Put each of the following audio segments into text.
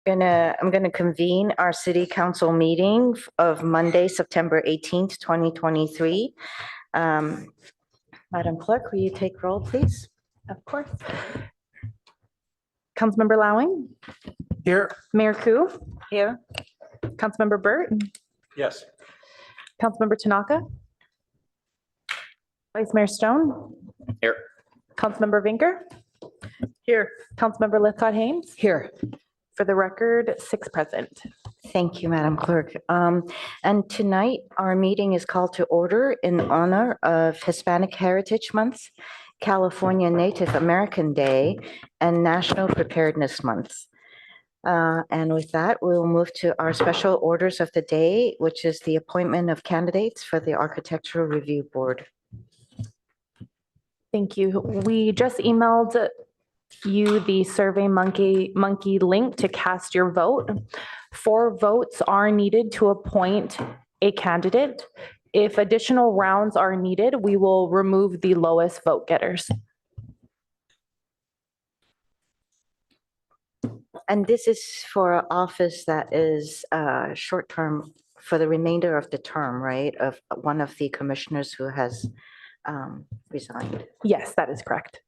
I'm gonna convene our city council meeting of Monday, September 18th, 2023. Madam Clerk, will you take roll, please? Of course. Councilmember Lowing, Here. Mayor Ku, Here. Councilmember Burt, Yes. Councilmember Tanaka, Vice Mayor Stone, Here. Councilmember Vinker, here, Councilmember Lithcott Haynes. Here. For the record, 6 present. Thank you, Madam Clerk. And tonight, our meeting is called to order in honor of Hispanic Heritage Month, California Native American Day, and National Preparedness Month. And with that, we'll move to our special orders of the day, which is the appointment of candidates for the Architectural Review Board. Thank you. We just emailed you the Survey Monkey link to cast your vote. 4 votes are needed to appoint a candidate. If additional rounds are needed, we will remove the lowest vote getters. And this is for an office that is short-term for the remainder of the term, right? Of one of the commissioners who has resigned. Yes, that is correct.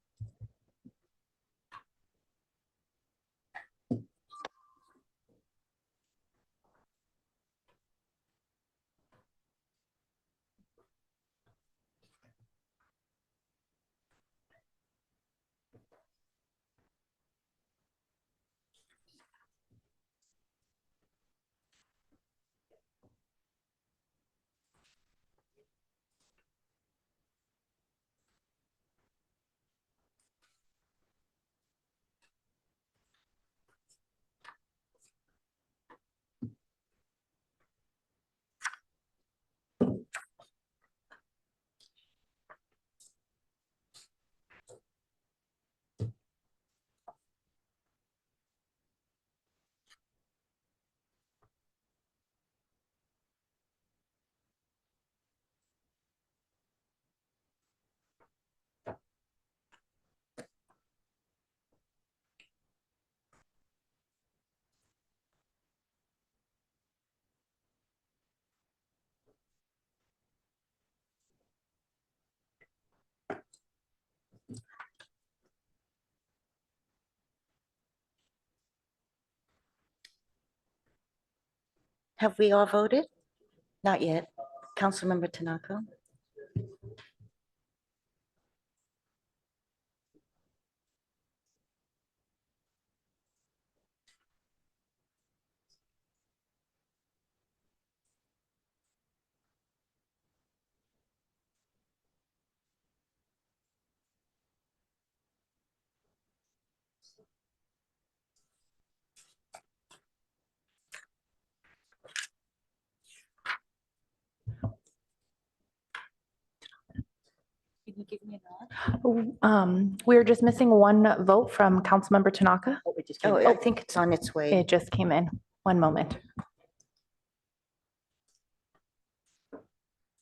Have we all voted? Not yet. Councilmember Tanaka? Can you give me a nod? We're just missing 1 vote from Councilmember Tanaka. Oh, I think it's on its way. It just came in. 1 moment.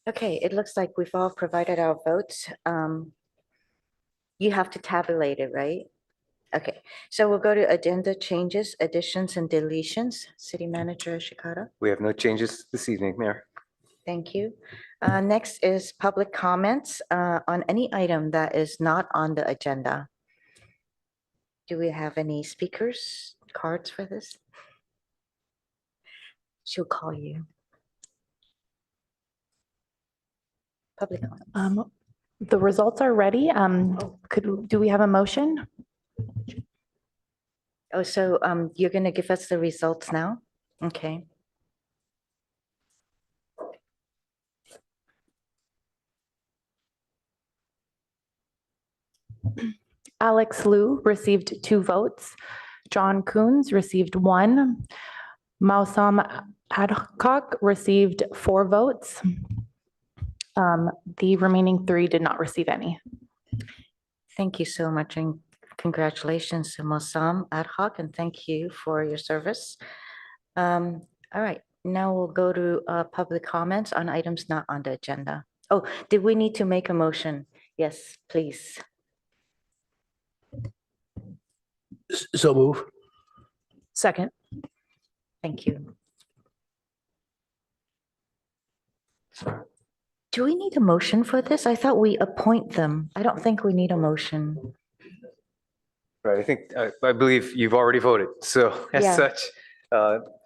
Okay, it looks like we've all provided our votes. You have to tabulate it, right? Okay, so we'll go to agenda changes, additions, and deletions. City Manager Shikata, We have no changes this evening, Mayor. thank you. Next is public comments on any item that is not on the agenda. Do we have any speakers, cards for this? She'll call you. Public comments. The results are ready. Do we have a motion? Oh, so you're going to give us the results now? Okay. Alex Liu received 2 votes. John Coons received 1. Mausam Adcock received 4 votes. The remaining 3 did not receive any. Thank you so much, and congratulations to Mosam Ad hoc, and thank you for your service. All right, now we'll go to public comments on items not on the agenda. Oh, did we need to make a motion? Yes, please. So move. Second. Thank you. Do we need a motion for this? I thought we appoint them. I don't think we need a motion. Right, I think, I believe you've already voted, so as Yeah. such,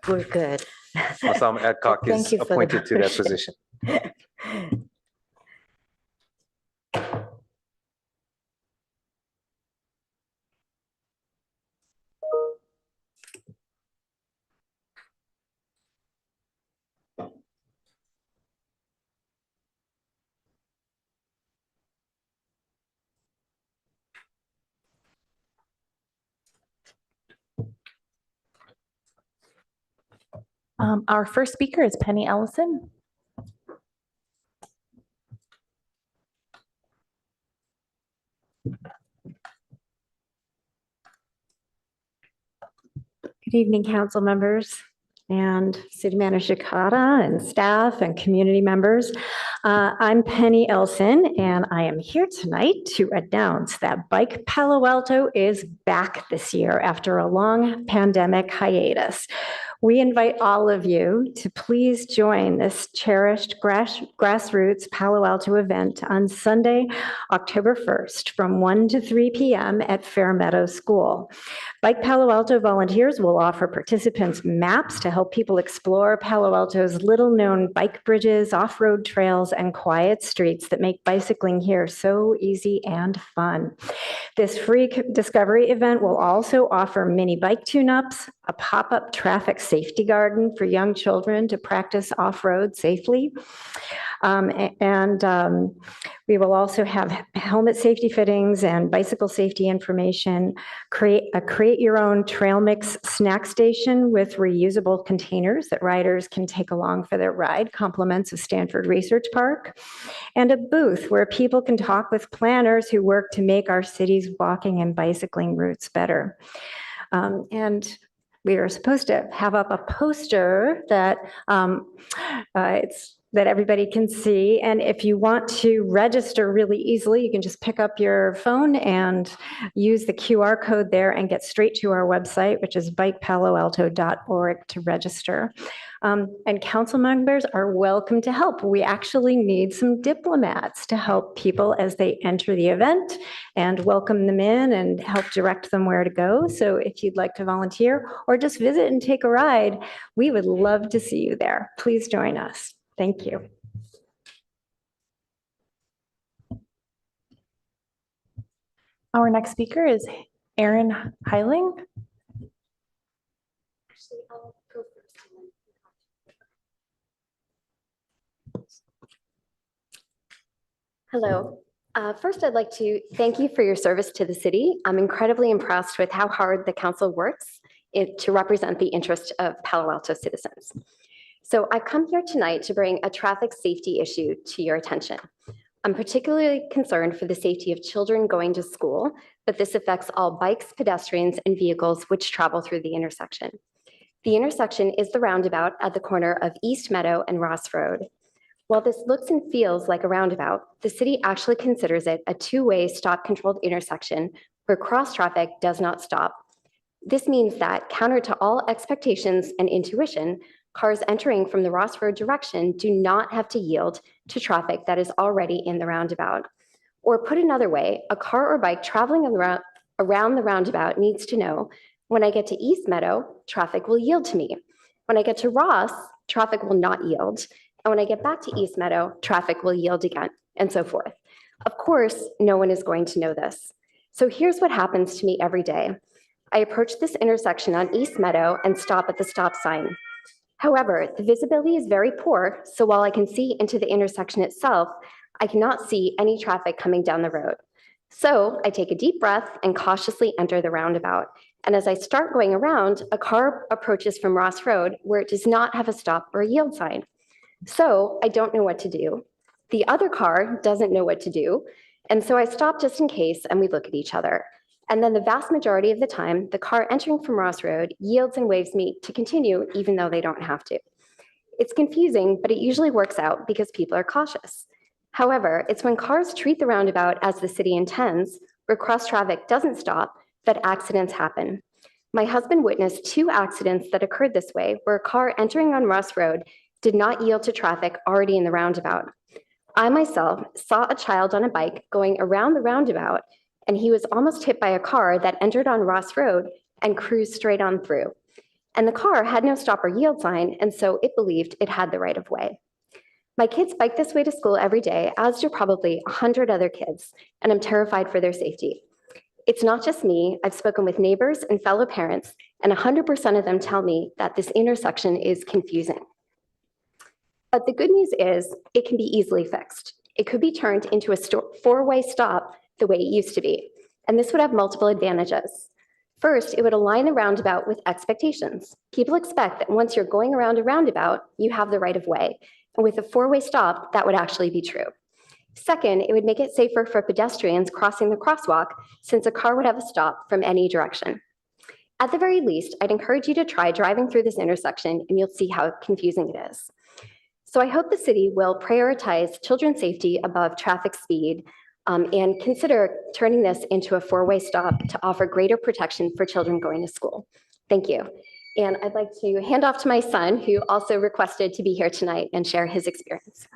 We're good. Osama Adcock Thank is you for the appointed to that motion. position. Our first speaker is Penny Ellison. Good evening, council members and City Manager Shikata and staff and community members. I'm Penny Elson, and I am here tonight to announce that Bike Palo Alto is back this year after a long pandemic hiatus. We invite all of you to please join this cherished grassroots Palo Alto event on Sunday, October 1st from 1 to 3 p.m. at Fairmeadow School. Bike Palo Alto volunteers will offer participants maps to help people explore Palo Alto's little-known bike bridges, off-road trails, and quiet streets that make bicycling here so easy and fun. This free discovery event will also offer mini bike tune-ups, a pop-up traffic safety garden for young children to practice off-road safely. We will also have helmet safety fittings and bicycle safety information, create your own trail mix snack station with reusable containers that riders can take along for their ride, compliments of Stanford Research Park, and a booth where people can talk with planners who work to make our city's walking and bicycling routes better. And we are supposed to have up a poster that that everybody can see. And if you want to register really easily, you can just pick up your phone and use the QR code there and get straight to our website, which is bikepaloalto.org to register. And council members are welcome to help. We actually need some diplomats to help people as they enter the event and welcome them in and help direct them where to go. So if you'd like to volunteer or just visit and take a ride, we would love to see you there. Please join us. Thank you. Our next speaker is Erin Heiling. Hello. First, I'd like to thank you for your service to the city. I'm incredibly impressed with how hard the council works to represent the interest of Palo Alto citizens. So I've come here tonight to bring a traffic safety issue to your attention. I'm particularly concerned for the safety of children going to school, but this affects all bikes, pedestrians, and vehicles which travel through the intersection. The intersection is the roundabout at the corner of East Meadow and Ross Road. While this looks and feels like a roundabout, the city actually considers it a two-way stop-controlled intersection where cross traffic does not stop. This means that, counter to all expectations and intuition, cars entering from the Ross Road direction do not have to yield to traffic that is already in the roundabout. Or put another way, a car or bike traveling around the roundabout needs to know, when I get to East Meadow, traffic will yield to me. When I get to Ross, traffic will not yield. And when I get back to East Meadow, traffic will yield again, and so forth. Of course, no one is going to know this. So here's what happens to me every day. I approach this intersection on East Meadow and stop at the stop sign. However, the visibility is very poor, so while I can see into the intersection itself, I cannot see any traffic coming down the road. So I take a deep breath and cautiously enter the roundabout. And as I start going around, a car approaches from Ross Road where it does not have a stop or a yield sign. So I don't know what to do. The other car doesn't know what to do. And so I stop just in case and we look at each other. And then the vast majority of the time, the car entering from Ross Road yields and waves me to continue even though they don't have to. It's confusing, but it usually works out because people are cautious. However, it's when cars treat the roundabout as the city intends, where cross traffic doesn't stop, that accidents happen. My husband witnessed 2 accidents that occurred this way, where a car entering on Ross Road did not yield to traffic already in the roundabout. I myself saw a child on a bike going around the roundabout, and he was almost hit by a car that entered on Ross Road and cruised straight on through. And the car had no stop or yield sign, and so it believed it had the right of way. My kids bike this way to school every day, as do probably 100 other kids, and I'm terrified for their safety. It's not just me. I've spoken with neighbors and fellow parents, and 100% of them tell me that this intersection is confusing. But the good news is it can be easily fixed. It could be turned into a 4-way stop the way it used to be, and this would have multiple advantages. First, it would align the roundabout with expectations. People expect that once you're going around a roundabout, you have the right of way, and with a 4-way stop, that would actually be true. Second, it would make it safer for pedestrians crossing the crosswalk, since a car would have a stop from any direction. At the very least, I'd encourage you to try driving through this intersection, and you'll see how confusing it is. So I hope the city will prioritize children's safety above traffic speed, and consider turning this into a 4-way stop to offer greater protection for children going to school. Thank you. And I'd like to hand off to my son, who also requested to be here tonight and share his experience.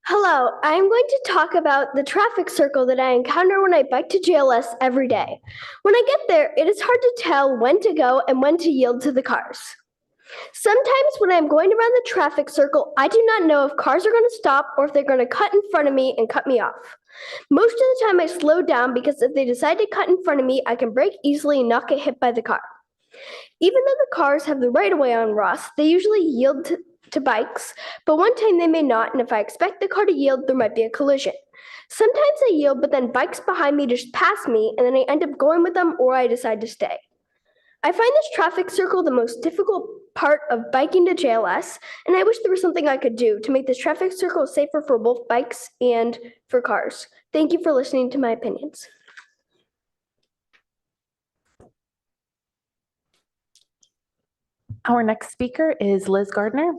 Hello, I am going to talk about the traffic circle that I encounter when I bike to JLS every day. When I get there, it is hard to tell when to go and when to yield to the cars. Sometimes when I'm going around the traffic circle, I do not know if cars are going to stop or if they're going to cut in front of me and cut me off. Most of the time I slow down because if they decide to cut in front of me, I can brake easily and not get hit by the car. Even though the cars have the right of way on Ross, they usually yield to bikes, but one time they may not, and if I expect the car to yield, there might be a collision. Sometimes I yield, but then bikes behind me just pass me, and then I end up going with them, or I decide to stay. I find this traffic circle the most difficult part of biking to JLS, and I wish there was something I could do to make this traffic circle safer for both bikes and for cars. Thank you for listening to my opinions. Our next speaker is Liz Gardner.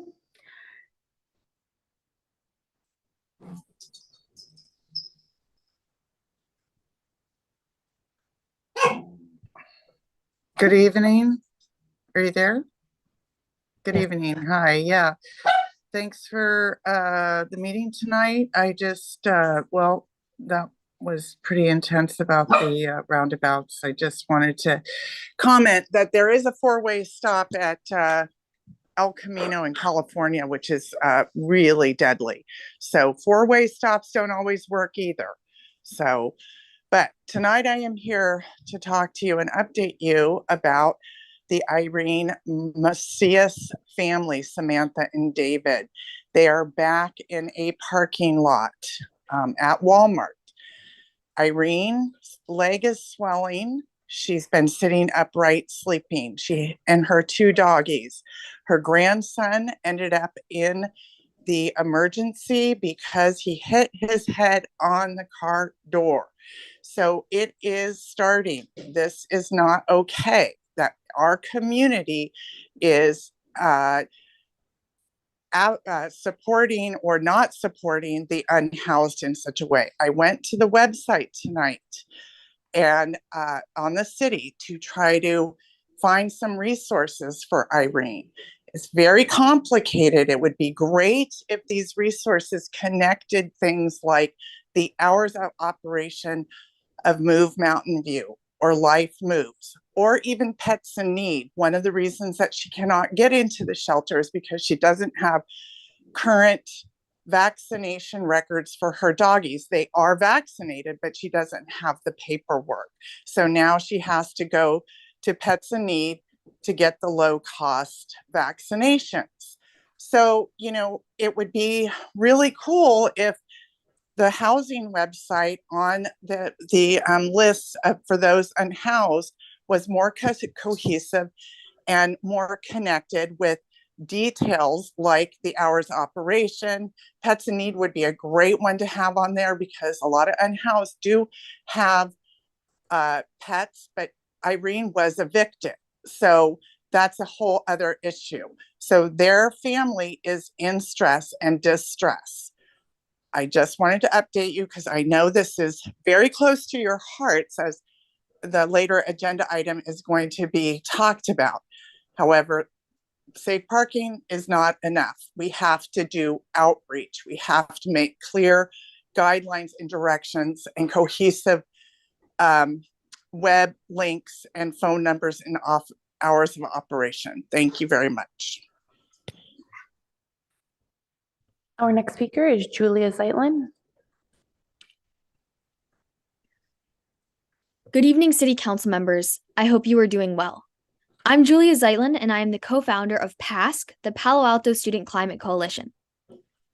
Good evening. Are you there? Good Yes. evening. Hi. Yeah. Thanks for the meeting tonight. I just, well, that was pretty intense about the roundabouts. I just wanted to comment that there is a 4-way stop at El Camino in California, which is really deadly. So 4-way stops don't always work either. So, but tonight I am here to talk to you and update you about the Irene Macias family, Samantha and David. They are back in a parking lot at Walmart. Irene's leg is swelling. She's been sitting upright, sleeping. She and her 2 doggies. Her grandson ended up in the emergency because he hit his head on the car door. So it is starting. This is not okay. That our community is supporting or not supporting the unhoused in such a way. I went to the website tonight and on the city to try to find some resources for Irene. It's very complicated. It would be great if these resources connected things like the hours of operation of Move Mountain View or Life Moves, or even Pets in Need. One of the reasons that she cannot get into the shelter is because she doesn't have current vaccination records for her doggies. They are vaccinated, but she doesn't have the paperwork. So now she has to go to Pets in Need to get the low-cost vaccinations. So, you know, it would be really cool if the housing website on the list for those unhoused was more cohesive and more connected with details like the hours of operation. Pets in Need would be a great one to have on there because a lot of unhoused do have pets, but Irene was evicted. So that's a whole other issue. So their family is in stress and distress. I just wanted to update you because I know this is very close to your hearts as the later agenda item is going to be talked about. However, safe parking is not enough. We have to do outreach. We have to make clear guidelines and directions and cohesive web links and phone numbers and hours of operation. Thank you very much. Our next speaker is Julia Zeitlin. Good evening, City Council members. I hope you are doing well. I'm Julia Zeitlin, and I am the co-founder of PASC, the Palo Alto Student Climate Coalition.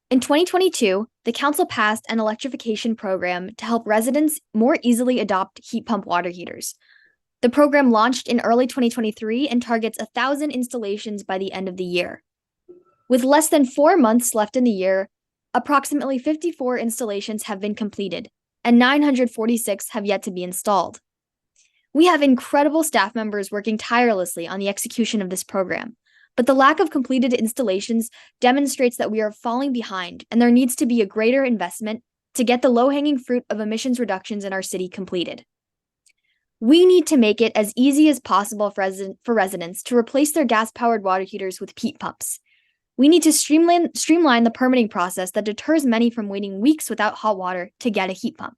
In 2022, the council passed an electrification program to help residents more easily adopt heat pump water heaters. The program launched in early 2023 and targets 1,000 installations by the end of the year. With less than 4 months left in the year, approximately 54 installations have been completed, and 946 have yet to be installed. We have incredible staff members working tirelessly on the execution of this program, but the lack of completed installations demonstrates that we are falling behind and there needs to be a greater investment to get the low-hanging fruit of emissions reductions in our city completed. We need to make it as easy as possible for residents to replace their gas-powered water heaters with heat pumps. We need to streamline the permitting process that deters many from waiting weeks without hot water to get a heat pump.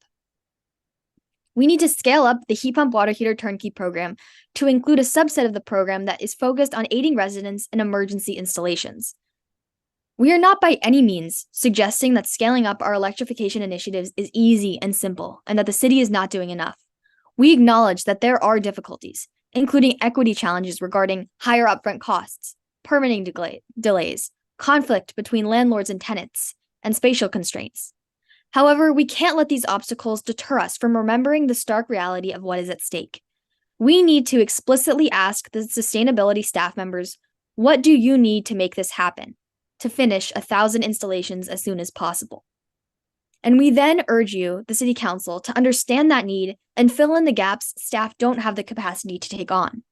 We need to scale up the heat pump water heater turnkey program to include a subset of the program that is focused on aiding residents in emergency installations. We are not by any means suggesting that scaling up our electrification initiatives is easy and simple and that the city is not doing enough. We acknowledge that there are difficulties, including equity challenges regarding higher upfront costs, permitting delays, conflict between landlords and tenants, and spatial constraints. However, we can't let these obstacles deter us from remembering the stark reality of what is at stake. We need to explicitly ask the sustainability staff members, what do you need to make this happen, to finish 1,000 installations as soon as possible? And we then urge you, the City Council, to understand that need and fill in the gaps staff don't have the capacity to take on.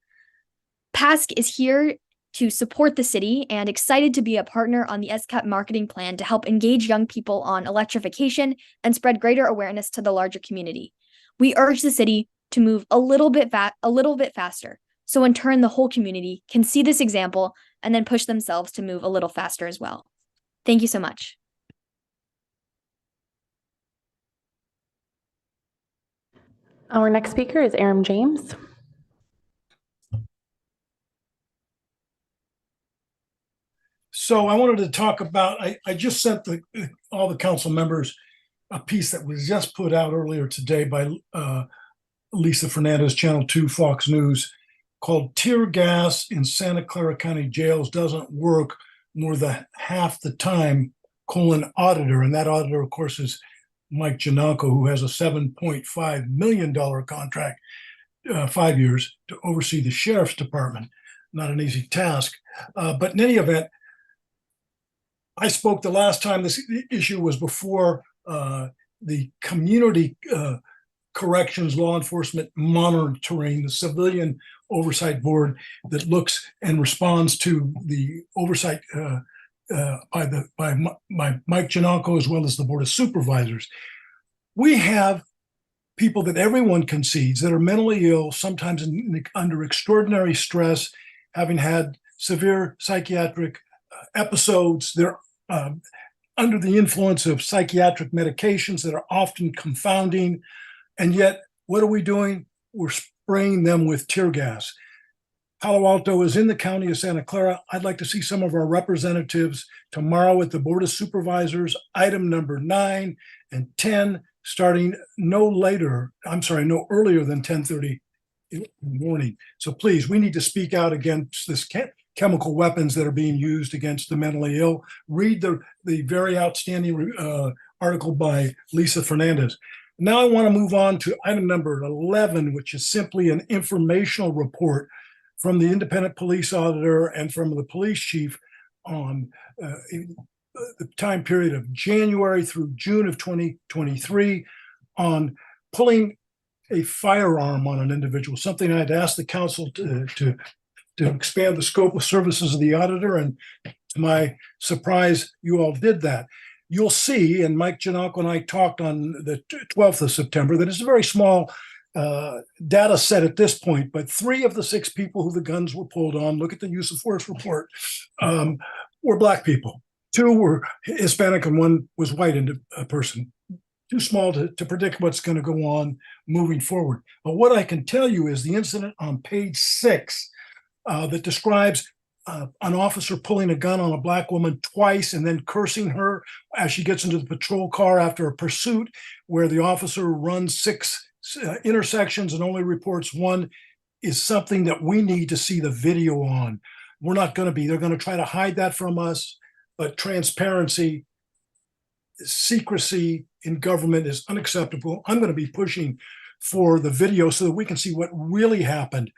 PASC is here to support the city and excited to be a partner on the SCAP marketing plan to help engage young people on electrification and spread greater awareness to the larger community. We urge the city to move a little bit faster, so in turn the whole community can see this example and then push themselves to move a little faster as well. Thank you so much. Our next speaker is Aram James. So I wanted to talk about, I just sent all the council members a piece that was just put out earlier today by Lisa Fernandez, Channel 2, Fox News, called Tear Gas in Santa Clara County Jails Doesn't Work More Than Half the Time, auditor. And that auditor, of course, is Mike Jananko, who has a $7.5 million contract, 5 years, to oversee the sheriff's department. Not an easy task. But in any event, I spoke the last time this issue was before the community corrections law enforcement monitoring, the civilian oversight board that looks and responds to the oversight by Mike Jananko as well as the board of supervisors. We have people that everyone concedes that are mentally ill, sometimes under extraordinary stress, having had severe psychiatric episodes. They're under the influence of psychiatric medications that are often confounding. And yet, what are we doing? We're spraying them with tear gas. Palo Alto is in the county of Santa Clara. I'd like to see some of our representatives tomorrow at the Board of Supervisors, item number 9 and 10, starting no earlier than 10:30 in the morning. So please, we need to speak out against this chemical weapons that are being used against the mentally ill. Read the very outstanding article by Lisa Fernandez. Now I want to move on to item number 11, which is simply an informational report from the independent police auditor and from the police chief on the time period of January through June of 2023 on pulling a firearm on an individual, something I'd asked the council to expand the scope of services of the auditor, and to my surprise, you all did that. you'll see, and Mike Janalko and I talked on the 12th of September, that it's a very small data set at this point, but 3 of the 6 people who the guns were pulled on, look at the use of force report, were Black people. 2 were Hispanic and 1 was white person. Too small to predict what's going to go on moving forward. But what I can tell you is the incident on page 6 that describes an officer pulling a gun on a Black woman twice and then cursing her as she gets into the patrol car after a pursuit where the officer runs 6 intersections and only reports 1 is something that we need to see the video on. We're not going to be, they're going to try to hide that from us, but transparency, secrecy in government is unacceptable. I'm going to be pushing for the video so that we can see what really happened.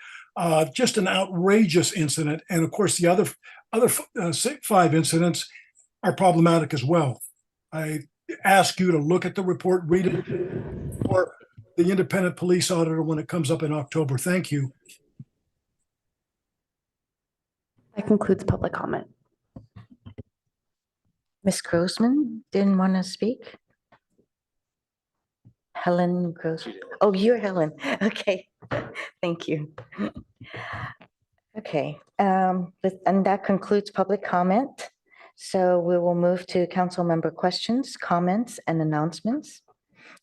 Just an outrageous incident. And of course, the other 5 incidents are problematic as well. I ask you to look at the report, read it for the independent police auditor when it comes up in October. Thank you. That concludes public comment. Ms. Grossman didn't want to speak? Helen Grossman. Oh, you're Helen. Okay. Thank you. Okay. And that concludes public comment. So we will move to council member questions, comments, and announcements.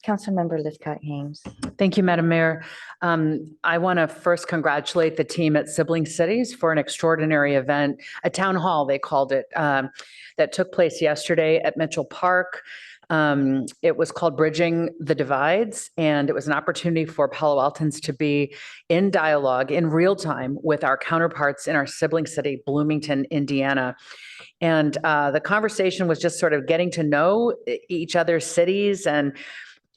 Councilmember Lithcott-Hames. Thank you, Madam Mayor. I want to first congratulate the team at Sibling Cities for an extraordinary event, a town hall, they called it, that took place yesterday at Mitchell Park. It was called Bridging the Divides, and it was an opportunity for Palo Altans to be in dialogue in real time with our counterparts in our sibling city, Bloomington, Indiana. And the conversation was just sort of getting to know each other's cities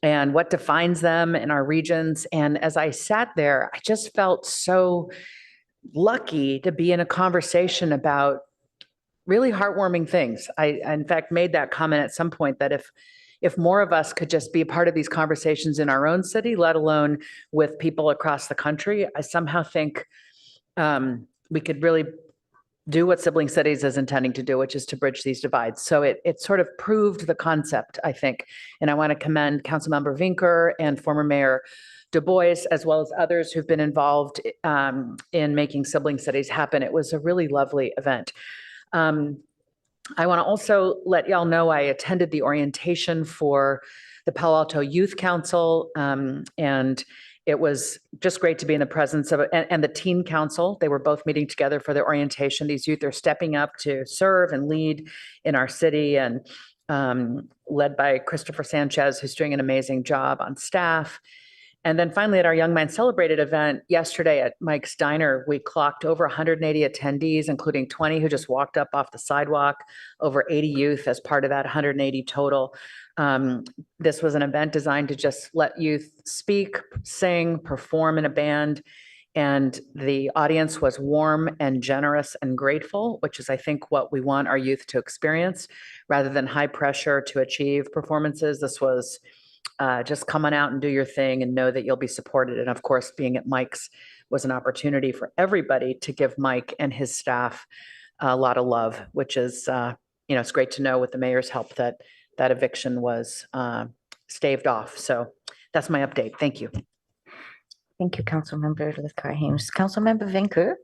and what defines them in our regions. And as I sat there, I just felt so lucky to be in a conversation about really heartwarming things. I in fact, made that comment at some point that if more of us could just be a part of these conversations in our own city, let alone with people across the country, I somehow think we could really do what Sibling Cities is intending to do, which is to bridge these divides. So it sort of proved the concept, I think. And I want to commend Councilmember Vinker and former Mayor Du Bois, as well as others who've been involved in making Sibling Cities happen. It was a really lovely event. I want to also let y'all know I attended the orientation for the Palo Alto Youth Council, and it was just great to be in the presence of, and the Teen Council. They were both meeting together for their orientation. These youth are stepping up to serve and lead in our city, and led by Christopher Sanchez, who's doing an amazing job on staff. And then finally, at our Young Minds Celebrated event yesterday at Mike's Diner, we clocked over 180 attendees, including 20 who just walked up off the sidewalk, over 80 youth as part of that 180 total. This was an event designed to just let youth speak, sing, perform in a band. And the audience was warm and generous and grateful, which is, I think, what we want our youth to experience rather than high pressure to achieve performances. This was just come on out and do your thing and know that you'll be supported. And of course, being at Mike's was an opportunity for everybody to give Mike and his staff a lot of love, which is, it's great to know with the mayor's help that eviction was staved off. So that's my update. Thank you. Thank you, Councilmember Lithcott-Hames. Councilmember Vinker.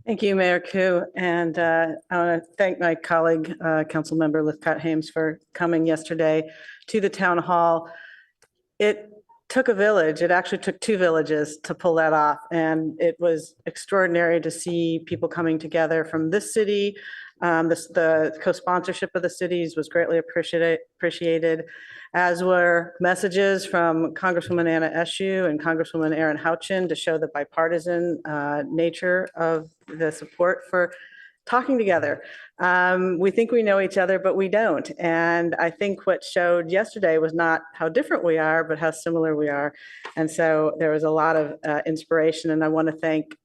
Thank you, Mayor Koo. And I want to thank my colleague, Councilmember Lithcott-Hames, for coming yesterday to the town hall. It took a village. It actually took 2 villages to pull that off. And it was extraordinary to see people coming together from this city. The co-sponsorship of the cities was greatly appreciated, as were messages from Congresswoman Anna Eshoo and Congresswoman Erin Houchin to show the bipartisan nature of the support for talking together. We think we know each other, but we don't. And I think what showed yesterday was not how different we are, but how similar we are. And so there was a lot of inspiration. And I want to thank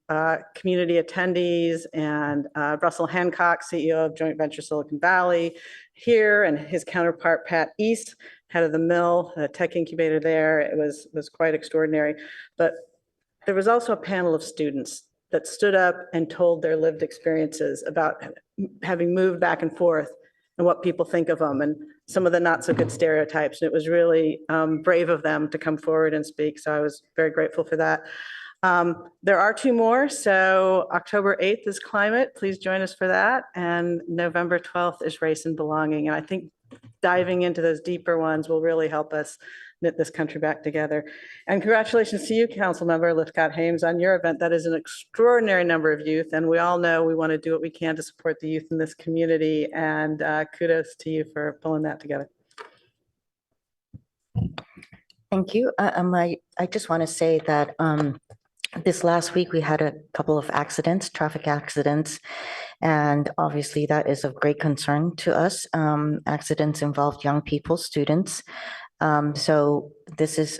community attendees and Russell Hancock, CEO of Joint Venture Silicon Valley here, and his counterpart, Pat East, head of the Mill, tech incubator there. It was quite extraordinary. But there was also a panel of students that stood up and told their lived experiences about having moved back and forth and what people think of them and some of the not so good stereotypes. And it was really brave of them to come forward and speak. So I was very grateful for that. There are 2 more. So October 8th is climate. Please join us for that. And November 12th is race and belonging. And I think diving into those deeper ones will really help us knit this country back together. And congratulations to you, Councilmember Lithcott Hames, on your event. That is an extraordinary number of youth. And we all know we want to do what we can to support the youth in this community. And kudos to you for pulling that together. Thank you. I just want to say that this last week we had a couple of accidents, traffic accidents, and obviously that is of great concern to us. Accidents involved young people, students. So this is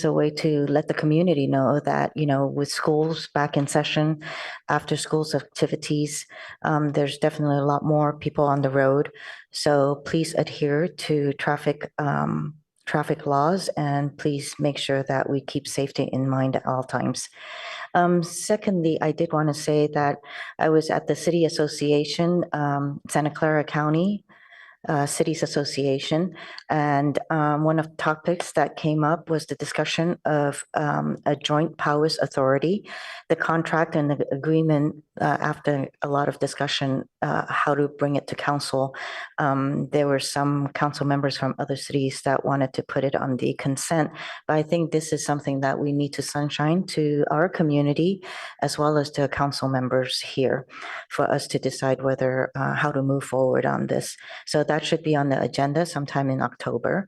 a way to let the community know that, you know, with schools back in session, after schools activities, there's definitely a lot more people on the road. So please adhere to traffic laws, and please make sure that we keep safety in mind at all times. Secondly, I did want to say that I was at the City Association, Santa Clara County Cities Association, and one of the topics that came up was the discussion of a joint powers authority, the contract and the agreement. After a lot of discussion, how to bring it to council, there were some council members from other cities that wanted to put it on the consent, but I think this is something that we need to sunshine to our community as well as to council members here for us to decide whether how to move forward on this. So that should be on the agenda sometime in October.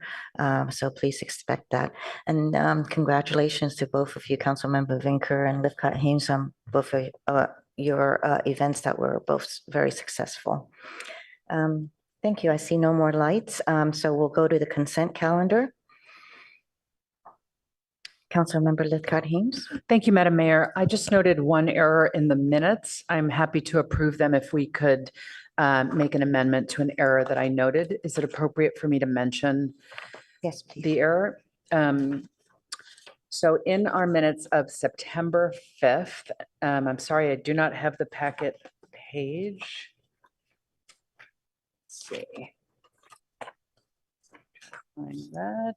So please expect that. And congratulations to both of you, Councilmember Vinker and Lithcott Hames, on both of your events that were both very successful. Thank you. I see no more lights. So we'll go to the consent calendar. Councilmember Lithcott Hames. Thank you, Madam Mayor. I just noted one error in the minutes. I'm happy to approve them if we could make an amendment to an error that I noted. Is it appropriate for me to mention Yes, please. the error? So in our minutes of September 5th, I'm sorry, I do not have the packet page. Let's see. Find that.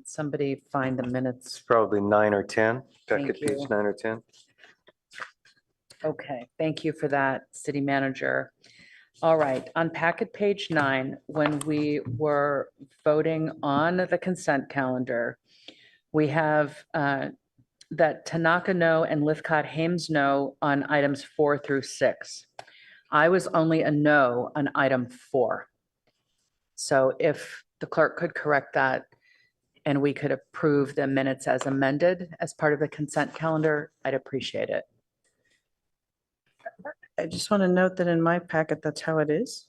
Somebody find the minutes. Probably 9 or 10, Thank packet page you. 9 or 10. Okay, thank you for that, City Manager. All right, on packet page 9, when we were voting on the consent calendar, we have that Tanaka no and Lithcott Hames no on items 4 through 6. I was only a no on item 4. So if the clerk could correct that and we could approve the minutes as amended as part of the consent calendar, I'd appreciate it. I just want to note that in my packet, that's how it is.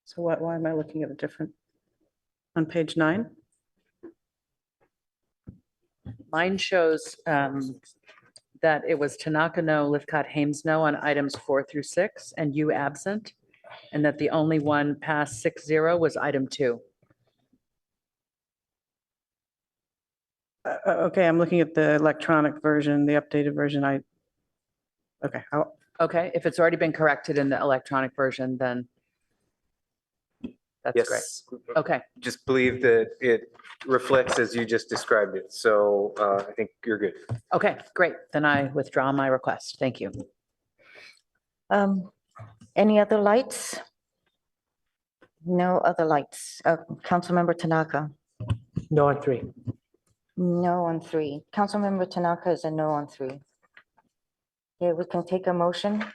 So why am I looking at a different, on page 9? Mine shows that it was Tanaka no, Lithcott Hames no on items 4 through 6, and you absent, and that the only one passed 6-0 was item 2. Okay, I'm looking at the electronic version, the updated version. Okay, Okay, if it's already been corrected in the electronic version, then that's great. Yes. Okay, Just believe that it reflects as you just described it. So I think you're good. okay, great. Then I withdraw my request. Thank you. Any other lights? No other lights. Councilmember Tanaka. No on 3. No on 3. Councilmember Tanaka is a no on 3. Okay, we can take a motion.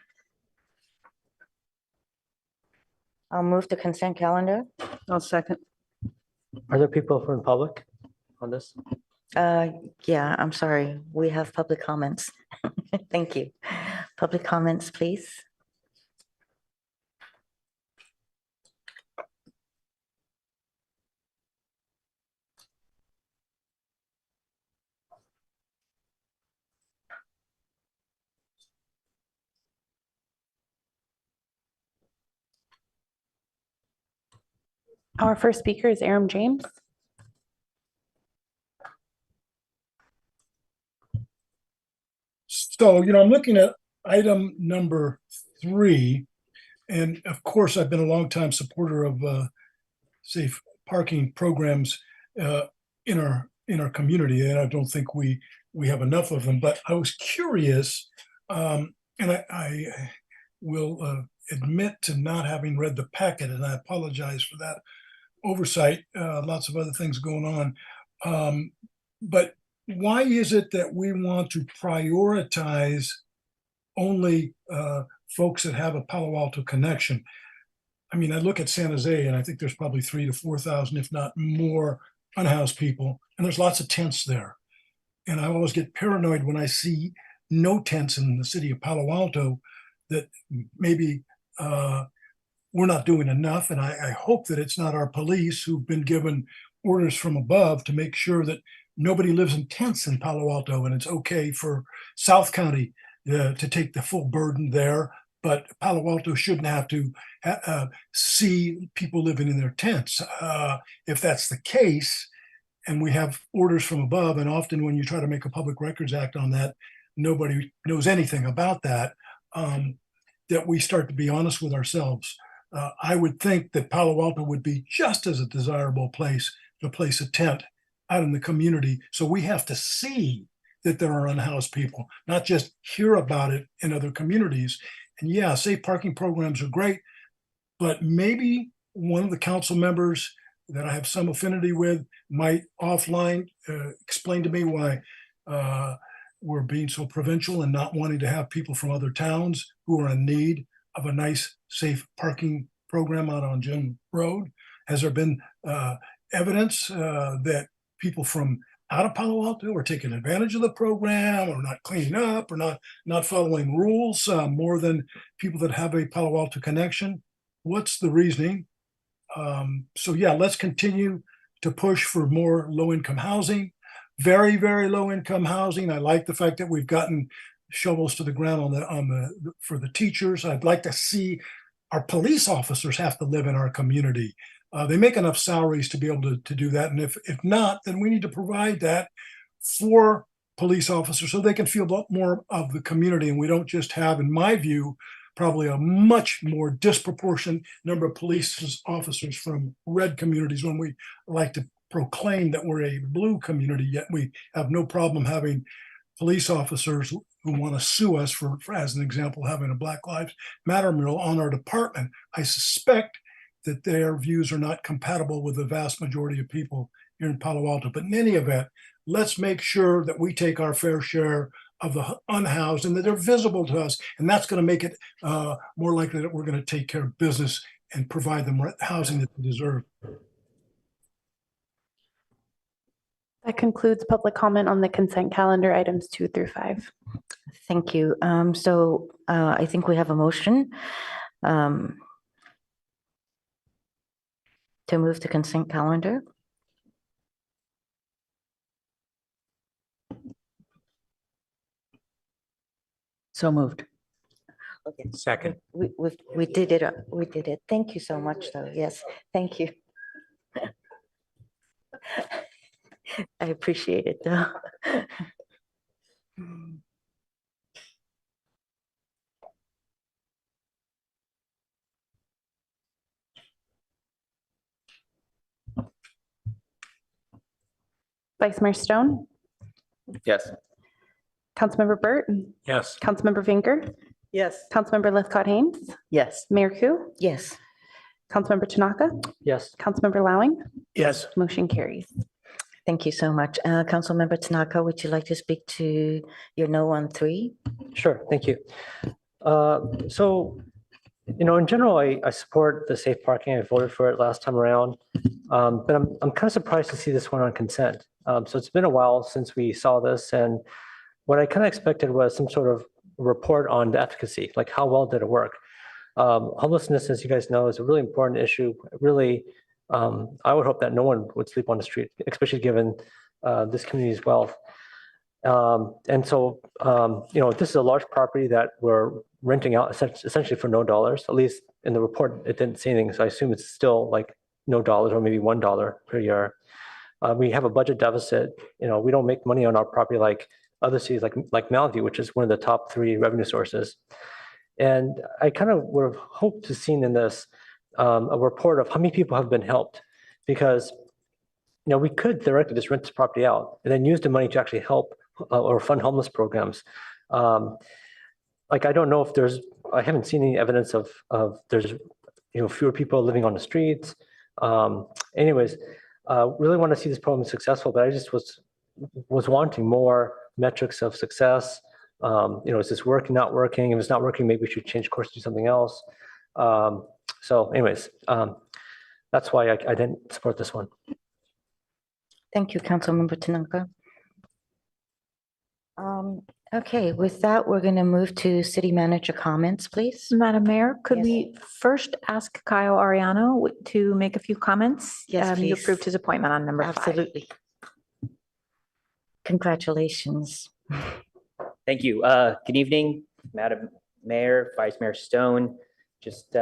I'll move the consent calendar. I'll second. Are there people from the public on this? Yeah, I'm sorry. We have public comments. Thank you. Public comments, please. Our first speaker is Aram James. So, I'm looking at item number 3, and of course, I've been a longtime supporter of safe parking programs in our community, and I don't think we have enough of them. But I was curious, and I will admit to not having read the packet, and I apologize for that oversight. Lots of other things going on, but why is it that we want to prioritize only folks that have a Palo Alto connection? I mean, I look at San Jose and I think there's probably 3,000 to 4,000, if not more, unhoused people, and there's lots of tents there. And I always get paranoid when I see no tents in the city of Palo Alto, that maybe we're not doing enough. And I hope that it's not our police who've been given orders from above to make sure that nobody lives in tents in Palo Alto, and it's okay for South County to take the full burden there. But Palo Alto shouldn't have to see people living in their tents. If that's the case, and we have orders from above, and often when you try to make a Public Records Act on that, nobody knows anything about that, that we start to be honest with ourselves. I would think that Palo Alto would be just as a desirable place to place a tent out in the community. So we have to see that there are unhoused people, not just hear about it in other communities. And yeah, safe parking programs are great, but maybe one of the council members that I have some affinity with might offline explain to me why we're being so provincial and not wanting to have people from other towns who are in need of a nice, safe parking program out on Jim Road. Has there been evidence that people from out of Palo Alto are taking advantage of the program, or not cleaning up, or not following rules more than people that have a Palo Alto connection? What's the reasoning? So yeah, let's continue to push for more low-income housing, very, very low-income housing. I like the fact that we've gotten shovels to the ground for the teachers. I'd like to see our police officers have to live in our community. They make enough salaries to be able to do that. And if not, then we need to provide that for police officers so they can feel more of the community. And we don't just have, in my view, probably a much more disproportionate number of police officers from red communities when we like to proclaim that we're a blue community, yet we have no problem having police officers who want to sue us for, as an example, having a Black Lives Matter mural on our department. I suspect that their views are not compatible with the vast majority of people here in Palo Alto. But in any event, let's make sure that we take our fair share of the unhoused and that they're visible to us. And that's going to make it more likely that we're going to take care of business and provide them housing that they deserve. That concludes public comment on the consent calendar items 2 through 5. Thank you. So I think we have a motion to move the consent calendar. So moved. Okay. Second. We did it. We did it. Thank you so much, though. Yes, thank you. I appreciate it, though. Vice Mayor Stone, Yes. Councilmember Burt, Yes. Councilmember Finger, Yes. Councilmember Lithcott Haynes, Yes. Mayor Ku, Yes. Councilmember Tanaka, Yes. Councilmember Lowing, Yes. motion carries. Thank you so much. Councilmember Tanaka, would you like to speak to your no on 3? Sure. Thank you. So, in general, I support the safe parking. I voted for it last time around. But I'm kind of surprised to see this one on consent. So it's been a while since we saw this, and what I kind of expected was some sort of report on the efficacy, like how well did it work? Homelessness, as you guys know, is a really important issue. Really, I would hope that no one would sleep on the street, especially given this community's wealth. And so, this is a large property that we're renting out essentially for no dollars. At least in the report, it didn't say anything. So I assume it's still like no dollars or maybe $1 per year. We have a budget deficit. We don't make money on our property like other cities like Mountain View, which is one of the top 3 revenue sources. And I kind of would have hoped to seen in this a report of how many people have been helped, because we could theoretically just rent this property out and then use the money to actually help or fund homeless programs. I don't know if I haven't seen any evidence of there's fewer people living on the streets. Anyways, really want to see this program successful, but I just was wanting more metrics of success. Is this working, not working? If it's not working, maybe we should change course to something else. So anyways, that's why I didn't support this one. Thank you, Councilmember Tanaka. Okay, with that, we're going to move to city manager comments, please. Madam Mayor, could Yes. we first ask Kyle Ariano to make a few comments? Yes, You please. approved his appointment on number 5. Absolutely. Congratulations. Thank you. Good evening, Madam Mayor, Vice Mayor Stone. Just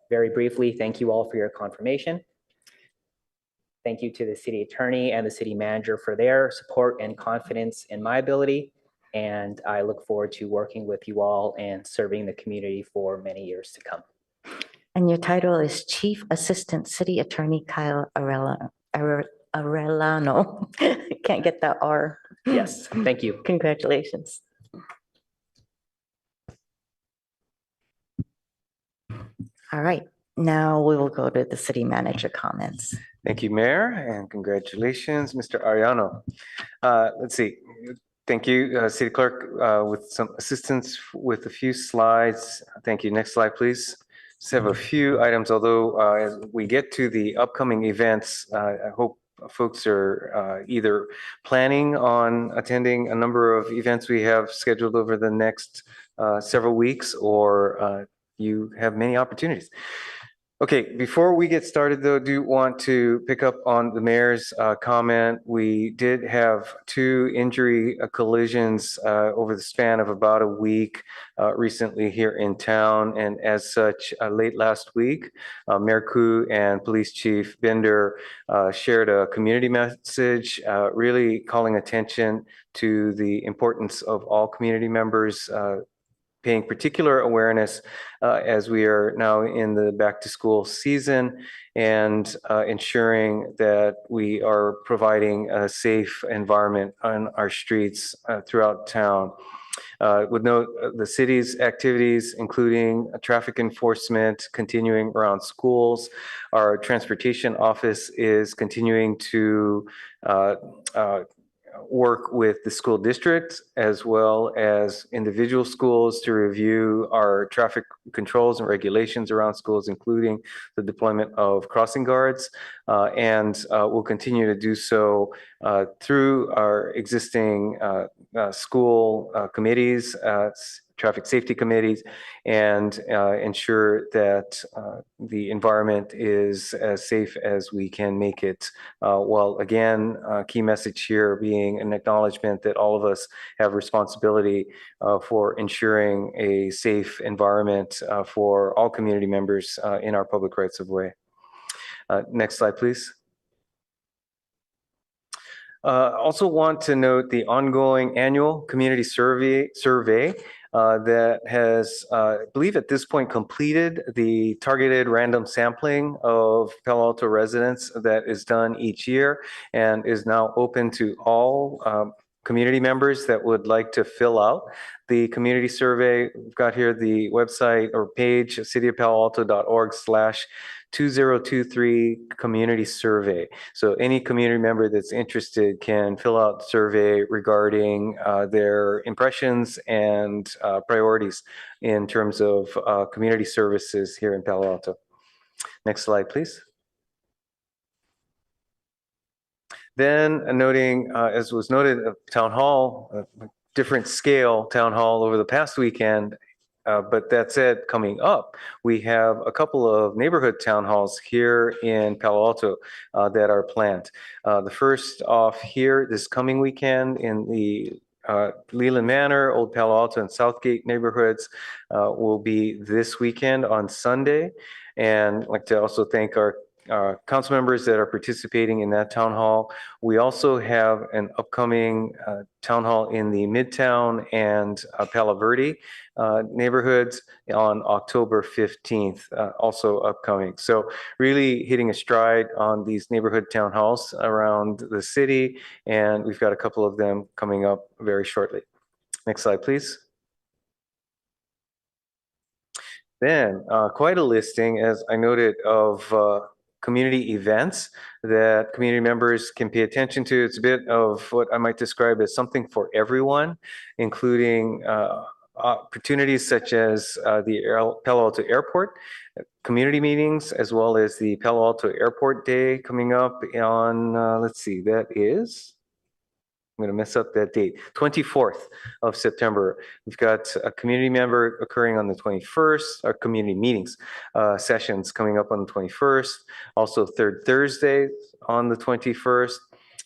very briefly, thank you all for your confirmation. Thank you to the city attorney and the city manager for their support and confidence in my ability. And I look forward to working with you all and serving the community for many years to come. And your title is Chief Assistant City Attorney Kyle Arellano. Can't get that R. Yes, thank you. Congratulations. All right, now we will go to the city manager comments. Thank you, Mayor, and congratulations, Mr. Ariano. Let's see. Thank you, City Clerk, with some assistance with a few slides. Thank you. Next slide, please. Just have a few items, although as we get to the upcoming events, I hope folks are either planning on attending a number of events we have scheduled over the next several weeks, or you have many opportunities. Okay, before we get started though, I do want to pick up on the mayor's comment. We did have 2 injury collisions over the span of about a week recently here in town. And as such, late last week, Mayor Koo and Police Chief Bender shared a community message, really calling attention to the importance of all community members paying particular awareness as we are now in the back to school season, and ensuring that we are providing a safe environment on our streets throughout town. Would note the city's activities, including traffic enforcement, continuing around schools. Our transportation office is continuing to work with the school district as well as individual schools to review our traffic controls and regulations around schools, including the deployment of crossing guards. And we'll continue to do so through our existing school committees, traffic safety committees, and ensure that the environment is as safe as we can make it. While again, key message here being an acknowledgement that all of us have responsibility for ensuring a safe environment for all community members in our public rights of way. Next slide, please. Also want to note the ongoing annual community survey that has, I believe at this point, completed the targeted random sampling of Palo Alto residents that is done each year and is now open to all community members that would like to fill out the community survey. We've got here the website or page, cityofpaloalto.org/2023 community survey. So any community member that's interested can fill out the survey regarding their impressions and priorities in terms of community services here in Palo Alto. Next slide, please. Then noting, as was noted, town hall, different scale town hall over the past weekend. But that said, coming up, we have a couple of neighborhood town halls here in Palo Alto that are planned. The first off here this coming weekend in the Leland Manor, Old Palo Alto, and Southgate neighborhoods will be this weekend on Sunday. And I'd like to also thank our council members that are participating in that town hall. We also have an upcoming town hall in the Midtown and Palo Verde neighborhoods on October 15th, also upcoming. So really hitting a stride on these neighborhood town halls around the city, and we've got a couple of them coming up very shortly. Next slide, please. Then quite a listing, as I noted, of community events that community members can pay attention to. It's a bit of what I might describe as something for everyone, including opportunities such as the Palo Alto Airport, community meetings, as well as the Palo Alto Airport Day coming up on, let's see, that is, I'm going to mess up that date, 24th of September. We've got a community member occurring on the 21st, our community meetings sessions coming up on the 21st, also third Thursday on the 21st,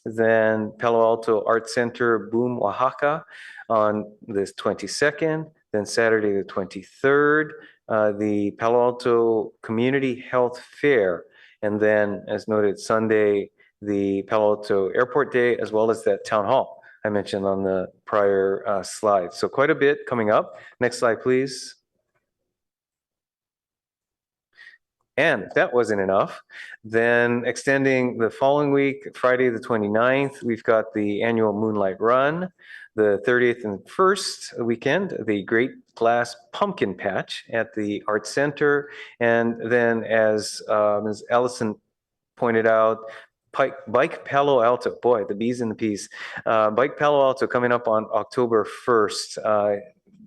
then Palo Alto Art Center Boom Oaxaca on this 22nd, then Saturday the 23rd, the Palo Alto Community Health Fair, and then as noted Sunday, the Palo Alto Airport Day, as well as that town hall I mentioned on the prior slide. So quite a bit coming up. Next slide, please. And if that wasn't enough, then extending the following week, Friday the 29th, we've got the annual Moonlight Run. The 30th and 1st weekend, the Great Glass Pumpkin Patch at the Art Center. And then as Ms. Ellison pointed out, Bike Palo Alto, boy, the B's and the P's. Bike Palo Alto coming up on October 1st. A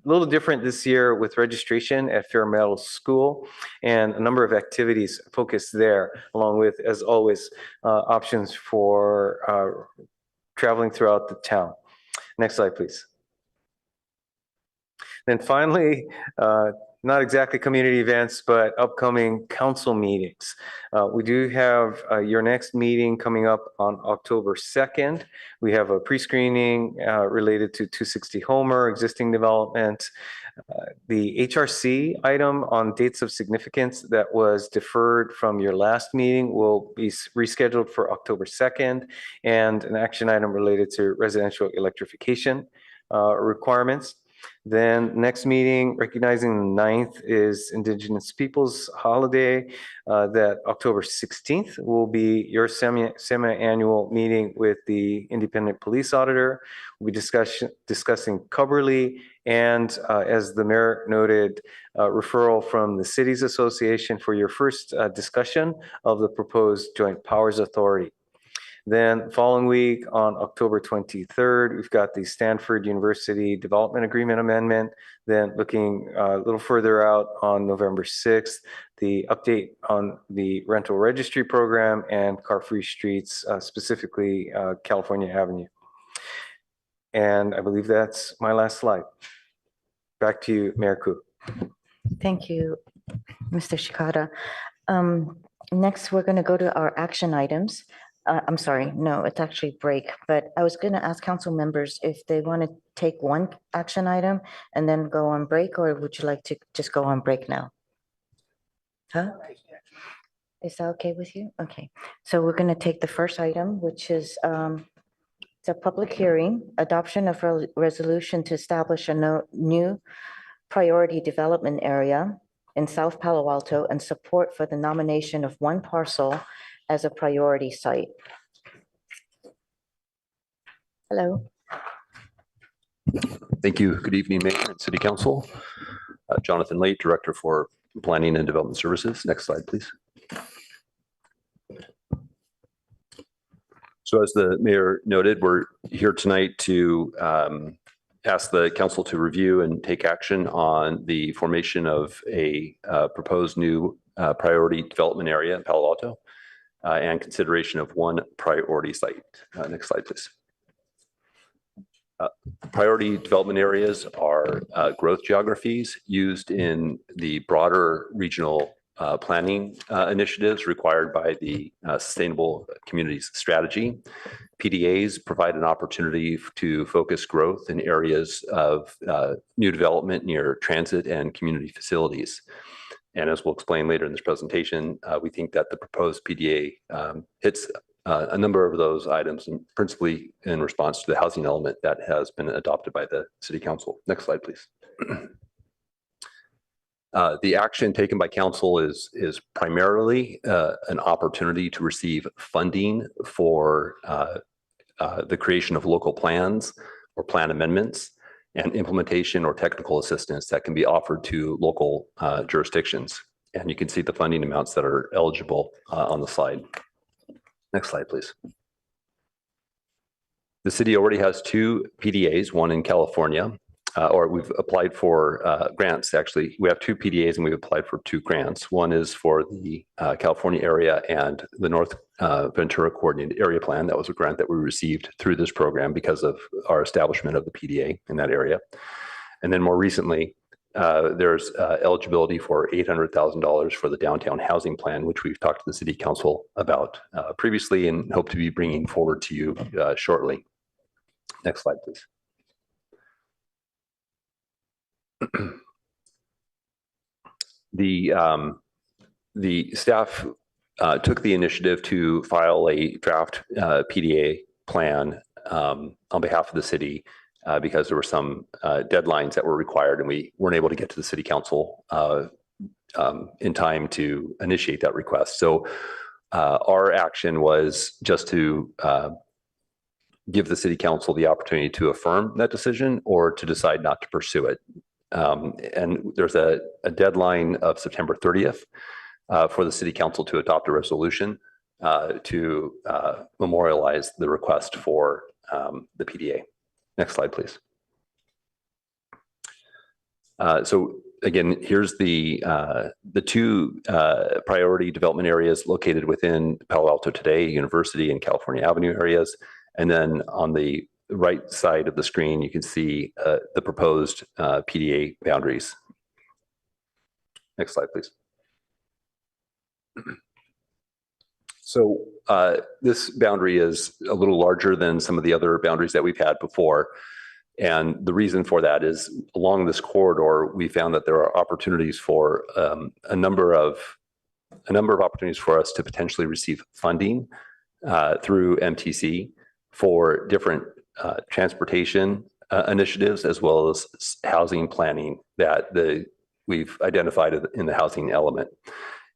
little different this year with registration at Fair Meadow School and a number of activities focused there, along with, as always, options for traveling throughout the town. Next slide, please. Then finally, not exactly community events, but upcoming council meetings. We do have your next meeting coming up on October 2nd. We have a pre-screening related to 260 Homer, existing development. The HRC item on dates of significance that was deferred from your last meeting will be rescheduled for October 2nd, and an action item related to residential electrification requirements. Then next meeting, recognizing the 9th is Indigenous Peoples Holiday, that October 16th will be your semi-annual meeting with the Independent Police Auditor. We'll be discussing Cubberley and, as the mayor noted, referral from the Cities Association for your first discussion of the proposed Joint Powers Authority. Then following week on October 23rd, we've got the Stanford University Development Agreement Amendment. Then looking a little further out on November 6th, the update on the rental registry program and car-free streets, specifically California Avenue. And I believe that's my last slide. Back to you, Mayor Koo. Thank you, Mr. Shikata. Next, we're going to go to our action items. I'm sorry, no, it's actually break, but I was going to ask council members if they want to take one action item and then go on break, or would you like to just go on break now? Huh? Is that okay with you? Okay, so we're going to take the first item, which is it's a public hearing, adoption of resolution to establish a new priority development area in South Palo Alto and support for the nomination of one parcel as a priority site. Hello. Thank you. Good evening, Mayor and City Council. Jonathan Late, Director for Planning and Development Services. Next slide, please. So as the mayor noted, we're here tonight to ask the council to review and take action on the formation of a proposed new priority development area in Palo Alto. And consideration of one priority site. Next slide, please. Priority development areas are growth geographies used in the broader regional planning initiatives required by the Sustainable Communities Strategy. PDAs provide an opportunity to focus growth in areas of new development near transit and community facilities. And as we'll explain later in this presentation, we think that the proposed PDA hits a number of those items, and principally in response to the housing element that has been adopted by the City Council. Next slide, please. The action taken by council is primarily an opportunity to receive funding for the creation of local plans or plan amendments and implementation or technical assistance that can be offered to local jurisdictions. And you can see the funding amounts that are eligible on the slide. Next slide, please. The city already has 2 PDAs, one in California, or we've applied for grants. Actually, we have 2 PDAs and we've applied for 2 grants. One is for the California area and the North Ventura Coordinated Area Plan. That was a grant that we received through this program because of our establishment of the PDA in that area. And then more recently, there's eligibility for $800,000 for the downtown housing plan, which we've talked to the City Council about previously and hope to be bringing forward to you shortly. Next slide, please. The staff took the initiative to file a draft PDA plan on behalf of the city because there were some deadlines that were required and we weren't able to get to the City Council in time to initiate that request. So our action was just to give the City Council the opportunity to affirm that decision or to decide not to pursue it. And there's a deadline of September 30th for the City Council to adopt a resolution to memorialize the request for the PDA. Next slide, please. So again, here's the 2 priority development areas located within Palo Alto today, University and California Avenue areas. And then on the right side of the screen, you can see the proposed PDA boundaries. Next slide, please. So this boundary is a little larger than some of the other boundaries that we've had before. And the reason for that is along this corridor, we found that there are opportunities for a number of opportunities for us to potentially receive funding through MTC for different transportation initiatives as well as housing planning that we've identified in the housing element.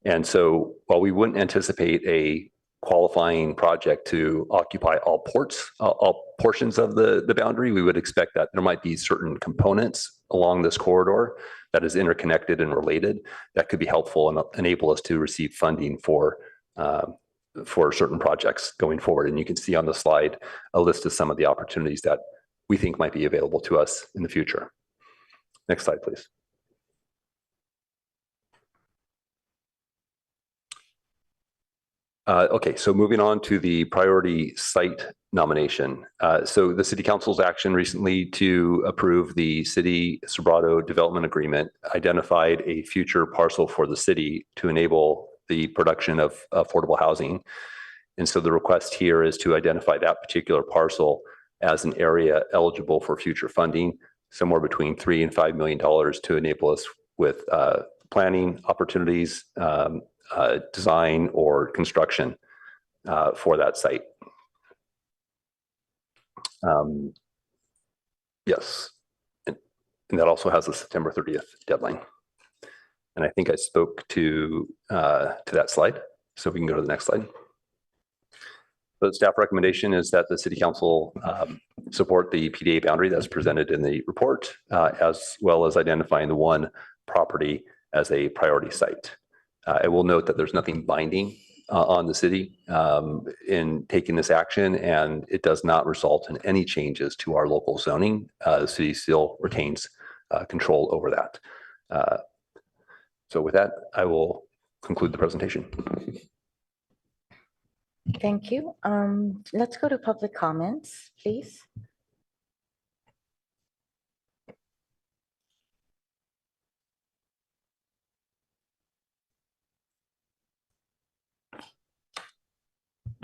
And so while we wouldn't anticipate a qualifying project to occupy all portions of the boundary, we would expect that there might be certain components along this corridor that is interconnected and related that could be helpful and enable us to receive funding for certain projects going forward. And you can see on the slide a list of some of the opportunities that we think might be available to us in the future. Next slide, please. Okay, so moving on to the priority site nomination. So the City Council's action recently to approve the City Sobrato Development Agreement identified a future parcel for the city to enable the production of affordable housing. And so the request here is to identify that particular parcel as an area eligible for future funding, somewhere between $3 and $5 million to enable us with planning opportunities, design or construction for that site. Yes, and that also has a September 30th deadline. And I think I spoke to that slide, so we can go to the next slide. The staff recommendation is that the City Council support the PDA boundary that's presented in the report, as well as identifying the one property as a priority site. I will note that there's nothing binding on the city in taking this action, and it does not result in any changes to our local zoning. The city still retains control over that. So with that, I will conclude the presentation. Thank you. Let's go to public comments, please.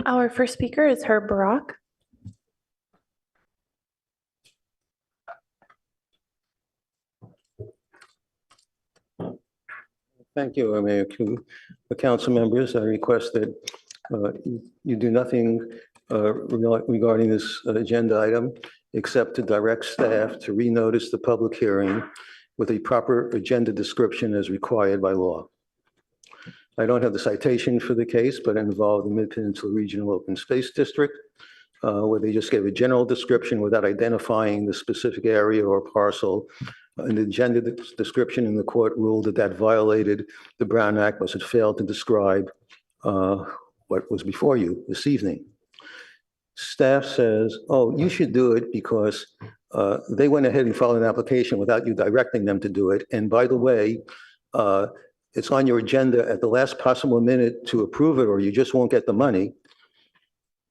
Our first speaker is Herb Barak. Thank you, Mayor Ku. The council members, I request that you do nothing regarding this agenda item except to direct staff to renotice the public hearing with a proper agenda description as required by law. I don't have the citation for the case, but it involved the Mid-Peninsula Regional Open Space District, where they just gave a general description without identifying the specific area or parcel. An agenda description in the court ruled that that violated the Brown Act because it failed to describe what was before you this evening. Staff says, oh, you should do it because they went ahead and filed an application without you directing them to do it. And by the way, it's on your agenda at the last possible minute to approve it, or you just won't get the money.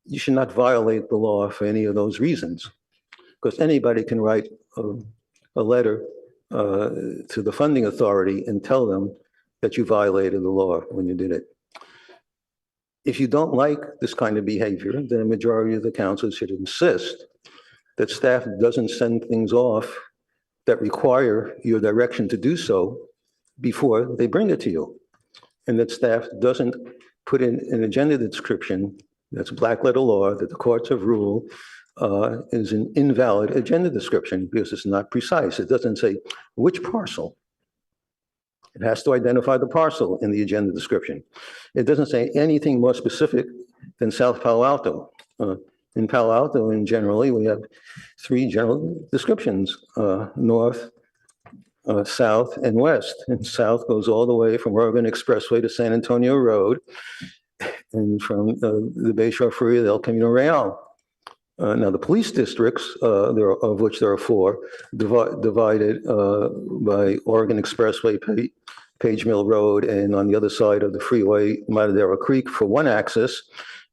You should not violate the law for any of those reasons, because anybody can write a letter to the funding authority and tell them that you violated the law when you did it. If you don't like this kind of behavior, then a majority of the council should insist that staff doesn't send things off that require your direction to do so before they bring it to you. And that staff doesn't put in an agenda description that's black letter law that the courts have ruled is an invalid agenda description because it's not precise. It doesn't say which parcel. It has to identify the parcel in the agenda description. It doesn't say anything more specific than South Palo Alto. In Palo Alto, and generally, we have 3 general descriptions, north, south, and west. And south goes all the way from Oregon Expressway to San Antonio Road, and from the Bayshore Freeway to El Camino Real. Now, the police districts, of which there are 4, divided by Oregon Expressway, Page Mill Road, and on the other side of the freeway, Matadero Creek for one axis,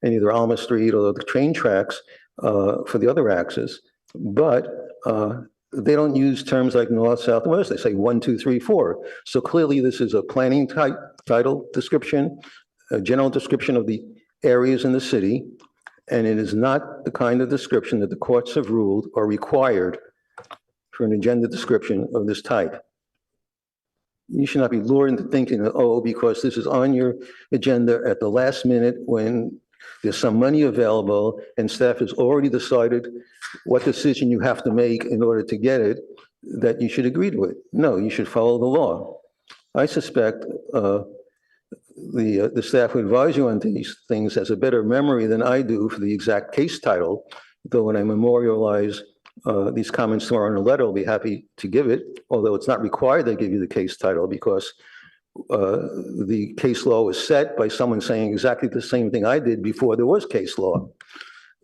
and either Alma Street or the train tracks for the other axis. But they don't use terms like north, south, and west. They say 1, 2, 3, 4. So clearly, this is a planning type title description, a general description of the areas in the city. And it is not the kind of description that the courts have ruled or required for an agenda description of this type. You should not be lured into thinking, oh, because this is on your agenda at the last minute when there's some money available and staff has already decided what decision you have to make in order to get it, that you should agree to it. No, you should follow the law. I suspect the staff who advise you on these things has a better memory than I do for the exact case title, though when I memorialize these comments tomorrow in a letter, I'll be happy to give it, although it's not required they give you the case title because the case law was set by someone saying exactly the same thing I did before there was case law.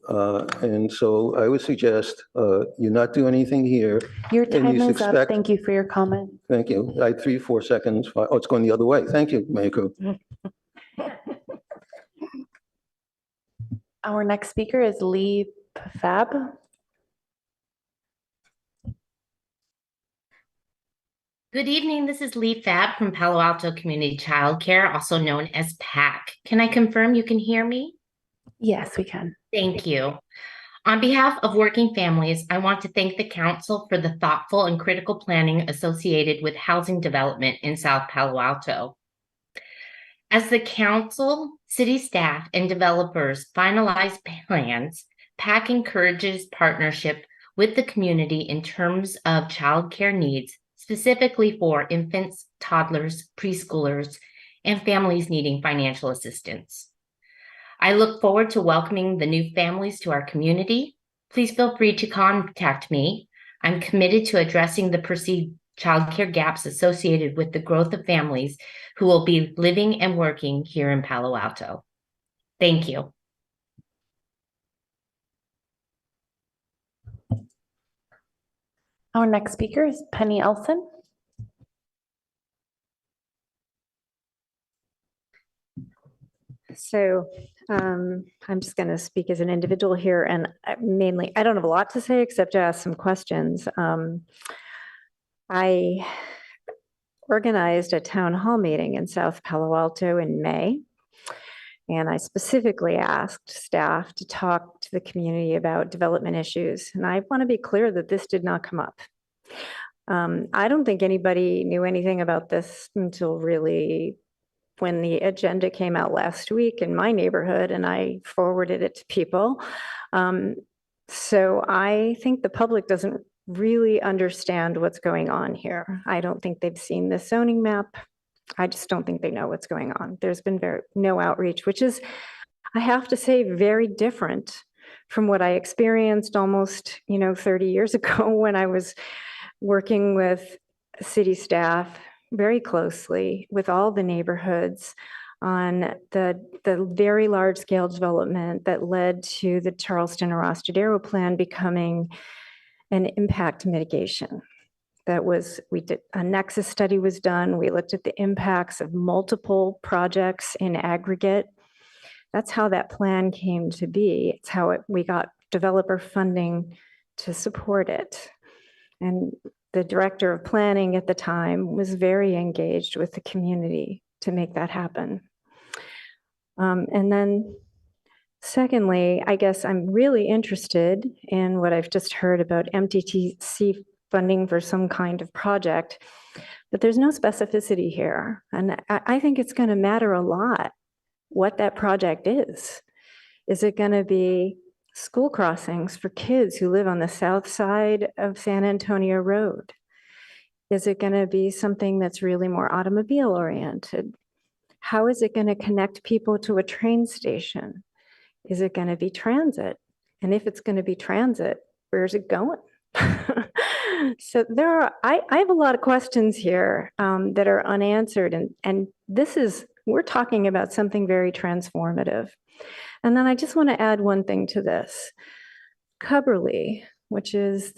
And so I would suggest you not do anything here. Your time is up. Expect, Thank you for your comment. Thank you. I had 3, 4 seconds. Oh, it's going the other way. Thank you, Mayor Ku. Our next speaker is Lee Fab. Good evening. This is Lee Fab from Palo Alto Community Childcare, also known as PAC. Can I confirm you can hear me? Yes, we can. Thank you. On behalf of working families, I want to thank the council for the thoughtful and critical planning associated with housing development in South Palo Alto. As the council, city staff, and developers finalize plans, PAC encourages partnership with the community in terms of childcare needs, specifically for infants, toddlers, preschoolers, and families needing financial assistance. I look forward to welcoming the new families to our community. Please feel free to contact me. I'm committed to addressing the perceived childcare gaps associated with the growth of families who will be living and working here in Palo Alto. Thank you. Our next speaker is Penny Elson. So I'm just going to speak as an individual here, and mainly, I don't have a lot to say except to ask some questions. I organized a town hall meeting in South Palo Alto in May, and I specifically asked staff to talk to the community about development issues. And I want to be clear that this did not come up. I don't think anybody knew anything about this until really when the agenda came out last week in my neighborhood and I forwarded it to people. So I think the public doesn't really understand what's going on here. I don't think they've seen the zoning map. I just don't think they know what's going on. There's been no outreach, which is, I have to say, very different from what I experienced almost, 30 years ago when I was working with city staff very closely with all the neighborhoods on the very large scale development that led to the Charleston Arostadero plan becoming an impact mitigation. A nexus study was done. We looked at the impacts of multiple projects in aggregate. That's how that plan came to be. It's how we got developer funding to support it. And the director of planning at the time was very engaged with the community to make that happen. And then secondly, I guess I'm really interested in what I've just heard about MTTC funding for some kind of project, but there's no specificity here. And I think it's going to matter a lot what that project is. Is it going to be school crossings for kids who live on the south side of San Antonio Road? Is it going to be something that's really more automobile oriented? How is it going to connect people to a train station? Is it going to be transit? And if it's going to be transit, where's it going? So I have a lot of questions here that are unanswered. And we're talking about something very transformative. And then I just want to add one thing to this. Cubberley, which is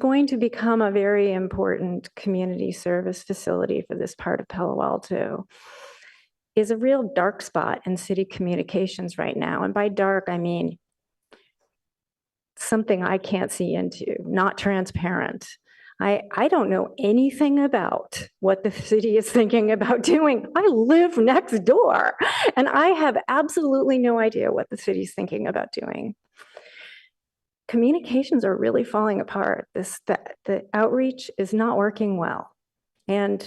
going to become a very important community service facility for this part of Palo Alto, is a real dark spot in city communications right now. And by dark, I mean something I can't see into, not transparent. I don't know anything about what the city is thinking about doing. I live next door, and I have absolutely no idea what the city's thinking about doing. Communications are really falling apart. The outreach is not working well. And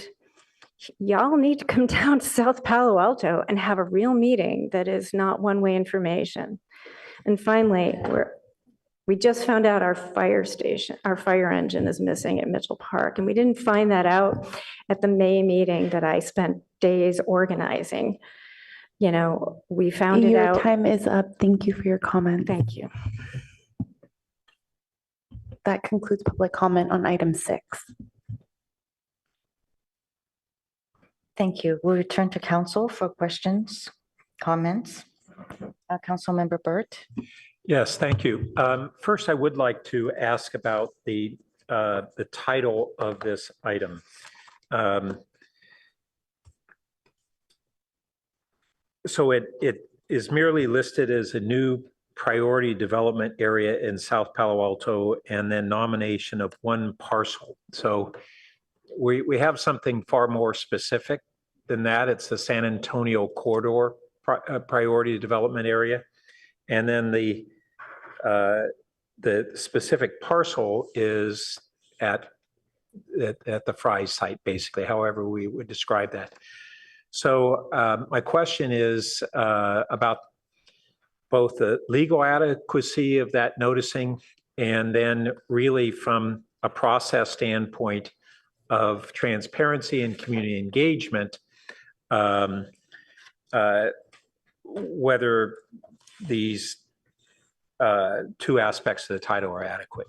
y'all need to come down to South Palo Alto and have a real meeting that is not one-way information. And finally, we just found out our fire engine is missing at Mitchell Park. And we didn't find that out at the May meeting that I spent days organizing. We found it out. Your time is up. Thank you for your comment. Thank you. That concludes public comment on item 6. Thank you. We'll return to council for questions, comments. Councilmember Burt. Yes, thank you. First, I would like to ask about the title of this item. So it is merely listed as a new priority development area in South Palo Alto and then nomination of one parcel. So we have something far more specific than that. It's the San Antonio Corridor priority development area. And then the specific parcel is at the Fry site, basically, however we would describe that. So my question is about both the legal adequacy of that noticing and then really from a process standpoint of transparency and community engagement, whether these two aspects of the title are adequate.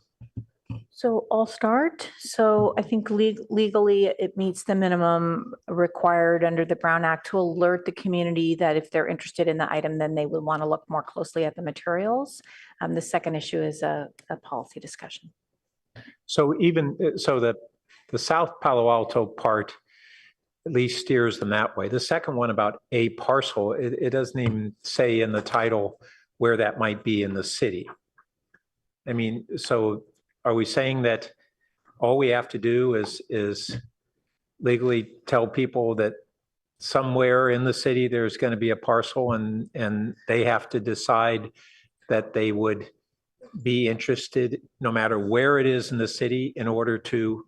So I'll start. So I think legally it meets the minimum required under the Brown Act to alert the community that if they're interested in the item, then they would want to look more closely at the materials. The second issue is a policy discussion. So the South Palo Alto part at least steers them that way. The second one about a parcel, it doesn't even say in the title where that might be in the city. I mean, so are we saying that all we have to do is legally tell people that somewhere in the city there's going to be a parcel and they have to decide that they would be interested, no matter where it is in the city, in order to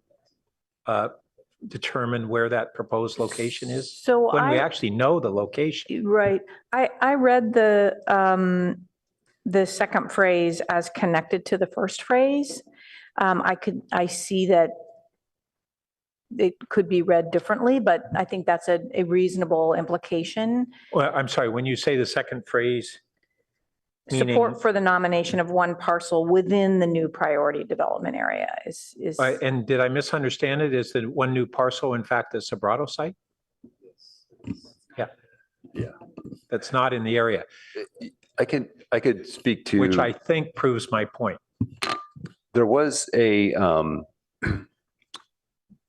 determine where that proposed location is? So When we actually know the location. Right. I read the second phrase as connected to the first phrase. I see that it could be read differently, but I think that's a reasonable implication. Well, I'm sorry, when you say the second phrase, meaning, Support for the nomination of one parcel within the new priority development area is. and did I misunderstand it? Is the one new parcel in fact the Sobrato site? Yeah. Yeah. That's not in the area. I could speak to. Which I think proves my point. There was a,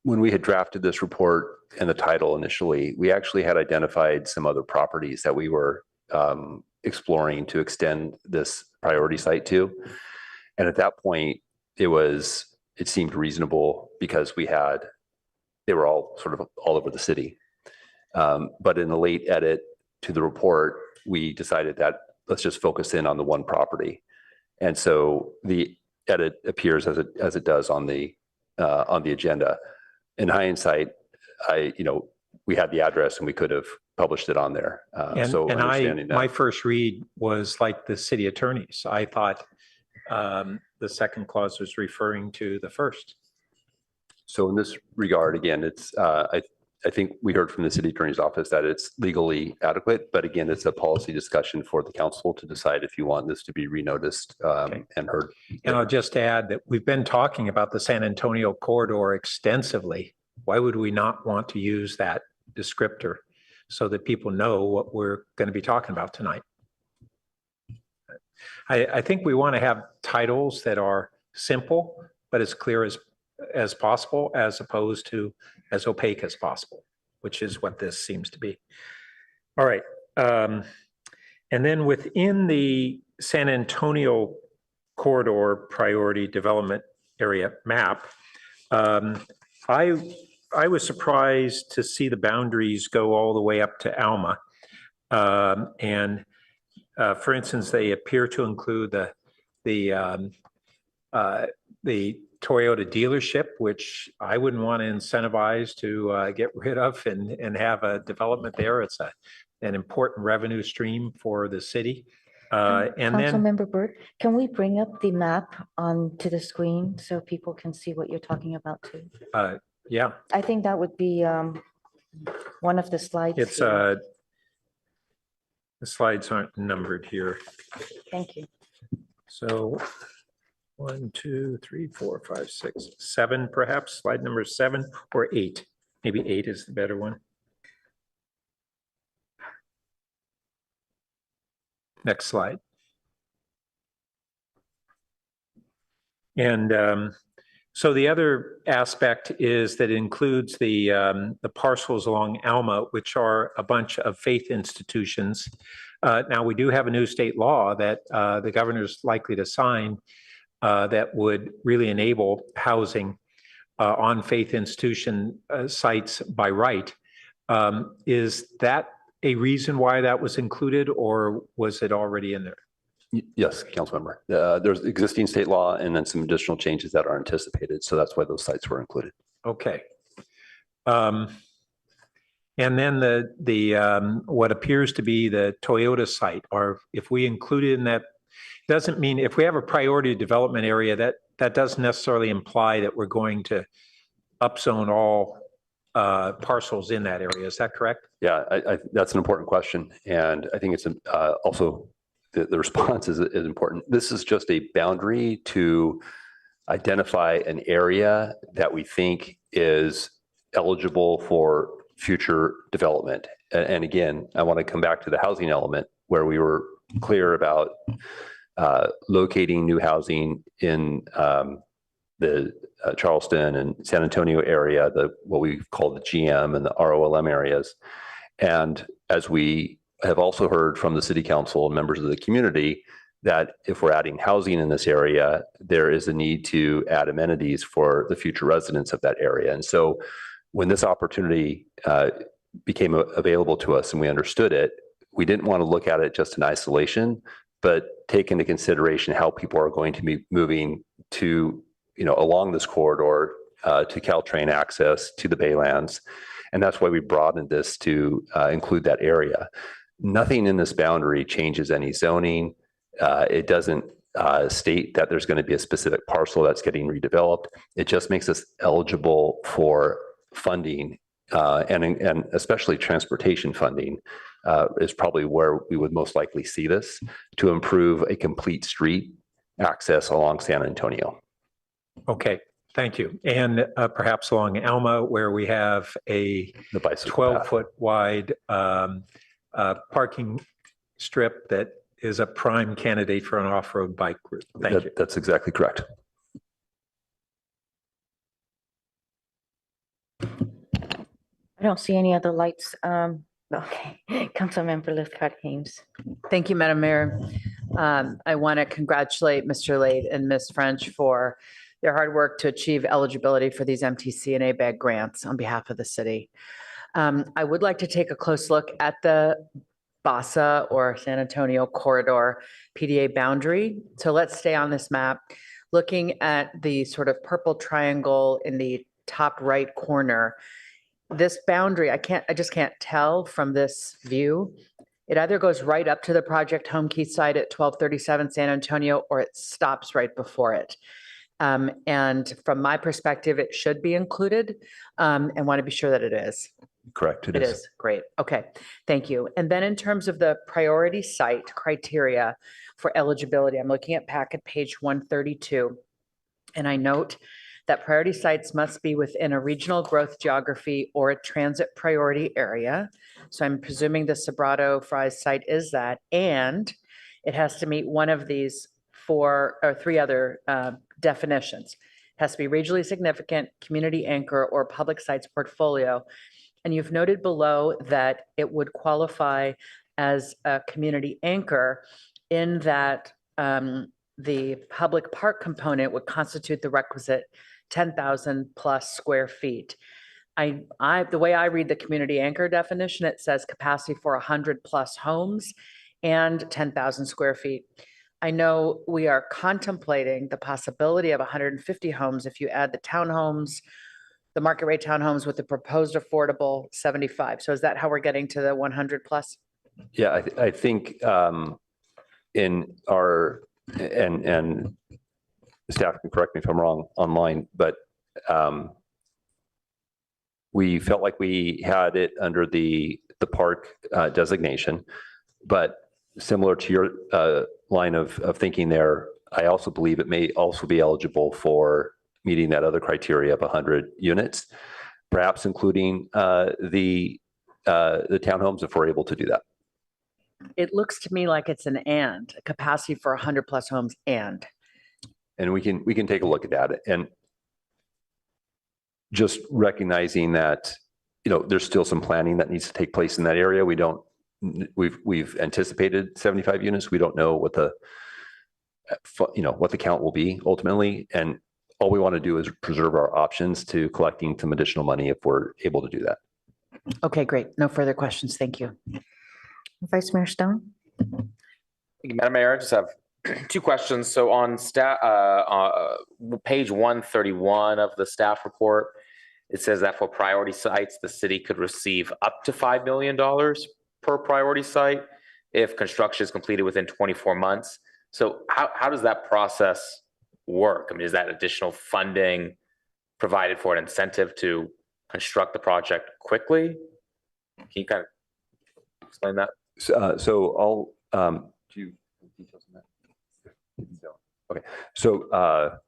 when we had drafted this report and the title initially, we actually had identified some other properties that we were exploring to extend this priority site to. And at that point, it seemed reasonable because they were all sort of all over the city. But in the late edit to the report, we decided that let's just focus in on the one property. And so the edit appears as it does on the agenda. In hindsight, we had the address and we could have published it on there. My first read was like the city attorney's. I thought the second clause was referring to the first. So in this regard, again, it's I think we heard from the city attorney's office that it's legally adequate, but again, it's a policy discussion for the council to decide if you want this to be renoticed and heard. And I'll just add that we've been talking about the San Antonio corridor extensively. Why would we not want to use that descriptor so that people know what we're going to be talking about tonight? I think we want to have titles that are simple, but as clear as possible, as opposed to as opaque as possible, which is what this seems to be. All right. And then within the San Antonio corridor priority development area map, I was surprised to see the boundaries go all the way up to Alma. For instance, they appear to include the Toyota dealership, which I wouldn't want to incentivize to get rid of and have a development there. It's an important revenue stream for the city. Councilmember Burt, can we bring up the map onto the screen so people can see what you're talking about too? Yeah. I think that would be one of the slides. It's here. the slides aren't numbered here. Thank you. So 1, 2, 3, 4, 5, 6, 7, perhaps slide number 7 or 8. Maybe 8 is the better one. Next slide. And so the other aspect is that it includes the parcels along Alma, which are a bunch of faith institutions. Now, we do have a new state law that the governor's likely to sign that would really enable housing on faith institution sites by right. Is that a reason why that was included, or was it already in there? Yes, Councilmember. There's existing state law and then some additional changes that are anticipated. So that's why those sites were included. Okay. And then the what appears to be the Toyota site, or if we include it in that, doesn't mean if we have a priority development area, that doesn't necessarily imply that we're going to upzone all parcels in that area. Is that correct? Yeah, that's an important question. And I think it's also the response is important. This is just a boundary to identify an area that we think is eligible for future development. And again, I want to come back to the housing element where we were clear about locating new housing in the Charleston and San Antonio area, what we call the GM and the ROLM areas. And as we have also heard from the city council and members of the community that if we're adding housing in this area, there is a need to add amenities for the future residents of that area. And so when this opportunity became available to us and we understood it, we didn't want to look at it just in isolation, but take into consideration how people are going to be moving to, along this corridor to Caltrain access to the Baylands. And that's why we broadened this to include that area. Nothing in this boundary changes any zoning. It doesn't state that there's going to be a specific parcel that's getting redeveloped. It just makes us eligible for funding and especially transportation funding is probably where we would most likely see this to improve a complete street access along San Antonio. Okay, thank you. And perhaps along Alma, where we have a 12-foot wide parking strip that is a prime candidate for an off-road bike route. Thank you. That's exactly correct. I don't see any other lights. Okay, Councilmember Lithcott Haynes. Thank you, Madam Mayor. I want to congratulate Mr. Lade and Ms. French for their hard work to achieve eligibility for these MTC and ABAG grants on behalf of the city. I would like to take a close look at the BASA or San Antonio corridor PDA boundary. So let's stay on this map. Looking at the sort of purple triangle in the top right corner, this boundary, I just can't tell from this view. It either goes right up to the project home key site at 1237 San Antonio, or it stops right before it. And from my perspective, it should be included and want to be sure that it is. Correct. It is. Great. Okay. Thank you. And then in terms of the priority site criteria for eligibility, I'm looking at packet page 132. And I note that priority sites must be within a regional growth geography or a transit priority area. So I'm presuming the Sobrato Fries site is that, and it has to meet one of these three other definitions. It has to be regionally significant, community anchor, or public sites portfolio. And you've noted below that it would qualify as a community anchor in that the public park component would constitute the requisite 10,000 plus square feet. The way I read the community anchor definition, it says capacity for 100 plus homes and 10,000 square feet. I know we are contemplating the possibility of 150 homes if you add the townhomes, the market rate townhomes with the proposed affordable 75. So is that how we're getting to the 100 plus? Yeah, I think in our, and staff can correct me if I'm wrong online, but we felt like we had it under the park designation, but similar to your line of thinking there, I also believe it may also be eligible for meeting that other criteria of 100 units, perhaps including the townhomes if we're able to do that. It looks to me like it's an and, a capacity for 100 plus homes and. And we can take a look at that, and just recognizing that, there's still some planning that needs to take place in that area. We've anticipated 75 units. We don't know what the count will be ultimately. And all we want to do is preserve our options to collecting some additional money if we're able to do that. Okay, great. No further questions. Thank you. Vice Mayor Stone. Thank you, Madam Mayor. I just have two questions. So on page 131 of the staff report, it says that for priority sites, the city could receive up to $5 million per priority site if construction is completed within 24 months. So how does that process work? I mean, is that additional funding provided for an incentive to construct the project quickly? Can you kind of explain that? So I'll do you have details on that? Okay, so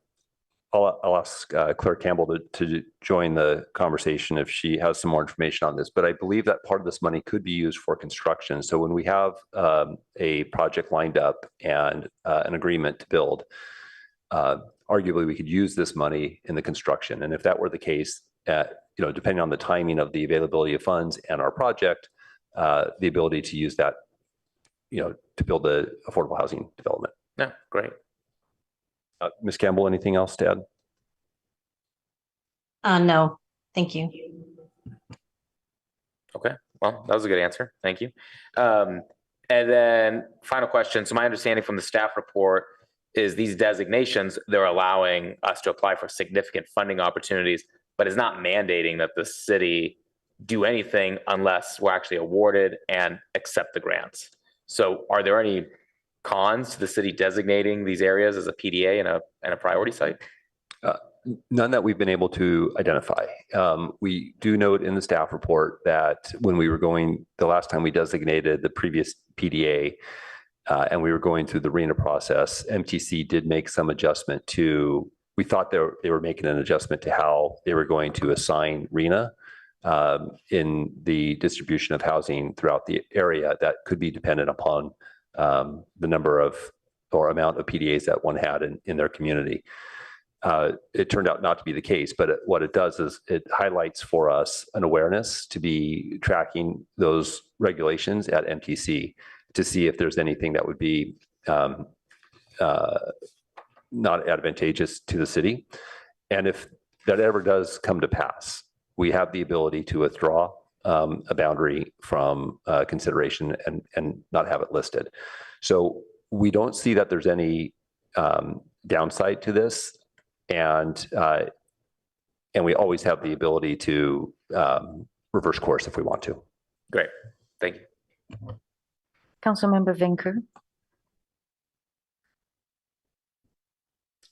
I'll ask Clerk Campbell to join the conversation if she has some more information on this. But I believe that part of this money could be used for construction. So when we have a project lined up and an agreement to build, arguably we could use this money in the construction. And if that were the case, depending on the timing of the availability of funds and our project, the ability to use that, to build the affordable housing development. Yeah, great. Ms. Campbell, anything else to add? No, thank you. Okay, well, that was a good answer. Thank you. And then final question. So my understanding from the staff report is these designations, they're allowing us to apply for significant funding opportunities, but it's not mandating that the city do anything unless we're actually awarded and accept the grants. So are there any cons to the city designating these areas as a PDA and a priority site? None that we've been able to identify. We do note in the staff report that when we were going, the last time we designated the previous PDA, and we were going through the RENA process, MTC did make some adjustment to, we thought they were making an adjustment to how they were going to assign RENA in the distribution of housing throughout the area that could be dependent upon the number of or amount of PDAs that one had in their community. It turned out not to be the case, but what it does is it highlights for us an awareness to be tracking those regulations at MTC to see if there's anything that would be not advantageous to the city. And if that ever does come to pass, we have the ability to withdraw a boundary from consideration and not have it listed. So we don't see that there's any downside to this. And we always have the ability to reverse course if we want to. Great, thank you. Councilmember Vinker.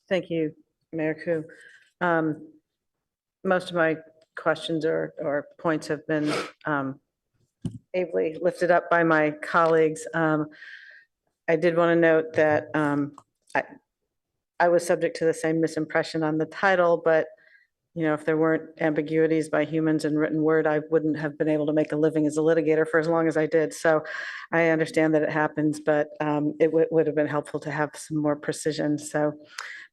Thank you, Mayor Ku. Most of my questions or points have been ably lifted up by my colleagues. I did want to note that I was subject to the same misimpression on the title, but if there weren't ambiguities by humans in written word, I wouldn't have been able to make a living as a litigator for as long as I did. So I understand that it happens, but it would have been helpful to have some more precision.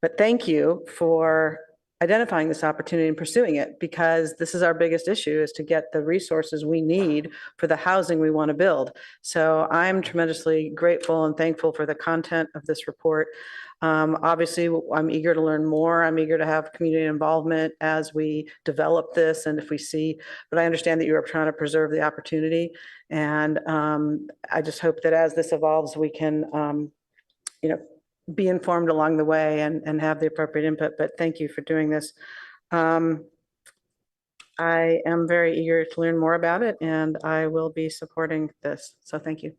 But thank you for identifying this opportunity and pursuing it, because this is our biggest issue, is to get the resources we need for the housing we want to build. So I'm tremendously grateful and thankful for the content of this report. Obviously, I'm eager to learn more. I'm eager to have community involvement as we develop this and if we see, but I understand that you are trying to preserve the opportunity. And I just hope that as this evolves, we can, be informed along the way and have the appropriate input, but thank you for doing this. I am very eager to learn more about it, and I will be supporting this. So thank you.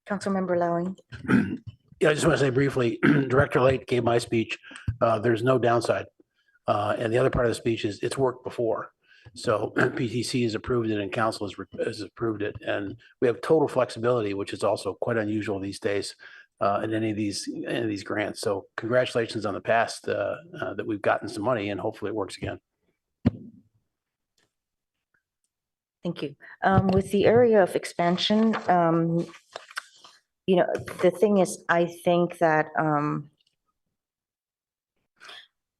Councilmember Lowing. Yeah, I just want to say briefly, Director Lake gave my speech. There's no downside. And the other part of the speech is it's worked before. So PTC has approved it and council has approved it. And we have total flexibility, which is also quite unusual these days in any of these grants. So congratulations on the past that we've gotten some money, and hopefully it works again. Thank you. With the area of expansion, the thing is, I think that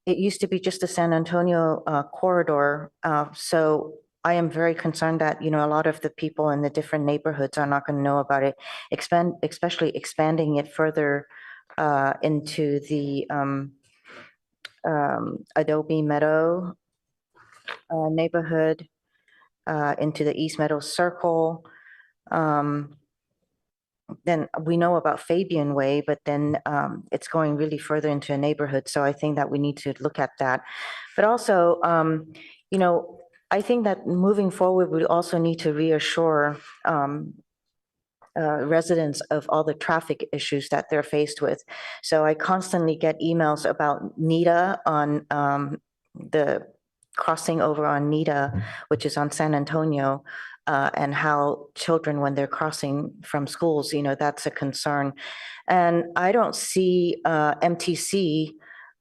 it used to be just the San Antonio corridor. So I am very concerned that, a lot of the people in the different neighborhoods are not going to know about it, especially expanding it further into the Adobe Meadow neighborhood, into the East Meadow Circle. Then we know about Fabian Way, but then it's going really further into a neighborhood. So I think that we need to look at that. But also, I think that moving forward, we also need to reassure residents of all the traffic issues that they're faced with. So I constantly get emails about NITA on the crossing over on NITA, which is on San Antonio. And how children, when they're crossing from schools, that's a concern. And I don't see MTC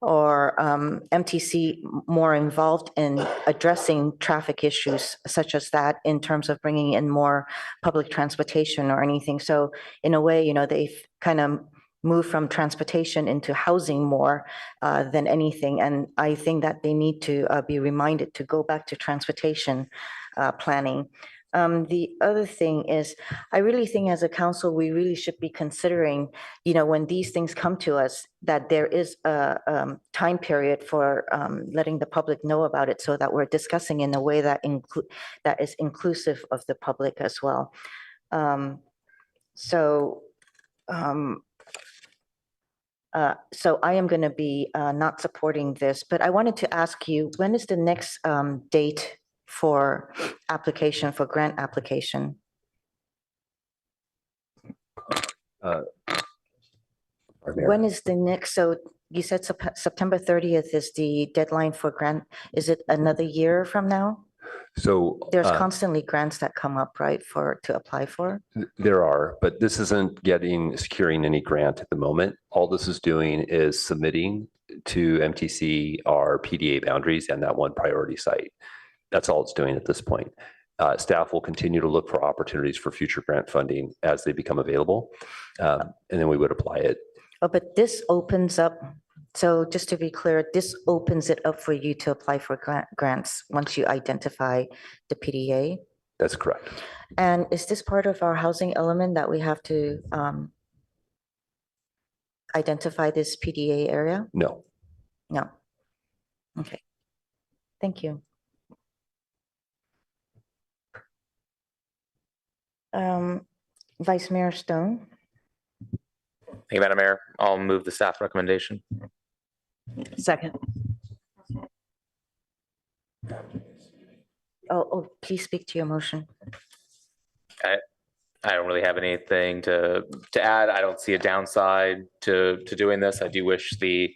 or MTC more involved in addressing traffic issues such as that in terms of bringing in more public transportation or anything. So in a way, they've kind of moved from transportation into housing more than anything. And I think that they need to be reminded to go back to transportation planning. The other thing is, I really think as a council, we really should be considering, when these things come to us, that there is a time period for letting the public know about it so that we're discussing in a way that is inclusive of the public as well. So I am going to be not supporting this, but I wanted to ask you, when is the next date for grant application? When is the next, so you said September 30th is the deadline for grant. Is it another year from now? So There's constantly grants that come up, right, to apply for? there are, but this isn't securing any grant at the moment. All this is doing is submitting to MTC our PDA boundaries and that one priority site. That's all it's doing at this point. Staff will continue to look for opportunities for future grant funding as they become available, and then we would apply it. Oh, but this opens up, so just to be clear, this opens it up for you to apply for grants once you identify the PDA? That's correct. And is this part of our housing element that we have to identify this PDA area? No. No. Okay. Thank you. Vice Mayor Stone. Thank you, Madam Mayor. I'll move the staff recommendation. Second. Oh, please speak to your motion. I don't really have anything to add. I don't see a downside to doing this. I do wish the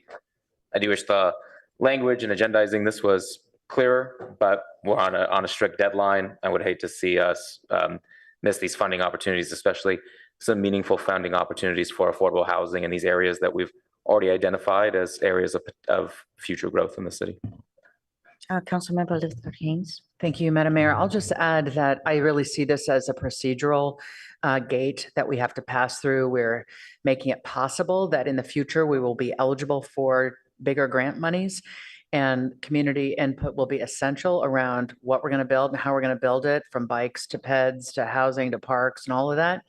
language and agendizing this was clearer, but we're on a strict deadline. I would hate to see us miss these funding opportunities, especially some meaningful funding opportunities for affordable housing in these areas that we've already identified as areas of future growth in the city. Councilmember Elizabeth Haynes. Thank you, Madam Mayor. I'll just add that I really see this as a procedural gate that we have to pass through. We're making it possible that in the future we will be eligible for bigger grant monies, and community input will be essential around what we're going to build and how we're going to build it, from bikes to peds to housing to parks and all of that.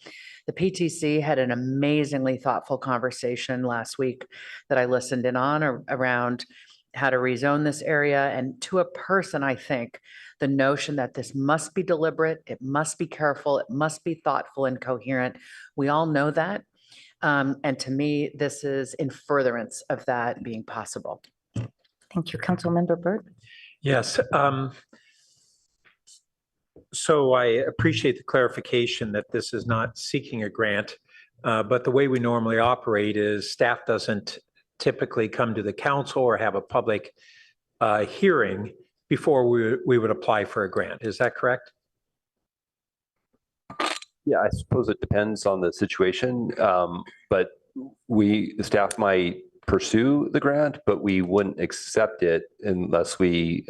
The PTC had an amazingly thoughtful conversation last week that I listened in on around how to rezone this area. And to a person, I think the notion that this must be deliberate, it must be careful, it must be thoughtful and coherent. We all know that. And to me, this is in furtherance of that being possible. Thank you, Councilmember Burt. Yes. So I appreciate the clarification that this is not seeking a grant, but the way we normally operate is staff doesn't typically come to the council or have a public hearing before we would apply for a grant. Is that correct? Yeah, I suppose it depends on the situation, but the staff might pursue the grant, but we wouldn't accept it unless we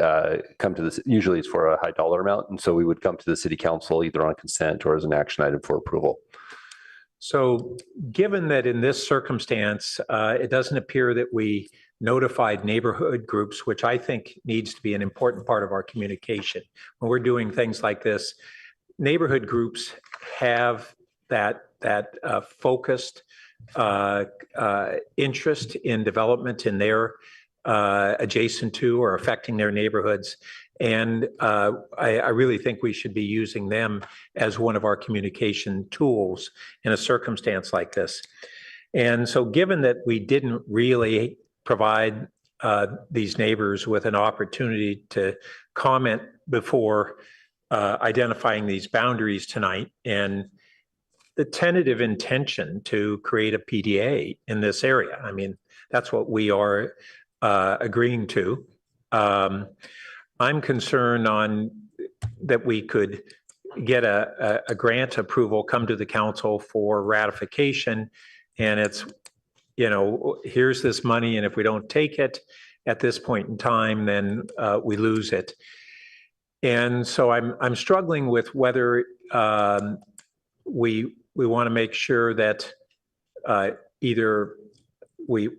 come to this. Usually it's for a high dollar amount. And so we would come to the city council either on consent or as an action item for approval. So given that in this circumstance, it doesn't appear that we notified neighborhood groups, which I think needs to be an important part of our communication. When we're doing things like this, neighborhood groups have that focused interest in development in their adjacent to or affecting their neighborhoods. And I really think we should be using them as one of our communication tools in a circumstance like this. And so given that we didn't really provide these neighbors with an opportunity to comment before identifying these boundaries tonight, and the tentative intention to create a PDA in this area, I mean, that's what we are agreeing to. I'm concerned that we could get a grant approval, come to the council for ratification, and it's, here's this money, and if we don't take it at this point in time, then we lose it. And so I'm struggling with whether we want to make sure that either we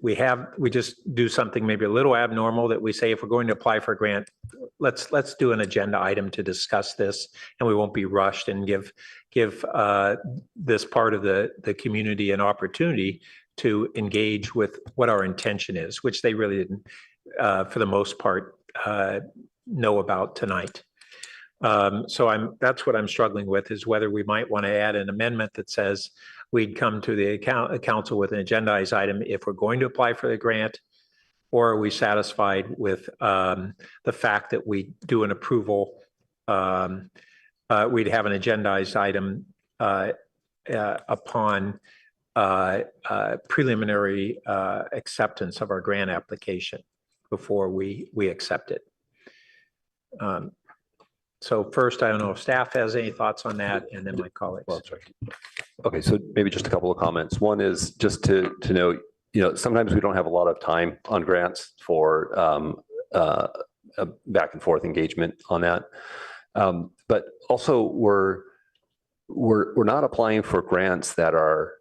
just do something maybe a little abnormal that we say, if we're going to apply for a grant, let's do an agenda item to discuss this, and we won't be rushed, and give this part of the community an opportunity to engage with what our intention is, which they really didn't, for the most part, know about tonight. So that's what I'm struggling with, is whether we might want to add an amendment that says we'd come to the council with an agendized item if we're going to apply for the grant, or are we satisfied with the fact that we do an approval? We'd have an agendized item upon preliminary acceptance of our grant application before we accept it. So first, I don't know if staff has any thoughts on that, and then my colleagues. Well, sorry. Okay, so maybe just a couple of comments. One is just to know, sometimes we don't have a lot of time on grants for a back and forth engagement on that. But also, we're not applying for grants that are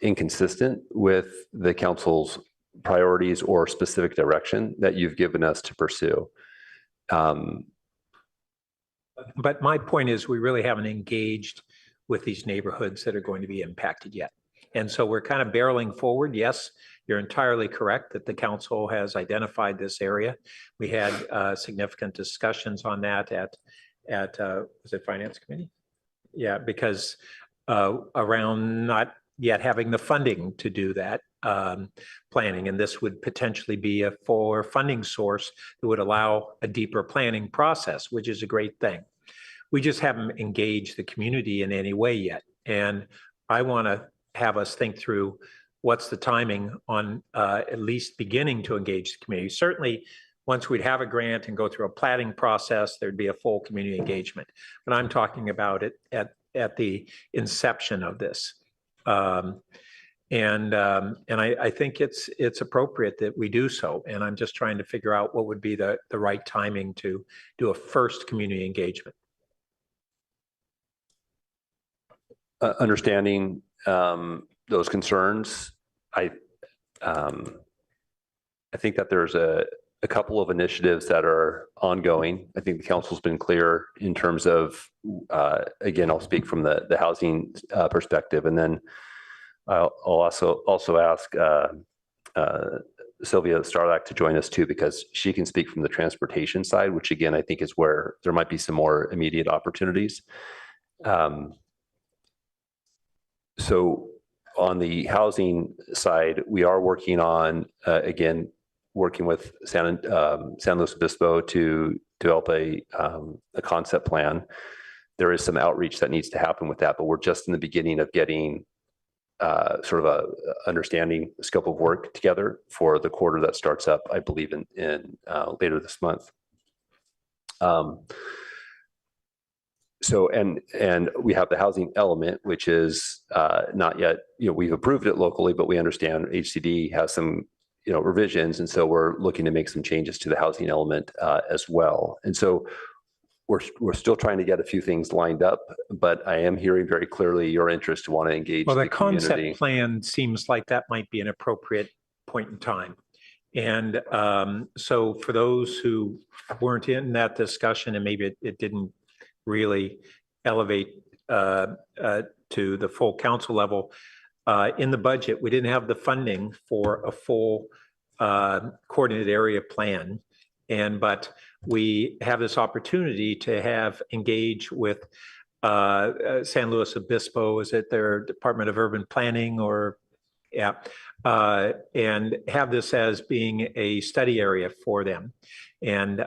inconsistent with the council's priorities or specific direction that you've given us to pursue. But my point is, we really haven't engaged with these neighborhoods that are going to be impacted yet. And so we're kind of barreling forward. Yes, you're entirely correct that the council has identified this area. We had significant discussions on that at was it Finance Committee? Yeah, because around not yet having the funding to do that planning, and this would potentially be a fuller funding source that would allow a deeper planning process, which is a great thing. We just haven't engaged the community in any way yet, and I want to have us think through what's the timing on at least beginning to engage the community. Certainly, once we'd have a grant and go through a planning process, there'd be a full community engagement. But I'm talking about it at the inception of this. And I think it's appropriate that we do so. And I'm just trying to figure out what would be the right timing to do a first community engagement. Understanding those concerns, I think that there's a couple of initiatives that are ongoing. I think the council's been clear in terms of, again, I'll speak from the housing perspective, and then I'll also ask Sylvia Starlack to join us too, because she can speak from the transportation side, which again, I think is where there might be some more immediate opportunities. So on the housing side, we are working on, again, working with San Luis Obispo to develop a concept plan. There is some outreach that needs to happen with that, but we're just in the beginning of getting sort of a understanding scope of work together for the quarter that starts up, I believe, in later this month. So, and we have the housing element, which is not yet, we've approved it locally, but we understand HCD has some, revisions. And so we're looking to make some changes to the housing element as well. And so we're still trying to get a few things lined up, but I am hearing very clearly your interest to want to engage Well, the the concept community. plan seems like that might be an appropriate point in time. And so for those who weren't in that discussion, and maybe it didn't really elevate to the full council level, in the budget, we didn't have the funding for a full coordinated area plan. But we have this opportunity to engage with San Luis Obispo, is it their Department of Urban Planning, or yeah, and have this as being a study area for them. And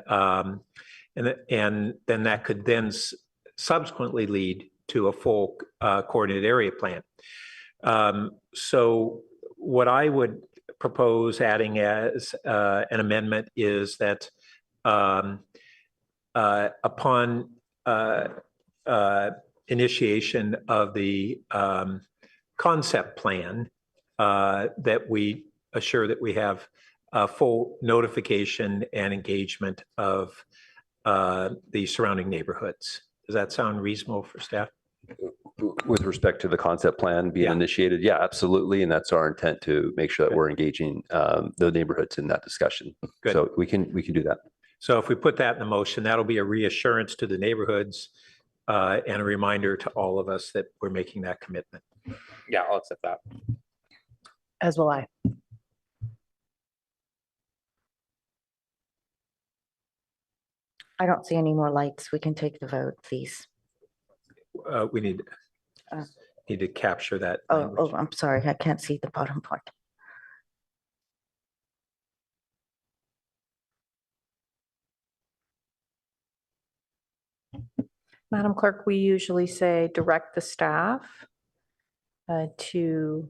then that could then subsequently lead to a full coordinated area plan. So what I would propose adding as an amendment is that upon initiation of the concept plan, that we assure that we have full notification and engagement of the surrounding neighborhoods. Does that sound reasonable for staff? With respect to the concept plan being initiated, yeah, absolutely. And that's our intent, to make sure that we're engaging the neighborhoods in that discussion. Good. So we can do that. So if we put that in the motion, that'll be a reassurance to the neighborhoods and a reminder to all of us that we're making that commitment. Yeah, I'll accept that. As will I. I don't see any more lights. We can take the vote, please. We need to capture that. Oh, I'm sorry. I can't see the bottom part. Madam Clerk, we usually say direct the staff to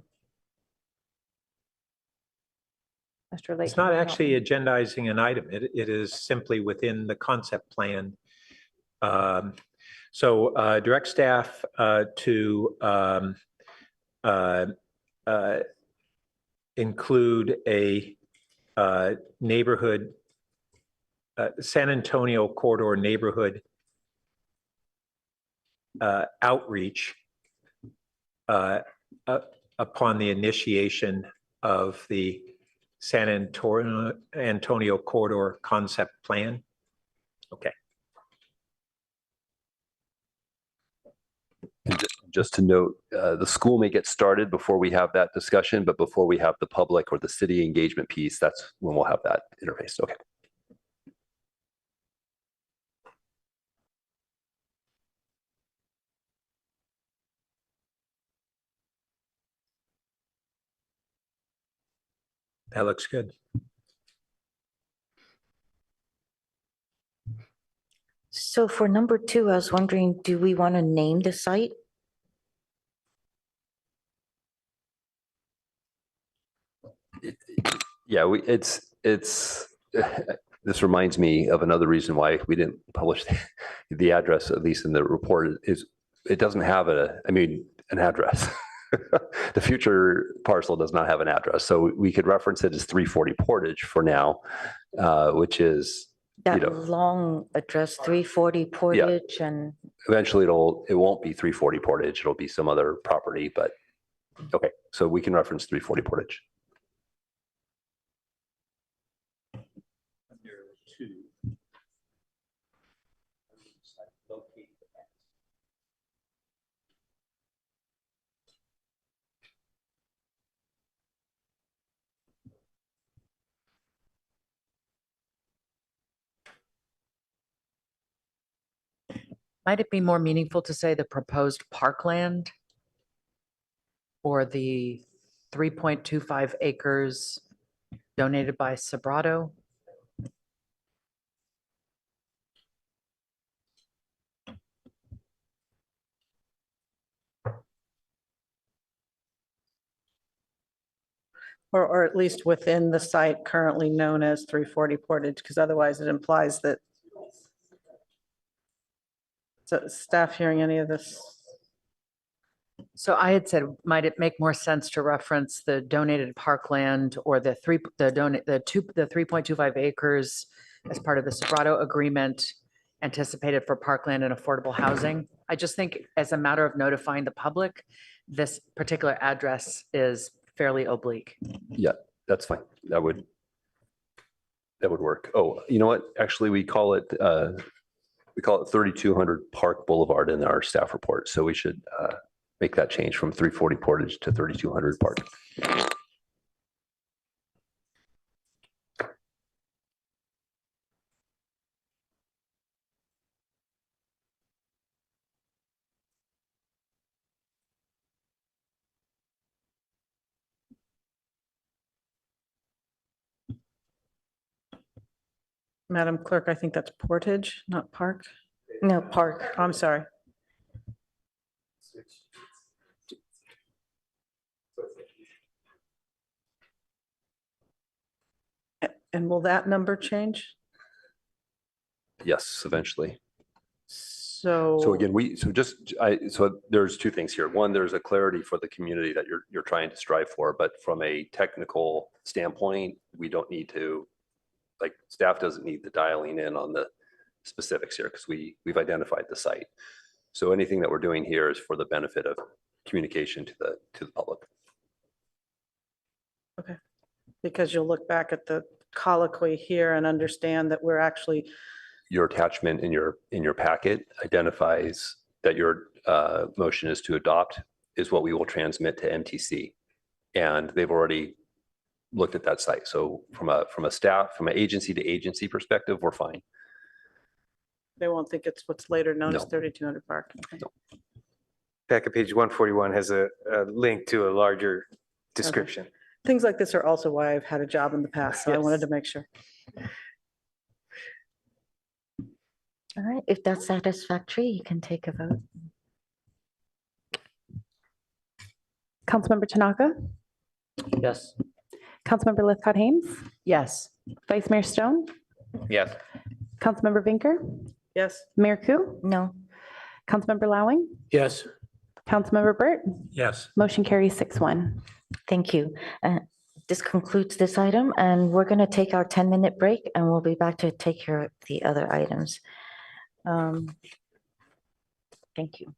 Mr. Lake. It's not actually agendizing an item. It is simply within the concept plan. So direct staff to include a neighborhood, San Antonio corridor neighborhood outreach upon the initiation of the San Antonio corridor concept plan. Okay. Just to note, the school may get started before we have that discussion, but before we have the public or the city engagement piece, that's when we'll have that interface. Okay. That looks good. So for number 2, I was wondering, do we want to name the site? Yeah, it's this reminds me of another reason why we didn't publish the address, at least in the report, is it doesn't have an address. The future parcel does not have an address. So we could reference it as 340 Portage for now, which is That long address, 340 Portage, and eventually it won't be 340 Portage. It'll be some other property, but okay. So we can reference 340 Portage. Might it be more meaningful to say the proposed parkland or the 3.25 acres donated by Sobrato? Or at least within the site currently known as 340 Portage, because otherwise it implies that. So staff hearing any of this? So I had said, might it make more sense to reference the donated parkland or the 3.25 acres as part of the Sobrato agreement anticipated for parkland and affordable housing? I just think as a matter of notifying the public, this particular address is fairly oblique. Yeah, that's fine. That would work. Oh, you know what? Actually, we call it 3200 Park Boulevard in our staff report. So we should make that change from 340 Portage to 3200 Park. Madam Clerk, I think that's Portage, not Park. no, Park. I'm sorry. And will that number change? Yes, eventually. So. So again, so there's two things here. One, there's a clarity for the community that you're trying to strive for, but from a technical standpoint, we don't need to, staff doesn't need the dialing in on the specifics here because we've identified the site. So anything that we're doing here is for the benefit of communication to the public. Okay. Because you'll look back at the colloquy here and understand that we're actually, Your attachment in your packet identifies that your motion is to adopt is what we will transmit to MTC. And they've already looked at that site. So from an agency to agency perspective, we're fine. they won't think it's what's later known as No. 3200 Park. Packet page 141 has a link to a larger description. Things like this are also why I've had a job in the past, so I wanted Yes. to make sure. All right, if that's satisfactory, you can take a vote. Councilmember Tanaka, Yes. Councilmember Lithcott Hames, Yes. Vice Mayor Stone, Yes. Councilmember Vinker, Yes. Mayor Ku, No, Councilmember Lowing, Yes. Councilmember Burt, Yes. motion carries 6-1. thank you. This concludes this item, and we're going to take our 10-minute break, and we'll be back to take care of the other items. Thank you.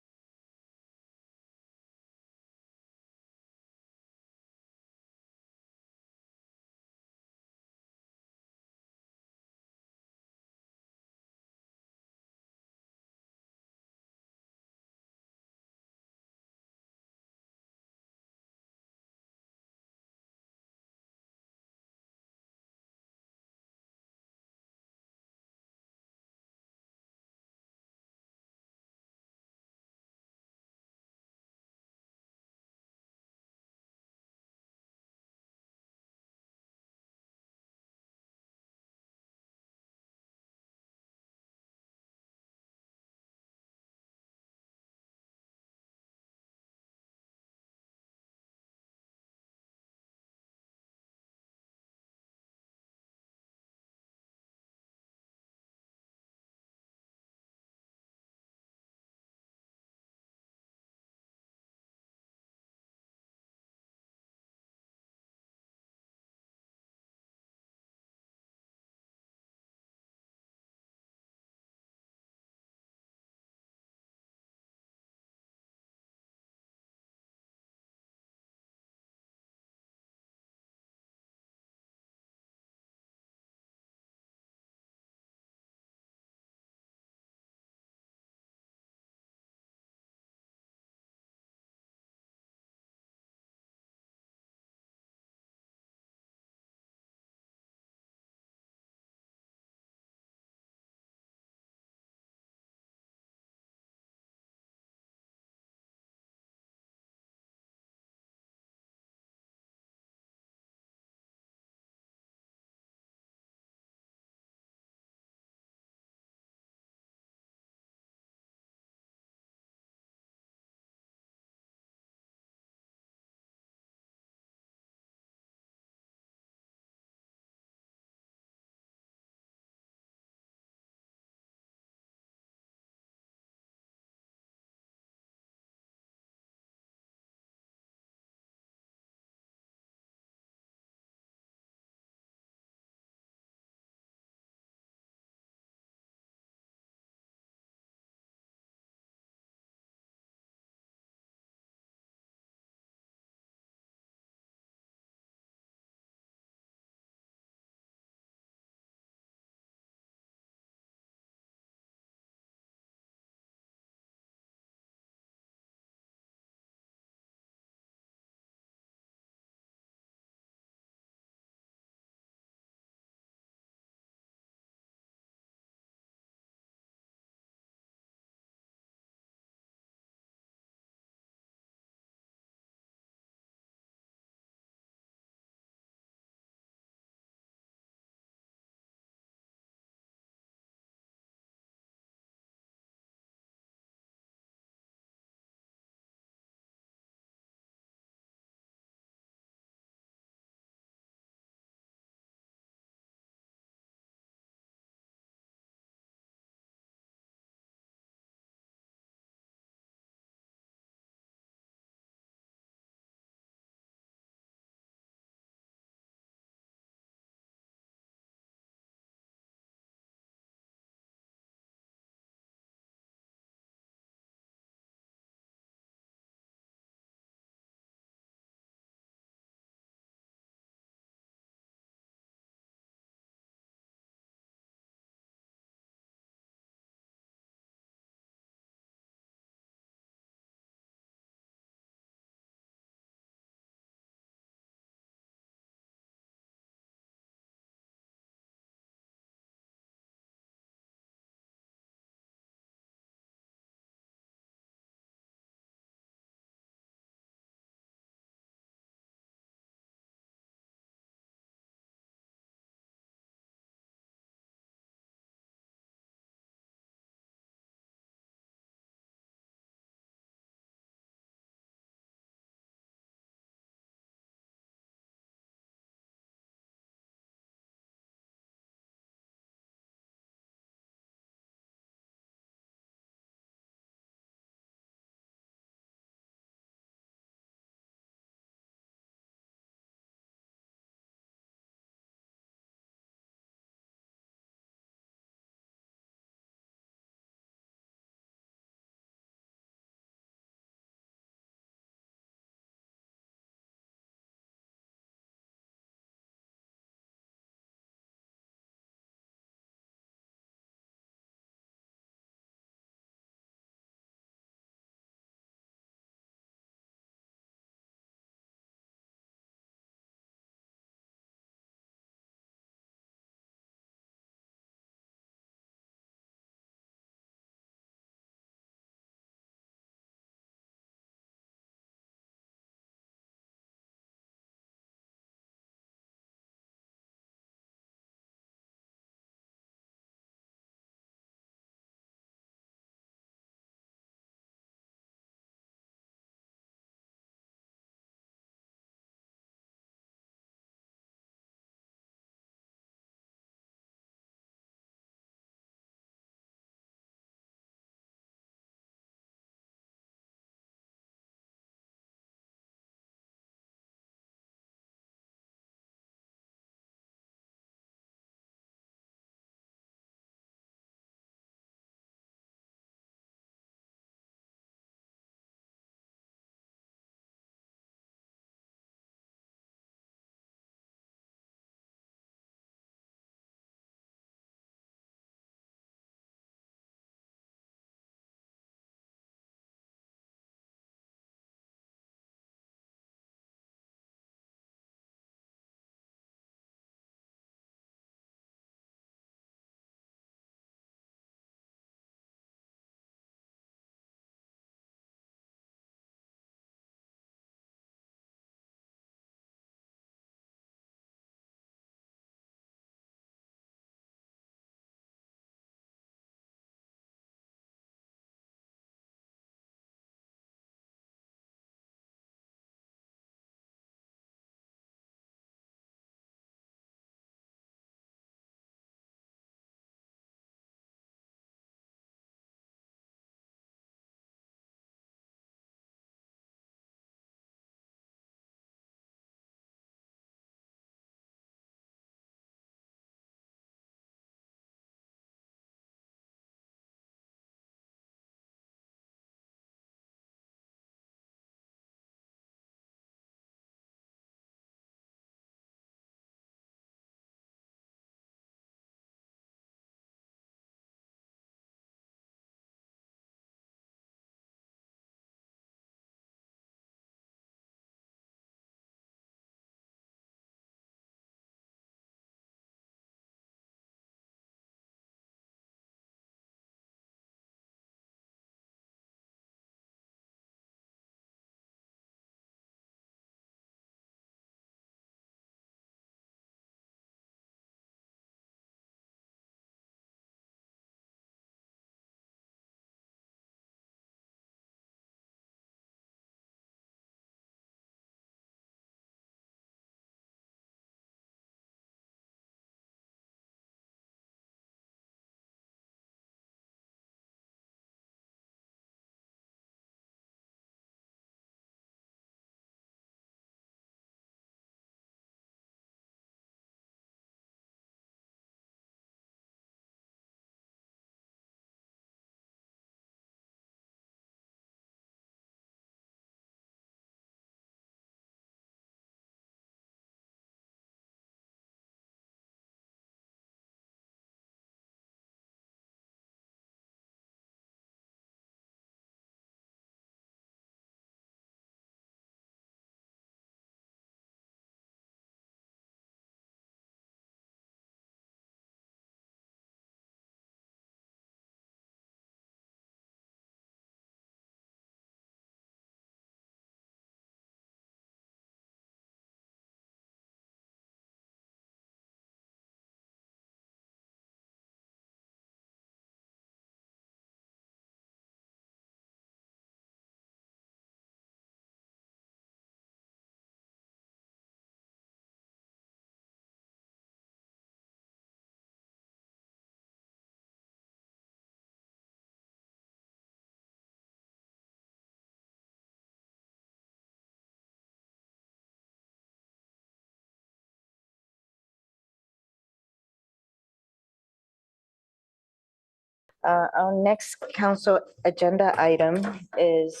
Our next council agenda item is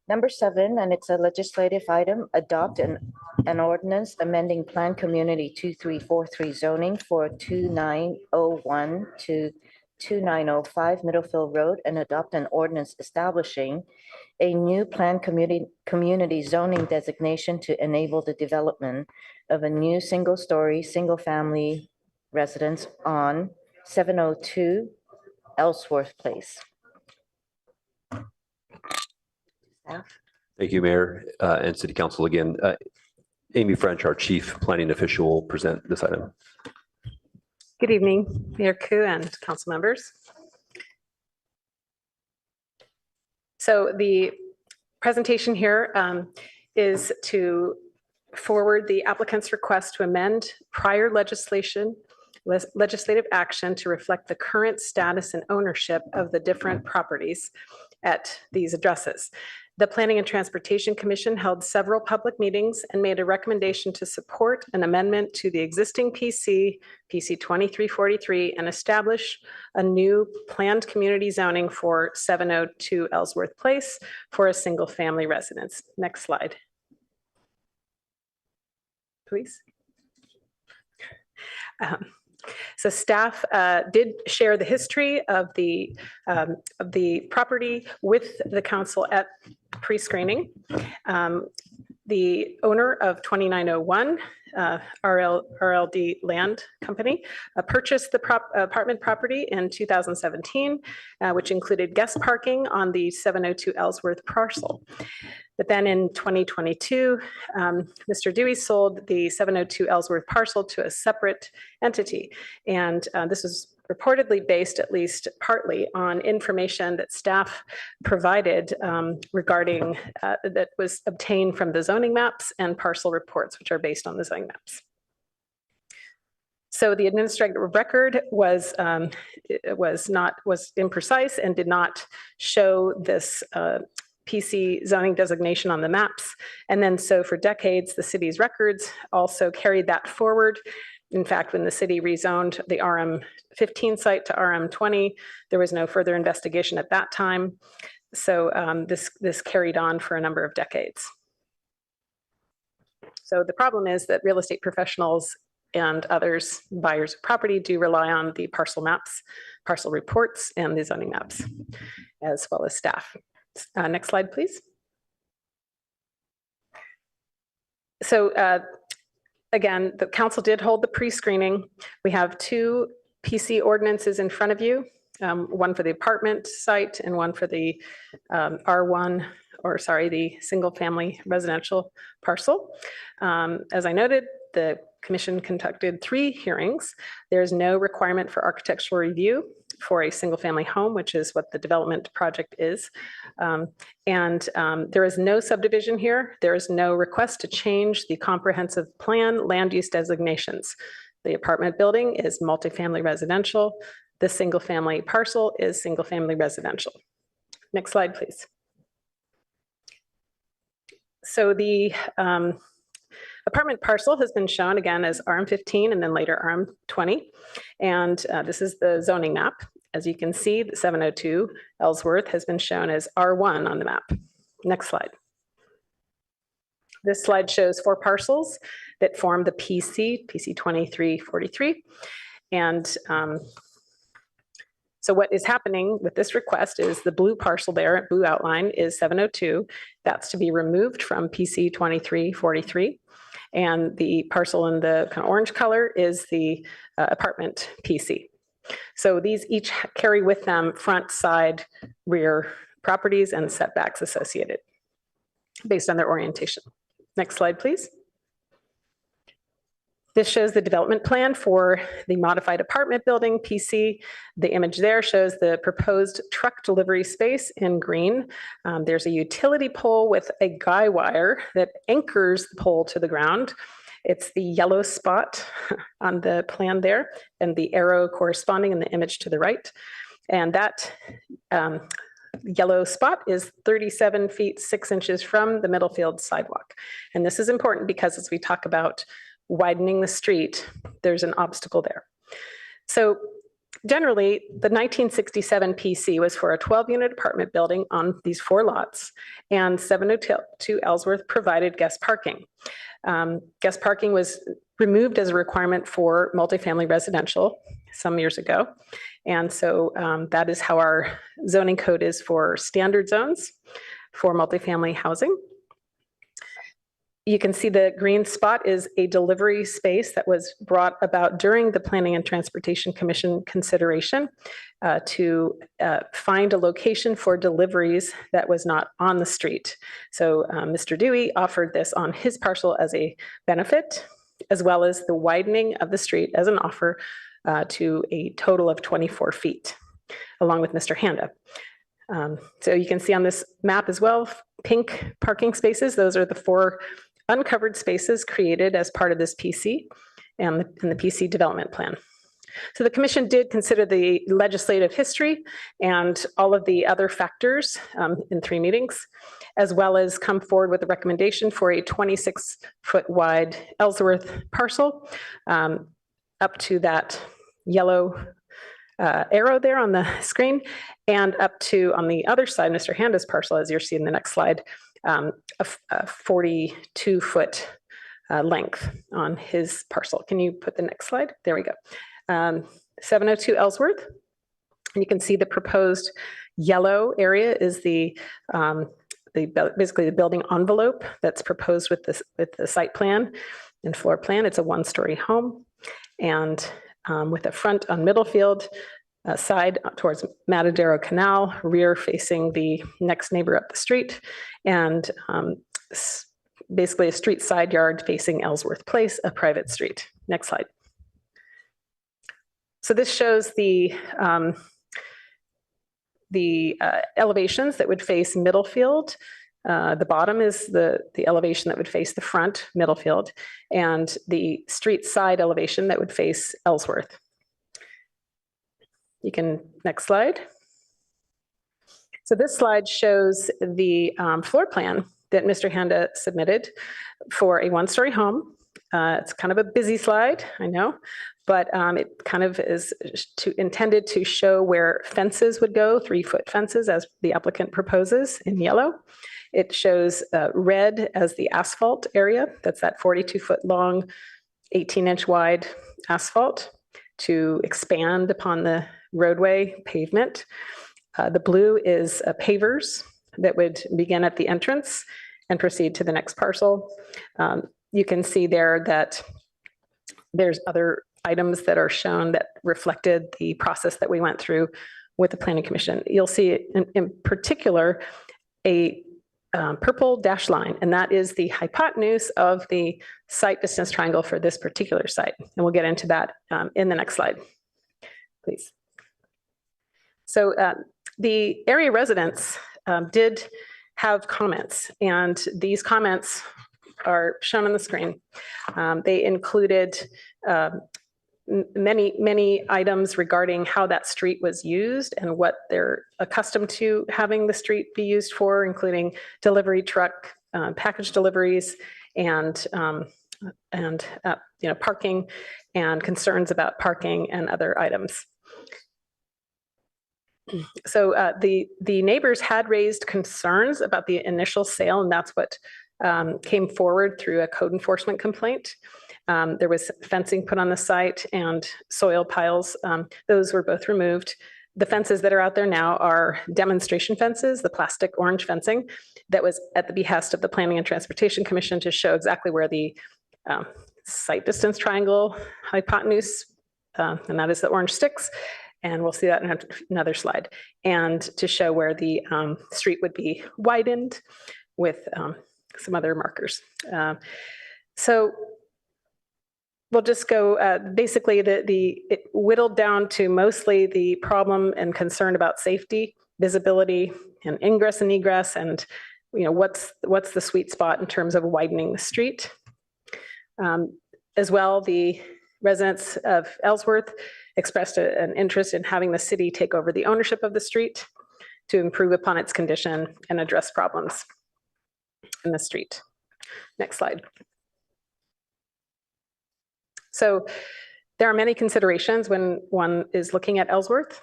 number 7, and it's a legislative item, adopt an ordinance amending Plan Community 2343 zoning for 2901 to 2905 Middlefield Road and adopt an ordinance establishing a new Plan community zoning designation to enable the development of a new single-story, single-family residence on 702 Ellsworth Place. Staff? Thank you, Mayor and City Council again. Amy French, our Chief Planning Official, will present this item. Good evening, Mayor Koo and council members. So the presentation here is to forward the applicant's request to amend prior legislative action to reflect the current status and ownership of the different properties at these addresses. The Planning and Transportation Commission held several public meetings and made a recommendation to support an amendment to the existing PC 2343, and establish a new planned community zoning for 702 Ellsworth Place for a single family residence. Next slide, please. So staff did share the history of the property with the council at pre-screening. The owner of 2901 RLD Land Company purchased the apartment property in 2017, which included guest parking on the 702 Ellsworth parcel. But then in 2022, Mr. Dewey sold the 702 Ellsworth parcel to a separate entity. And this was reportedly based, at least partly, on information that staff provided regarding that was obtained from the zoning maps and parcel reports, which are based on the zoning maps. So the administrative record was imprecise and did not show this PC zoning designation on the maps. And then so for decades, the city's records also carried that forward. In fact, when the city rezoned the RM15 site to RM20, there was no further investigation at that time. So this carried on for a number of decades. So the problem is that real estate professionals and others, buyers of property, do rely on the parcel maps, parcel reports, and the zoning maps, as well as staff. Next slide, please. So again, the council did hold the pre-screening. We have 2 PC ordinances in front of you, one for the apartment site and one for the the single family residential parcel. As I noted, the commission conducted 3 hearings. There's no requirement for architectural review for a single family home, which is what the development project is. There is no subdivision here. There is no request to change the comprehensive plan land use designations. The apartment building is multifamily residential. The single family parcel is single family residential. Next slide, please. So the apartment parcel has been shown again as RM15 and then later RM20. And this is the zoning map. As you can see, the 702 Ellsworth has been shown as R1 on the map. Next slide. This slide shows 4 parcels that form the PC 2343. And so what is happening with this request is the blue parcel there, blue outline, is 702. That's to be removed from PC 2343. And the parcel in the kind of orange color is the apartment PC. So these each carry with them front, side, rear properties and setbacks associated based on their orientation. Next slide, please. This shows the development plan for the modified apartment building PC. The image there shows the proposed truck delivery space in green. There's a utility pole with a guy wire that anchors the pole to the ground. It's the yellow spot on the plan there, and the arrow corresponding in the image to the right. And that yellow spot is 37 feet 6 inches from the Middlefield sidewalk. And this is important because as we talk about widening the street, there's an obstacle there. So Generally, the 1967 PC was for a 12-unit apartment building on these 4 lots, and 702 Ellsworth provided guest parking. Guest parking was removed as a requirement for multifamily residential some years ago. And so that is how our zoning code is for standard zones for multifamily housing. You can see the green spot is a delivery space that was brought about during the Planning and Transportation Commission consideration to find a location for deliveries that was not on the street. So Mr. Dewey offered this on his parcel as a benefit, as well as the widening of the street as an offer to a total of 24 feet, along with Mr. Handa. So you can see on this map as well, pink parking spaces. Those are the 4 uncovered spaces created as part of this PC and the PC development plan. So the commission did consider the legislative history and all of the other factors in 3 meetings, as well as come forward with a recommendation for a 26-foot wide Ellsworth parcel up to that yellow arrow there on the screen, and up to, on the other side, Mr. Handa's parcel, as you'll see in the next slide, a 42-foot length on his parcel. Can you put the next slide? There we go. 702 Ellsworth. And you can see the proposed yellow area is basically the building envelope that's proposed with the site plan and floor plan. It's a 1-story home, and with a front on Middlefield, side towards Matadero Canal, rear facing the next neighbor up the street, and basically a street side yard facing Ellsworth Place, a private street. Next slide. So this shows the elevations that would face Middlefield. The bottom is the elevation that would face the front, Middlefield, and the street side elevation that would face Ellsworth. You can, next slide. So this slide shows the floor plan that Mr. Handa submitted for a 1-story home. It's kind of a busy slide, I know, but it kind of is intended to show where fences would go, 3-foot fences as the applicant proposes in yellow. It shows red as the asphalt area. That's that 42-foot long, 18-inch wide asphalt to expand upon the roadway pavement. The blue is pavers that would begin at the entrance and proceed to the next parcel. You can see there that there's other items that are shown that reflected the process that we went through with the Planning Commission. You'll see in particular a purple dashed line, and that is the hypotenuse of the site distance triangle for this particular site. And we'll get into that in the next slide, please. So the area residents did have comments, and these comments are shown on the screen. They included many items regarding how that street was used and what they're accustomed to having the street be used for, including delivery truck, package deliveries, and parking, and concerns about parking and other items. So the neighbors had raised concerns about the initial sale, and that's what came forward through a code enforcement complaint. There was fencing put on the site and soil piles. Those were both removed. The fences that are out there now are demonstration fences, the plastic orange fencing that was at the behest of the Planning and Transportation Commission to show exactly where the site distance triangle hypotenuse, and that is the orange sticks. And we'll see that in another slide. And to show where the street would be widened with some other markers. So we'll just go, basically it whittled down to mostly the problem and concern about safety, visibility, and ingress and egress, and what's the sweet spot in terms of widening the street. As well, the residents of Ellsworth expressed an interest in having the city take over the ownership of the street to improve upon its condition and address problems in the street. Next slide. So There are many considerations when one is looking at Ellsworth.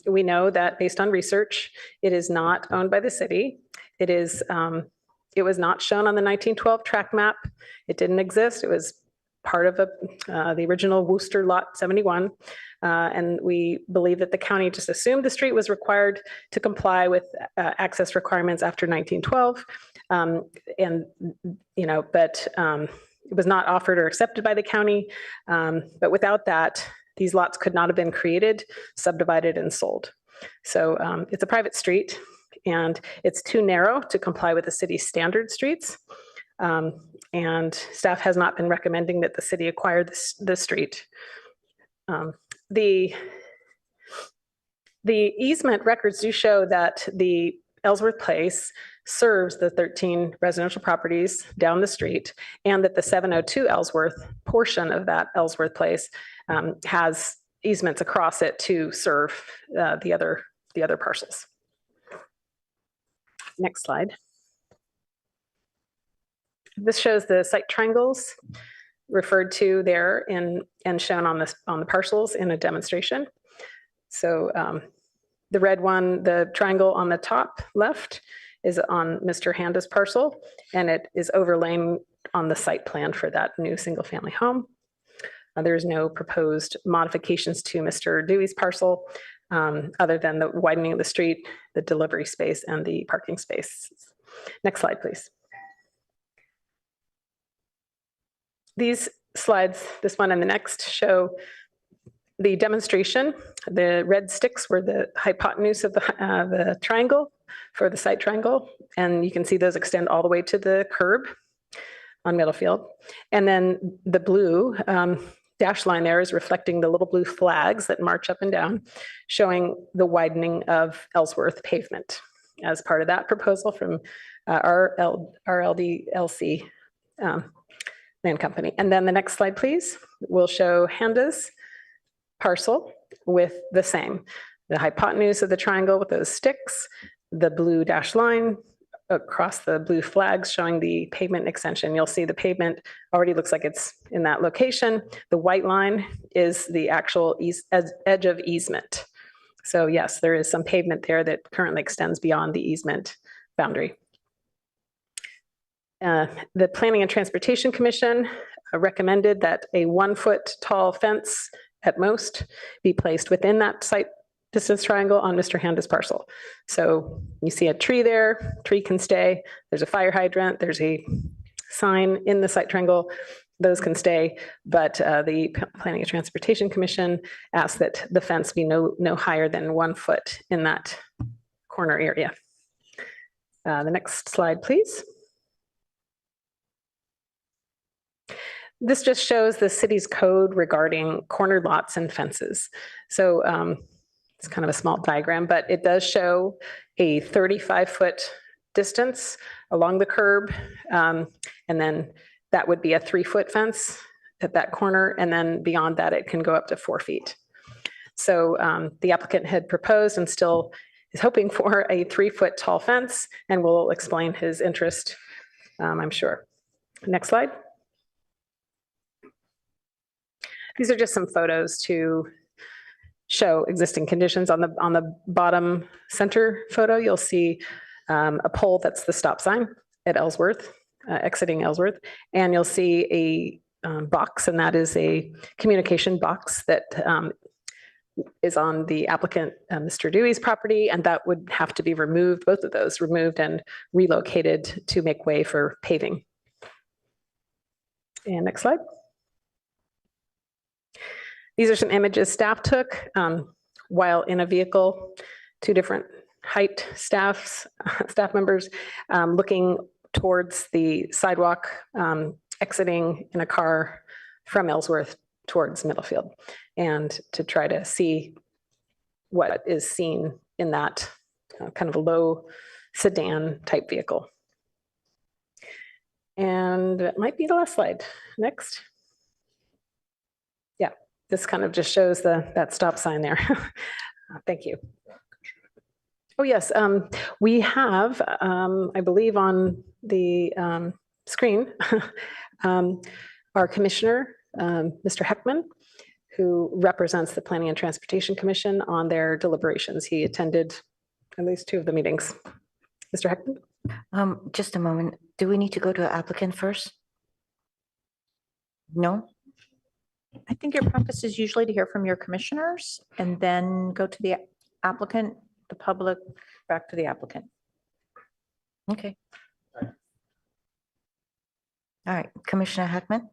We know that based on research, it is not owned by the city. It was not shown on the 1912 tract map. It didn't exist. It was part of the original Worcester Lot 71. And we believe that the county just assumed the street was required to comply with access requirements after 1912. But it was not offered or accepted by the county. But without that, these lots could not have been created, subdivided, and sold. So it's a private street, and it's too narrow to comply with the city's standard streets. And staff has not been recommending that the city acquire this street. The easement records do show that the Ellsworth Place serves the 13 residential properties down the street, and that the 702 Ellsworth portion of that Ellsworth Place has easements across it to serve the other parcels. Next slide. This shows the site triangles referred to there and shown on the parcels in a demonstration. So the red one, the triangle on the top left, is on Mr. Handa's parcel, and it is overlain on the site plan for that new single family home. There's no proposed modifications to Mr. Dewey's parcel other than the widening of the street, the delivery space, and the parking space. Next slide, please. These slides, this one and the next, show the demonstration. The red sticks were the hypotenuse of the triangle for the site triangle, and you can see those extend all the way to the curb on Middlefield. And then the blue dash line there is reflecting the little blue flags that march up and down, showing the widening of Ellsworth pavement as part of that proposal from RLDLC Land Company. And then the next slide, please, will show Handa's parcel with the same. The hypotenuse of the triangle with those sticks, the blue dash line across the blue flags showing the pavement extension. You'll see the pavement already looks like it's in that location. The white line is the actual edge of easement. So yes, there is some pavement there that currently extends beyond the easement boundary. The Planning and Transportation Commission recommended that a 1 foot tall fence at most be placed within that site distance triangle on Mr. Handa's parcel. So you see a tree there, tree can stay. There's a fire hydrant, there's a sign in the site triangle, those can stay. But the Planning and Transportation Commission asked that the fence be no higher than 1 foot in that corner area. The next slide, please. This just shows the city's code regarding corner lots and fences. So it's kind of a small diagram, but it does show a 35-foot distance along the curb. And then that would be a 3-foot fence at that corner. And then beyond that, it can go up to 4 feet. So the applicant had proposed and still is hoping for a 3-foot tall fence, and will explain his interest, I'm sure. Next slide. These are just some photos to show existing conditions. On the bottom center photo, you'll see a pole that's the stop sign at Ellsworth, exiting Ellsworth. And you'll see a box, and that is a communication box that is on the applicant, Mr. Dewey's property, and that would have to be removed, both of those removed and relocated to make way for paving. And next slide. These are some images staff took while in a vehicle, 2 different height staff members looking towards the sidewalk, exiting in a car from Ellsworth towards Middlefield, and to try to see what is seen in that kind of a low sedan type vehicle. And that might be the last slide. Next. Yeah, this kind of just shows that stop sign there. Thank you. Oh, yes, we have, I believe on the screen, our commissioner, Mr. Heckman, who represents the Planning and Transportation Commission on their deliberations. He attended at least 2 of the meetings. Mr. Heckman? Just a moment. Do we need to go to the applicant first? No? I think your practice is usually to hear from your commissioners and then go to the applicant, the public, back to the applicant. Okay. All right, Commissioner Heckman?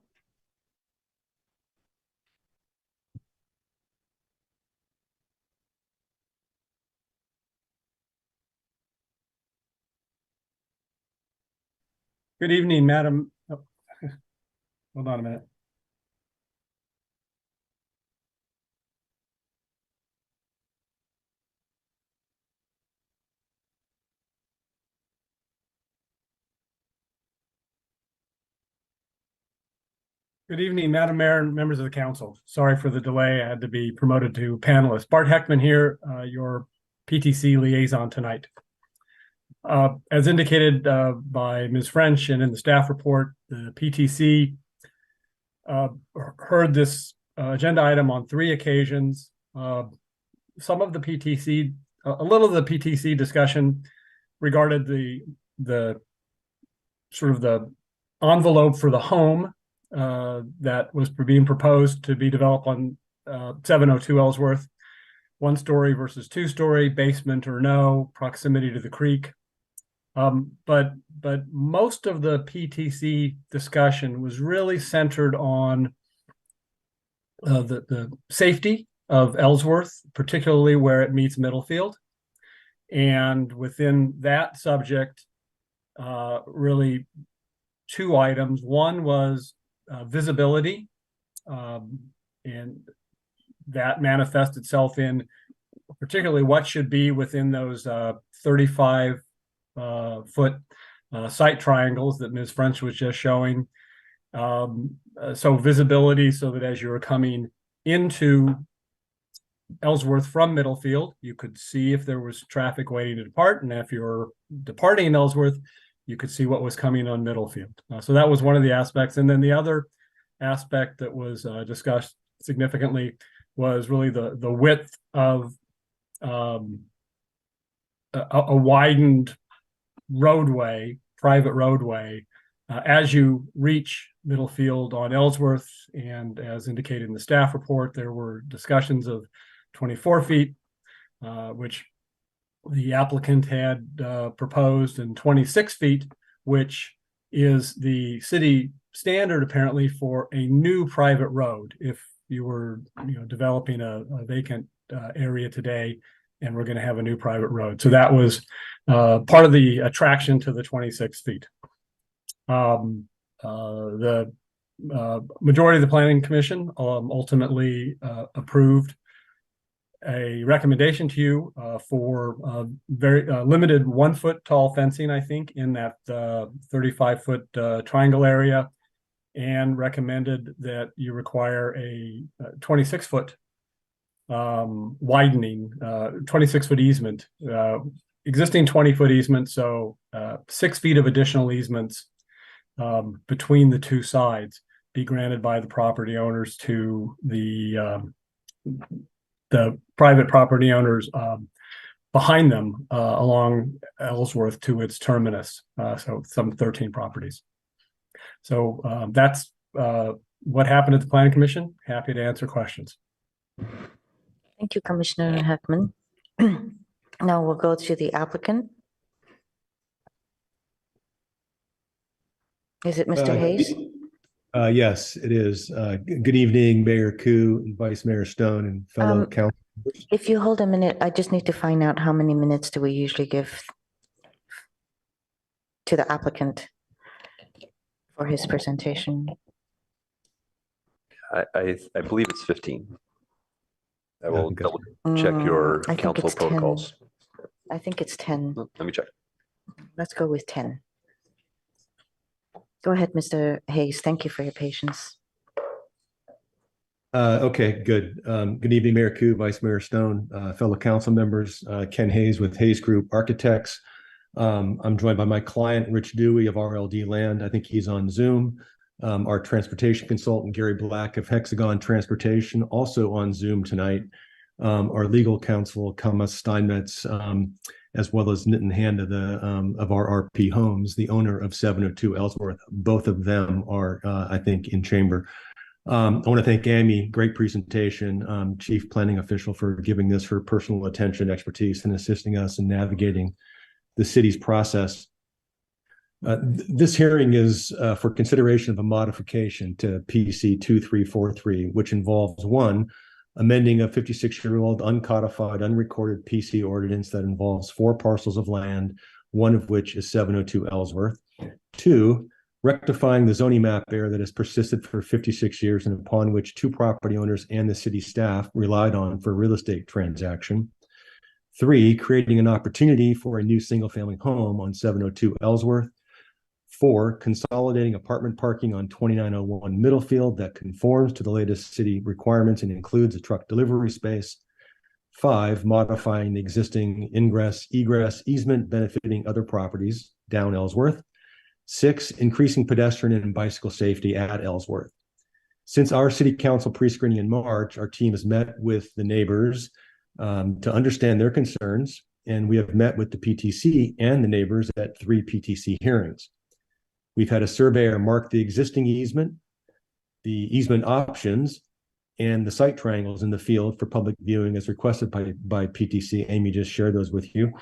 Good evening, Madam. Oh, hold on a minute. Good evening, Madam Mayor and members of the council. Sorry for the delay. I had to be promoted to panelist. Bart Heckman here, your PTC liaison tonight. As indicated by Ms. French and in the staff report, the PTC heard this agenda item on 3 occasions. Some of the PTC, a little of the PTC discussion regarded the sort of the envelope for the home that was being proposed to be developed on 702 Ellsworth, 1-story versus 2-story, basement or no, proximity to the creek. But most of the PTC discussion was really centered on the safety of Ellsworth, particularly where it meets Middlefield. And within that subject, really 2 items. One was visibility, and that manifests itself in particularly what should be within those 35 foot site triangles that Ms. French was just showing. So visibility, so that as you were coming into Ellsworth from Middlefield, you could see if there was traffic waiting to depart, and if you're departing in Ellsworth, you could see what was coming on Middlefield. So that was one of the aspects. And then the other aspect that was discussed significantly was really the width of a widened roadway, private roadway, as you reach Middlefield on Ellsworth. And as indicated in the staff report, there were discussions of 24 feet, which the applicant had proposed, and 26 feet, which is the city standard apparently for a new private road. If you were developing a vacant area today and we're going to have a new private road. So that was part of the attraction to the 26 feet. The majority of the Planning Commission ultimately approved a recommendation to you for very limited 1-foot tall fencing, I think, in that 35-foot triangle area, and recommended that you require a 26-foot widening, 26-foot easement, existing 20-foot easement, so 6 feet of additional easements between the 2 sides be granted by the property owners to the private property owners behind them along Ellsworth to its terminus, so some 13 properties. So that's what happened at the Planning Commission. Happy to answer questions. Thank you, Commissioner Heckman. Now we'll go to the applicant. Is it Mr. Hayes? Yes, it is. Good evening, Mayor Koo, and Vice Mayor Stone, and fellow council members. If you hold a minute, I just need to find out how many minutes do we usually give to the applicant for his presentation. I believe it's 15. I will double check your I think council it's 10. protocols. I think it's 10. Let me check. Let's go with 10. Go ahead, Mr. Hayes. Thank you for your patience. Okay, good. Good evening, Mayor Koo, Vice Mayor Stone, fellow council members, Ken Hayes with Hayes Group Architects. I'm joined by my client, Rich Dewey of RLD Land. I think he's on Zoom. our transportation consultant, Gary Black of Hexagon Transportation, also on Zoom tonight, our legal counsel, Kama Steinmetz, as well as Nitin Handa, of our RP Homes, the owner of 702 Ellsworth. Both of them are, I think, in chamber. I want to thank Amy, great presentation, Chief Planning Official, for giving this her personal attention, expertise, and assisting us in navigating the city's process. This hearing is for consideration of a modification to PC 2343, which involves one, amending a 56-year-old uncodified, unrecorded PC ordinance that involves 4 parcels of land, one of which is 702 Ellsworth. 2, rectifying the zoning map error that has persisted for 56 years and upon which 2 property owners and the city staff relied on for a real estate transaction. 3, creating an opportunity for a new single-family home on 702 Ellsworth. 4, consolidating apartment parking on 2901 Middlefield that conforms to the latest city requirements and includes a truck delivery space. 5, modifying the existing ingress-egress easement benefiting other properties down Ellsworth. 6, increasing pedestrian and bicycle safety at Ellsworth. Since our city council pre-screening in March, our team has met with the neighbors to understand their concerns, and we have met with the PTC and the neighbors at 3 PTC hearings. We've had a surveyor mark the existing easement, the easement options, and the site triangles in the field for public viewing as requested by PTC. Amy just shared those with you.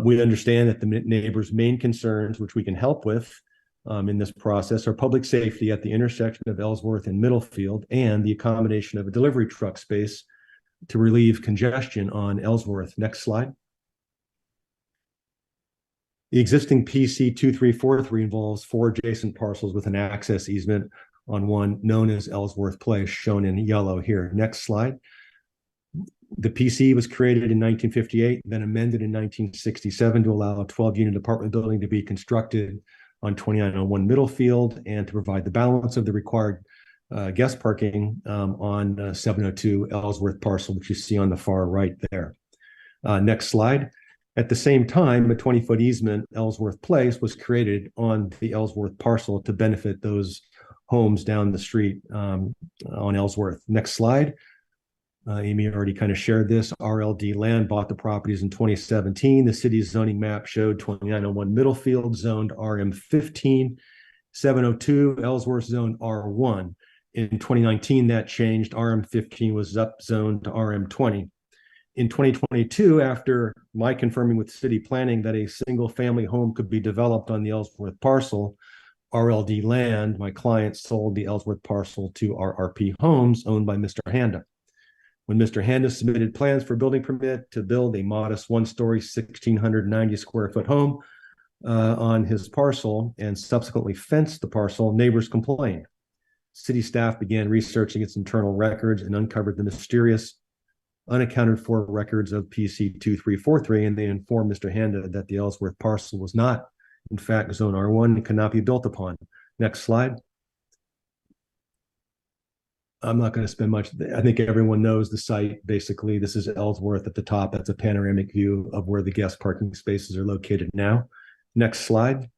We understand that the neighbors' main concerns, which we can help with in this process, are public safety at the intersection of Ellsworth and Middlefield and the accommodation of a delivery truck space to relieve congestion on Ellsworth. Next slide. The existing PC 2343 involves 4 adjacent parcels with an access easement on one known as Ellsworth Place, shown in yellow here. Next slide. The PC was created in 1958, then amended in 1967 to allow a 12-unit apartment building to be constructed on 2901 Middlefield and to provide the balance of the required guest parking on 702 Ellsworth parcel, which you see on the far right there. Next slide. At the same time, a 20-foot easement, Ellsworth Place, was created on the Ellsworth parcel to benefit those homes down the street on Ellsworth. Next slide. Amy already kind of shared this. RLD Land bought the properties in 2017. The city's zoning map showed 2901 Middlefield zoned RM15, 702 Ellsworth zoned R1. In 2019, that changed. RM15 was up zoned to RM20. In 2022, after my confirming with city planning that a single family home could be developed on the Ellsworth parcel, RLD Land, my client, sold the Ellsworth parcel to RRP Homes, owned by Mr. Handa. When Mr. Handa submitted plans for building permit to build a modest 1-story, 1,690 square foot home on his parcel and subsequently fenced the parcel, neighbors complained. City staff began researching its internal records and uncovered the mysterious unaccounted for records of PC 2343, and they informed Mr. Handa that the Ellsworth parcel was not, in fact, zone R1 and could not be built upon. Next slide. I'm not going to spend much. I think everyone knows the site. Basically, this is Ellsworth at the top. That's a panoramic view of where the guest parking spaces are located now. Next slide.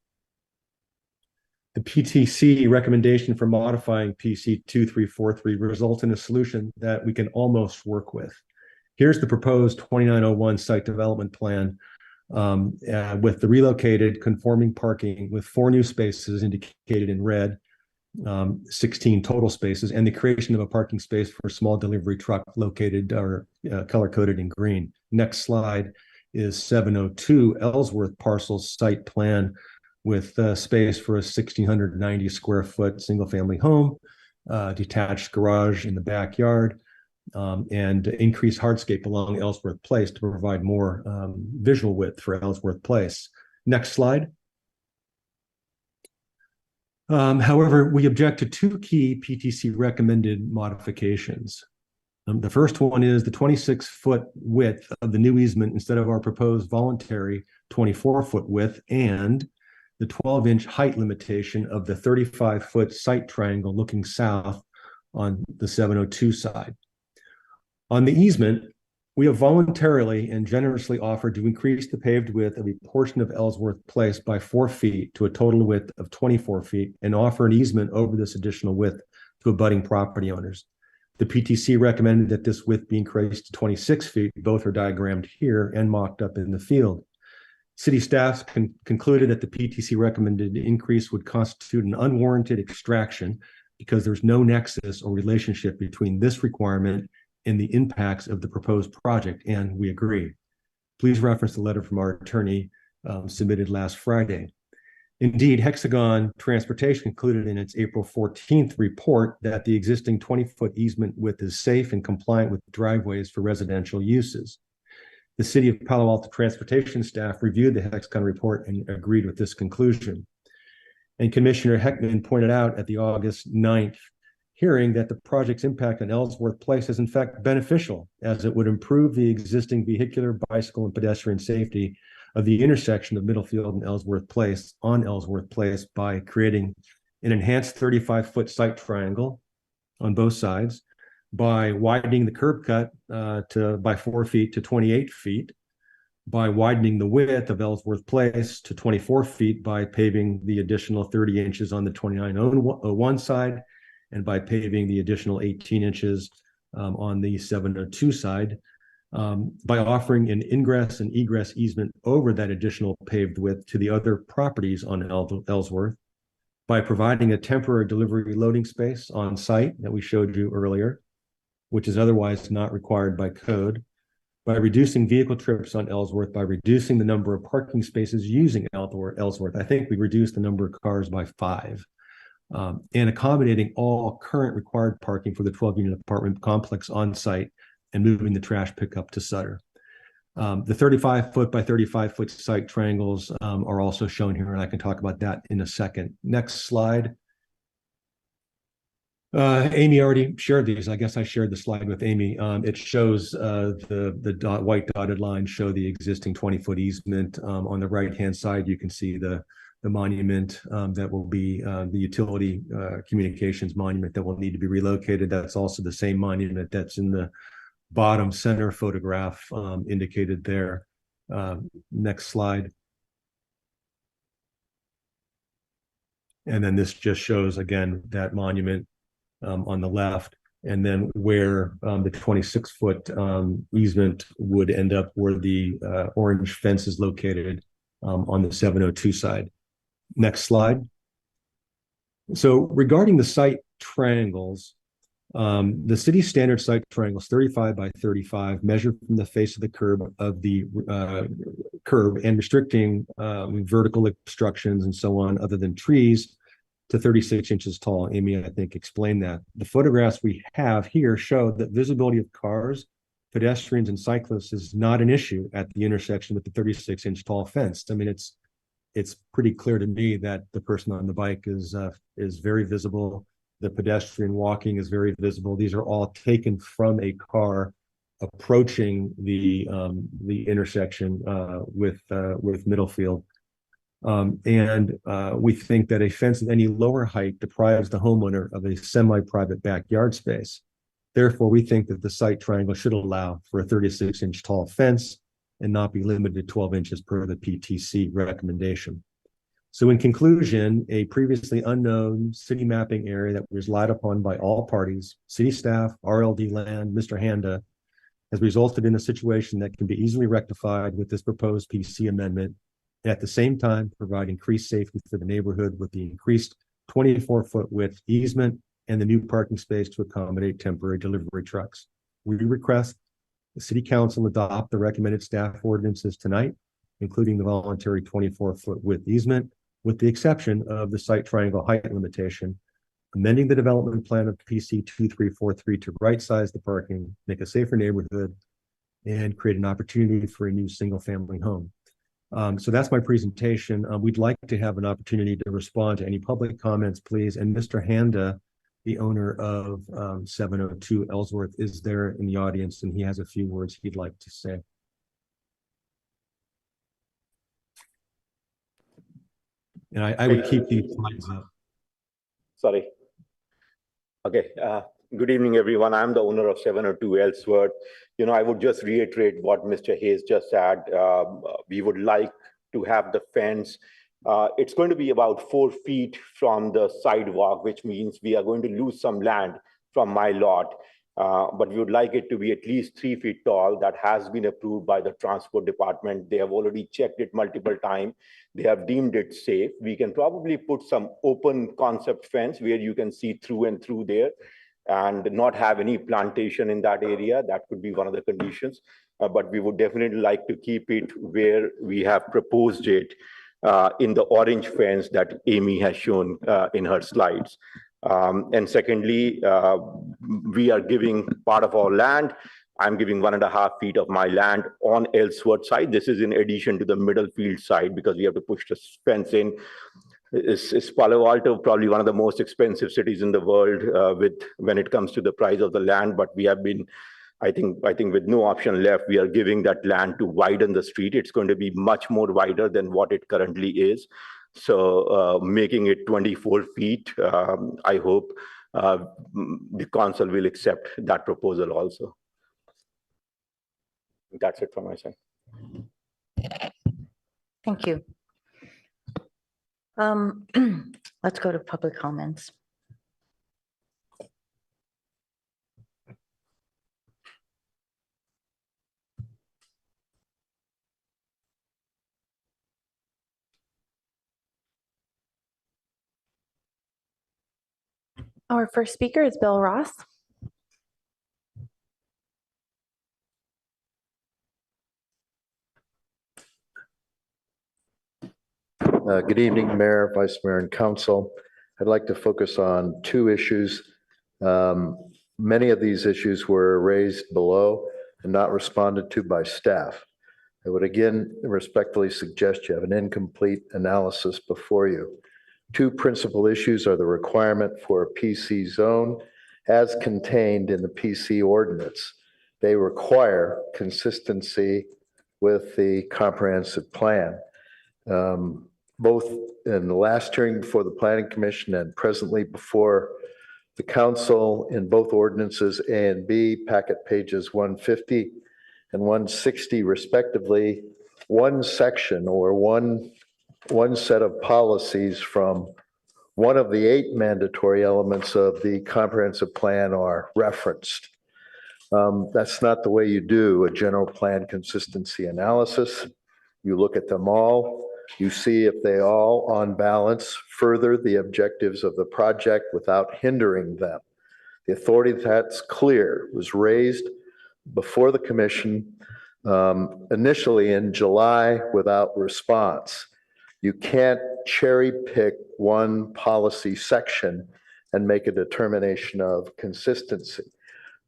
The PTC recommendation for modifying PC 2343 results in a solution that we can almost work with. Here's the proposed 2901 site development plan with the relocated conforming parking with 4 new spaces indicated in red, 16 total spaces, and the creation of a parking space for a small delivery truck located or color-coded in green. Next slide is 702 Ellsworth parcel site plan with space for a 1,690 square foot single-family home, detached garage in the backyard, and increase hardscape along Ellsworth Place to provide more visual width for Ellsworth Place. Next slide. However, we object to 2 key PTC recommended modifications. The first one is the 26-foot width of the new easement instead of our proposed voluntary 24-foot width, and the 12-inch height limitation of the 35-foot site triangle looking south on the 702 side. On the easement, We have voluntarily and generously offered to increase the paved width of a portion of Ellsworth Place by 4 feet to a total width of 24 feet and offer an easement over this additional width to abutting property owners. The PTC recommended that this width be increased to 26 feet. Both are diagrammed here and mocked up in the field. City staff concluded that the PTC recommended increase would constitute an unwarranted extraction because there's no nexus or relationship between this requirement and the impacts of the proposed project, and we agree. Please reference the letter from our attorney submitted last Friday. Indeed, Hexagon Transportation concluded in its April 14th report that the existing 20-foot easement width is safe and compliant with driveways for residential uses. The City of Palo Alto Transportation staff reviewed the Hexagon report and agreed with this conclusion. And Commissioner Heckman pointed out at the August 9th hearing that the project's impact on Ellsworth Place is in fact beneficial, as it would improve the existing vehicular, bicycle, and pedestrian safety of the intersection of Middlefield and Ellsworth Place on Ellsworth Place by creating an enhanced 35-foot site triangle on both sides, by widening the curb cut by 4 feet to 28 feet, by widening the width of Ellsworth Place to 24 feet by paving the additional 30 inches on the 2901 side, and by paving the additional 18 inches on the 702 side, by offering an ingress and egress easement over that additional paved width to the other properties on Ellsworth, by providing a temporary delivery loading space on site that we showed you earlier, which is otherwise not required by code, by reducing vehicle trips on Ellsworth, by reducing the number of parking spaces using Ellsworth. I think we reduced the number of cars by 5. And accommodating all current required parking for the 12-unit apartment complex on site and moving the trash pickup to Sutter. The 35-foot by 35-foot site triangles are also shown here, and I can talk about that in a second. Next slide. Amy already shared these. I guess I shared the slide with Amy. It shows the white dotted lines show the existing 20-foot easement. On the right-hand side, you can see the monument that will be the utility communications monument that will need to be relocated. That's also the same monument that's in the bottom center photograph indicated there. Next slide. And then this just shows, again, that monument on the left, and then where the 26-foot easement would end up, where the orange fence is located on the 702 side. Next slide. So regarding the site triangles, the city standard site triangles 35 by 35 measure from the face of the curb and restricting vertical obstructions and so on other than trees to 36 inches tall. Amy, I think, explained that. The photographs we have here show that visibility of cars, pedestrians, and cyclists is not an issue at the intersection with the 36-inch tall fence. I mean, it's pretty clear to me that the person on the bike is very visible. The pedestrian walking is very visible. These are all taken from a car approaching the intersection with Middlefield. We think that a fence of any lower height deprives the homeowner of a semi-private backyard space. Therefore, we think that the site triangle should allow for a 36-inch tall fence and not be limited to 12 inches per the PTC recommendation. So in conclusion, a previously unknown city mapping area that was relied upon by all parties, city staff, RLD land, Mr. Handa, has resulted in a situation that can be easily rectified with this proposed PC amendment, and at the same time provide increased safety for the neighborhood with the increased 24-foot width easement and the new parking space to accommodate temporary delivery trucks. We request the City Council adopt the recommended staff ordinances tonight, including the voluntary 24-foot width easement, with the exception of the site triangle height limitation, amending the development plan of PC 2343 to right-size the parking, make a safer neighborhood, and create an opportunity for a new single-family home. So that's my presentation. We'd like to have an opportunity to respond to any public comments, please. And Mr. Handa, the owner of 702 Ellsworth, is there in the audience, and he has a few words he'd like to say. And I would keep these slides up. Sorry. Okay. Good evening, everyone. I'm the owner of 702 Ellsworth. I would just reiterate what Mr. Hayes just said. We would like to have the fence. It's going to be about 4 feet from the sidewalk, which means we are going to lose some land from my lot. But we would like it to be at least 3 feet tall. That has been approved by the transport department. They have already checked it multiple times. They have deemed it safe. We can probably put some open concept fence where you can see through and through there and not have any plantation in that area. That could be one of the conditions. But we would definitely like to keep it where we have proposed it in the orange fence that Amy has shown in her slides. And secondly, we are giving part of our land. I'm giving 1.5 feet of my land on Ellsworth side. This is in addition to the middle field side because we have to push the fence in. Is Palo Alto probably one of the most expensive cities in the world when it comes to the price of the land? But we have been, I think with no option left, we are giving that land to widen the street. It's going to be much more wider than what it currently is. So making it 24 feet, I hope the council will accept that proposal also. That's it from my side. Thank you. Let's go to public comments. Our first speaker is Bill Ross. Good evening, Mayor, Vice Mayor, and Council. I'd like to focus on 2 issues. Many of these issues were raised below and not responded to by staff. I would again respectfully suggest you have an incomplete analysis before you. 2 principal issues are the requirement for a PC zone as contained in the PC ordinance. They require consistency with the comprehensive plan. Both in the last hearing before the Planning Commission and presently before the council in both ordinances A and B, packet pages 150 and 160 respectively, one section or one set of policies from one of the 8 mandatory elements of the comprehensive plan are referenced. That's not the way you do a general plan consistency analysis. You look at them all. You see if they all, on balance, further the objectives of the project without hindering them. The authority that's clear was raised before the commission initially in July without response. You can't cherry pick one policy section and make a determination of consistency.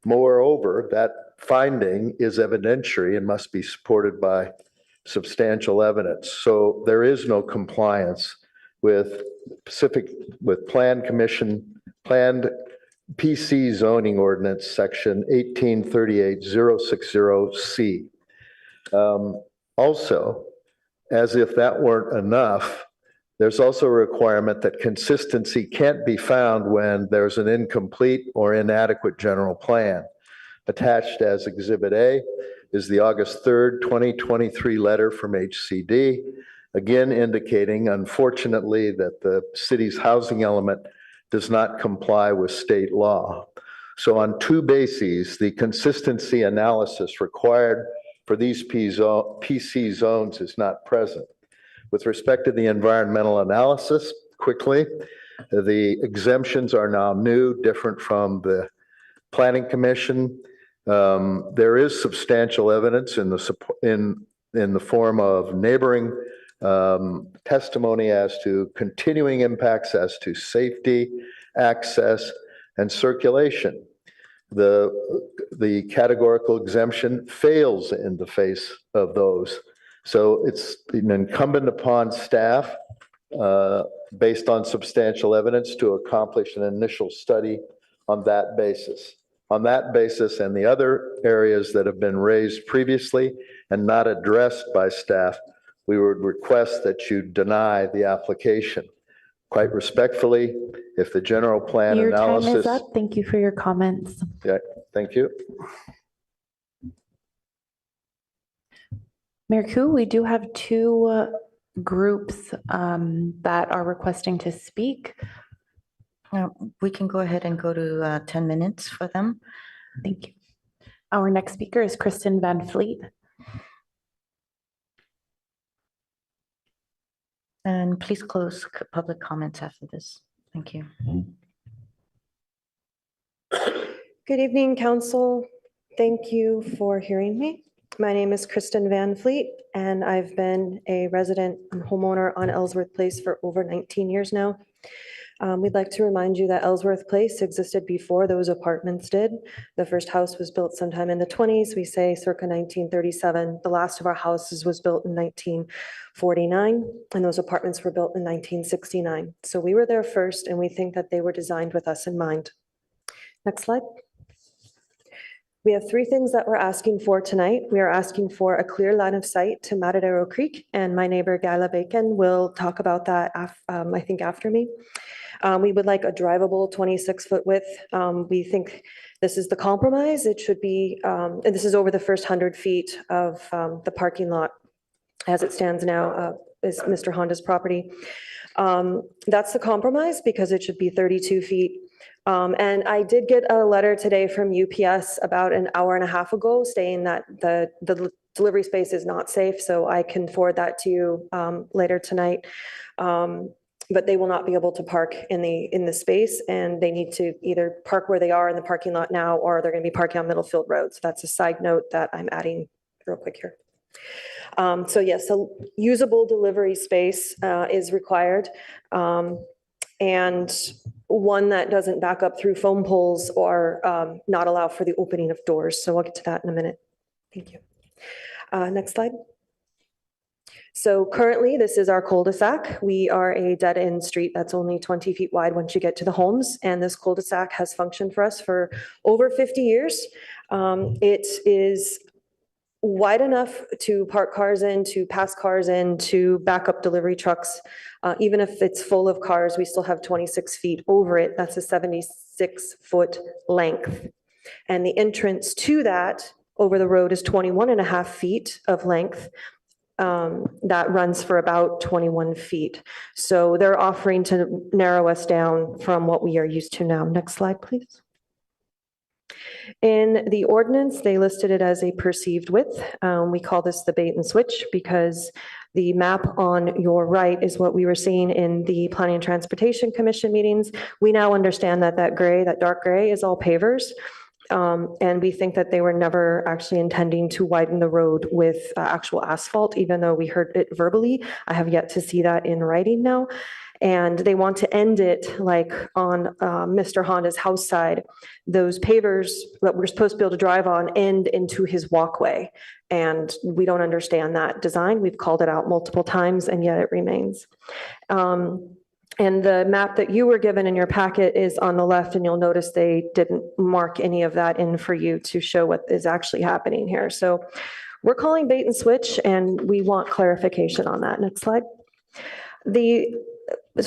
Moreover, that finding is evidentiary and must be supported by substantial evidence. So there is no compliance with planned PC zoning ordinance section 1838060C. Also, as if that weren't enough, there's also a requirement that consistency can't be found when there's an incomplete or inadequate general plan. Attached as Exhibit A is the August 3rd, 2023 letter from HCD, again indicating, unfortunately, that the city's housing element does not comply with state law. So on 2 bases, the consistency analysis required for these PC zones is not present. With respect to the environmental analysis, quickly, the exemptions are now new, different from the Planning Commission. There is substantial evidence in the form of neighboring testimony as to continuing impacts as to safety, access, and circulation. The categorical exemption fails in the face of those. So it's incumbent upon staff, based on substantial evidence, to accomplish an initial study on that basis. On that basis and the other areas that have been raised previously and not addressed by staff, we would request that you deny the application. Quite respectfully, if the general plan Your time is analysis. up. Thank you for your comments. Yeah, thank you. Mayor Koo, we do have two groups that are requesting to speak. We can go ahead and go to 10 minutes for them. Thank you. Our next speaker is Kristen Van Fleet. And please close public comments after this. Thank you. Good evening, Council. Thank you for hearing me. My name is Kristen Van Fleet, and I've been a resident and homeowner on Ellsworth Place for over 19 years now. We'd like to remind you that Ellsworth Place existed before those apartments did. The first house was built sometime in the 20s, we say circa 1937. The last of our houses was built in 1949, and those apartments were built in 1969. So we were there first, and we think that they were designed with us in mind. Next slide. We have three things that we're asking for tonight. We are asking for a clear line of sight to Matadero Creek, and my neighbor Gala Bacon will talk about that, I think, after me. We would like a drivable 26-foot width. We think this is the compromise. It should be, and this is over the first 100 feet of the parking lot as it stands now, is Mr. Honda's property. That's the compromise because it should be 32 feet. And I did get a letter today from UPS about an hour and a half ago saying that the delivery space is not safe, so I can forward that to you later tonight. But they will not be able to park in the space, and they need to either park where they are in the parking lot now, or they're going to be parking on Middlefield Road. So that's a side note that I'm adding real quick here. So yes, so usable delivery space is required. And one that doesn't back up through foam poles or not allow for the opening of doors. So I'll get to that in a minute. Thank you. Next slide. So currently, this is our cul-de-sac. We are a dead-end street that's only 20 feet wide once you get to the homes, and this cul-de-sac has functioned for us for over 50 years. It is wide enough to park cars in, to pass cars in, to back up delivery trucks. Even if it's full of cars, we still have 26 feet over it. That's a 76-foot length. And the entrance to that over the road is 21 and a half feet of length. That runs for about 21 feet. So they're offering to narrow us down from what we are used to now. Next slide, please. In the ordinance, they listed it as a perceived width. We call this the bait and switch because the map on your right is what we were seeing in the Planning and Transportation Commission meetings. We now understand that that gray, that dark gray is all pavers. And we think that they were never actually intending to widen the road with actual asphalt, even though we heard it verbally. I have yet to see that in writing now. And they want to end it like on Mr. Honda's house side. Those pavers that we're supposed to be able to drive on end into his walkway. And we don't understand that design. We've called it out multiple times, and yet it remains. And the map that you were given in your packet is on the left, and you'll notice they didn't mark any of that in for you to show what is actually happening here. So we're calling bait and switch, and we want clarification on that. Next slide. The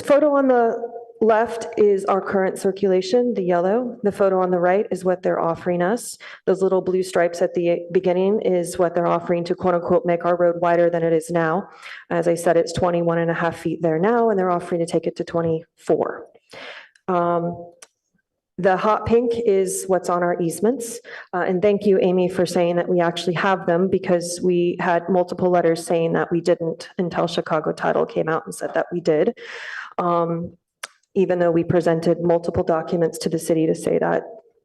photo on the left is our current circulation, the yellow. The photo on the right is what they're offering us. Those little blue stripes at the beginning is what they're offering to quote unquote make our road wider than it is now. As I said, it's 21 and a half feet there now, and they're offering to take it to 24. The hot pink is what's on our easements. And thank you, Amy, for saying that we actually have them, because we had multiple letters saying that we didn't until Chicago Title came out and said that we did. Even though we presented multiple documents to the city to say that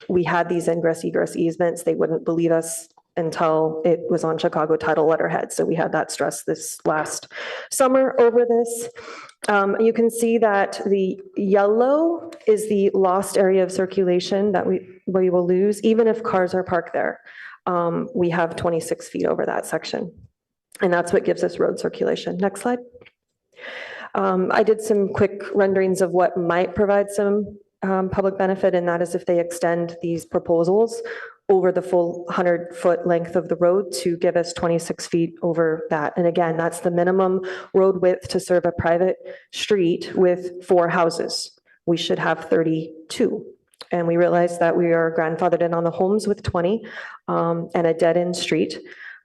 we had these ingress egress easements, they wouldn't believe us until it was on Chicago Title letterhead. So we had that stress this last summer over this. You can see that the yellow is the lost area of circulation that we will lose, even if cars are parked there. We have 26 feet over that section, and that's what gives us road circulation. Next slide. I did some quick renderings of what might provide some public benefit, and that is if they extend these proposals over the full 100-foot length of the road to give us 26 feet over that. And again, that's the minimum road width to serve a private street with 4 houses. We should have 32. And we realized that we are grandfathered in on the homes with 20 and a dead-end street.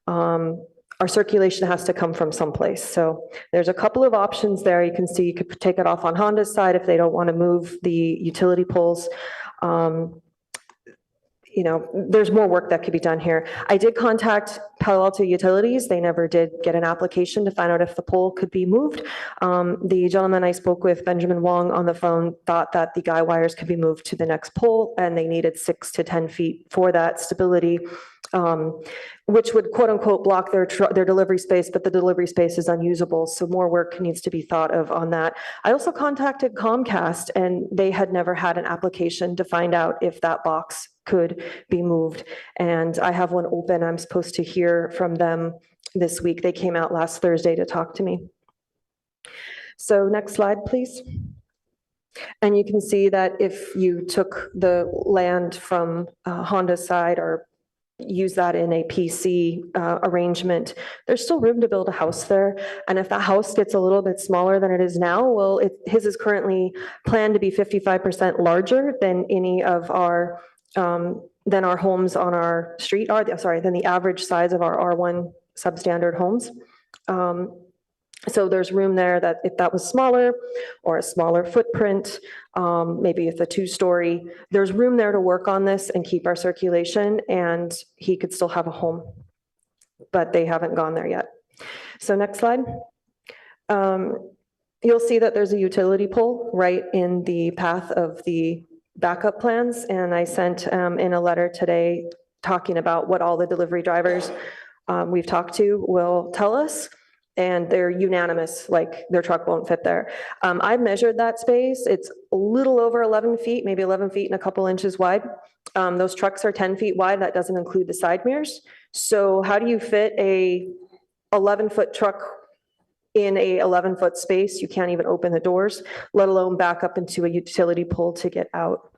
Our circulation has to come from someplace. So there's a couple of options there. You can see you could take it off on Honda's side if they don't want to move the utility poles. You know, there's more work that could be done here. I did contact Palo Alto Utilities. They never did get an application to find out if the pole could be moved. The gentleman I spoke with, Benjamin Wong, on the phone, thought that the guy wires could be moved to the next pole, and they needed 6 to 10 feet for that stability, which would quote unquote block their delivery space, but the delivery space is unusable. So more work needs to be thought of on that. I also contacted Comcast, and they had never had an application to find out if that box could be moved. And I have one open. I'm supposed to hear from them this week. They came out last Thursday to talk to me. So next slide, please. And you can see that if you took the land from Honda's side or use that in a PC arrangement, there's still room to build a house there. And if that house gets a little bit smaller than it is now, well, his is currently planned to be 55% larger than any of our than our homes on our street are, than the average size of our R1 substandard homes. So there's room there that if that was smaller or a smaller footprint, maybe it's a 2-story, there's room there to work on this and keep our circulation, and he could still have a home, but they haven't gone there yet. So next slide. You'll see that there's a utility pole right in the path of the backup plans, and I sent in a letter today talking about what all the delivery drivers we've talked to will tell us, and they're unanimous, like their truck won't fit there. I've measured that space. It's a little over 11 feet, maybe 11 feet and a couple inches wide. Those trucks are 10 feet wide. That doesn't include the side mirrors. So how do you fit a 11-foot truck in a 11-foot space? You can't even open the doors, let alone back up into a utility pole to get out.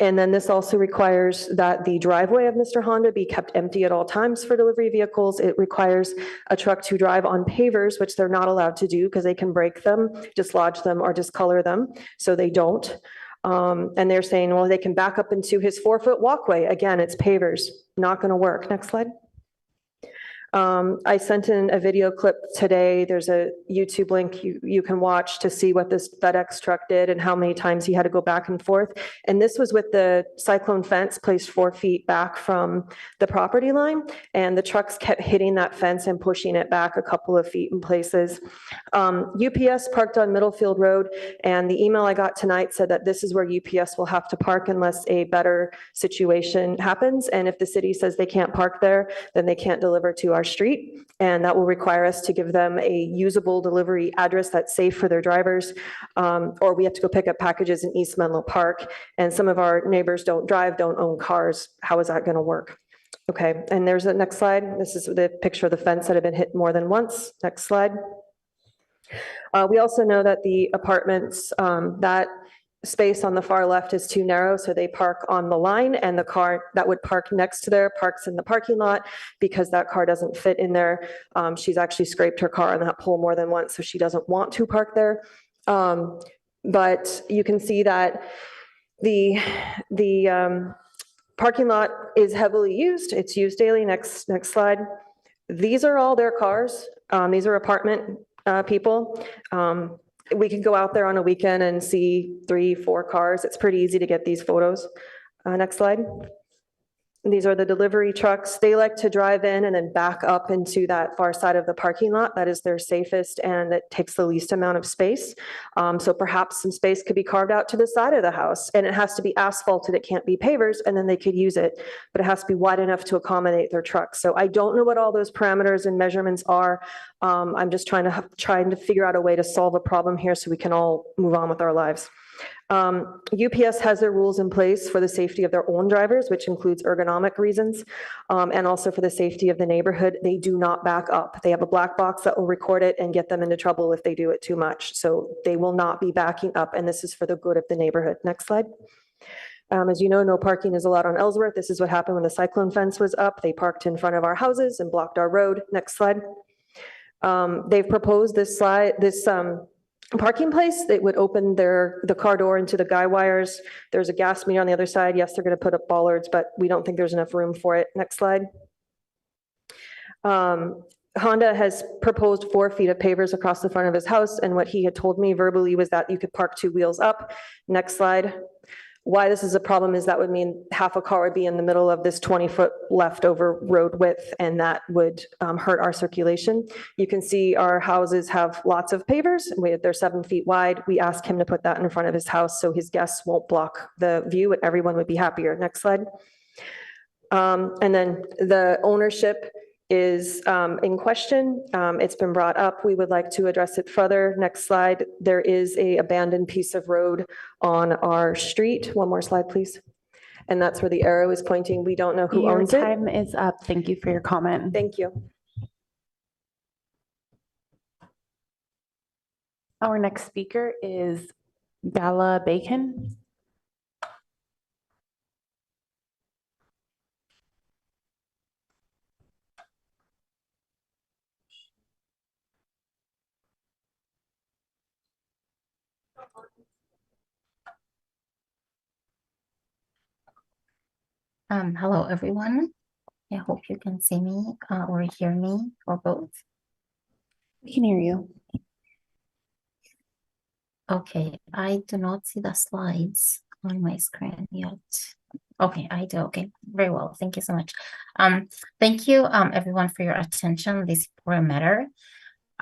And then this also requires that the driveway of Mr. Honda be kept empty at all times for delivery vehicles. It requires a truck to drive on pavers, which they're not allowed to do because they can break them, dislodge them, or discolor them. So they don't. And they're saying, well, they can back up into his 4-foot walkway. Again, it's pavers, not going to work. Next slide. I sent in a video clip today. There's a YouTube link you can watch to see what this FedEx truck did and how many times he had to go back and forth. And this was with the cyclone fence placed 4 feet back from the property line. And the trucks kept hitting that fence and pushing it back a couple of feet in places. UPS parked on Middlefield Road, and the email I got tonight said that this is where UPS will have to park unless a better situation happens. And if the city says they can't park there, then they can't deliver to our street, and that will require us to give them a usable delivery address that's safe for their drivers, or we have to go pick up packages in East Menlo Park, and some of our neighbors don't drive, don't own cars. How is that going to work? Okay, and there's the next slide. This is the picture of the fence that had been hit more than once. Next slide. We also know that the apartments, that space on the far left is too narrow, so they park on the line, and the car that would park next to there parks in the parking lot because that car doesn't fit in there. She's actually scraped her car on that pole more than once, so she doesn't want to park there. But you can see that the parking lot is heavily used. It's used daily. Next slide. These are all their cars. These are apartment people. We can go out there on a weekend and see 3-4 cars. It's pretty easy to get these photos. Next slide. These are the delivery trucks. They like to drive in and then back up into that far side of the parking lot. That is their safest, and it takes the least amount of space. So perhaps some space could be carved out to the side of the house, and it has to be asphalted. It can't be pavers, and then they could use it, but it has to be wide enough to accommodate their trucks. So I don't know what all those parameters and measurements are. I'm just trying to figure out a way to solve a problem here so we can all move on with our lives. UPS has their rules in place for the safety of their own drivers, which includes ergonomic reasons, and also for the safety of the neighborhood. They do not back up. They have a black box that will record it and get them into trouble if they do it too much. So they will not be backing up, and this is for the good of the neighborhood. Next slide. As you know, no parking is allowed on Ellsworth. This is what happened when the cyclone fence was up. They parked in front of our houses and blocked our road. Next slide. They've proposed this parking place that would open the car door into the guy wires. There's a gas meter on the other side. Yes, they're going to put up bollards, but we don't think there's enough room for it. Next slide. Honda has proposed 4 feet of pavers across the front of his house, and what he had told me verbally was that you could park 2 wheels up. Next slide. Why this is a problem is that would mean half a car would be in the middle of this 20-foot leftover road width, and that would hurt our circulation. You can see our houses have lots of pavers. They're 7 feet wide. We asked him to put that in front of his house so his guests won't block the view and everyone would be happier. Next slide. And then the ownership is in question. It's been brought up. We would like to address it further. Next slide. There is an abandoned piece of road on our street. One more slide, please. And that's where the arrow is pointing. We don't know who owns it. Your time is up. Thank you for your comment. Thank you. Our next speaker is Gala Bacon. Hello, everyone. I hope you can see me or hear me or both. We can hear you. Okay, I do not see the slides on my screen yet. Okay, I do. Okay, very well. Thank you so much. Thank you, everyone, for your attention. This important matter.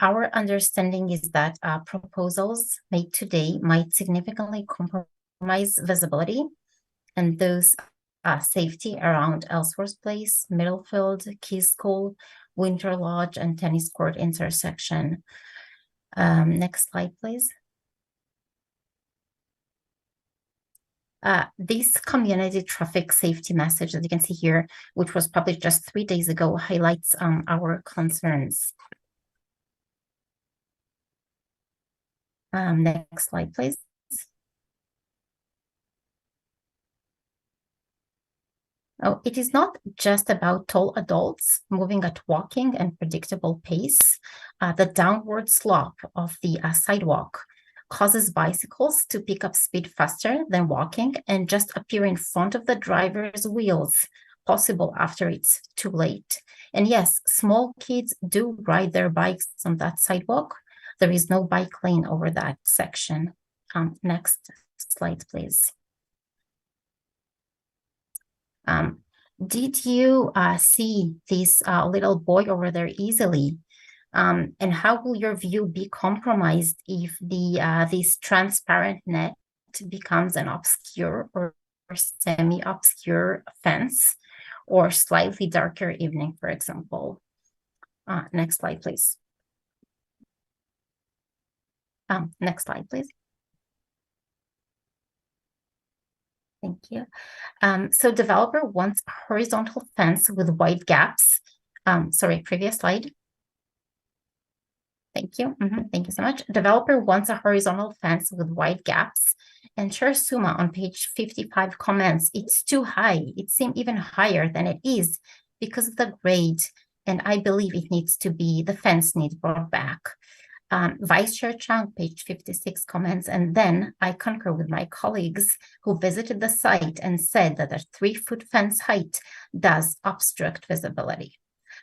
Our understanding is that proposals made today might significantly compromise visibility and those safety around Ellsworth Place, Middlefield, Key School, Winter Lodge, and Tennis Court intersection. Next slide, please. This community traffic safety message that you can see here, which was published just 3 days ago, highlights our concerns. Next slide, please. Oh, it is not just about tall adults moving at walking and predictable pace. The downward slope of the sidewalk causes bicycles to pick up speed faster than walking and just appear in front of the driver's wheels, possible after it's too late. And yes, small kids do ride their bikes on that sidewalk. There is no bike lane over that section. Next slide, please. Did you see this little boy over there easily? And how will your view be compromised if this transparent net becomes an obscure or semi-obscure fence or slightly darker evening, for example? Next slide, please. Next slide, please. Thank you. So developer wants a horizontal fence with wide gaps. Sorry, previous slide. Thank you. Thank you so much. Developer wants a horizontal fence with wide gaps. And Chair Suma on page 55 comments, it's too high. It seems even higher than it is because of the grade. And I believe it needs to be, the fence needs brought back. Vice Chair Chang, page 56 comments, and then I concur with my colleagues who visited the site and said that a 3-foot fence height does obstruct visibility.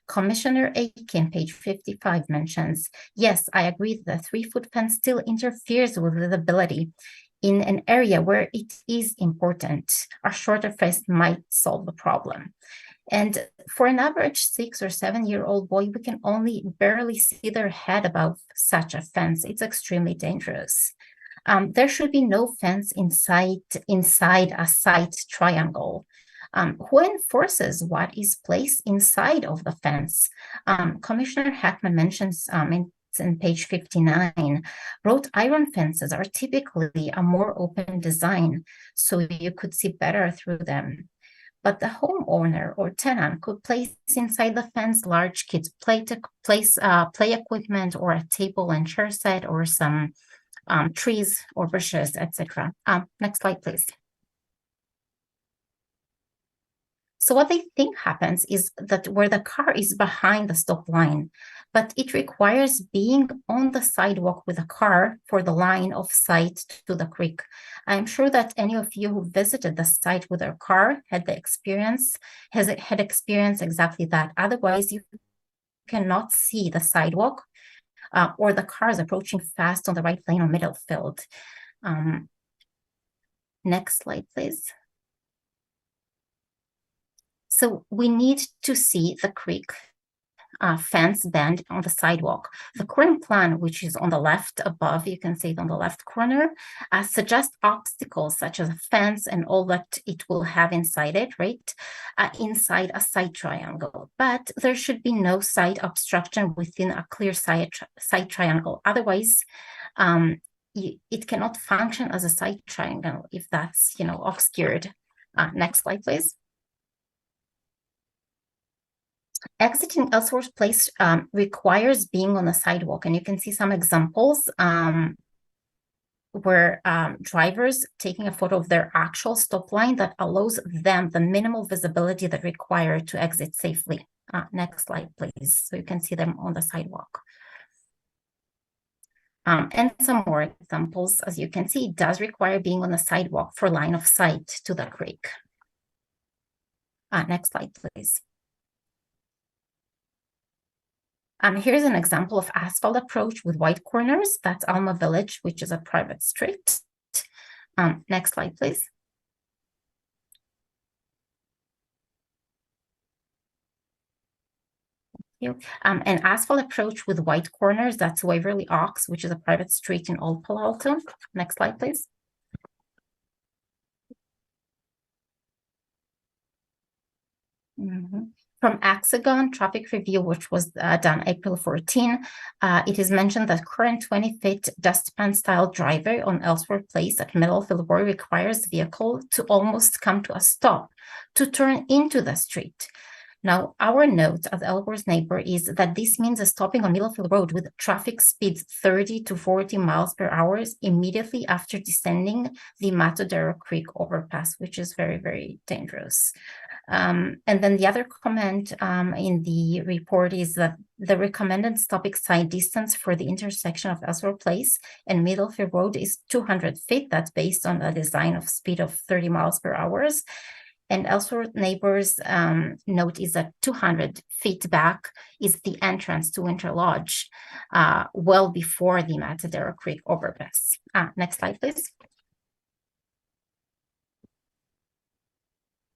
Commissioner Aiken, page 55, mentions, yes, I agree that the 3-foot fence still interferes with visibility in an area where it is important. A shorter fence might solve the problem. And for an average 6 or 7-year-old boy, we can only barely see their head above such a fence. It's extremely dangerous. There should be no fence inside a site triangle. Who enforces what is placed inside of the fence? Commissioner Hackman mentions in page 59, wrought iron fences are typically a more open design, so you could see better through them. But the homeowner or tenant could place inside the fence large kids' play equipment or a table and chair set or some trees or bushes, etc. Next slide, please. So what they think happens is that where the car is behind the stop line, but it requires being on the sidewalk with a car for the line of sight to the creek. I'm sure that any of you who visited the site with their car had experienced exactly that. Otherwise, you cannot see the sidewalk or the cars approaching fast on the right lane or middle field. Next slide, please. So we need to see the creek fence bend on the sidewalk. The current plan, which is on the left above, you can see it on the left corner, suggests obstacles such as a fence and all that it will have inside it, right? Inside a side triangle. But there should be no side obstruction within a clear side triangle. Otherwise, it cannot function as a side triangle if that's, obscured. Next slide, please. Exiting Ellsworth Place requires being on the sidewalk, and you can see some examples where drivers taking a photo of their actual stop line that allows them the minimal visibility that required to exit safely. Next slide, please. So you can see them on the sidewalk. And some more examples. As you can see, it does require being on the sidewalk for line of sight to the creek. Next slide, please. Here's an example of asphalt approach with white corners. That's Alma Village, which is a private street. Next slide, please. An asphalt approach with white corners, that's Waverly Oaks, which is a private street in Old Palo Alto. Next slide, please. From Hexagon traffic review, which was done April 14, it is mentioned that current 20-feet dustpan style driveway on Ellsworth Place at Middlefield Road requires vehicle to almost come to a stop to turn into the street. Now, our note as Ellsworth's neighbor is that this means stopping on Middlefield Road with traffic speeds 30 to 40 miles per hour immediately after descending the Matadero Creek overpass, which is very, very dangerous. And then the other comment in the report is that the recommended stopping side distance for the intersection of Ellsworth Place and Middlefield Road is 200 feet. That's based on a design of speed of 30 miles per hour. And Ellsworth neighbors note is that 200 feet back is the entrance to Winter Lodge, well before the Matadero Creek overpass. Next slide, please.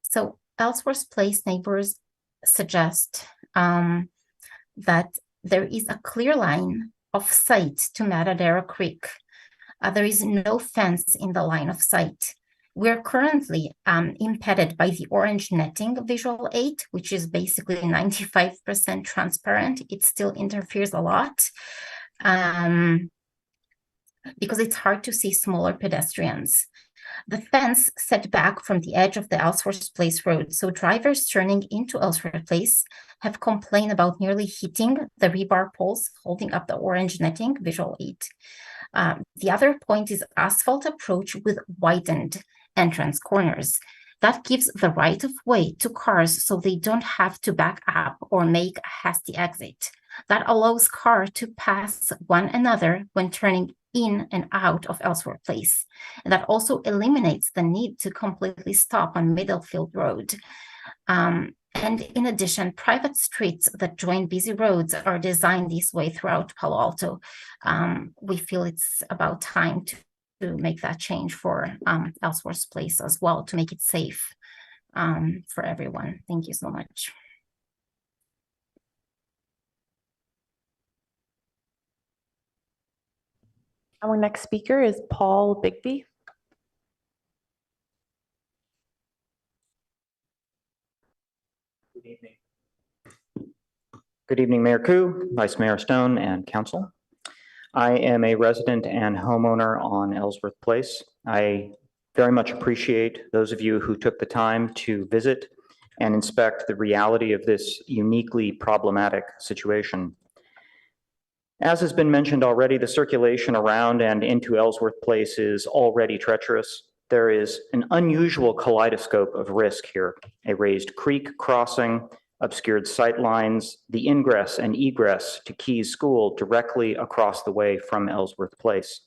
So Ellsworth Place neighbors suggest that there is a clear line of sight to Matadero Creek. There is no fence in the line of sight. We're currently impeded by the orange netting visual aid, which is basically 95% transparent. It still interferes a lot because it's hard to see smaller pedestrians. The fence set back from the edge of the Ellsworth Place road, so drivers turning into Ellsworth Place have complained about nearly hitting the rebar poles holding up the orange netting visual aid. The other point is asphalt approach with widened entrance corners. That gives the right of way to cars so they don't have to back up or make a hasty exit. That allows cars to pass one another when turning in and out of Ellsworth Place. And that also eliminates the need to completely stop on Middlefield Road. And in addition, private streets that join busy roads are designed this way throughout Palo Alto. We feel it's about time to make that change for Ellsworth Place as well, to make it safe for everyone. Thank you so much. Our next speaker is Paul Bigby. Good evening. Good evening, Mayor Koo, Vice Mayor Stone, and Council. I am a resident and homeowner on Ellsworth Place. I very much appreciate those of you who took the time to visit and inspect the reality of this uniquely problematic situation. As has been mentioned already, the circulation around and into Ellsworth Place is already treacherous. There is an unusual kaleidoscope of risk here: a raised creek crossing, obscured sight lines, the ingress and egress to Keys School directly across the way from Ellsworth Place.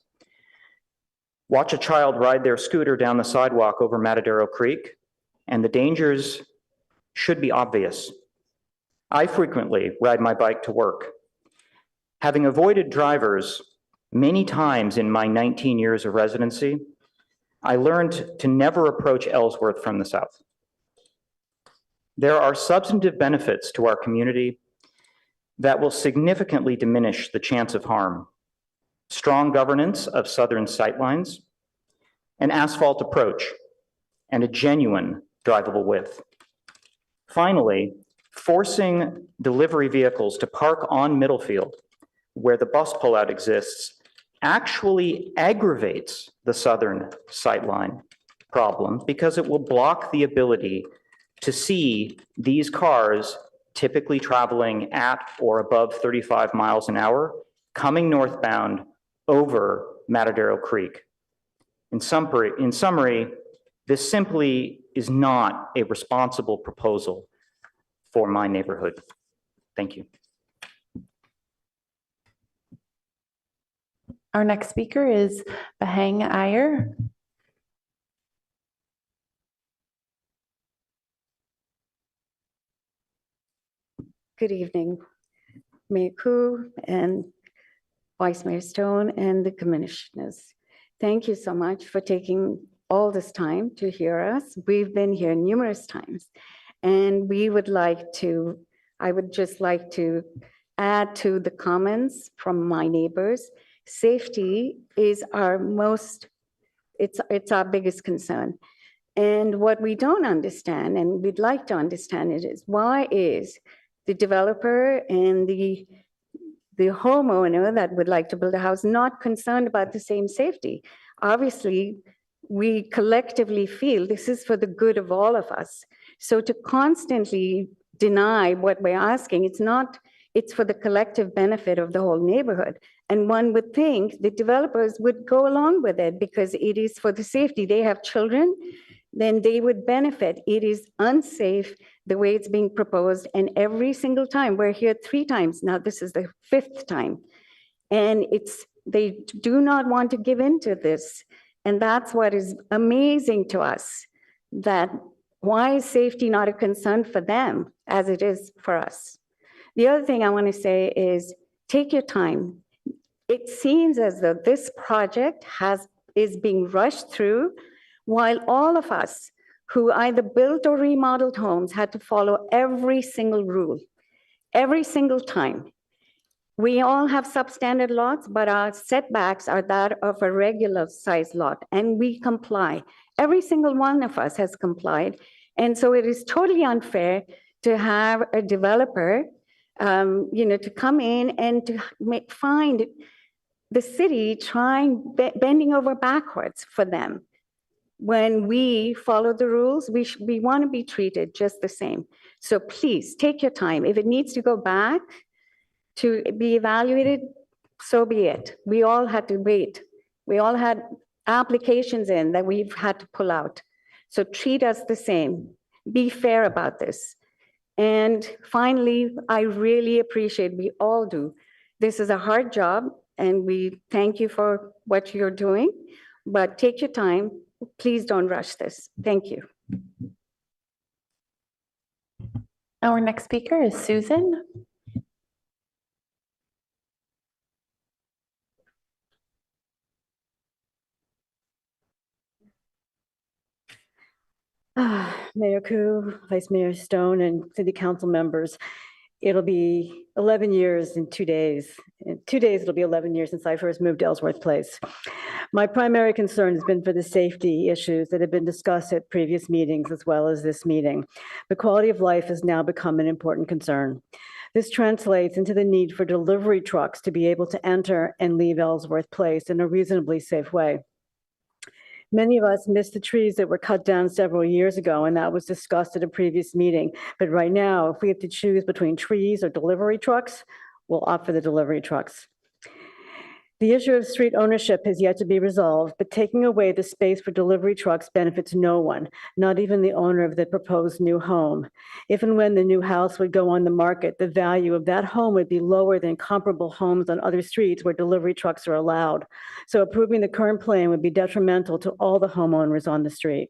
Watch a child ride their scooter down the sidewalk over Matadero Creek, and the dangers should be obvious. I frequently ride my bike to work. Having avoided drivers many times in my 19 years of residency, I learned to never approach Ellsworth from the south. There are substantive benefits to our community that will significantly diminish the chance of harm: strong governance of southern sightlines, an asphalt approach, and a genuine drivable width. Finally, forcing delivery vehicles to park on Middlefield, where the bus pullout exists, actually aggravates the southern sightline problem because it will block the ability to see these cars typically traveling at or above 35 miles an hour coming northbound over Matadero Creek. In summary, this simply is not a responsible proposal for my neighborhood. Thank you. Our next speaker is Bahang Iyer. Good evening, Mayor Koo and Vice Mayor Stone and the commissioners. Thank you so much for taking all this time to hear us. We've been here numerous times, and I would just like to add to the comments from my neighbors. Safety is it's our biggest concern. And what we don't understand, and we'd like to understand it, is why is the developer and the homeowner that would like to build a house not concerned about the same safety? Obviously, we collectively feel this is for the good of all of us. So to constantly deny what we're asking, it's for the collective benefit of the whole neighborhood. And one would think the developers would go along with it because it is for the safety. They have children, then they would benefit. It is unsafe the way it's being proposed. And every single time, we're here 3 times. Now this is the 5th time. And they do not want to give in to this. And that's what is amazing to us, that why is safety not a concern for them as it is for us? The other thing I want to say is take your time. It seems as though this project is being rushed through while all of us who either built or remodeled homes had to follow every single rule, every single time. We all have substandard lots, but our setbacks are that of a regular size lot, and we comply. Every single one of us has complied. And so it is totally unfair to have a developer, to come in and to find the city bending over backwards for them. When we follow the rules, we want to be treated just the same. So please take your time. If it needs to go back to be evaluated, so be it. We all had to wait. We all had applications in that we've had to pull out. So treat us the same. Be fair about this. And finally, I really appreciate, we all do. This is a hard job, and we thank you for what you're doing, but take your time. Please don't rush this. Thank you. Our next speaker is Susan. Mayor Koo, Vice Mayor Stone, and City Council members, it'll be 11 years in 2 days. In 2 days, it'll be 11 years since I first moved to Ellsworth Place. My primary concern has been for the safety issues that have been discussed at previous meetings as well as this meeting. The quality of life has now become an important concern. This translates into the need for delivery trucks to be able to enter and leave Ellsworth Place in a reasonably safe way. Many of us missed the trees that were cut down several years ago, and that was discussed at a previous meeting. But right now, if we have to choose between trees or delivery trucks, we'll opt for the delivery trucks. The issue of street ownership has yet to be resolved, but taking away the space for delivery trucks benefits no one, not even the owner of the proposed new home. If and when the new house would go on the market, the value of that home would be lower than comparable homes on other streets where delivery trucks are allowed. So approving the current plan would be detrimental to all the homeowners on the street.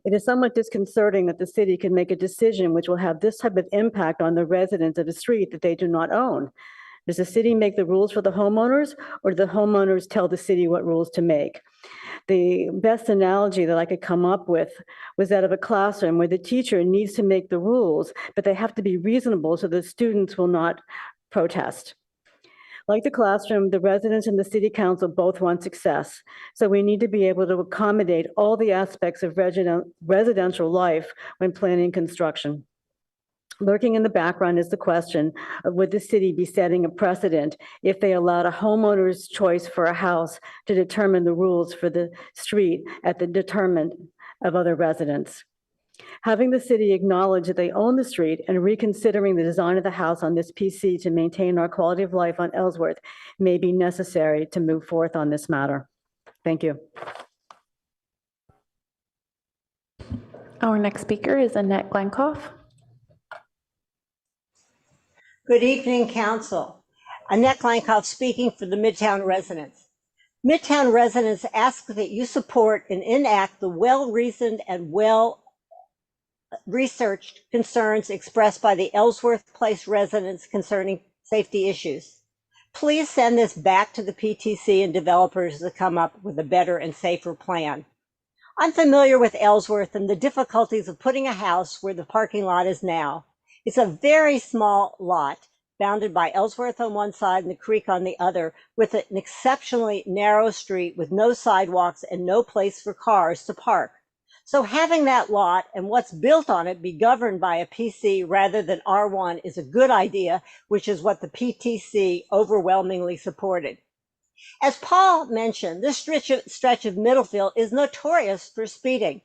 It is somewhat disconcerting that the city can make a decision which will have this type of impact on the residents of a street that they do not own. Does the city make the rules for the homeowners, or do the homeowners tell the city what rules to make? The best analogy that I could come up with was that of a classroom where the teacher needs to make the rules, but they have to be reasonable so the students will not protest. Like the classroom, the residents and the city council both want success. So we need to be able to accommodate all the aspects of residential life when planning construction. Lurking in the background is the question of would the city be setting a precedent if they allowed a homeowner's choice for a house to determine the rules for the street at the detriment of other residents. Having the city acknowledge that they own the street and reconsidering the design of the house on this PC to maintain our quality of life on Ellsworth may be necessary to move forth on this matter. Thank you. Our next speaker is Annette Glankoff. Good evening, Council. Annette Glankoff speaking for the Midtown residents. Midtown residents ask that you support and enact the well-reasoned and well-researched concerns expressed by the Ellsworth Place residents concerning safety issues. Please send this back to the PTC and developers to come up with a better and safer plan. I'm familiar with Ellsworth and the difficulties of putting a house where the parking lot is now. It's a very small lot, bounded by Ellsworth on one side and the creek on the other, with an exceptionally narrow street with no sidewalks and no place for cars to park. So having that lot and what's built on it be governed by a PC rather than R1 is a good idea, which is what the PTC overwhelmingly supported. As Paul mentioned, this stretch of Middlefield is notorious for speeding.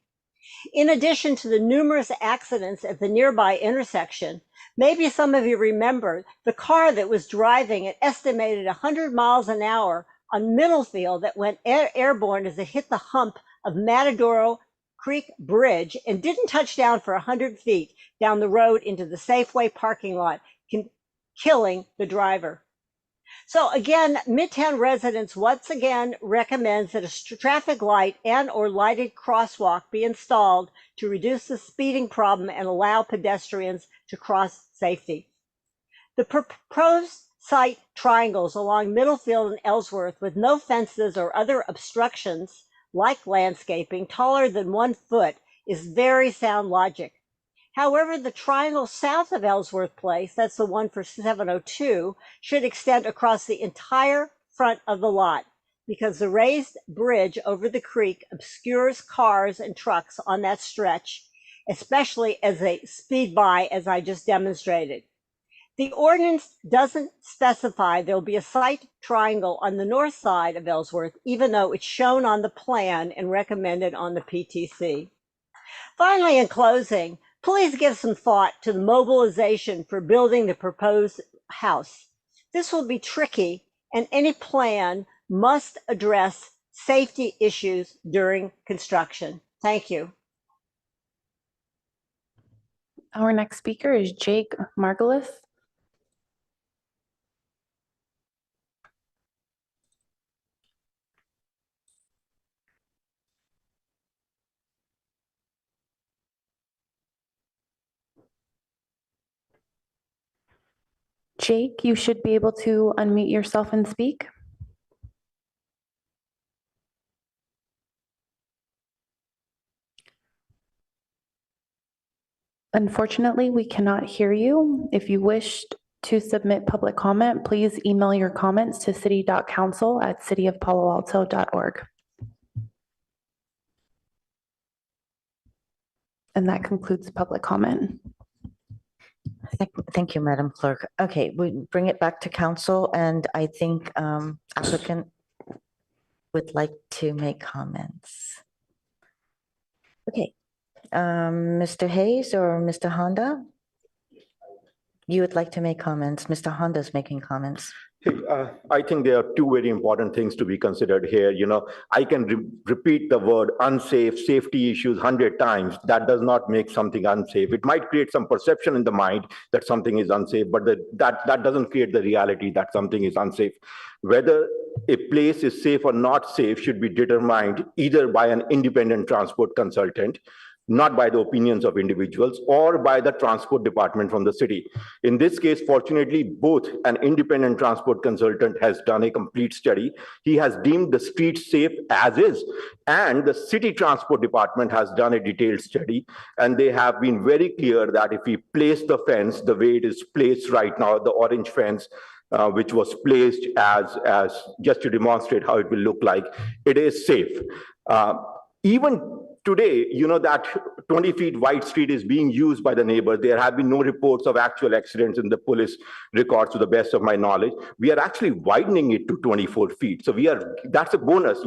In addition to the numerous accidents at the nearby intersection, maybe some of you remember the car that was driving at estimated 100 miles an hour on Middlefield that went airborne as it hit the hump of Matadero Creek Bridge and didn't touch down for 100 feet down the road into the Safeway parking lot, killing the driver. So again, Midtown residents once again recommends that a traffic light and or lighted crosswalk be installed to reduce the speeding problem and allow pedestrians to cross safely. The proposed site triangles along Middlefield and Ellsworth with no fences or other obstructions like landscaping taller than 1 foot is very sound logic. However, the triangle south of Ellsworth Place, that's the one for 702, should extend across the entire front of the lot because the raised bridge over the creek obscures cars and trucks on that stretch, especially as they speed by, as I just demonstrated. The ordinance doesn't specify there'll be a site triangle on the north side of Ellsworth, even though it's shown on the plan and recommended on the PTC. Finally, in closing, please give some thought to the mobilization for building the proposed house. This will be tricky, and any plan must address safety issues during construction. Thank you. Our next speaker is Jake Margulis. Jake, you should be able to unmute yourself and speak. Unfortunately, we cannot hear you. If you wish to submit public comment, please email your comments to city.council@cityofpaloalto.org. And that concludes public comment. Thank you, Madam Clerk. Okay, we bring it back to council, and I think applicant would like to make comments. Okay, Mr. Hayes or Mr. Honda? You would like to make comments. Mr. Honda's making comments. Hey, I think there are two very important things to be considered here. I can repeat the word unsafe, safety issues 100 times. That does not make something unsafe. It might create some perception in the mind that something is unsafe, but that doesn't create the reality that something is unsafe. Whether a place is safe or not safe should be determined either by an independent transport consultant, not by the opinions of individuals, or by the transport department from the city. In this case, fortunately, both an independent transport consultant has done a complete study. He has deemed the street safe as is, and the city transport department has done a detailed study, and they have been very clear that if we place the fence the way it is placed right now, the orange fence, which was placed as just to demonstrate how it will look like, it is safe. Even today, that 20 feet wide street is being used by the neighbors. There have been no reports of actual accidents in the police records to the best of my knowledge. We are actually widening it to 24 feet. So that's a bonus,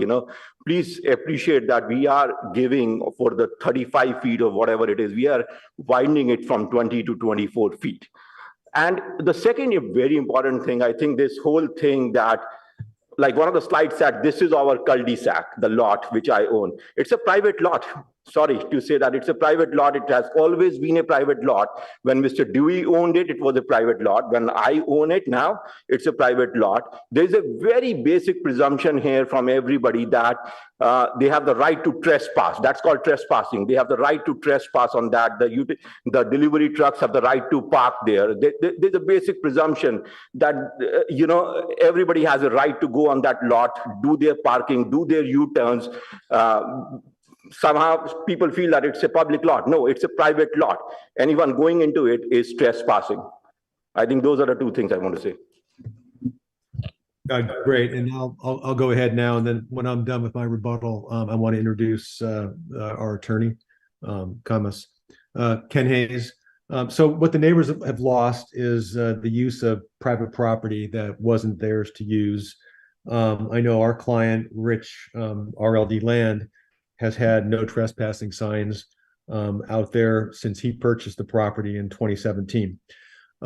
Please appreciate that we are giving for the 35 feet or whatever it is, we are widening it from 20 to 24 feet. And the second very important thing, I think this whole thing that, like one of the slides said, this is our cul-de-sac, the lot which I own. It's a private lot. Sorry to say that it's a private lot. It has always been a private lot. When Mr. Dewey owned it, it was a private lot. When I own it now, it's a private lot. There's a very basic presumption here from everybody that they have the right to trespass. That's called trespassing. They have the right to trespass on that. The delivery trucks have the right to park there. There's a basic presumption that, everybody has a right to go on that lot, do their parking, do their U-turns. Somehow people feel that it's a public lot. No, it's a private lot. Anyone going into it is trespassing. I think those are the two things I want to say. Great, and I'll go ahead now, and then when I'm done with my rebuttal, I want to introduce our attorney, Kamas, Ken Hayes. So what the neighbors have lost is the use of private property that wasn't theirs to use. I know our client, Rich RLD Land, has had no trespassing signs out there since he purchased the property in 2017.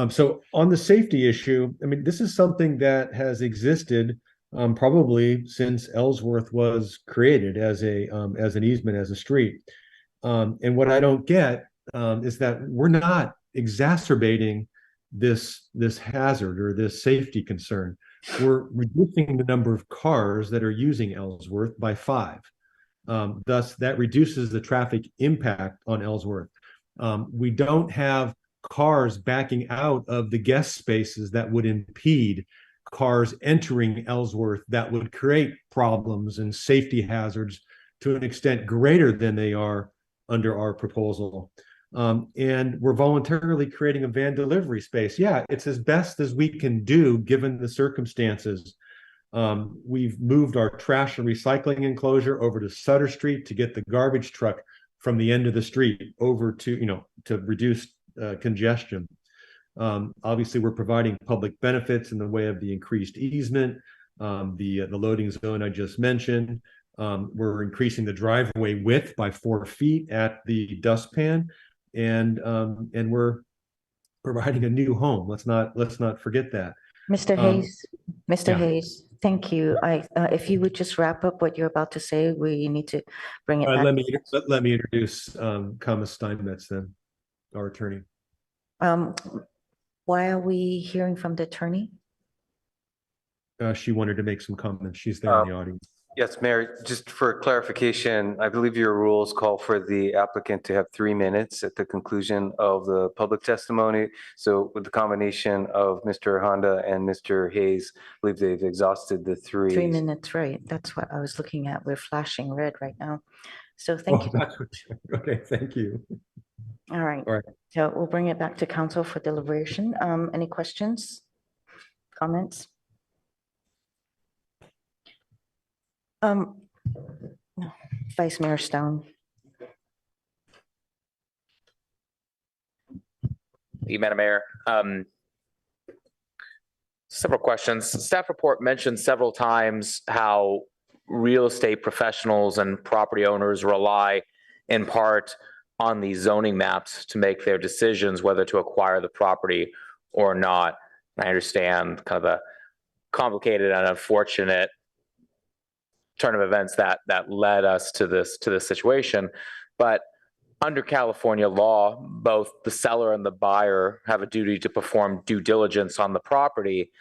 So on the safety issue, I mean, this is something that has existed probably since Ellsworth was created as an easement, as a street. And what I don't get is that we're not exacerbating this hazard or this safety concern. We're reducing the number of cars that are using Ellsworth by 5. Thus, that reduces the traffic impact on Ellsworth. We don't have cars backing out of the guest spaces that would impede cars entering Ellsworth, that would create problems and safety hazards to an extent greater than they are under our proposal. And we're voluntarily creating a van delivery space. Yeah, it's as best as we can do given the circumstances. We've moved our trash and recycling enclosure over to Sutter Street to get the garbage truck from the end of the street over to, to reduce congestion. Obviously, we're providing public benefits in the way of the increased easement, the loading zone I just mentioned. We're increasing the driveway width by 4 feet at the dustpan, and we're providing a new home. Let's not forget that. Mr. Hayes, thank you. If you would just wrap up what you're about to say, we need to bring it back. Let me introduce Kamas Steinmetz, then, our attorney. Why are we hearing from the attorney? She wanted to make some comments. She's there in the audience. Yes, Mayor, just for clarification, I believe your rules call for the applicant to have 3 minutes at the conclusion of the public testimony. So with the combination of Mr. Honda and Mr. Hayes, I believe they've exhausted the 3. 3 minutes, right. That's what I was looking at. We're flashing red right now. So thank you. Okay, thank you. All right. So we'll bring it back to council for deliberation. Any questions, comments? Vice Mayor Stone. Madam Mayor, several questions. Staff report mentioned several times how real estate professionals and property owners rely in part on these zoning maps to make their decisions whether to acquire the property or not. I understand kind of the complicated and unfortunate turn of events that led us to this situation, but under California law, both the seller and the buyer have a duty to perform due diligence on the property.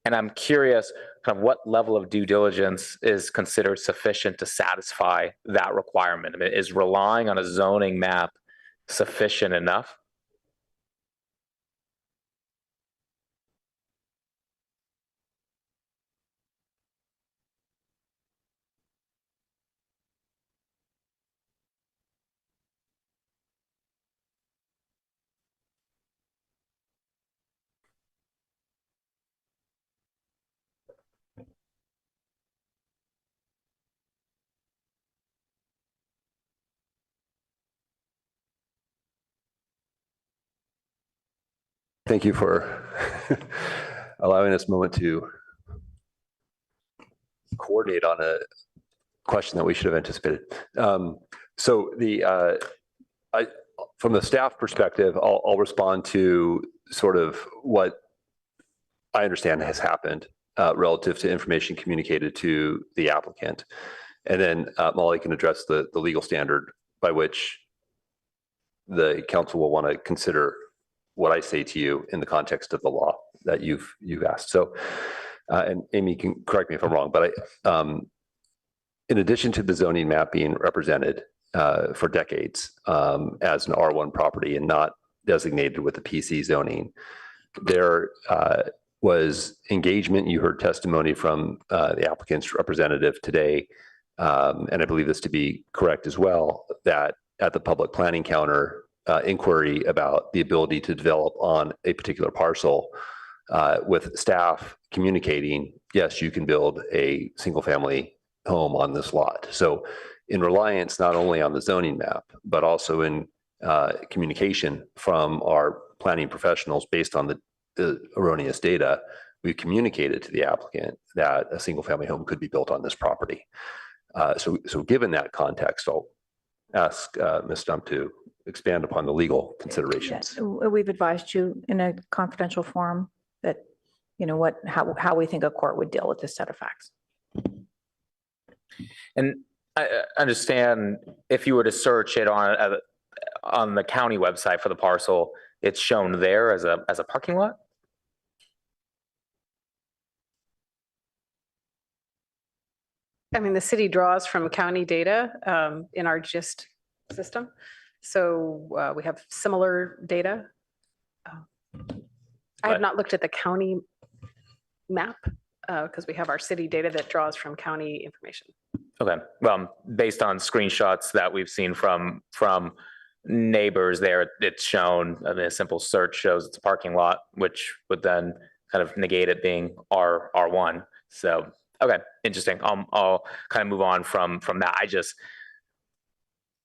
And I'm curious kind of what level of due diligence is considered sufficient to satisfy that requirement. I mean, is relying on a zoning map sufficient enough? Thank you for allowing us a moment to coordinate on a question that we should have anticipated. So from the staff perspective, I'll respond to sort of what I understand has happened relative to information communicated to the applicant. And then Molly can address the legal standard by which the council will want to consider what I say to you in the context of the law that you've asked. So, and Amy can correct me if I'm wrong, but in addition to the zoning map being represented for decades as an R1 property and not designated with the PC zoning, there was engagement. You heard testimony from the applicant's representative today, and I believe this to be correct as well, that at the public planning counter, inquiry about the ability to develop on a particular parcel with staff communicating, yes, you can build a single family home on this lot. So in reliance not only on the zoning map, but also in communication from our planning professionals based on the erroneous data, we've communicated to the applicant that a single family home could be built on this property. So given that context, I'll ask Ms. Stump to expand upon the legal considerations. We've advised you in a confidential forum that, you know, how we think a court would deal with this set of facts. And I understand if you were to search it on the county website for the parcel, it's shown there as a parking lot? I mean, the city draws from county data in our GIST system. So we have similar data. I have not looked at the county map because we have our city data that draws from county information. Okay, well, based on screenshots that we've seen from neighbors there, it's shown, I mean, a simple search shows it's a parking lot, which would then kind of negate it being R1. So, okay, interesting. I'll kind of move on from that.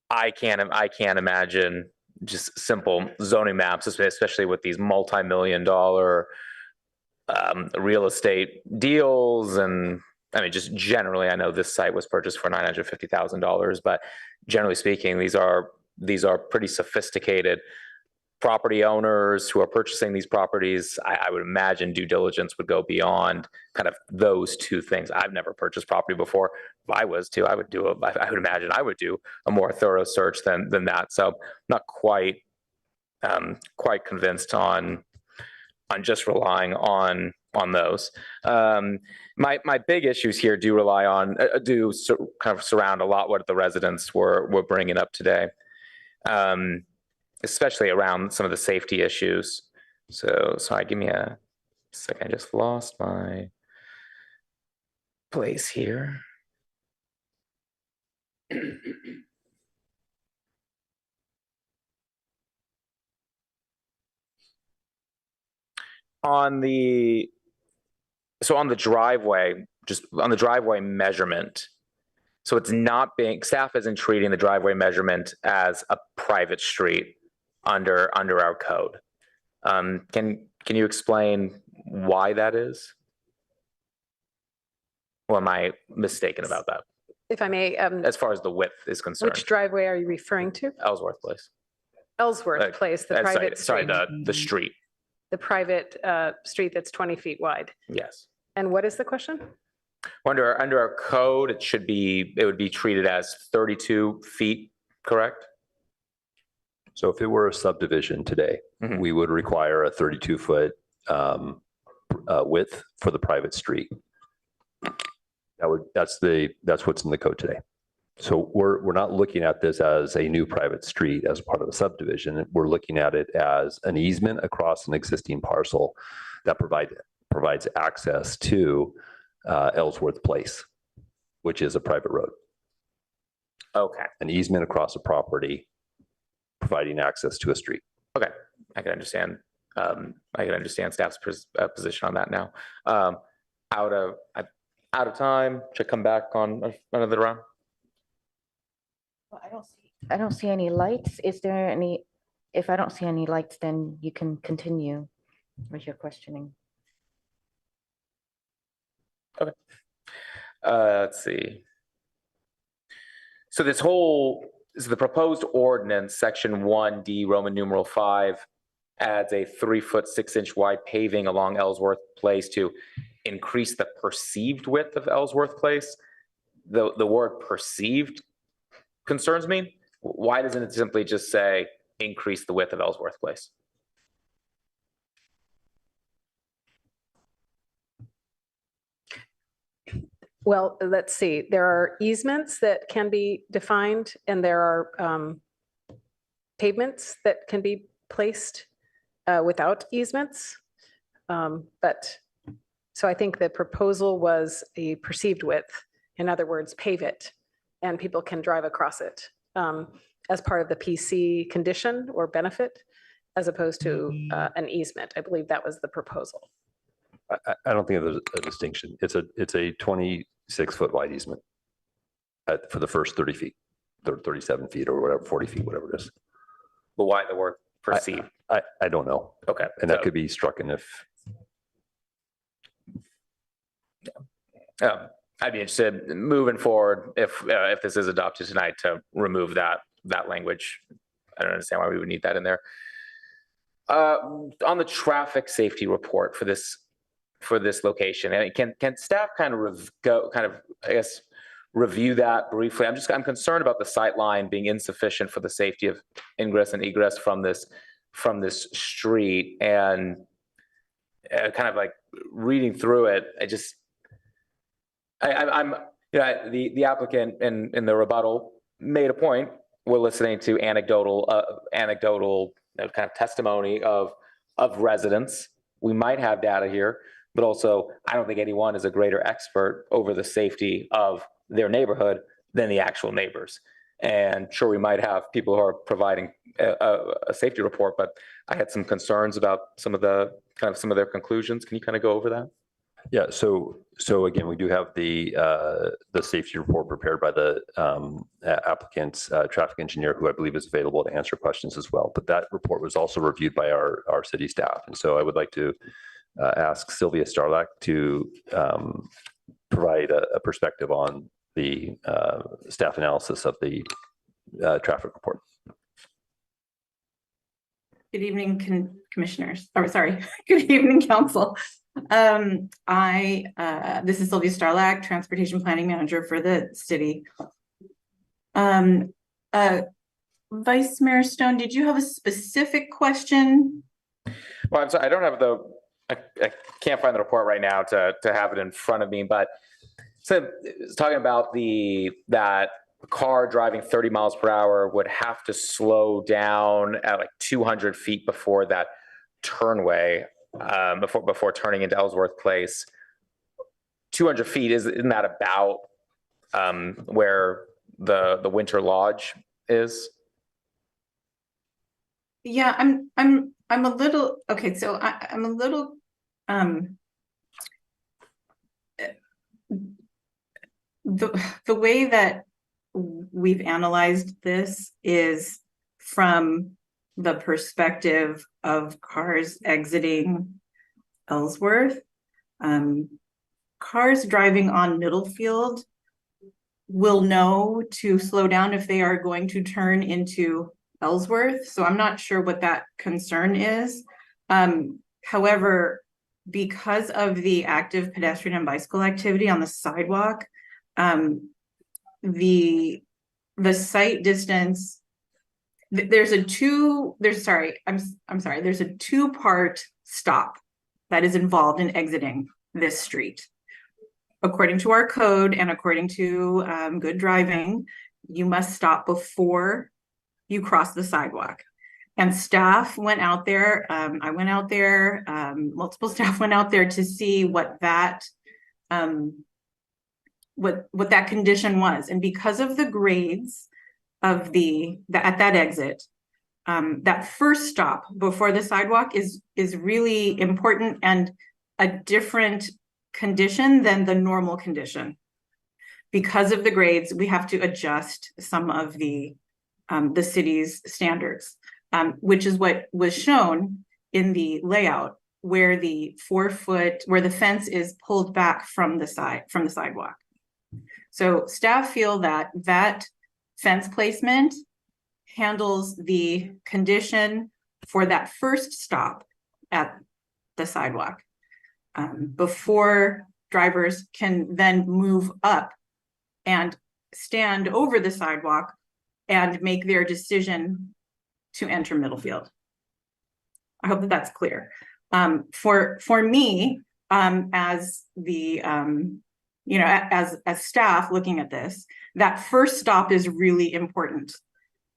I can't imagine just simple zoning maps, especially with these multi-million-dollar real estate deals. And I mean, just generally, I know this site was purchased for $950,000, but generally speaking, these are pretty sophisticated property owners who are purchasing these properties. I would imagine due diligence would go beyond kind of those two things. I've never purchased property before. If I was to, I would imagine I would do a more thorough search than that. So I'm not quite convinced on just relying on those. My big issues here do kind of surround a lot what the residents were bringing up today. Especially around some of the safety issues. So sorry, give me a second. I just lost my place here. On the driveway, just on the driveway measurement. So it's not being, staff isn't treating the driveway measurement as a private street under our code. Can you explain why that is? Or am I mistaken about that? If I may. As far as the width is concerned. Which driveway are you referring to? Ellsworth Place. Ellsworth Place, the private Sorry, street. the street. the private street that's 20 feet wide. Yes. And what is the question? Under our code, it would be treated as 32 feet, correct? So if it were a subdivision today, we would require a 32-foot width for the private street. That's what's in the code today. So we're not looking at this as a new private street as part of the subdivision. We're looking at it as an easement across an existing parcel that provides access to Ellsworth Place, which is a private road. Okay. An easement across a property providing access to a street. Okay, I can understand. I can understand staff's position on that now. Out of time. Should I come back on another round? Well, I don't see any lights. Is there any, if I don't see any lights, then you can continue with your questioning. Okay. Let's see. So the proposed ordinance, section 1D, Roman numeral 5, adds a 3-foot 6-inch wide paving along Ellsworth Place to increase the perceived width of Ellsworth Place. The word perceived concerns me. Why doesn't it simply just say increase the width of Ellsworth Place? Well, let's see. There are easements that can be defined, and there are pavements that can be placed without easements. So I think the proposal was a perceived width. In other words, pave it, and people can drive across it as part of the PC condition or benefit, as opposed to an easement. I believe that was the proposal. I don't think there's a distinction. It's a 26-foot wide easement for the first 30 feet, 37 feet or whatever, 40 feet, whatever it is. But why the word perceive? I don't know. Okay. And that could be struck in if. I'd be interested moving forward if this is adopted tonight to remove that language. I don't understand why we would need that in there. On the traffic safety report for this location, and can staff kind of review that briefly? I'm concerned about the sight line being insufficient for the safety of ingress and egress from this street, and kind of like reading through it, the applicant in the rebuttal made a point. We're listening to anecdotal kind of testimony of residents. We might have data here, but also I don't think anyone is a greater expert over the safety of their neighborhood than the actual neighbors. And sure, we might have people who are providing a safety report, but I had some concerns about some of their conclusions. Can you kind of go over that? Yeah. So again, we do have the safety report prepared by the applicant's traffic engineer, who I believe is available to answer questions as well. But that report was also reviewed by our city staff, and so I would like to ask Sylvia Starlack to provide a perspective on the staff analysis of the traffic report. Good evening, commissioners. Good evening, council. This is Sylvia Starlack, Transportation Planning Manager for the city. Vice Mayor Stone, did you have a specific question? Well, I'm sorry, I don't have I can't find the report right now to have it in front of me, but so it's talking about that car driving 30 miles per hour would have to slow down at like 200 feet before that turnway, before turning into Ellsworth Place. 200 feet, isn't that about where the Winter Lodge is? Yeah, I'm a little, okay, so I'm a little the way that we've analyzed this is from the perspective of cars exiting Ellsworth. Cars driving on Middlefield will know to slow down if they are going to turn into Ellsworth. So I'm not sure what that concern is. However, because of the active pedestrian and bicycle activity on the sidewalk, the site distance, there's a two-part stop that is involved in exiting this street. According to our code and according to good driving, you must stop before you cross the sidewalk. And staff went out there, I went out there, multiple staff went out there to see what that what that condition was. And because of the grades of at that exit, that first stop before the sidewalk is really important and a different condition than the normal condition. Because of the grades, we have to adjust some of the city's standards, which is what was shown in the layout, where the where the fence is pulled back from the sidewalk. So staff feel that that fence placement handles the condition for that first stop at the sidewalk, before drivers can then move up and stand over the sidewalk and make their decision to enter Middlefield. I hope that that's clear. For me, as the as staff looking at this, that first stop is really important,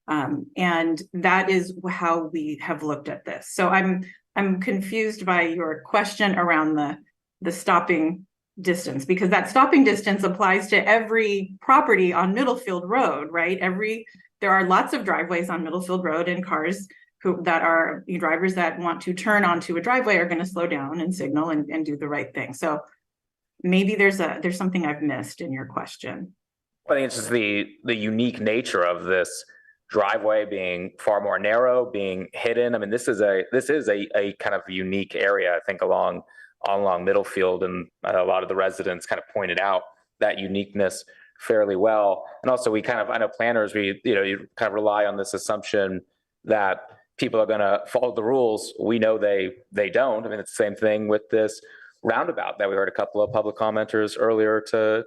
and that is how we have looked at this. So I'm confused by your question around the stopping distance, because that stopping distance applies to every property on Middlefield Road, right? There are lots of driveways on Middlefield Road, and cars drivers that want to turn onto a driveway are going to slow down and signal and do the right thing. So maybe there's something I've missed in your question. I think it's just the unique nature of this driveway being far more narrow, being hidden. I mean, this is a kind of unique area, I think, along Middlefield, and a lot of the residents kind of pointed out that uniqueness fairly well. And also, I know planners, you kind of rely on this assumption that people are going to follow the rules. We know they don't. I mean, it's the same thing with this roundabout that we heard a couple of public commenters earlier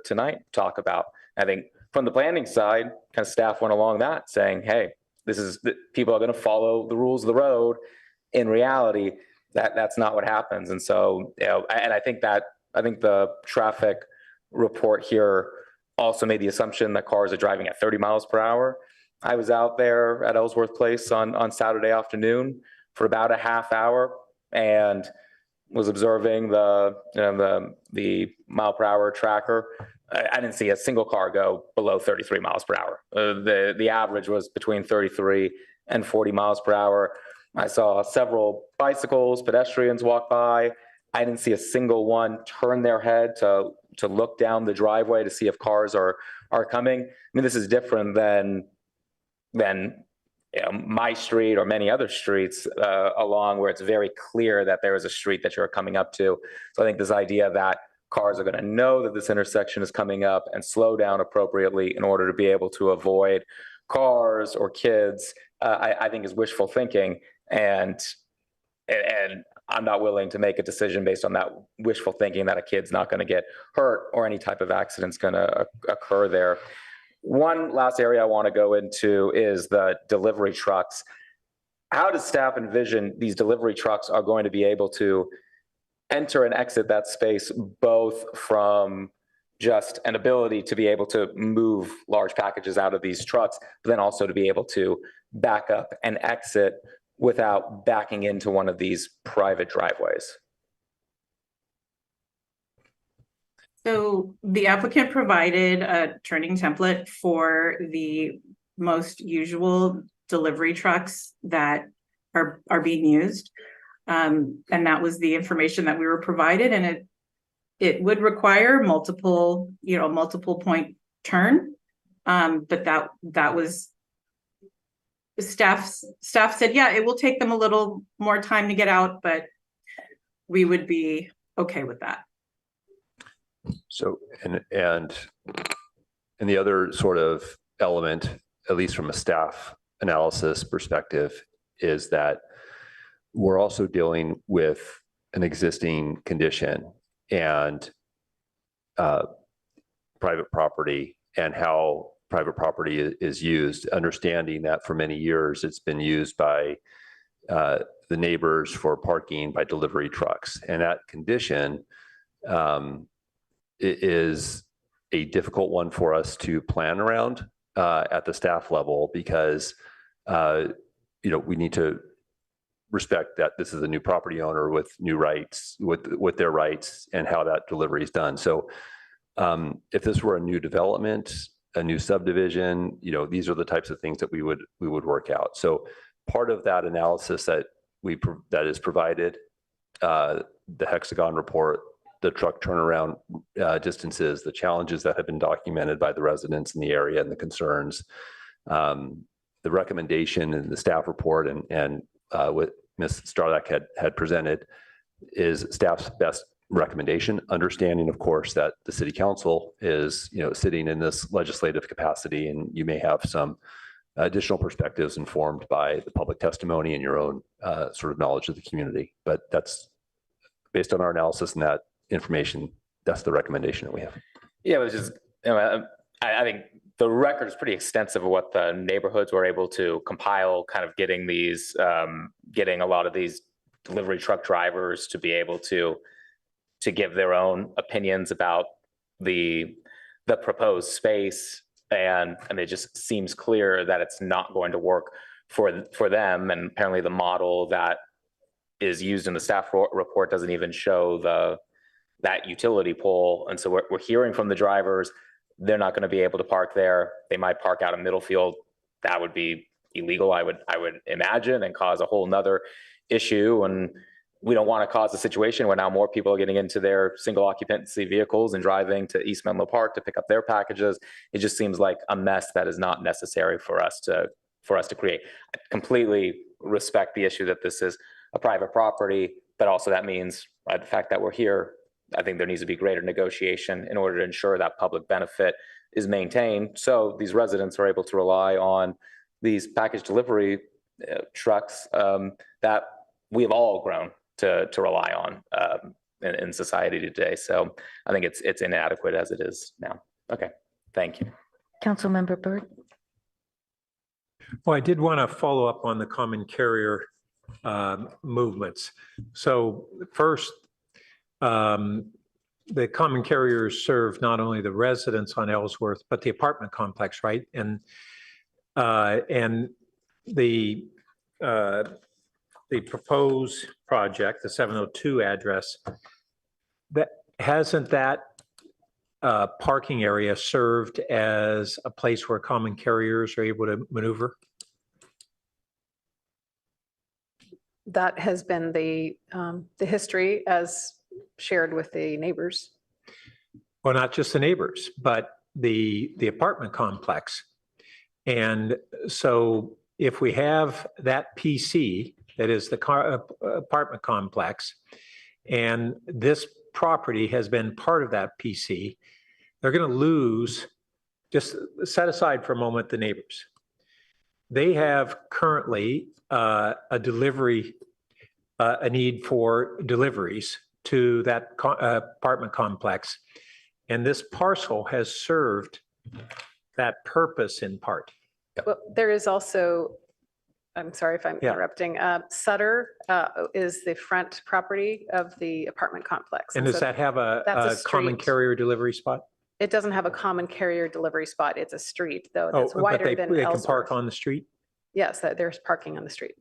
tonight talk about. I think from the planning side, kind of staff went along that, saying, hey, people are going to follow the rules of the road. In reality, that's not what happens. And so, and I think the traffic report here also made the assumption that cars are driving at 30 miles per hour. I was out there at Ellsworth Place on Saturday afternoon for about a half hour and was observing the mile per hour tracker. I didn't see a single car go below 33 miles per hour. The average was between 33 and 40 miles per hour. I saw several bicycles, pedestrians walk by. I didn't see a single one turn their head to look down the driveway to see if cars are coming. I mean, this is different than my street or many other streets along where it's very clear that there is a street that you're coming up to. So I think this idea that cars are going to know that this intersection is coming up and slow down appropriately in order to be able to avoid cars or kids, I think is wishful thinking. And I'm not willing to make a decision based on that wishful thinking that a kid's not going to get hurt or any type of accident's going to occur there. One last area I want to go into is the delivery trucks. How does staff envision these delivery trucks are going to be able to enter and exit that space, both from just an ability to be able to move large packages out of these trucks, but then also to be able to back up and exit without backing into one of these private driveways? So the applicant provided a turning template for the most usual delivery trucks that are being used. And that was the information that we were provided, and it would require multiple point turn. But that was staff said, yeah, it will take them a little more time to get out, but we would be okay with that. So, and the other sort of element, at least from a staff analysis perspective, is that we're also dealing with an existing condition and private property and how private property is used, understanding that for many years it's been used by the neighbors for parking by delivery trucks. And that condition is a difficult one for us to plan around at the staff level because we need to respect that this is a new property owner with new rights, with their rights and how that delivery is done. So if this were a new development, a new subdivision, these are the types of things that we would work out. So part of that analysis that is provided, the hexagon report, the truck turnaround distances, the challenges that have been documented by the residents in the area and the concerns, the recommendation in the staff report and what Ms. Starlak had presented is staff's best recommendation, understanding, of course, that the city council is, sitting in this legislative capacity, and you may have some additional perspectives informed by the public testimony and your own sort of knowledge of the community. But that's based on our analysis and that information. That's the recommendation that we have. Yeah, it was just, I think the record is pretty extensive of what the neighborhoods were able to compile, kind of getting a lot of these delivery truck drivers to be able to give their own opinions about the proposed space. And it just seems clear that it's not going to work for them. And apparently the model that is used in the staff report doesn't even show that utility pole. And so we're hearing from the drivers, they're not going to be able to park there. They might park out in Middlefield. That would be illegal, I would imagine, and cause a whole nother issue. And we don't want to cause a situation where now more people are getting into their single occupancy vehicles and driving to East Menlo Park to pick up their packages. It just seems like a mess that is not necessary for us to create. I completely respect the issue that this is a private property, but also that means the fact that we're here, I think there needs to be greater negotiation in order to ensure that public benefit is maintained. So these residents are able to rely on these package delivery trucks that we have all grown to rely on in society today. So I think it's inadequate as it is now. Okay, thank you. Councilmember Byrd. Well, I did want to follow up on the common carrier movements. So first, the common carriers serve not only the residents on Ellsworth, but the apartment complex, right? And the proposed project, the 702 address, hasn't that parking area served as a place where common carriers are able to maneuver? That has been the history as shared with the neighbors. Well, not just the neighbors, but the apartment complex. And so if we have that PC, that is the apartment complex, and this property has been part of that PC, they're going to lose, just set aside for a moment the neighbors. They have currently a need for deliveries to that apartment complex. And this parcel has served that purpose in part. Well, there is also, I'm sorry if I'm interrupting, Sutter is the front property of the apartment complex. And does that have a common carrier delivery spot? It doesn't have a common carrier delivery spot. It's a street, though, that's wider than Ellsworth. They can park on the street? Yes, there's parking on the street.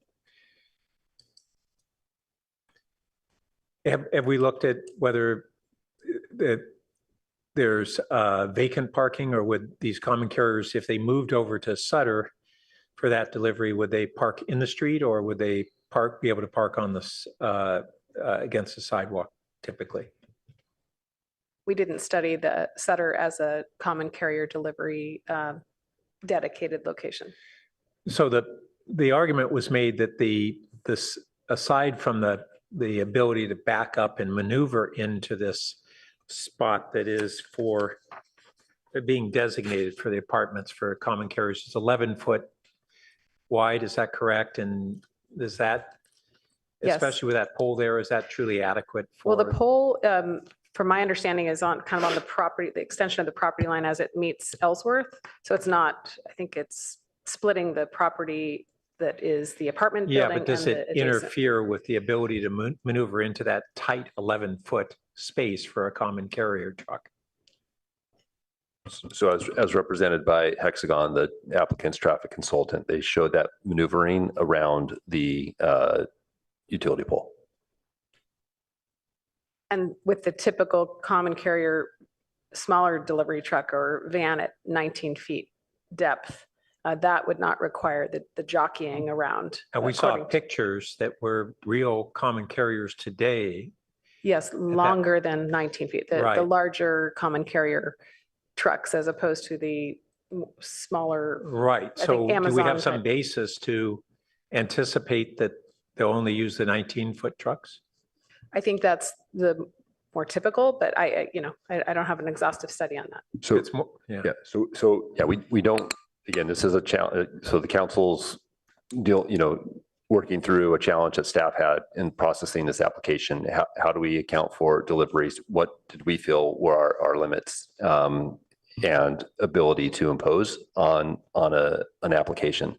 Have we looked at whether there's vacant parking, or would these common carriers, if they moved over to Sutter for that delivery, would they park in the street, or would they be able to park on this against the sidewalk typically? We didn't study the Sutter as a common carrier delivery dedicated location. So the argument was made that this aside from the ability to back up and maneuver into this spot that is for being designated for the apartments for common carriers, it's 11 foot wide. Is that correct? And does that Yes. especially with that pole there, is that truly adequate Well, the for? pole, from my understanding, is on kind of on the property, the extension of the property line as it meets Ellsworth. So it's not, I think it's splitting the property that is the apartment Yeah, building. but does and it the adjacent. interfere with the ability to maneuver into that tight 11-foot space for a common carrier truck? So as represented by Hexagon, the applicant's traffic consultant, they showed that maneuvering around the utility pole. And with the typical common carrier, smaller delivery truck or van at 19 feet depth, that would not require the jockeying around. And we saw according to- pictures that were real common carriers today. Yes, longer than 19 feet, the Right. larger common carrier trucks as opposed to the smaller. Right. I think So do we Amazon have some had- basis to anticipate that they'll only use the 19-foot trucks? I think that's the more typical, but I don't have an exhaustive study on that. So It's more, yeah. yeah, we don't, again, this is a challenge. So the council's working through a challenge that staff had in processing this application. How do we account for deliveries? What did we feel were our limits and ability to impose on an application?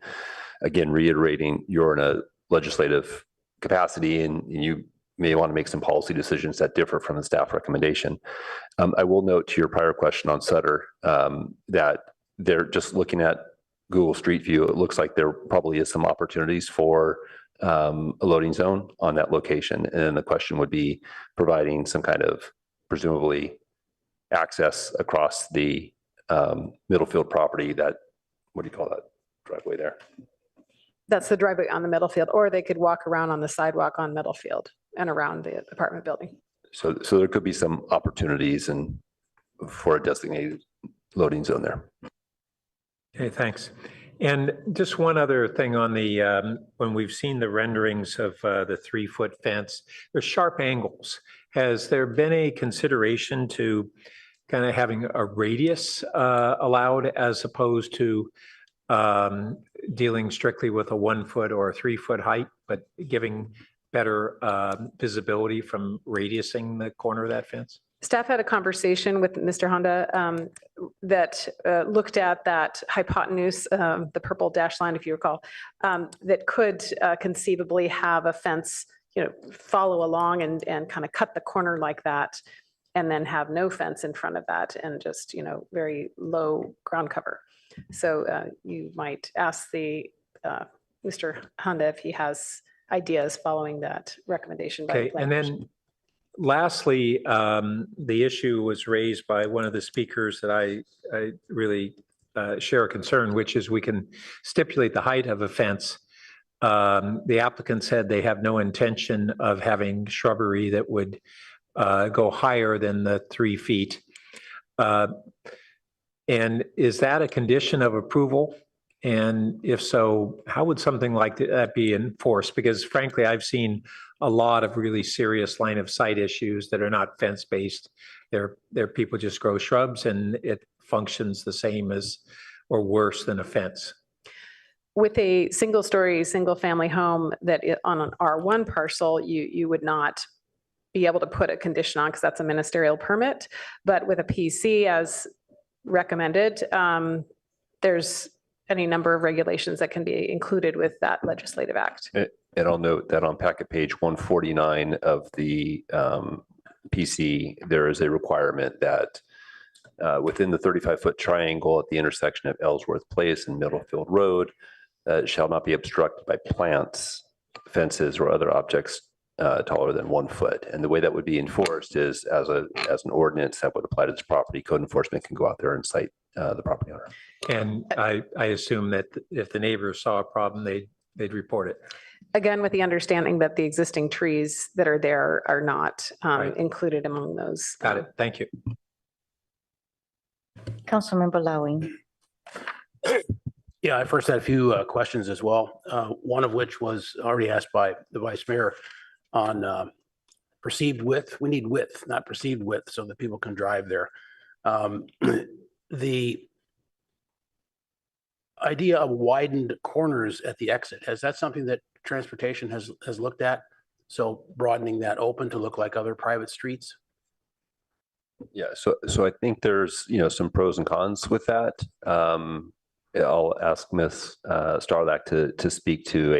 Again, reiterating, you're in a legislative capacity and you may want to make some policy decisions that differ from the staff recommendation. I will note to your prior question on Sutter that they're just looking at Google Street View. It looks like there probably is some opportunities for a loading zone on that location. And then the question would be providing some kind of presumably access across the Middlefield property that, what do you call that driveway there? That's the driveway on the Middlefield, or they could walk around on the sidewalk on Middlefield and around the apartment building. So there could be some opportunities and for a designated loading zone there. Okay, thanks. And just one other thing on the, when we've seen the renderings of the 3-foot fence, there's sharp angles. Has there been a consideration to kind of having a radius allowed as opposed to dealing strictly with a 1-foot or a 3-foot height, but giving better visibility from radiusing the corner of that fence? Staff had a conversation with Mr. Honda that looked at that hypotenuse, the purple dash line, if you recall, that could conceivably have a fence, follow along and kind of cut the corner like that, and then have no fence in front of that and just, very low ground cover. So you might ask the Mr. Honda if he has ideas following that recommendation. By the Okay, planning and commission. then lastly, the issue was raised by one of the speakers that I really share a concern, which is we can stipulate the height of a fence. The applicant said they have no intention of having shrubbery that would go higher than the 3 feet. And is that a condition of approval? And if so, how would something like that be enforced? Because frankly, I've seen a lot of really serious line of sight issues that are not fence based. They're people just grow shrubs and it functions the same as or worse than a fence. With a single-story, single-family home that on an R1 parcel, you would not be able to put a condition on because that's a ministerial permit. But with a PC as recommended, there's any number of regulations that can be included with that legislative act. And I'll note that on packet page 149 of the PC, there is a requirement that within the 35-foot triangle at the intersection of Ellsworth Place and Middlefield Road, shall not be obstructed by plants, fences, or other objects taller than 1 foot. And the way that would be enforced is as an ordinance that would apply to this property. Code enforcement can go out there and cite the property owner. And I assume that if the neighbors saw a problem, they'd report it. Again, with the understanding that the existing trees that are there are not Right. included among those. Got it. Thank you. Councilmember Lowing. Yeah, I first had a few questions as well. One of which was already asked by the vice mayor on perceived width. We need width, not perceived width, so that people can drive there. The idea of widened corners at the exit, is that something that transportation has looked at? So broadening that open to look like other private streets. Yeah, so I think there's, some pros and cons with that. I'll ask Ms. Starlack to speak to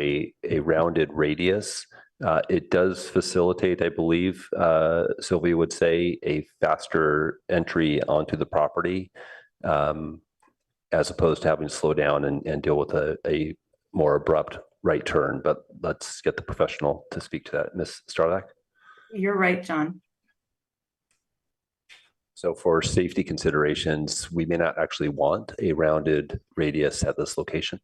a rounded radius. It does facilitate, I believe, Sylvia would say, a faster entry onto the property, as opposed to having to slow down and deal with a more abrupt right turn. But let's get the professional to speak to that. Ms. Starlack? You're right, John. So for safety considerations, we may not actually want a rounded radius at this location.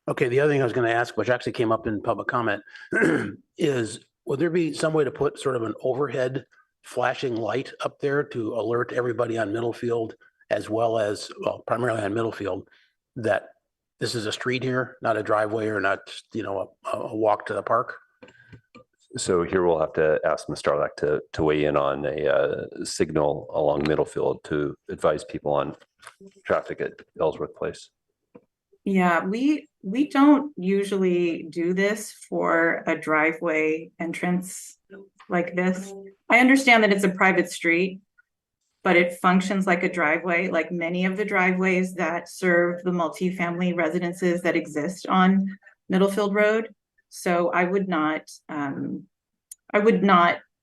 Okay, the other thing I was going to ask, which actually came up in public comment, is would there be some way to put sort of an overhead flashing light up there to alert everybody on Middlefield, as well as, well, primarily on Middlefield, that this is a street here, not a driveway or not, a walk to the park? So here we'll have to ask Ms. Starlack to weigh in on a signal along Middlefield to advise people on traffic at Ellsworth Place. Yeah, we don't usually do this for a driveway entrance like this. I understand that it's a private street, but it functions like a driveway, like many of the driveways that serve the multifamily residences that exist on Middlefield Road. So I would not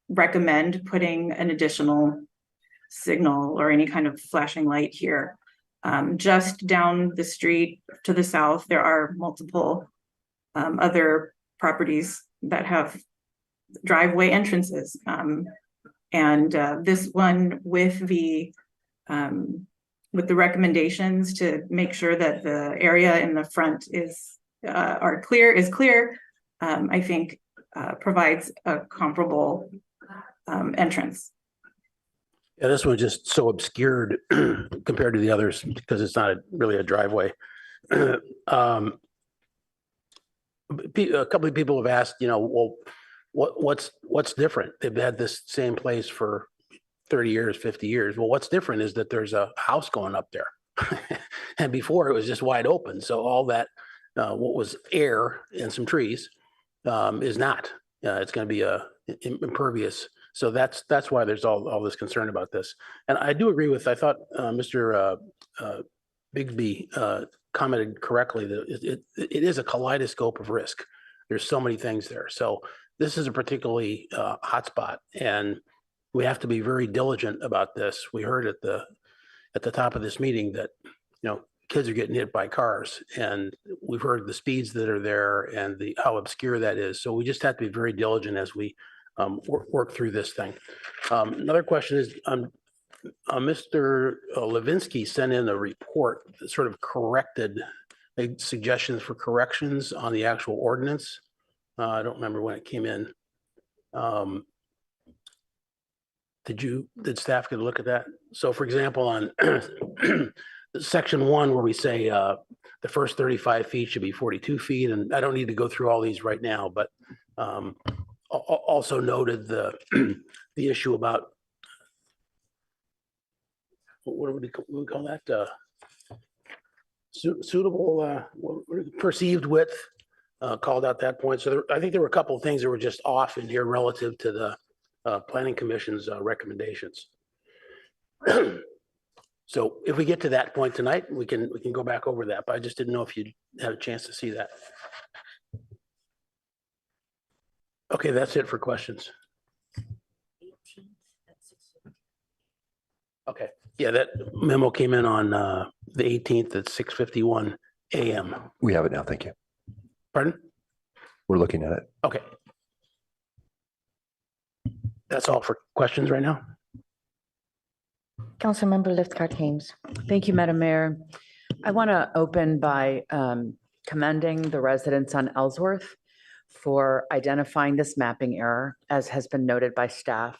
recommend putting an additional signal or any kind of flashing light here. Just down the street to the south, there are multiple other properties that have driveway entrances. And this one with the recommendations to make sure that the area in the front is clear, I think provides a comparable entrance. Yeah, this one's just so obscured compared to the others because it's not really a driveway. A couple of people have asked, well, what's different? They've had this same place for 30 years, 50 years. Well, what's different is that there's a house going up there. And before it was just wide open. So all that, what was air and some trees is not. It's going to be impervious. So that's why there's all this concern about this. And I do agree with, I thought Mr. Bigsby commented correctly that it is a kaleidoscope of risk. There's so many things there. So this is a particularly hot spot, and we have to be very diligent about this. We heard at the top of this meeting that, kids are getting hit by cars, and we've heard the speeds that are there and how obscure that is. So we just have to be very diligent as we work through this thing. Another question is, Mr. Levinsky sent in a report that sort of made suggestions for corrections on the actual ordinance. I don't remember when it came in. Did staff get a look at that? So for example, on section 1, where we say the first 35 feet should be 42 feet, and I don't need to go through all these right now, but also noted the issue about, what do we call that? Suitable, perceived width, called out that point. So I think there were a couple of things that were just off in here relative to the Planning Commission's recommendations. So if we get to that point tonight, we can go back over that, but I just didn't know if you'd had a chance to see that. Okay, that's it for questions. Okay, yeah, that memo came in on the 18th at 6:51 a.m. We have it now, thank you. Pardon? We're looking at it. Okay. That's all for questions right now? Councilmember Lifgard-Hames. Thank you, Madam Mayor. I want to open by commending the residents on Ellsworth for identifying this mapping error, as has been noted by staff.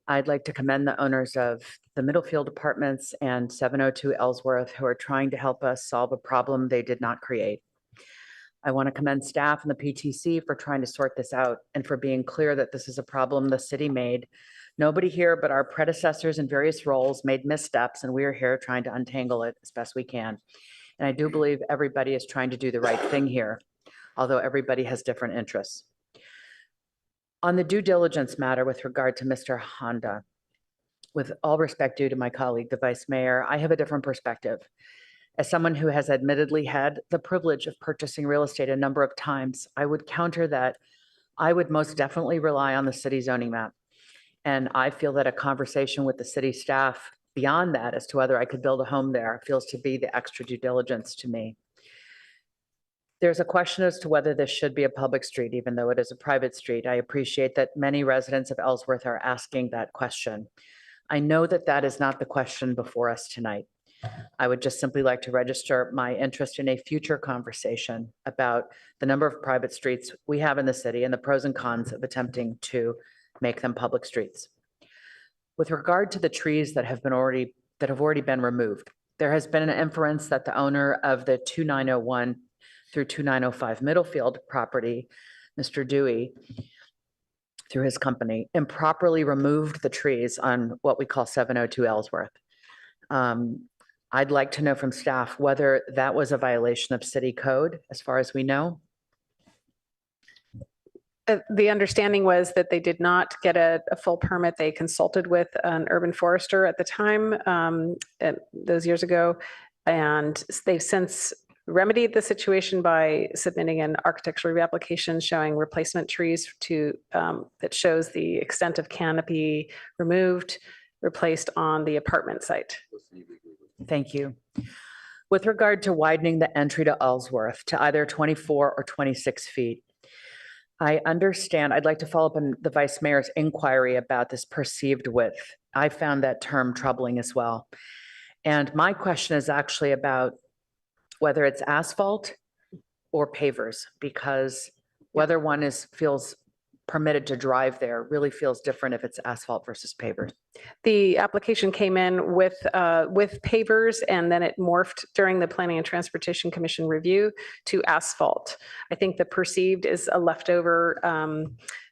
I'd like to commend the owners of the Middlefield Apartments and 702 Ellsworth who are trying to help us solve a problem they did not create. I want to commend staff and the PTC for trying to sort this out and for being clear that this is a problem the city made. Nobody here but our predecessors in various roles made missteps, and we are here trying to untangle it as best we can. And I do believe everybody is trying to do the right thing here, although everybody has different interests. On the due diligence matter with regard to Mr. Honda, with all respect due to my colleague, the Vice Mayor, I have a different perspective. As someone who has admittedly had the privilege of purchasing real estate a number of times, I would counter that I would most definitely rely on the city zoning map. And I feel that a conversation with the city staff beyond that as to whether I could build a home there feels to be the extra due diligence to me. There's a question as to whether this should be a public street, even though it is a private street. I appreciate that many residents of Ellsworth are asking that question. I know that that is not the question before us tonight. I would just simply like to register my interest in a future conversation about the number of private streets we have in the city and the pros and cons of attempting to make them public streets. With regard to the trees that have already been removed, there has been an inference that the owner of the 2901 through 2905 Middlefield property, Mr. Dewey, through his company, improperly removed the trees on what we call 702 Ellsworth. I'd like to know from staff whether that was a violation of city code, as far as we know. The understanding was that they did not get a full permit. They consulted with an urban forester at the time, those years ago, and they've since remedied the situation by submitting an architectural review application showing replacement trees that shows the extent of canopy removed, replaced on the apartment site. Thank you. With regard to widening the entry to Ellsworth to either 24 or 26 feet, I understand, I'd like to follow up on the Vice Mayor's inquiry about this perceived width. I found that term troubling as well. And my question is actually about whether it's asphalt or pavers, because whether one feels permitted to drive there really feels different if it's asphalt versus pavers. The application came in with pavers, and then it morphed during the Planning and Transportation Commission review to asphalt. I think the perceived is a leftover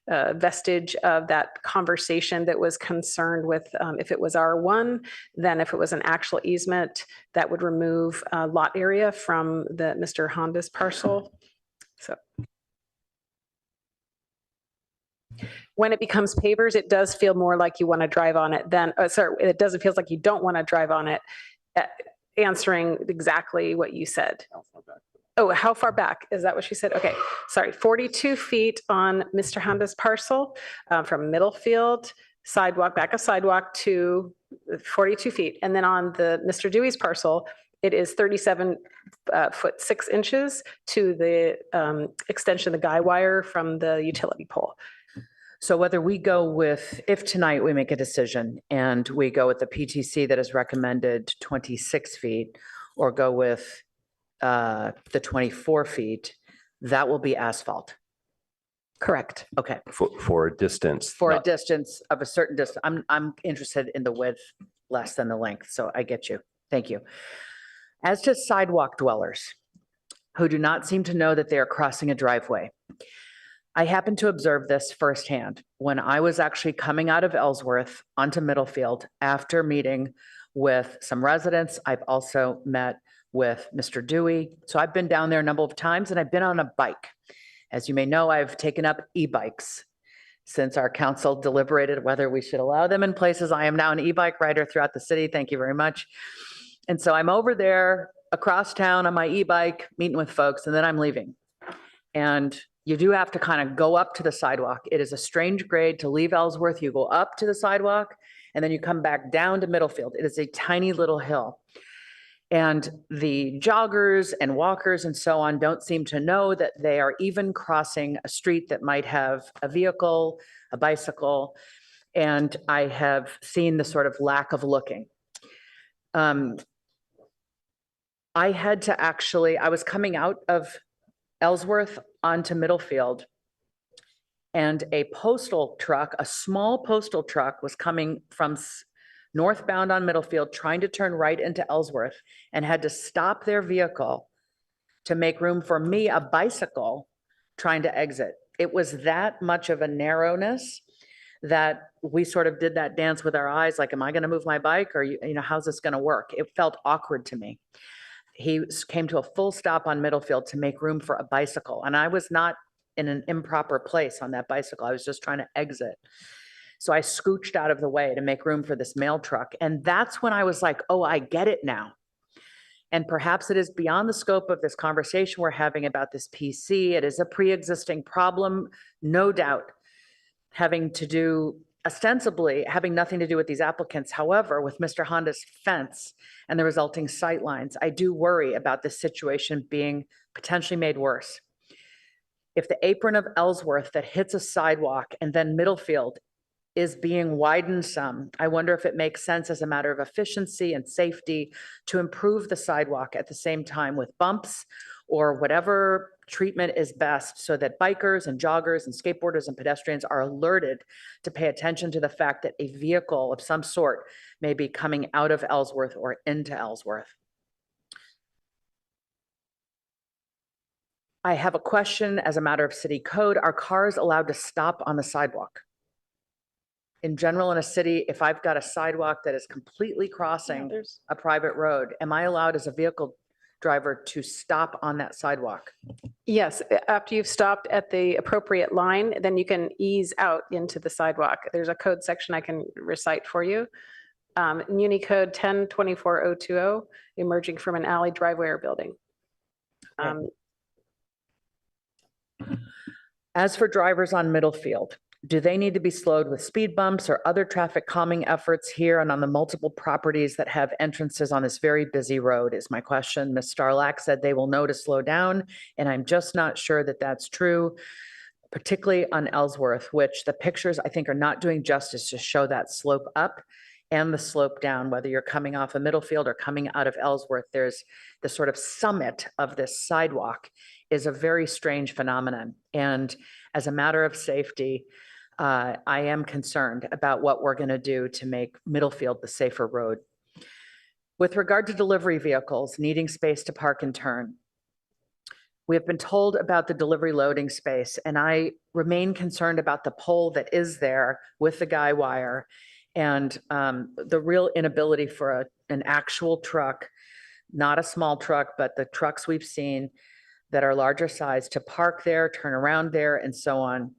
vestige of that conversation that was concerned with if it was R1, then if it was an actual easement, that would remove lot area from the Mr. Honda's parcel. So when it becomes pavers, it does feel more like you want to drive on it than, it doesn't feel like you don't want to drive on it, answering exactly what you said. Oh, how far back? Is that what she said? Okay, sorry, 42 feet on Mr. Honda's parcel from Middlefield, sidewalk, back of sidewalk to 42 feet. And then on the Mr. Dewey's parcel, it is 37 foot 6 inches to the extension of the guy wire from the utility pole. So whether we go with, if tonight we make a decision and we go with the PTC that is recommended 26 feet or go with the 24 feet, that will be asphalt. Correct. Okay. For a distance. For a distance of a certain distance. I'm interested in the width less than the length. So I get you. Thank you. As to sidewalk dwellers who do not seem to know that they are crossing a driveway, I happened to observe this firsthand when I was actually coming out of Ellsworth onto Middlefield after meeting with some residents. I've also met with Mr. Dewey. So I've been down there a number of times, and I've been on a bike. As you may know, I've taken up e-bikes since our council deliberated whether we should allow them in places. I am now an e-bike rider throughout the city. Thank you very much. And so I'm over there across town on my e-bike, meeting with folks, and then I'm leaving. And you do have to kind of go up to the sidewalk. It is a strange grade to leave Ellsworth. You go up to the sidewalk and then you come back down to Middlefield. It is a tiny little hill. And the joggers and walkers and so on don't seem to know that they are even crossing a street that might have a vehicle, a bicycle. And I have seen the sort of lack of looking. I was coming out of Ellsworth onto Middlefield, and a postal truck, a small postal truck, was coming from northbound on Middlefield, trying to turn right into Ellsworth, and had to stop their vehicle to make room for me, a bicycle, trying to exit. It was that much of a narrowness that we sort of did that dance with our eyes, like, am I going to move my bike, or how's this going to work? It felt awkward to me. He came to a full stop on Middlefield to make room for a bicycle, and I was not in an improper place on that bicycle. I was just trying to exit. So I scooched out of the way to make room for this mail truck. And that's when I was like, oh, I get it now. And perhaps it is beyond the scope of this conversation we're having about this PC. It is a pre-existing problem, no doubt, having to do, ostensibly having nothing to do with these applicants. However, with Mr. Honda's fence and the resulting sightlines, I do worry about this situation being potentially made worse. If the apron of Ellsworth that hits a sidewalk and then Middlefield is being widened some, I wonder if it makes sense as a matter of efficiency and safety to improve the sidewalk at the same time with bumps or whatever treatment is best, so that bikers and joggers and skateboarders and pedestrians are alerted to pay attention to the fact that a vehicle of some sort may be coming out of Ellsworth or into Ellsworth. I have a question as a matter of city code. Are cars allowed to stop on the sidewalk? In general, in a city, if I've got a sidewalk that is completely crossing a private road, am I allowed as a vehicle driver to stop on that sidewalk? Yes, after you've stopped at the appropriate line, then you can ease out into the sidewalk. There's a code section I can recite for you. Muni code 10-24-020, emerging from an alley, driveway, or building. As for drivers on Middlefield, do they need to be slowed with speed bumps or other traffic calming efforts here and on the multiple properties that have entrances on this very busy road is my question. Ms. Starlack said they will know to slow down, and I'm just not sure that that's true, particularly on Ellsworth, which the pictures I think are not doing justice to show that slope up and the slope down, whether you're coming off of Middlefield or coming out of Ellsworth. There's the sort of summit of this sidewalk is a very strange phenomenon. And as a matter of safety, I am concerned about what we're going to do to make Middlefield the safer road. With regard to delivery vehicles needing space to park and turn, we have been told about the delivery loading space, and I remain concerned about the pole that is there with the guy wire and the real inability for an actual truck, not a small truck, but the trucks we've seen that are larger size to park there, turn around there, and so on.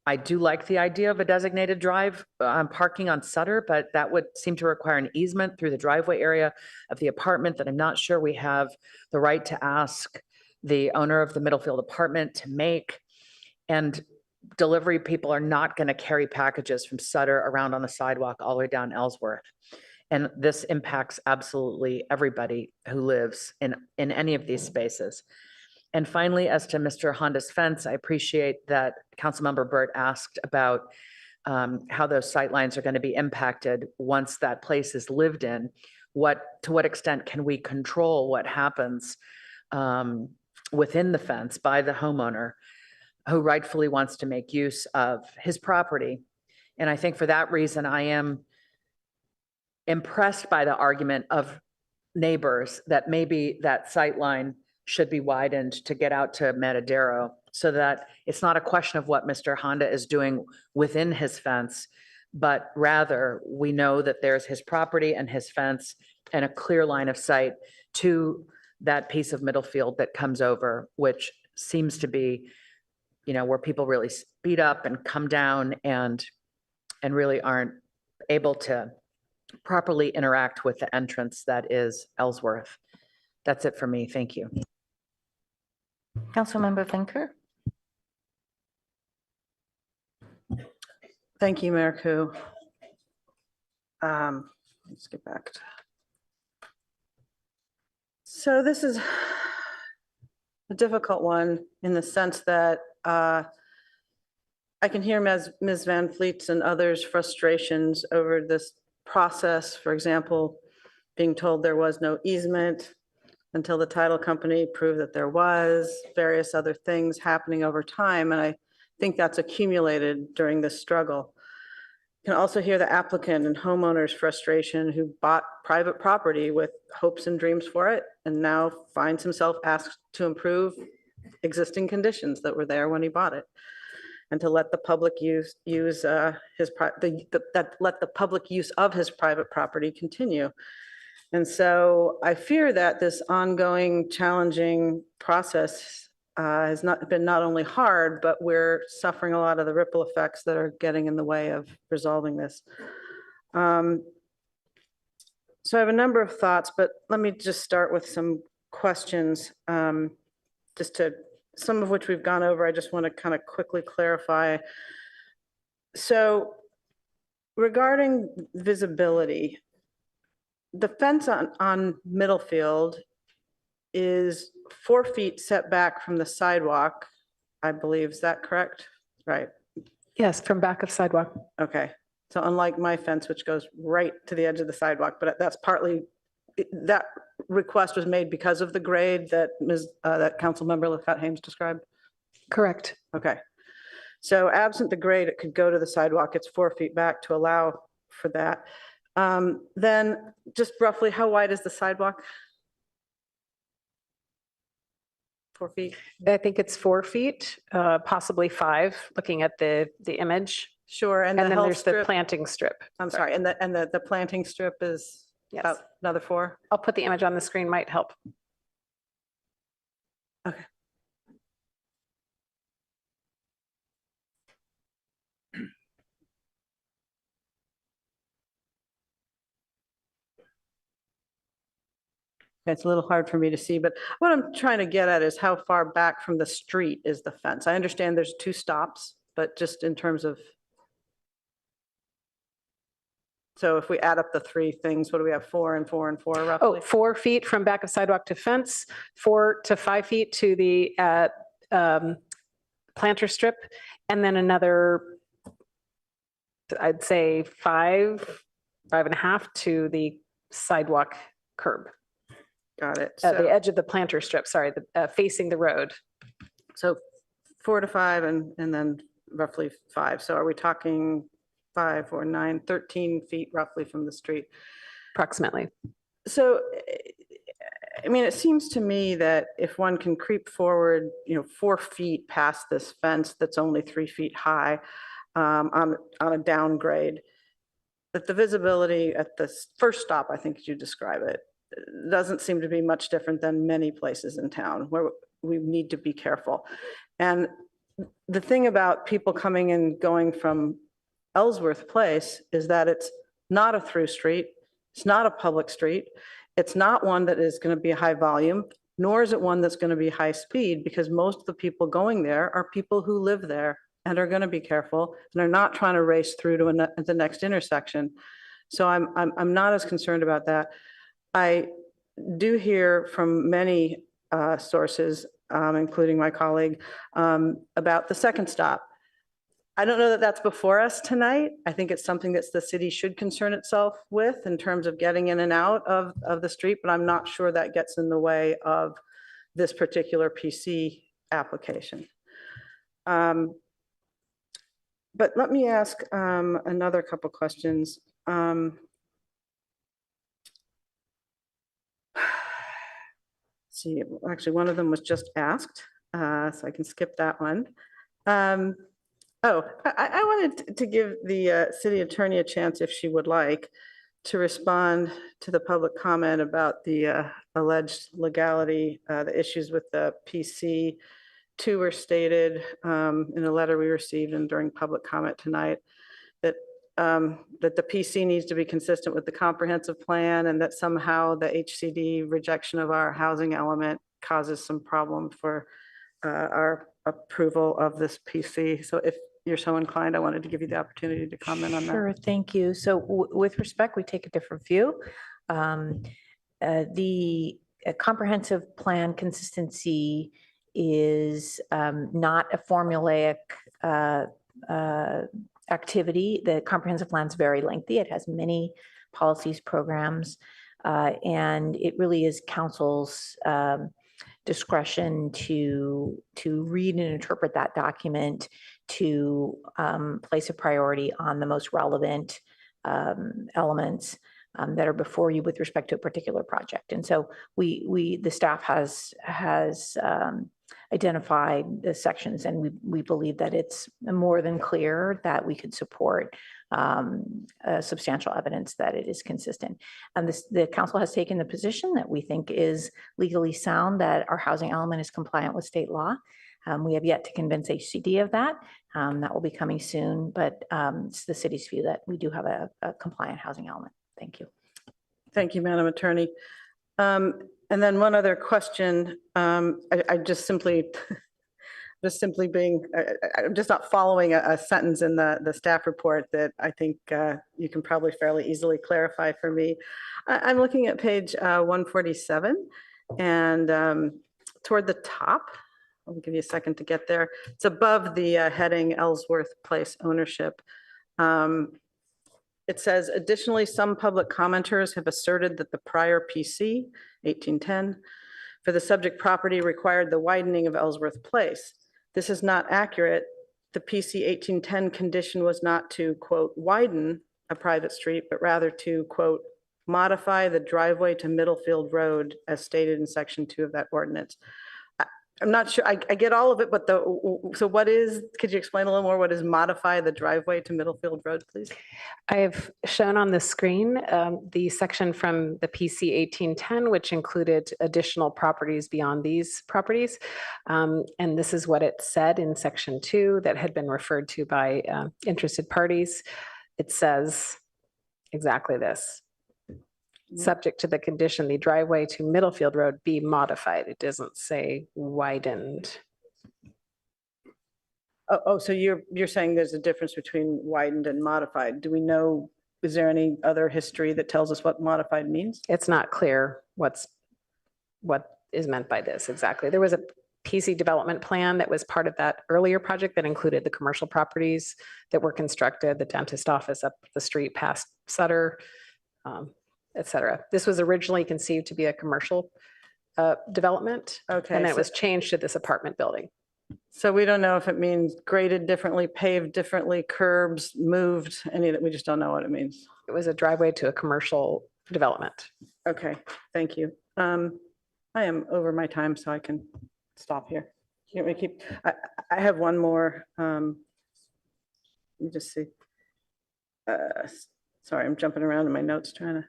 I do like the idea of a designated drive parking on Sutter, but that would seem to require an easement through the driveway area of the apartment that I'm not sure we have the right to ask the owner of the Middlefield apartment to make. And delivery people are not going to carry packages from Sutter around on the sidewalk all the way down Ellsworth. And this impacts absolutely everybody who lives in any of these spaces. And finally, as to Mr. Honda's fence, I appreciate that Councilmember Burt asked about how those sightlines are going to be impacted once that place is lived in. To what extent can we control what happens within the fence by the homeowner who rightfully wants to make use of his property? And I think for that reason, I am impressed by the argument of neighbors that maybe that sightline should be widened to get out to Matadero so that it's not a question of what Mr. Honda is doing within his fence, but rather we know that there's his property and his fence and a clear line of sight to that piece of Middlefield that comes over, which seems to be, where people really speed up and come down and really aren't able to properly interact with the entrance that is Ellsworth. That's it for me. Thank you. Councilmember Finker. Thank you, Mayor Koo. Let's get back to. So this is a difficult one in the sense that I can hear Ms. Van Fleet's and others' frustrations over this process. For example, being told there was no easement until the title company proved that there was, various other things happening over time. And I think that's accumulated during this struggle. You can also hear the applicant and homeowners' frustration who bought private property with hopes and dreams for it and now finds himself asked to improve existing conditions that were there when he bought it, and to let the public use of his private property continue. And so I fear that this ongoing challenging process has not been not only hard, but we're suffering a lot of the ripple effects that are getting in the way of resolving this. So I have a number of thoughts, but let me just start with some questions, some of which we've gone over. I just want to kind of quickly clarify. So regarding visibility, the fence on Middlefield is 4 feet set back from the sidewalk, I believe. Is that correct? Right. Yes, from back of sidewalk. Okay. So unlike my fence, which goes right to the edge of the sidewalk, but that's partly, that request was made because of the grade that that Councilmember LaFette Hames described? Correct. Okay. So absent the grade, it could go to the sidewalk. It's 4 feet back to allow for that. Then just roughly, how wide is the sidewalk? 4 feet? I think it's 4 feet, possibly 5, looking at the image. Sure. And then the health there's the strip, planting strip. I'm sorry, and the planting strip is about another 4? I'll put the image on the screen, might help. Okay. It's a little hard for me to see, but what I'm trying to get at is how far back from the street is the fence? I understand there's 2 stops, but just in terms of, so if we add up the 3 things, what do we have, 4 and 4 and 4 roughly? Oh, 4 feet from back of sidewalk to fence, 4 to 5 feet to the planter strip, and then another, I'd say 5.5 to the sidewalk curb. Got it. The edge of the planter strip, sorry, facing the road. So 4 to 5 and then roughly 5. So are we talking 5 or 9, 13 feet roughly from the street? Approximately. So, I mean, it seems to me that if one can creep forward, 4 feet past this fence that's only 3 feet high on a downgrade, that the visibility at the first stop, I think as you describe it, doesn't seem to be much different than many places in town where we need to be careful. And the thing about people coming and going from Ellsworth Place is that it's not a through street. It's not a public street. It's not one that is going to be high volume, nor is it one that's going to be high speed, because most of the people going there are people who live there and are going to be careful and are not trying to race through to the next intersection. So I'm not as concerned about that. I do hear from many sources, including my colleague, about the second stop. I don't know that that's before us tonight. I think it's something that the city should concern itself with in terms of getting in and out of the street, but I'm not sure that gets in the way of this particular PC application. But let me ask another couple questions. See, actually, one of them was just asked, so I can skip that one. I wanted to give the city attorney a chance, if she would like, to respond to the public comment about the alleged legality, the issues with the PC. 2 were stated in a letter we received and during public comment tonight, that the PC needs to be consistent with the comprehensive plan, and that somehow the HCD rejection of our housing element causes some problem for our approval of this PC. So if you're so inclined, I wanted to give you the opportunity to comment on that. Sure, thank you. So with respect, we take a different view. The comprehensive plan consistency is not a formulaic activity. The comprehensive plan is very lengthy. It has many policies, programs, and it really is council's discretion to read and interpret that document to place a priority on the most relevant elements. that are before you with respect to a particular project. And so the staff has identified the sections, and we believe that it's more than clear that we could support substantial evidence that it is consistent. And the council has taken the position that we think is legally sound, that our housing element is compliant with state law. We have yet to convince HCD of that. That will be coming soon, but it's the city's view that we do have a compliant housing element. Thank you. Thank you, Madam Attorney. And then one other question. I just simply being, I'm just not following a sentence in the staff report that I think you can probably fairly easily clarify for me. I'm looking at page 147, and toward the top, I'll give you a second to get there. It's above the heading Ellsworth Place ownership. It says, additionally, some public commenters have asserted that the prior PC, 1810, for the subject property required the widening of Ellsworth Place. This is not accurate. The PC 1810 condition was not to, quote, widen a private street, but rather to, quote, modify the driveway to Middlefield Road as stated in section 2 of that ordinance. I'm not sure, I get all of it, but so what is, could you explain a little more, what is modify the driveway to Middlefield Road, please? I have shown on the screen the section from the PC 1810, which included additional properties beyond these properties. And this is what it said in section 2 that had been referred to by interested parties. It says exactly this. Subject to the condition, the driveway to Middlefield Road be modified. It doesn't say widened. Oh, so you're saying there's a difference between widened and modified. Do we know, is there any other history that tells us what modified means? It's not clear what is meant by this exactly. There was a PC development plan that was part of that earlier project that included the commercial properties that were constructed, the dentist office up the street past Sutter, et cetera. This was originally conceived to be a commercial development. Okay. And then it was changed to this apartment building. So we don't know if it means graded differently, paved differently, curbs moved, any of that. We just don't know what it means. It was a driveway to a commercial development. Okay, thank you. I am over my time, so I can stop here. You want me to keep, I have one more. Let me just see. Sorry, I'm jumping around in my notes trying to.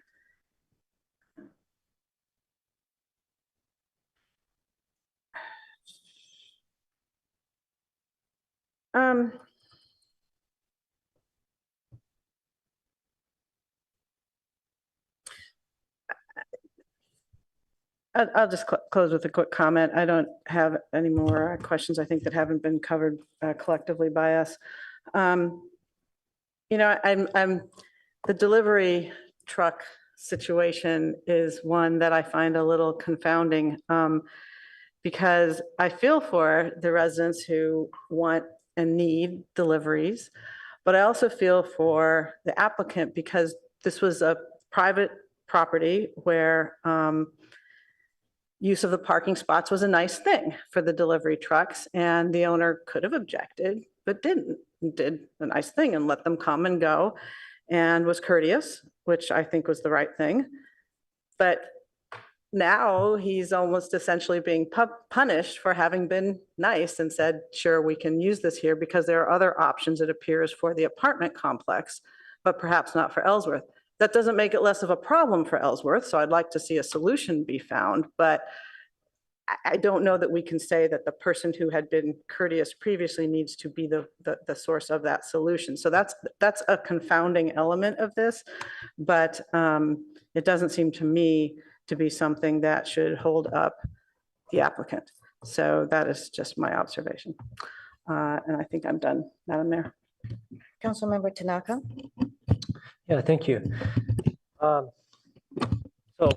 I'll just close with a quick comment. I don't have any more questions, I think, that haven't been covered collectively by us. You know, the delivery truck situation is one that I find a little confounding because I feel for the residents who want and need deliveries, but I also feel for the applicant because this was a private property where use of the parking spots was a nice thing for the delivery trucks, and the owner could have objected, but didn't, did a nice thing and let them come and go and was courteous, which I think was the right thing. But now he's almost essentially being punished for having been nice and said, sure, we can use this here because there are other options, it appears, for the apartment complex, but perhaps not for Ellsworth. That doesn't make it less of a problem for Ellsworth, so I'd like to see a solution be found, but I don't know that we can say that the person who had been courteous previously needs to be the source of that solution. So that's a confounding element of this, but it doesn't seem to me to be something that should hold up the applicant. So that is just my observation. And I think I'm done, Madam Mayor. Councilmember Tanaka. Yeah, thank you. So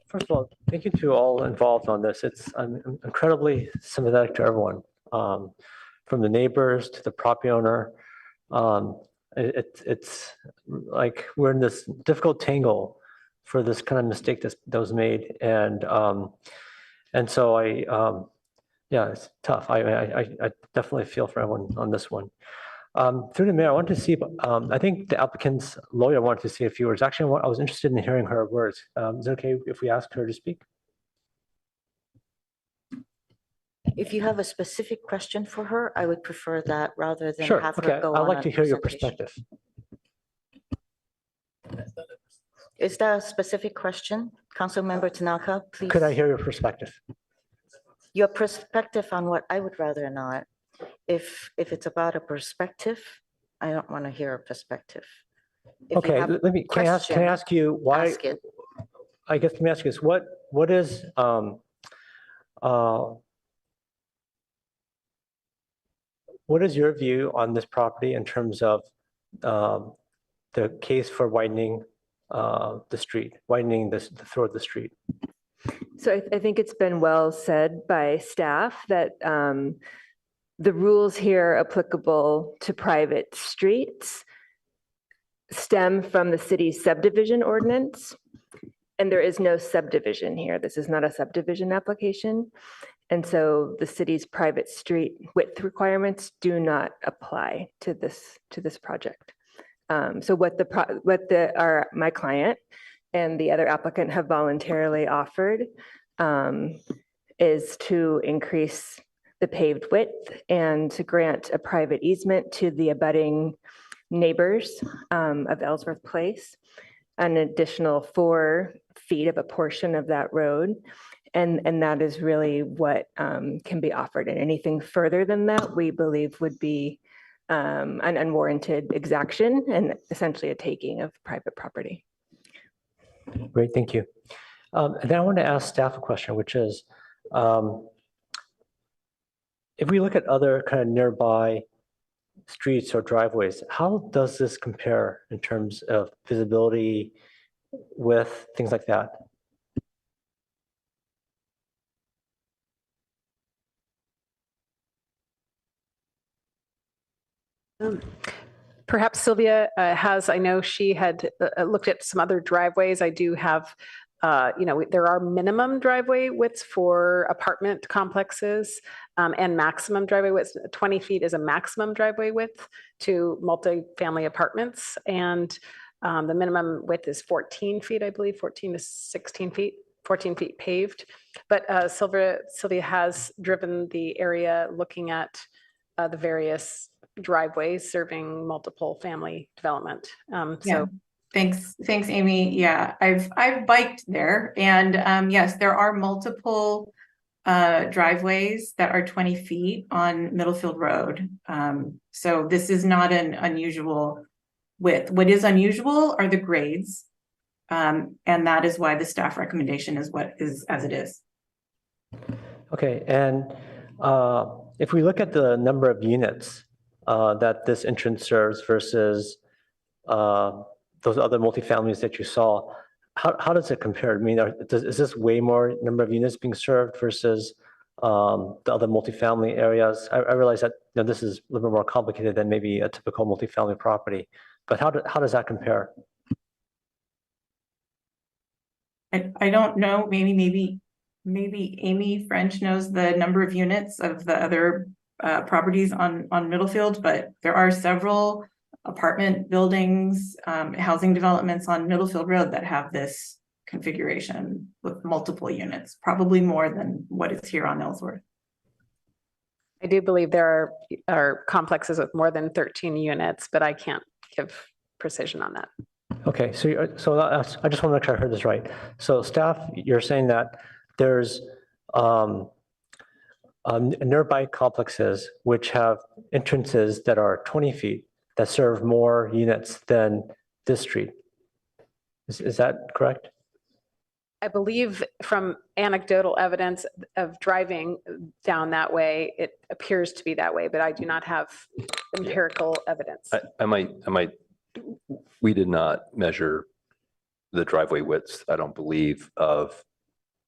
first of all, thank you to all involved on this. I'm incredibly sympathetic to everyone, from the neighbors to the property owner. It's like we're in this difficult tangle for this kind of mistake that was made, and so yeah, it's tough. I definitely feel for everyone on this one. Through the mayor, I wanted to see, I think the applicant's lawyer wanted to say a few words. Actually, I was interested in hearing her words. Is it okay if we ask her to speak? If you have a specific question for her, I would prefer that rather than Sure, have okay, her go I'd on like a to hear your presentation. perspective. Is there a specific question? Councilmember Tanaka, please. Could I hear your perspective? Your perspective on what I would rather not. If it's about a perspective, I don't want to hear a perspective. If you Okay, have a let me, can I question, ask you why? ask it. I guess let me ask you this, what is, what is your view on this property in terms of the case for widening the street, widening the throat of the street? So I think it's been well said by staff that the rules here applicable to private streets stem from the city's subdivision ordinance. And there is no subdivision here. This is not a subdivision application. And so the city's private street width requirements do not apply to this project. So what my client and the other applicant have voluntarily offered is to increase the paved width and to grant a private easement to the abutting neighbors of Ellsworth Place, an additional 4 feet of a portion of that road. And that is really what can be offered. And anything further than that, we believe would be an unwarranted exaction and essentially a taking of private property. Great, thank you. And then I want to ask staff a question, which is, if we look at other kind of nearby streets or driveways, how does this compare in terms of visibility, width, things like that? Perhaps Sylvia has, I know she had looked at some other driveways. I do have, there are minimum driveway widths for apartment complexes and maximum driveway widths. 20 feet is a maximum driveway width to multifamily apartments. And the minimum width is 14 feet, I believe, 14 to 16 feet. 14 feet paved. But Sylvia has driven the area looking at the various driveways serving multiple family development. Yeah. Thanks, Amy. Yeah, I've biked there, and yes, there are multiple driveways that are 20 feet on Middlefield Road. So this is not an unusual width. What is unusual are the grades, and that is why the staff recommendation is what is as it is. Okay, and if we look at the number of units that this entrance serves versus those other multifamilies that you saw, how does it compare? I mean, is this way more number of units being served versus the other multifamily areas? I realize that this is a little bit more complicated than maybe a typical multifamily property, but how does that compare? I don't know. Maybe Amy French knows the number of units of the other properties on Middlefield, but there are several apartment buildings, housing developments on Middlefield Road that have this configuration with multiple units, probably more than what is here on Ellsworth. I do believe there are complexes with more than 13 units, but I can't give precision on that. Okay, so I just want to make sure I heard this right. So staff, you're saying that there's nearby complexes which have entrances that are 20 feet that serve more units than this street. Is that correct? I believe from anecdotal evidence of driving down that way, it appears to be that way, but I do not have empirical evidence. I might, we did not measure the driveway widths, I don't believe, of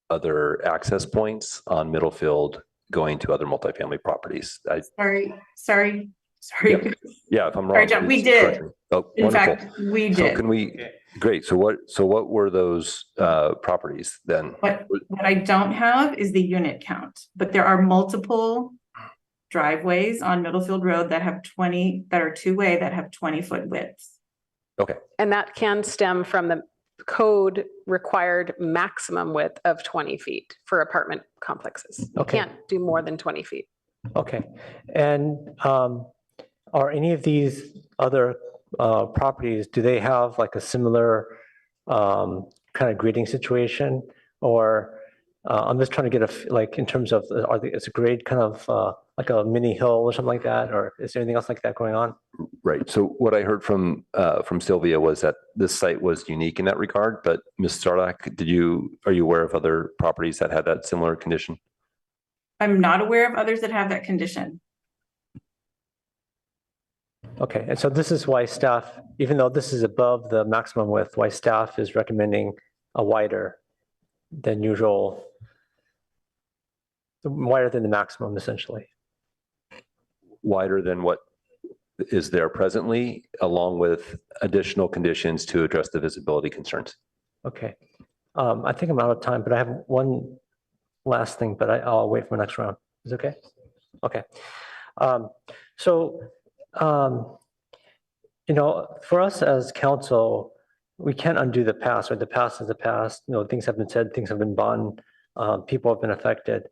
other access points on Middlefield going to other multifamily properties. Sorry. Yeah, if I'm wrong. Sorry, John, we did. Oh, in wonderful. fact, we So did. can we, great. So what were those properties then? What I don't have is the unit count, but there are multiple driveways on Middlefield Road that have 20, that are two-way, that have 20-foot widths. Okay. And that can stem from the code required maximum width of 20 feet for apartment complexes. You Okay. can't do more than 20 feet. Okay. And are any of these other properties, do they have like a similar kind of grading situation? Or I'm just trying to get like in terms of, is a grade kind of like a mini hill or something like that? Or is there anything else like that going on? Right. So what I heard from Sylvia was that this site was unique in that regard. But Ms. Starlak, are you aware of other properties that had that similar condition? I'm not aware of others that have that condition. Okay, and so this is why staff, even though this is above the maximum width, why staff is recommending a wider than usual, wider than the maximum essentially. Wider than what is there presently, along with additional conditions to address the visibility concerns. Okay, I think I'm out of time, but I have one last thing, but I'll wait for my next round. Is it okay? Okay. You know, for us as council, we can't undo the past, right? The past is the past. You know, things have been said, things have been done, people have been affected.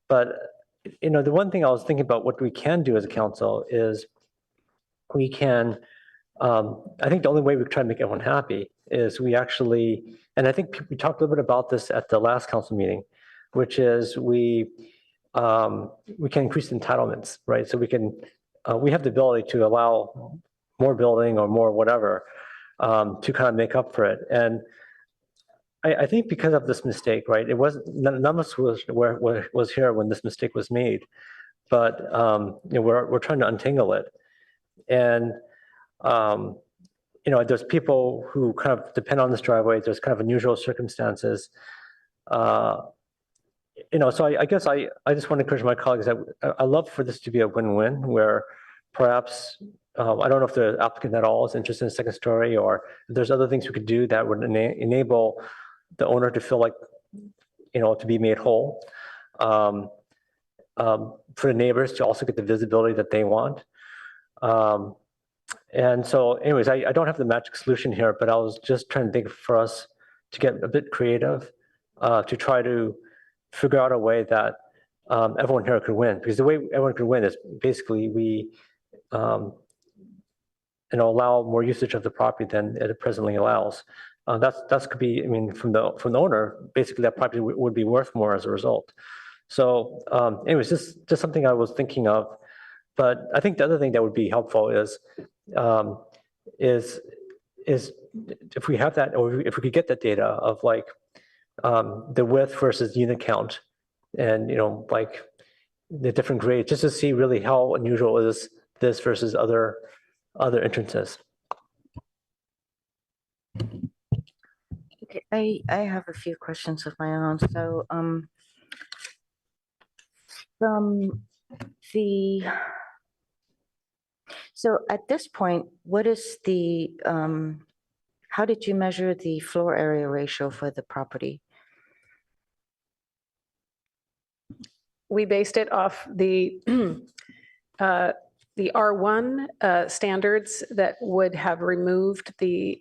But, you know, the one thing I was thinking about what we can do as a council is we can, I think the only way we try to make everyone happy is we actually, and I think we talked a little bit about this at the last council meeting, which is we can increase entitlements, right? So we can, we have the ability to allow more building or more whatever to kind of make up for it. And I think because of this mistake, right? It wasn't, none of us was here when this mistake was made, but you know, we're trying to untangle it. And you know, there's people who kind of depend on this driveway. There's kind of unusual circumstances. You know, so I guess I just want to encourage my colleagues that I love for this to be a win-win where perhaps, I don't know if the applicant at all is interested in a second story or if there's other things we could do that would enable the owner to feel like, you know, to be made whole. For the neighbors to also get the visibility that they want. And so anyways, I don't have the magic solution here, but I was just trying to think for us to get a bit creative, to try to figure out a way that everyone here could win. Because the way everyone could win is basically we you know, allow more usage of the property than it presently allows. That's could be, I mean, from the owner, basically that property would be worth more as a result. So anyways, just something I was thinking of. But I think the other thing that would be helpful is if we have that, or if we could get that data of like the width versus unit count, and you know, like the different grades, just to see really how unusual is this versus other entrances. Okay, I have a few questions of my own. So so at this point, what is the how did you measure the floor area ratio for the property? We based it off the R1 standards that would have removed the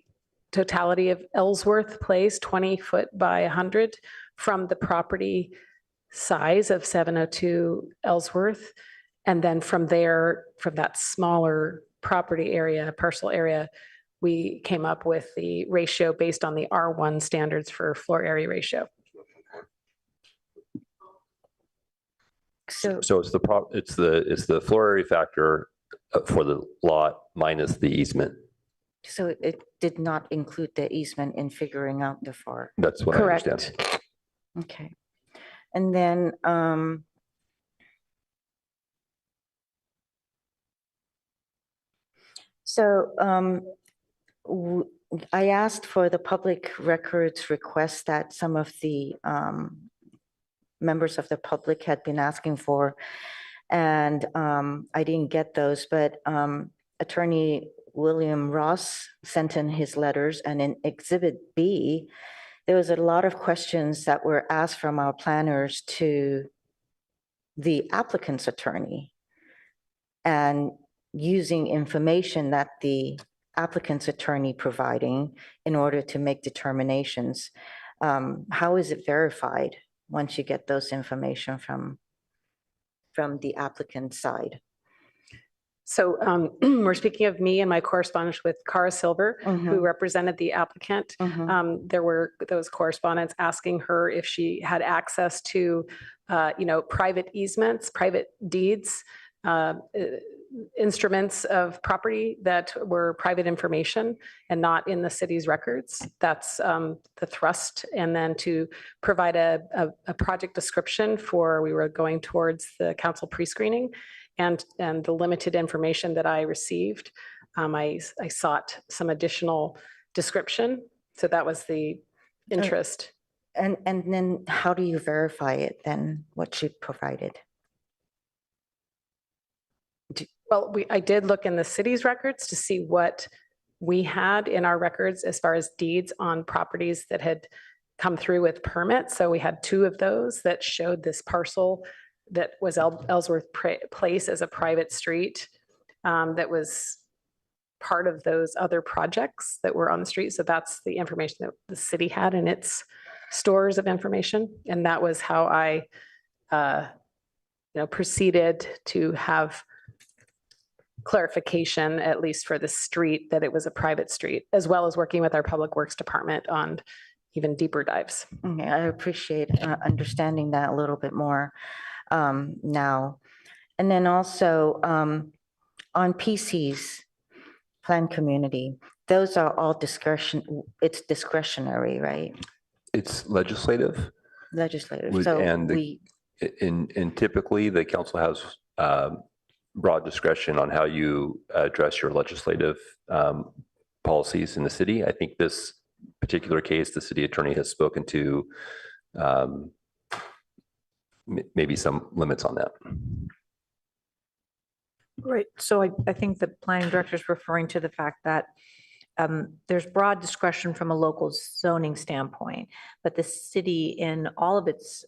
totality of Ellsworth Place, 20 foot by 100, from the property size of 702 Ellsworth. And then from there, from that smaller property area, parcel area, we came up with the ratio based on the R1 standards for floor area ratio. So it's the floor area factor for the lot minus the easement. So it did not include the easement in figuring out the floor. That's what Correct. I understand. Okay. And then I asked for the public records request that some of the members of the public had been asking for, and I didn't get those, but Attorney William Ross sent in his letters, and in Exhibit B, there was a lot of questions that were asked from our planners to the applicant's attorney and using information that the applicant's attorney providing in order to make determinations. How is it verified once you get those information from the applicant's side? So we're speaking of me and my correspondence with Cara Silver, who represented the applicant. There were those correspondents asking her if she had access to, private easements, private deeds, instruments of property that were private information and not in the city's records. That's the thrust. And then to provide a project description for, we were going towards the council pre-screening, and the limited information that I received, I sought some additional description. So that was the interest. And then how do you verify it then, what she provided? Well, I did look in the city's records to see what we had in our records as far as deeds on properties that had come through with permits. So we had 2 of those that showed this parcel that was Ellsworth Place as a private street that was part of those other projects that were on the street. So that's the information that the city had in its stores of information. And that was how I proceeded to have clarification, at least for the street, that it was a private street, as well as working with our Public Works Department on even deeper dives. Okay, I appreciate understanding that a little bit more now. And then also on PCs, planned community, those are all it's discretionary, right? It's legislative. Legislative. So And typically the council has broad discretion on how you address your legislative policies in the city. I think this particular case, the city attorney has spoken to maybe some limits on that. Right. So I think the planning director is referring to the fact that there's broad discretion from a local zoning standpoint, but the city in all of its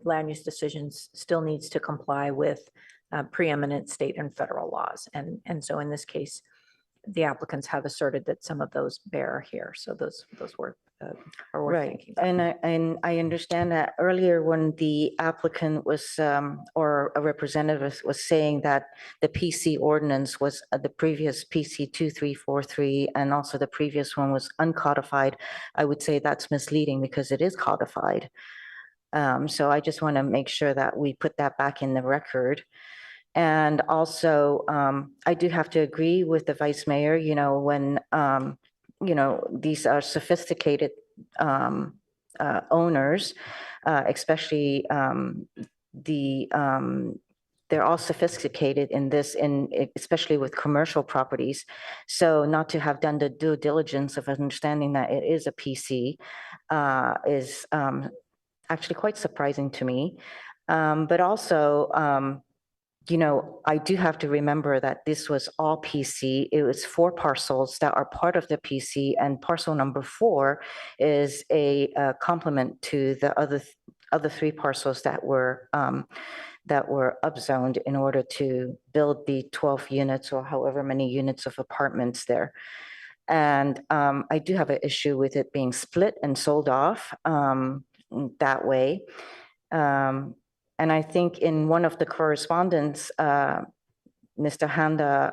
land use decisions still needs to comply with preeminent state and federal laws. And so in this case, the applicants have asserted that some of those bear here. So those were are worth thinking about. And I understand that earlier when the applicant was or a representative was saying that the PC ordinance was the previous PC 2343 and also the previous one was uncodified, I would say that's misleading because it is codified. So I just want to make sure that we put that back in the record. And also, I do have to agree with the vice mayor, when, these are sophisticated owners, especially they're all sophisticated in this, especially with commercial properties. So not to have done the due diligence of understanding that it is a PC is actually quite surprising to me. But also, I do have to remember that this was all PC. It was 4 parcels that are part of the PC, and parcel number 4 is a complement to the other 3 parcels that were upzoned in order to build the 12 units or however many units of apartments there. And I do have an issue with it being split and sold off that way. And I think in one of the correspondence, Mr. Handa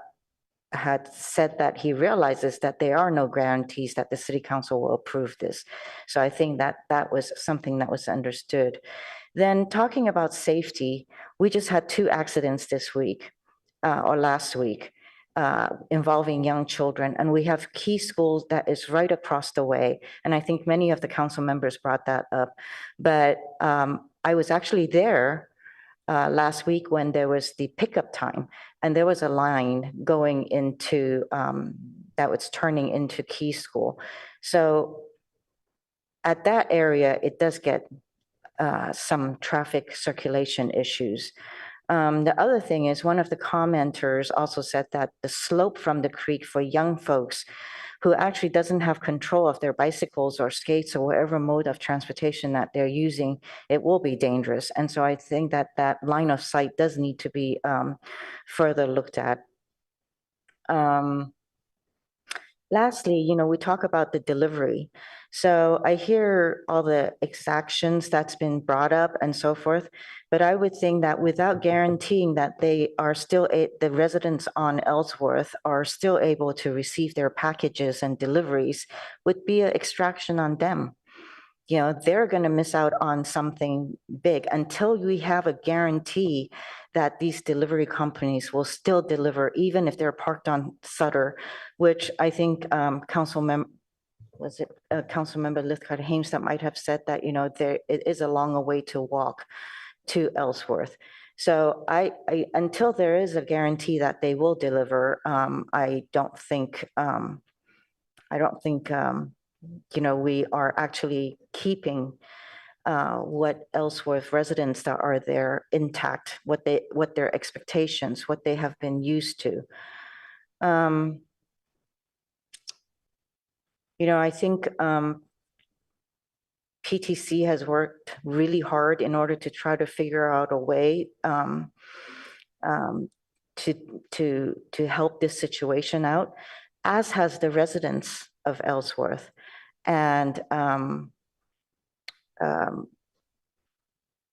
had said that he realizes that there are no guarantees that the city council will approve this. So I think that that was something that was understood. Then talking about safety, we just had 2 accidents this week or last week involving young children. And we have Key Schools that is right across the way. And I think many of the council members brought that up. But I was actually there last week when there was the pickup time, and there was a line going into that was turning into Key School. So at that area, it does get some traffic circulation issues. The other thing is, one of the commenters also said that the slope from the creek for young folks who actually doesn't have control of their bicycles or skates or whatever mode of transportation that they're using, it will be dangerous. And so I think that that line of sight does need to be further looked at. Lastly, we talk about the delivery. So I hear all the exactions that's been brought up and so forth, but I would think that without guaranteeing that they are still, the residents on Ellsworth are still able to receive their packages and deliveries would be an extraction on them. They're going to miss out on something big until we have a guarantee that these delivery companies will still deliver, even if they're parked on Sutter, which I think Councilmember Lithcott Hames that might have said that, it is a longer way to walk to Ellsworth. So I until there is a guarantee that they will deliver, I don't think we are actually keeping what Ellsworth residents that are there intact, what their expectations, what they have been used to. I think PTC has worked really hard in order to try to figure out a way to help this situation out, as has the residents of Ellsworth. And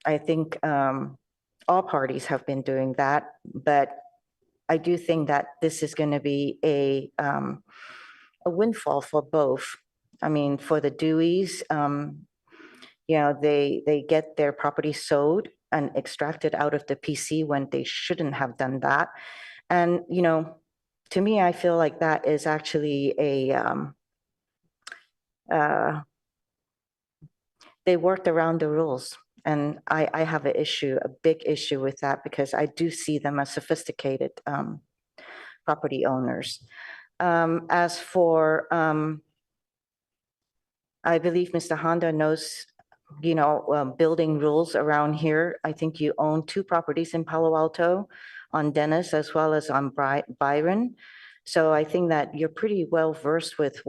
I think all parties have been doing that, but I do think that this is going to be a windfall for both. I mean, for the Deweys, they get their property sold and extracted out of the PC when they shouldn't have done that. And, to me, I feel like that is actually they worked around the rules. And I have a big issue with that, because I do see them as sophisticated property owners. As for, I believe Mr. Honda knows, building rules around here. I think you own 2 properties in Palo Alto, on Dennis as well as on Byron. So I think that you're pretty well versed with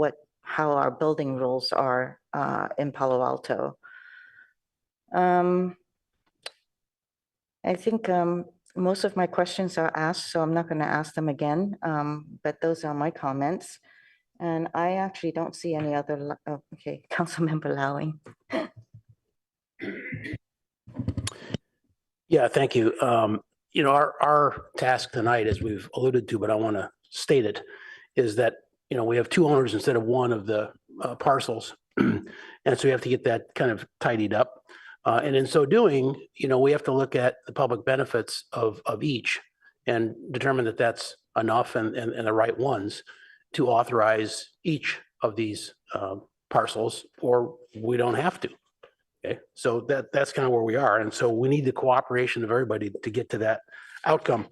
how our building rules are in Palo Alto. I think most of my questions are asked, so I'm not going to ask them again, but those are my comments. And I actually don't see any other, okay, Councilmember Lowing. Yeah, thank you. Our task tonight, as we've alluded to, but I want to state it, is that, we have 2 owners instead of 1 of the parcels. And so we have to get that kind of tidied up. And in so doing, we have to look at the public benefits of each and determine that that's enough and the right ones to authorize each of these parcels, or we don't have to. Okay, so that's kind of where we are. And so we need the cooperation of everybody to get to that outcome.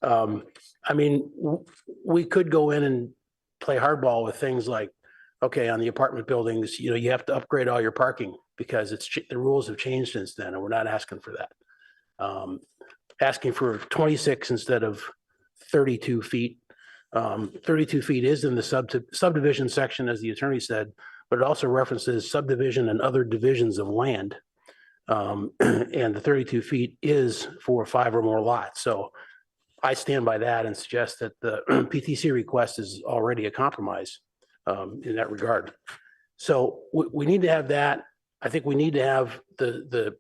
I mean, we could go in and play hardball with things like, okay, on the apartment buildings, you have to upgrade all your parking because the rules have changed since then, and we're not asking for that. Asking for 26 instead of 32 feet. 32 feet is in the subdivision section, as the attorney said, but it also references subdivision and other divisions of land. And the 32 feet is for 5 or more lots. So I stand by that and suggest that the PTC request is already a compromise in that regard. So we need to have that. I think we need to have the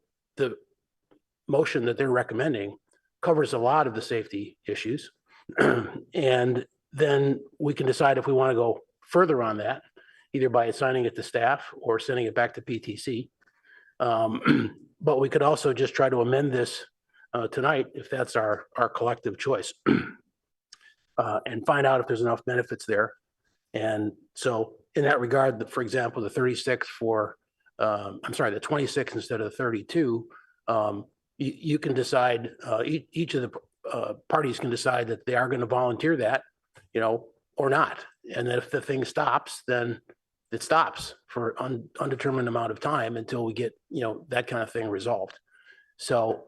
motion that they're recommending covers a lot of the safety issues. And then we can decide if we want to go further on that, either by assigning it to staff or sending it back to PTC. But we could also just try to amend this tonight, if that's our collective choice, and find out if there's enough benefits there. And so in that regard, for example, the 36 for, I'm sorry, the 26 instead of the 32, you can decide, each of the parties can decide that they are going to volunteer that, or not. And if the thing stops, then it stops for undetermined amount of time until we get, that kind of thing resolved. So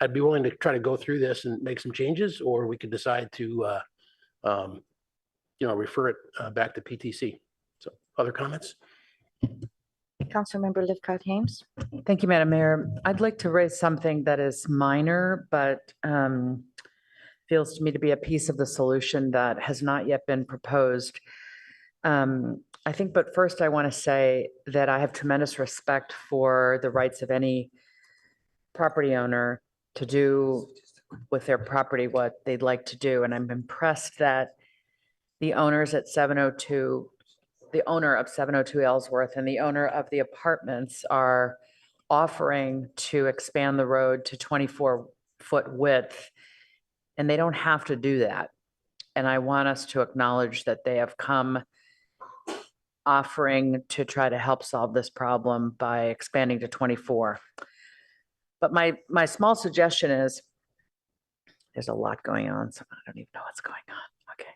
I'd be willing to try to go through this and make some changes, or we could decide to, refer it back to PTC. So other comments? Councilmember Livcott Hames. Thank you, Madam Mayor. I'd like to raise something that is minor, but feels to me to be a piece of the solution that has not yet been proposed. I think, but first I want to say that I have tremendous respect for the rights of any property owner to do with their property what they'd like to do. And I'm impressed that the owners at 702, the owner of 702 Ellsworth and the owner of the apartments are offering to expand the road to 24-foot width, and they don't have to do that. And I want us to acknowledge that they have come offering to try to help solve this problem by expanding to 24. But my small suggestion is, there's a lot going on, so I don't even know what's going on. Okay.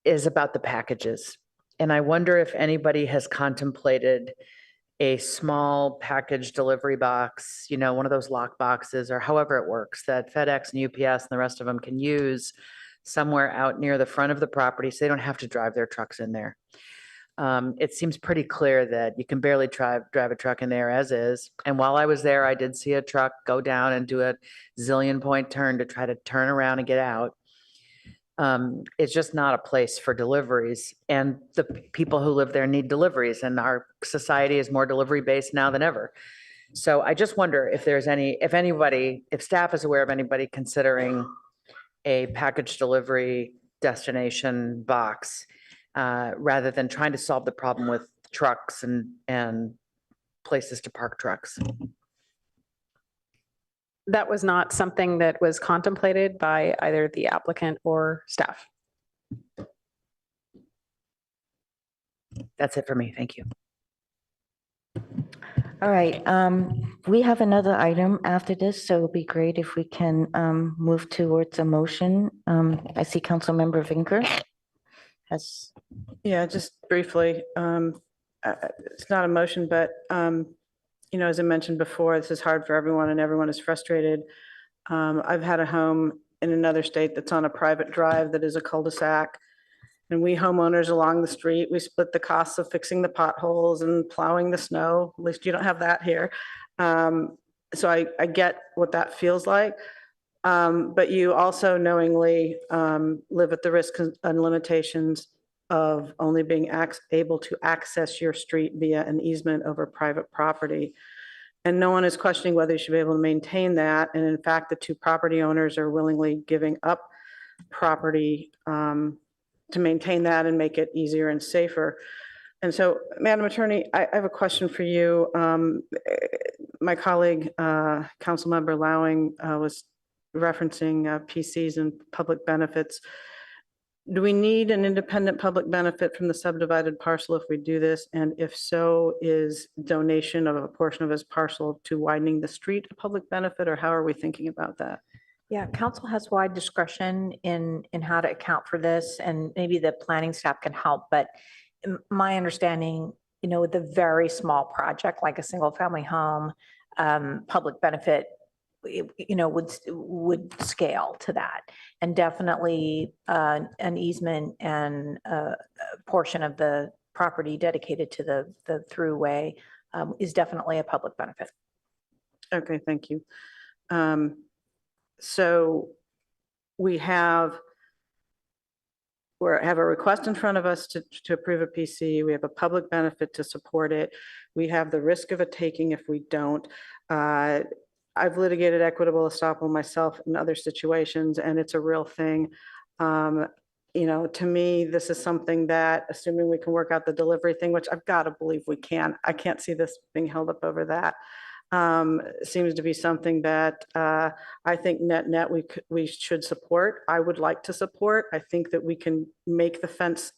Is about the packages. And I wonder if anybody has contemplated a small package delivery box, one of those lock boxes or however it works that FedEx and UPS and the rest of them can use somewhere out near the front of the property so they don't have to drive their trucks in there. It seems pretty clear that you can barely drive a truck in there as is. And while I was there, I did see a truck go down and do a zillion point turn to try to turn around and get out. It's just not a place for deliveries, and the people who live there need deliveries, and our society is more delivery based now than ever. So I just wonder if there's if staff is aware of anybody considering a package delivery destination box, rather than trying to solve the problem with trucks and places to park trucks. That was not something that was contemplated by either the applicant or staff. That's it for me. Thank you. All right, we have another item after this, so it'll be great if we can move towards a motion. I see Councilmember Vinker has. Yeah, just briefly, it's not a motion, but as I mentioned before, this is hard for everyone and everyone is frustrated. I've had a home in another state that's on a private drive that is a cul-de-sac. And we homeowners along the street, we split the costs of fixing the potholes and plowing the snow. At least you don't have that here. So I get what that feels like. But you also knowingly live at the risk and limitations of only being able to access your street via an easement over private property. And no one is questioning whether you should be able to maintain that. And in fact, the two property owners are willingly giving up property to maintain that and make it easier and safer. And so, Madam Attorney, I have a question for you. My colleague, Councilmember Lowing, was referencing PCs and public benefits. Do we need an independent public benefit from the subdivided parcel if we do this? And if so, is donation of a portion of his parcel to widening the street a public benefit, or how are we thinking about that? Yeah, council has wide discretion in how to account for this, and maybe the planning staff can help. But my understanding, with a very small project like a single family home, public benefit, would scale to that, and definitely an easement and a portion of the property dedicated to the throughway is definitely a public benefit. Okay, thank you. So we have a request in front of us to approve a PC. We have a public benefit to support it. We have the risk of a taking if we don't. I've litigated equitable estoppel myself in other situations, and it's a real thing. To me, this is something that, assuming we can work out the delivery thing, which I've got to believe we can, I can't see this being held up over that. Seems to be something that I think net we should support. I would like to support. I think that we can make the fence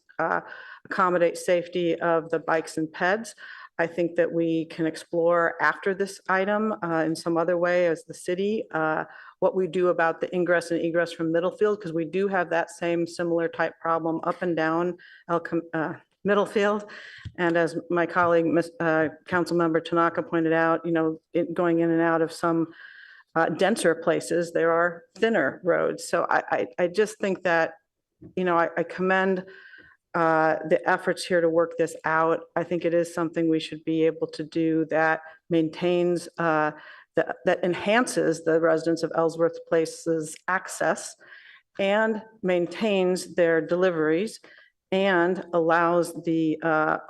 accommodate safety of the bikes and peds. I think that we can explore after this item in some other way as the city, what we do about the ingress and egress from Middlefield, because we do have that same similar type problem up and down Middlefield. And as my colleague, Councilmember Tanaka pointed out, going in and out of some denser places, there are thinner roads. So I just think that, I commend the efforts here to work this out. I think it is something we should be able to do that maintains, that enhances the residents of Ellsworth Place's access and maintains their deliveries and allows the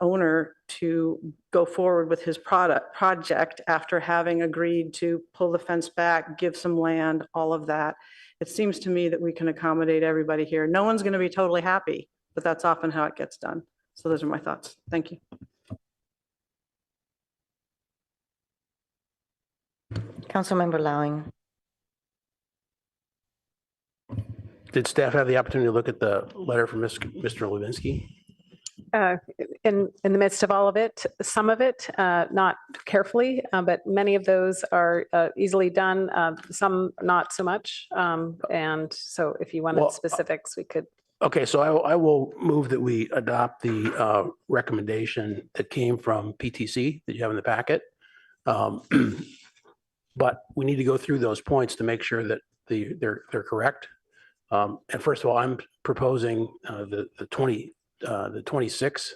owner to go forward with his project after having agreed to pull the fence back, give some land, all of that. It seems to me that we can accommodate everybody here. No one's going to be totally happy, but that's often how it gets done. So those are my thoughts. Thank you. Councilmember Lowing. Did staff have the opportunity to look at the letter from Mr. Levinsky? In the midst of all of it, some of it, not carefully, but many of those are easily done, some not so much. And so if you wanted specifics, we could. Okay, so I will move that we adopt the recommendation that came from PTC that you have in the packet. But we need to go through those points to make sure that they're correct. And first of all, I'm proposing the 26,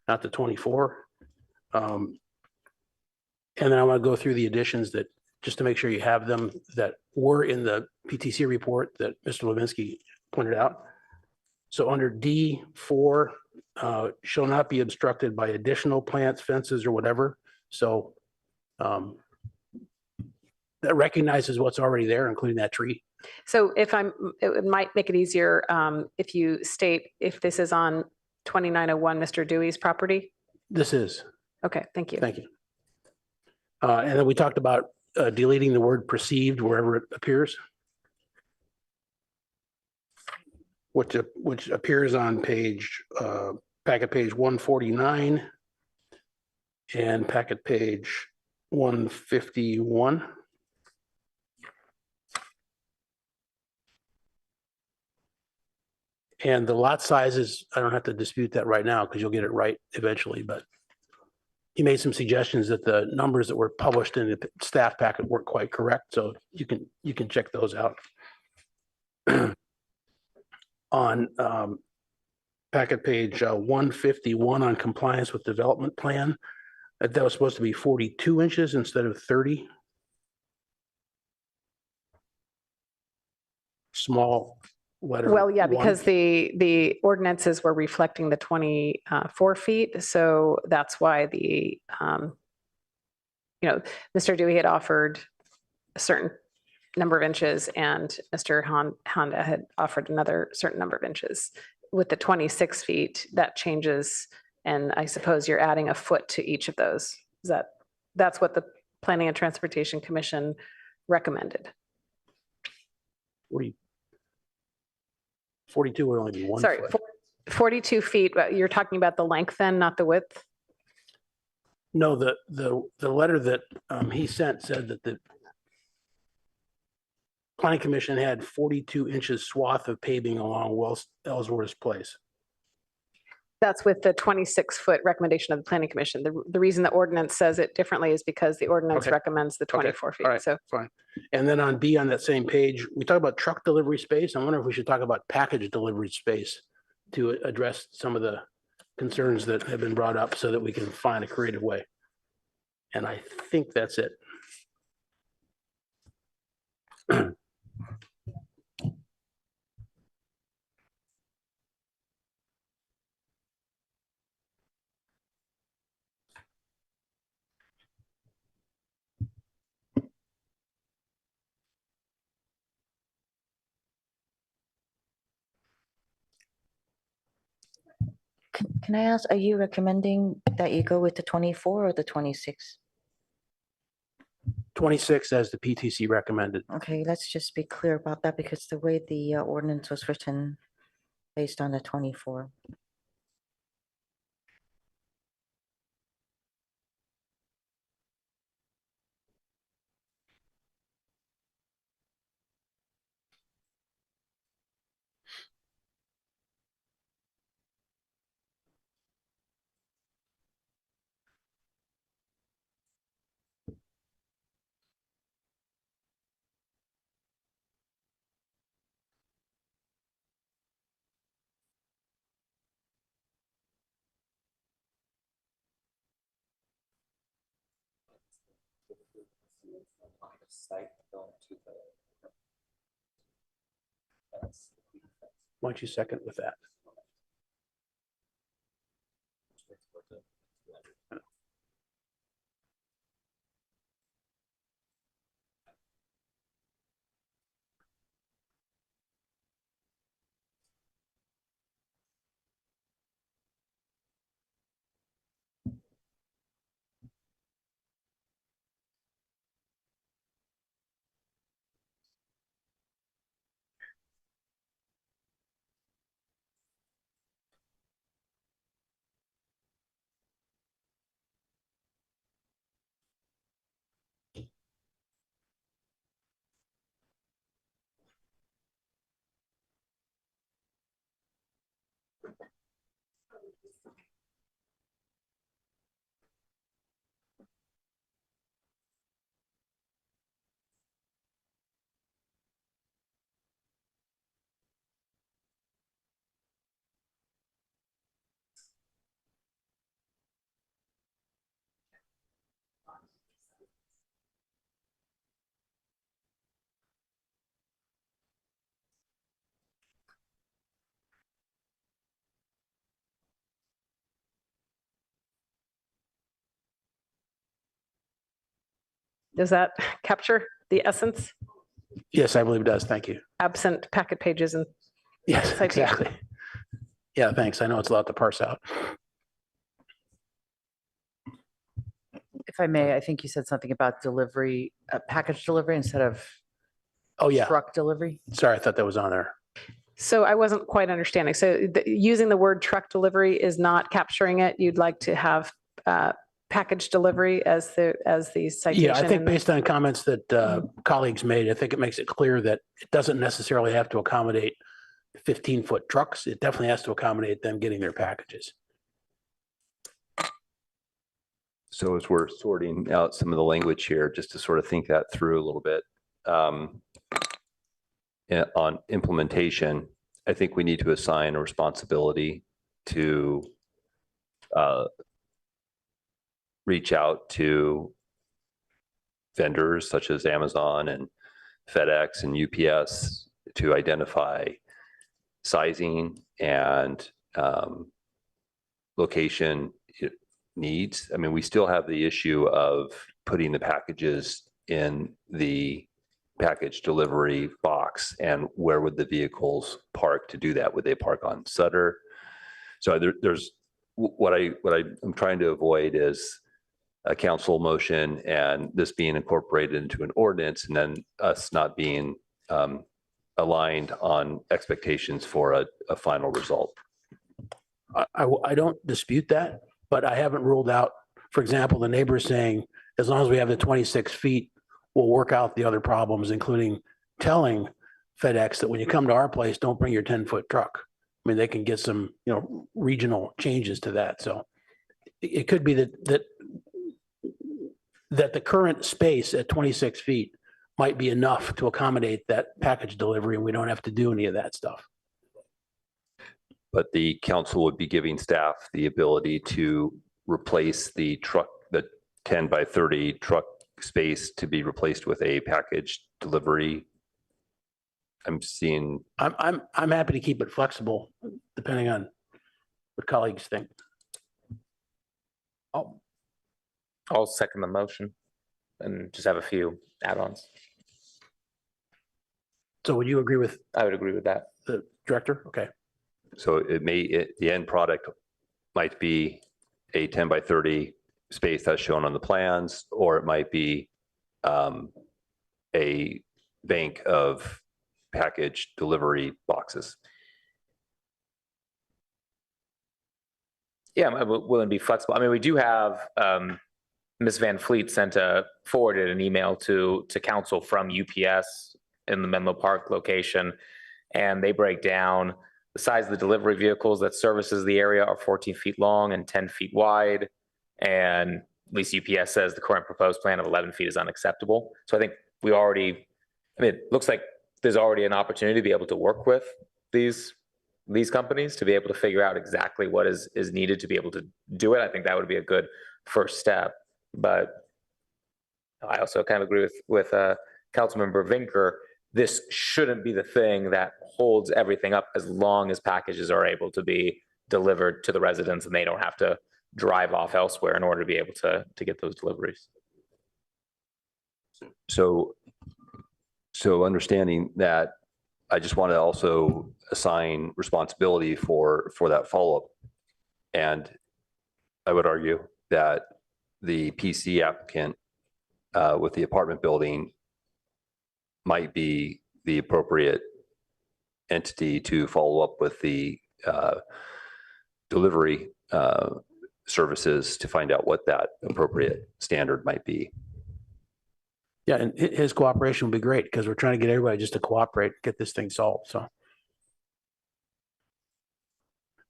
not the 24. And then I want to go through the additions that, just to make sure you have them, that were in the PTC report that Mr. Levinsky pointed out. So under D4, shall not be obstructed by additional plants, fences, or whatever. So that recognizes what's already there, including that tree. So it might make it easier if you state if this is on 2901 Mr. Dewey's property. This is. Okay, thank you. Thank you. And then we talked about deleting the word perceived wherever it appears, which appears on packet page 149 and packet page 151. And the lot sizes, I don't have to dispute that right now because you'll get it right eventually, but he made some suggestions that the numbers that were published in the staff packet weren't quite correct. So you can check those out. On packet page 151 on compliance with development plan, that was supposed to be 42 inches instead of 30. Small letter. Well, yeah, because the ordinances were reflecting the 24 feet. So that's why Mr. Dewey had offered a certain number of inches and Mr. Honda had offered another certain number of inches. With the 26 feet, that changes. And I suppose you're adding a foot to each of those. That's what the Planning and Transportation Commission recommended. 42 would only be 1 Sorry, foot. 42 feet, but you're talking about the length then, not the width? No, the letter that he sent said that the Planning Commission had 42 inches swath of paving along Ellsworth Place. That's with the 26-foot recommendation of the Planning Commission. The reason the ordinance says it differently is because the ordinance recommends the 24 feet. All right, so fine. And then on B on that same page, we talk about truck delivery space. I wonder if we should talk about package delivery space to address some of the concerns that have been brought up so that we can find a creative way. And I think that's it. Can I ask, are you recommending that you go with the 24 or the 26? 26 as the PTC recommended. Okay, let's just be clear about that because the way the ordinance was written based on the 24. Why don't you second with that? Does that capture the essence, Yes, I believe it does. Thank you. absent packet pages and Yes, citation? exactly. Yeah, thanks. I know it's a lot to parse out. If I may, I think you said something about delivery, package delivery instead of Oh, yeah. truck delivery. Sorry, I thought that was on there. So I wasn't quite understanding. So using the word truck delivery is not capturing it. You'd like to have package delivery as the citation? Yeah, I think and the- based on comments that colleagues made, I think it makes it clear that it doesn't necessarily have to accommodate 15-foot trucks. It definitely has to accommodate them getting their packages. So as we're sorting out some of the language here, just to sort of think that through a little bit, on implementation, I think we need to assign a responsibility to reach out to vendors such as Amazon and FedEx and UPS to identify sizing and location needs. I mean, we still have the issue of putting the packages in the package delivery box, and where would the vehicles park to do that? Would they park on Sutter? So there's what I'm trying to avoid is a council motion and this being incorporated into an ordinance, and then us not being aligned on expectations for a final result. I don't dispute that, but I haven't ruled out, for example, the neighbor saying, as long as we have the 26 feet, we'll work out the other problems, including telling FedEx that when you come to our place, don't bring your 10-foot truck. I mean, they can get some, regional changes to that. So it could be that the current space at 26 feet might be enough to accommodate that package delivery, and we don't have to do any of that stuff. But the council would be giving staff the ability to replace the truck, the 10 by 30 truck space to be replaced with a package delivery. I'm seeing. I'm happy to keep it flexible, depending on what colleagues think. I'll second the motion and just have a few add-ons. So would you agree with? I would agree with that. The director? Okay. So the end product might be a 10 by 30 space that's shown on the plans, or it might be a bank of package delivery boxes. Yeah, I'm willing to be flexible. I mean, we do have Ms. Van Fleet forwarded an email to council from UPS in the Menlo Park location, and they break down the size of the delivery vehicles that services the area are 14 feet long and 10 feet wide. And at least UPS says the current proposed plan of 11 feet is unacceptable. So I think it looks like there's already an opportunity to be able to work with these companies to be able to figure out exactly what is needed to be able to do it. I think that would be a good first step. But I also kind of agree with Councilmember Vinker, this shouldn't be the thing that holds everything up as long as packages are able to be delivered to the residents and they don't have to drive off elsewhere in order to be able to get those deliveries. So understanding that, I just want to also assign responsibility for that follow-up. And I would argue that the PC applicant with the apartment building might be the appropriate entity to follow up with the delivery services to find out what that appropriate standard might be. Yeah, and his cooperation would be great because we're trying to get everybody just to cooperate, get this thing solved, so.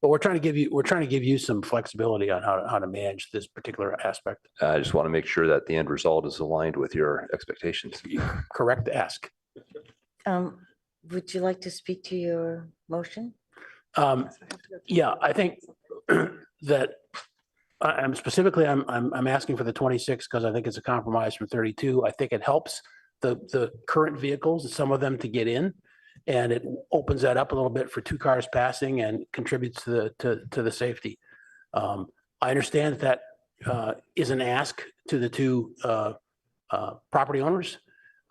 But we're trying to give you some flexibility on how to manage this particular aspect. I just want to make sure that the end result is aligned with your expectations. Correct ask. Would you like to speak to your motion? Yeah, I think that I'm specifically, I'm asking for the 26 because I think it's a compromise from 32. I think it helps the current vehicles, some of them to get in. And it opens that up a little bit for 2 cars passing and contributes to the safety. I understand that is an ask to the 2 property owners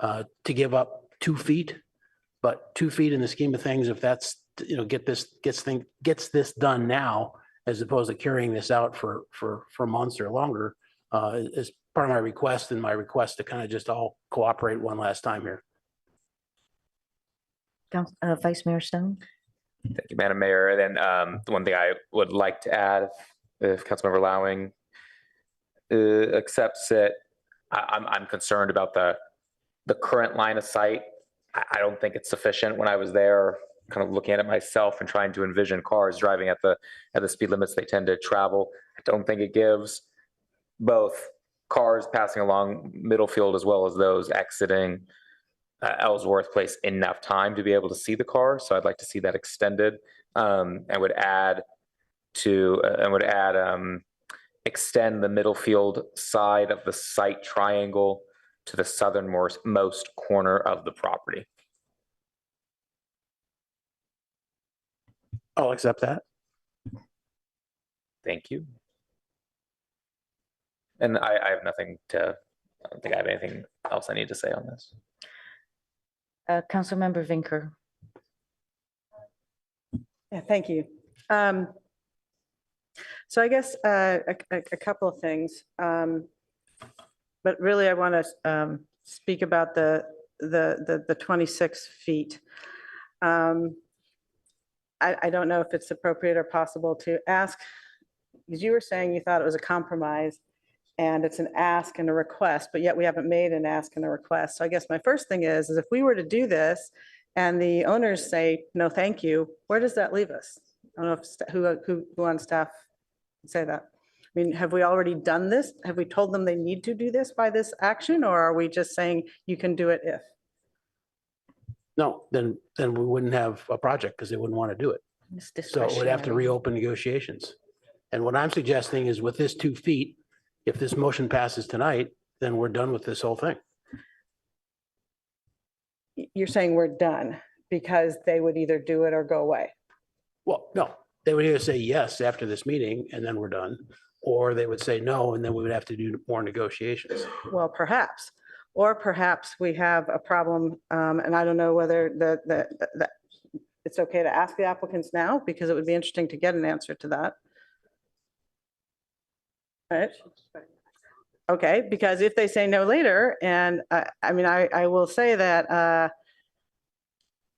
to give up 2 feet, but 2 feet in the scheme of things, if that's, gets this done now, as opposed to carrying this out for months or longer, is part of my request and my request to kind of just all cooperate one last time here. Vice Mayor Stone. Thank you, Madam Mayor. Then the one thing I would like to add, if Councilmember Lowing accepts it, I'm concerned about the current line of sight. I don't think it's sufficient. When I was there, kind of looking at it myself and trying to envision cars driving at the speed limits they tend to travel, I don't think it gives both cars passing along Middlefield as well as those exiting Ellsworth Place enough time to be able to see the car. So I'd like to see that extended. And would extend the Middlefield side of the site triangle to the southernmost corner of the property. I'll accept that. Thank you. And I have nothing to, I don't think I have anything else I need to say on this. Councilmember Vinker. Yeah, thank you. So I guess a couple of things, but really I want to speak about the 26 feet. I don't know if it's appropriate or possible to ask, because you were saying you thought it was a compromise and it's an ask and a request, but yet we haven't made an ask and a request. So I guess my first thing is if we were to do this and the owners say, no, thank you, where does that leave us? I don't know if who on staff would say that. I mean, have we already done this? Have we told them they need to do this by this action, or are we just saying you can do it if? No, then we wouldn't have a project because they wouldn't want to do it. So we'd have to reopen negotiations. And what I'm suggesting is with this 2 feet, if this motion passes tonight, then we're done with this whole thing. You're saying we're done because they would either do it or go away? Well, no, they would either say yes after this meeting and then we're done, or they would say no, and then we would have to do more negotiations. Well, perhaps, or perhaps we have a problem, and I don't know whether it's okay to ask the applicants now, because it would be interesting to get an answer to that. Right? Okay, because if they say no later, and I mean, I will say that,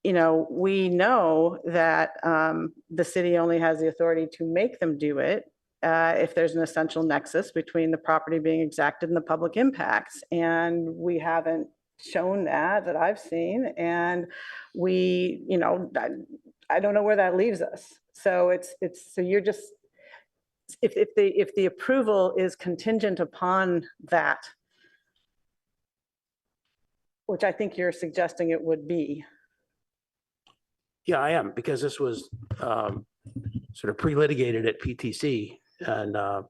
you know, we know that the city only has the authority to make them do it if there's an essential nexus between the property being exacted and the public impacts. And we haven't shown that I've seen. And we, you know, I don't know where that leaves us. So so you're just, if the approval is contingent upon that, which I think you're suggesting it would be. Yeah, I am, because this was sort of pre-litigated at PTC, and I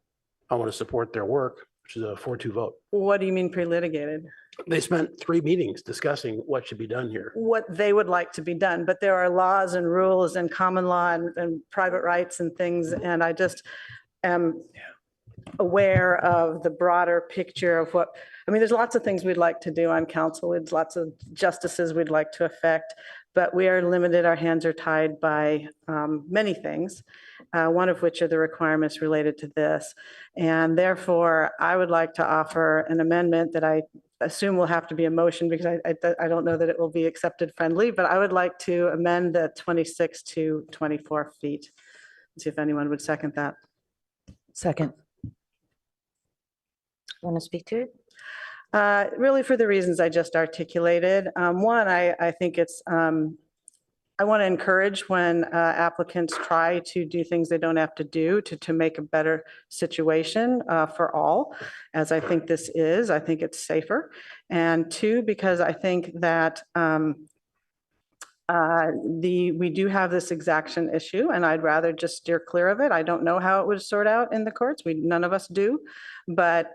want to support their work, which is a 4-2 vote. What do you mean pre-litigated? They spent 3 meetings discussing what should be done here. what they would like to be done, but there are laws and rules and common law and private rights and things, and I just am aware of the broader picture of what, I mean, there's lots of things we'd like to do on council, there's lots of justices we'd like to affect, but we are limited, our hands are tied by many things, one of which are the requirements related to this. And therefore, I would like to offer an amendment that I assume will have to be a motion because I don't know that it will be accepted friendly, but I would like to amend the 26 to 24 feet. See if anyone would second that. Second. Want to speak to it? Really for the reasons I just articulated. One, I think it's, I want to encourage when applicants try to do things they don't have to do to make a better situation for all, as I think this is. I think it's safer. And two, because I think that we do have this exaction issue, and I'd rather just steer clear of it. I don't know how it would sort out in the courts. None of us do, but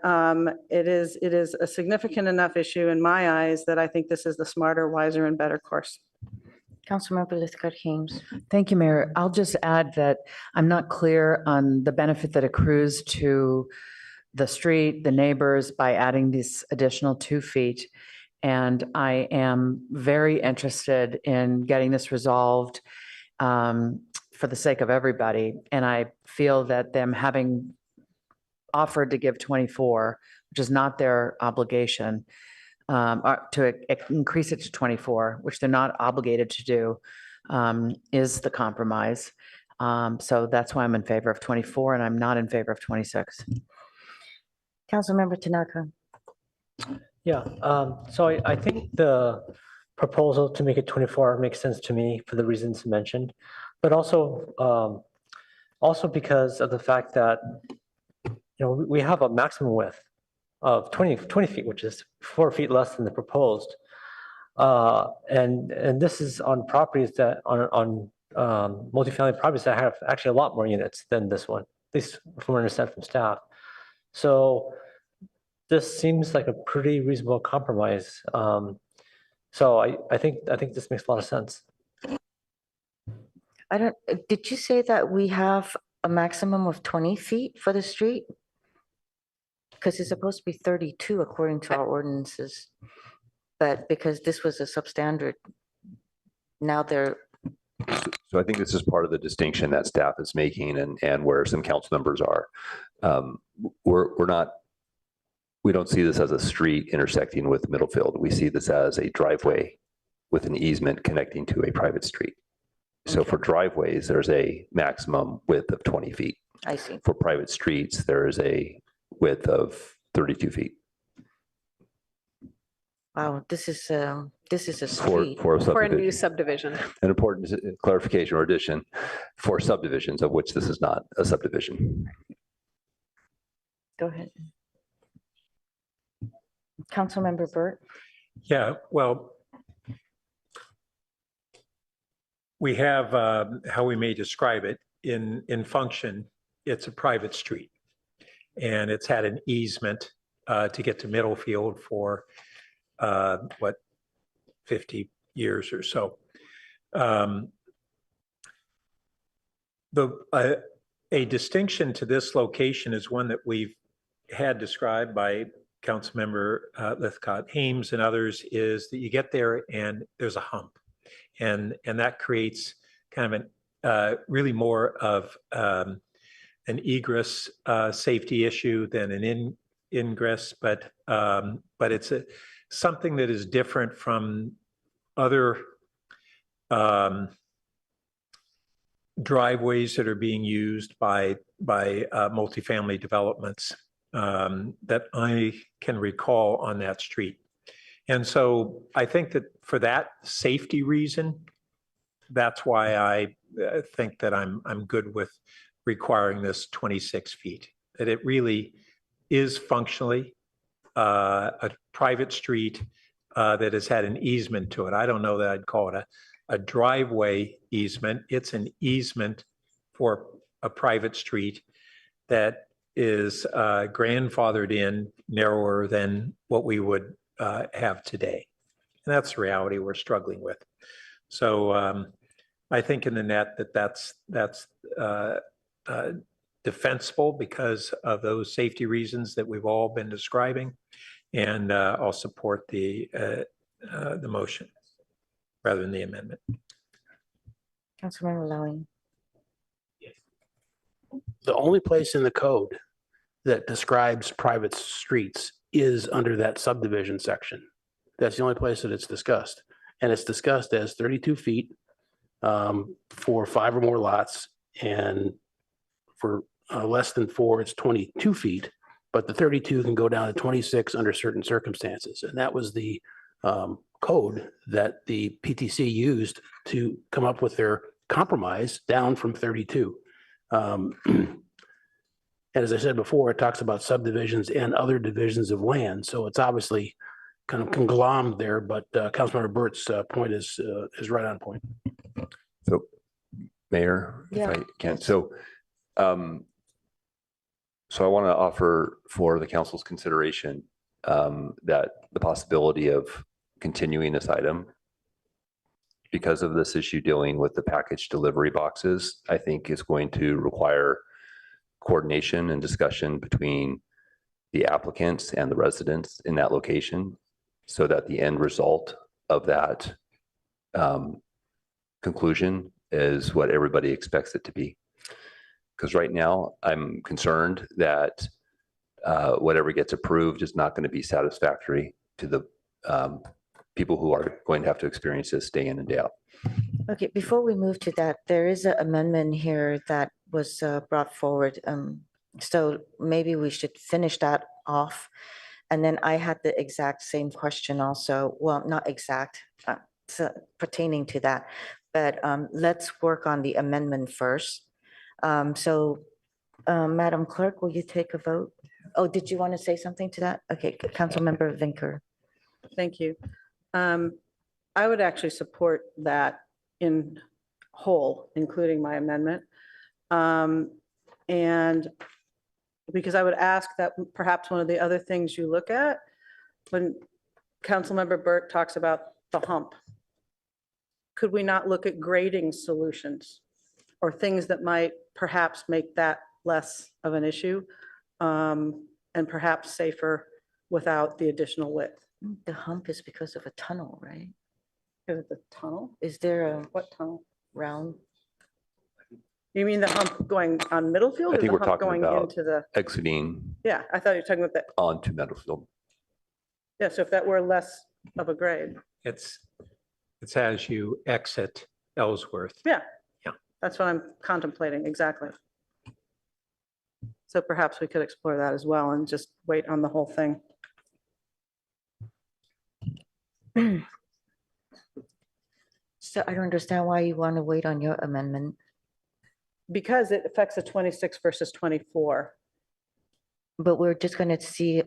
it is a significant enough issue in my eyes that I think this is the smarter, wiser, and better course. Councilmember Lithcott-Hames. Thank you, Mayor. I'll just add that I'm not clear on the benefit that accrues to the street, the neighbors, by adding these additional 2 feet. And I am very interested in getting this resolved for the sake of everybody. And I feel that them having offered to give 24, which is not their obligation, to increase it to 24, which they're not obligated to do, is the compromise. So that's why I'm in favor of 24 and I'm not in favor of 26. Councilmember Tanaka. Yeah, so I think the proposal to make it 24 makes sense to me for the reasons mentioned, but also because of the fact that, we have a maximum width of 20 feet, which is 4 feet less than the proposed. And this is on properties that on multifamily properties that have actually a lot more units than this one, at least from what I understand from staff. So this seems like a pretty reasonable compromise. So I think this makes a lot of sense. Did you say that we have a maximum of 20 feet for the street? Because it's supposed to be 32 according to our ordinances. But because this was a substandard, now they're. So I think this is part of the distinction that staff is making and where some council members are. We don't see this as a street intersecting with Middlefield. We see this as a driveway with an easement connecting to a private street. So for driveways, there's a maximum width of 20 feet. I see. For private streets, there is a width of 32 feet. Wow, this is a street. For a new subdivision. An important clarification or addition for subdivisions, of which this is not a subdivision. Go ahead. Councilmember Burt. Yeah, well, we have how we may describe it in function. It's a private street, and it's had an easement to get to Middlefield for 50 years or so. A distinction to this location is one that we've had described by Councilmember Lithcott-Hames and others, is that you get there and there's a hump, and that creates kind of really more of an egress safety issue than an ingress, but it's something that is different from other driveways that are being used by multifamily developments that I can recall on that street. And so I think that for that safety reason, that's why I think that I'm good with requiring this 26 feet, that it really is functionally a private street that has had an easement to it. I don't know that I'd call it a driveway easement. It's an easement for a private street that is grandfathered in narrower than what we would have today. And that's the reality we're struggling with. So I think in the net that's defensible because of those safety reasons that we've all been describing. And I'll support the motion rather than the amendment. Councilmember Lowy. The only place in the code that describes private streets is under that subdivision section. That's the only place that it's discussed. And it's discussed as 32 feet for 5 or more lots. And for less than 4, it's 22 feet. But the 32 can go down to 26 under certain circumstances. And that was the code that the PTC used to come up with their compromise down from 32. And as I said before, it talks about subdivisions and other divisions of land. So it's obviously kind of conglomerated there, but Councilmember Burt's point is right on point. So, Mayor, Yeah. if I can, so I want to offer for the council's consideration that the possibility of continuing this item because of this issue dealing with the package delivery boxes, I think is going to require coordination and discussion between the applicants and the residents in that location so that the end result of that conclusion is what everybody expects it to be. Because right now I'm concerned that whatever gets approved is not going to be satisfactory to the people who are going to have to experience this day in and day out. Okay, before we move to that, there is an amendment here that was brought forward. So maybe we should finish that off. And then I had the exact same question also. Well, not exact, pertaining to that, but let's work on the amendment first. Madam Clerk, will you take a vote? Oh, did you want to say something to that? Okay, Councilmember Vinker. Thank you. I would actually support that in whole, including my amendment. And because I would ask that perhaps one of the other things you look at when Councilmember Burt talks about the hump, could we not look at grading solutions or things that might perhaps make that less of an issue and perhaps safer without the additional width? The hump is because of a tunnel, right? Is it the tunnel? Is there a What tunnel? round? You mean the hump going on Middlefield I or think the we're hump talking going about into the? exiting Yeah, I thought you were talking about that. onto Meadowfield. Yeah, so if that were less of a grade. It's as you exit Ellsworth. Yeah. Yeah. That's what I'm contemplating, exactly. So perhaps we could explore that as well and just wait on the whole thing. So I don't understand why you want to wait on your amendment. Because it affects the 26 versus 24. But we're just going to see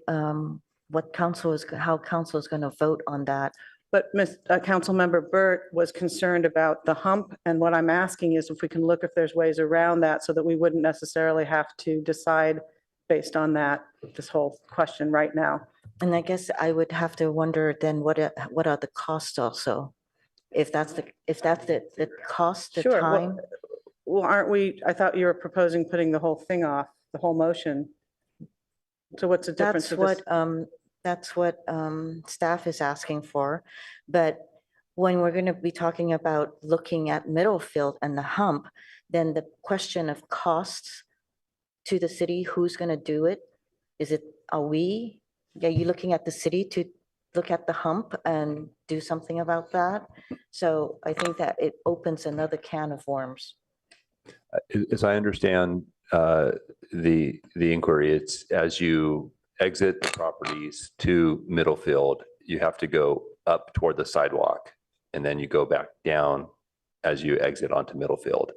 what council is, how council is going to vote on that. But Councilmember Burt was concerned about the hump. And what I'm asking is if we can look if there's ways around that so that we wouldn't necessarily have to decide based on that, this whole question right now. And I guess I would have to wonder then what are the costs also? If that's the cost, the Sure. time. Well, aren't we, I thought you were proposing putting the whole thing off, the whole motion. So what's the difference? That's what staff is asking for. But when we're going to be talking about looking at Middlefield and the hump, then the question of costs to the city, who's going to do it? Are you looking at the city to look at the hump and do something about that? So I think that it opens another can of worms. As I understand the inquiry, it's as you exit the properties to Middlefield, you have to go up toward the sidewalk and then you go back down as you exit onto Middlefield.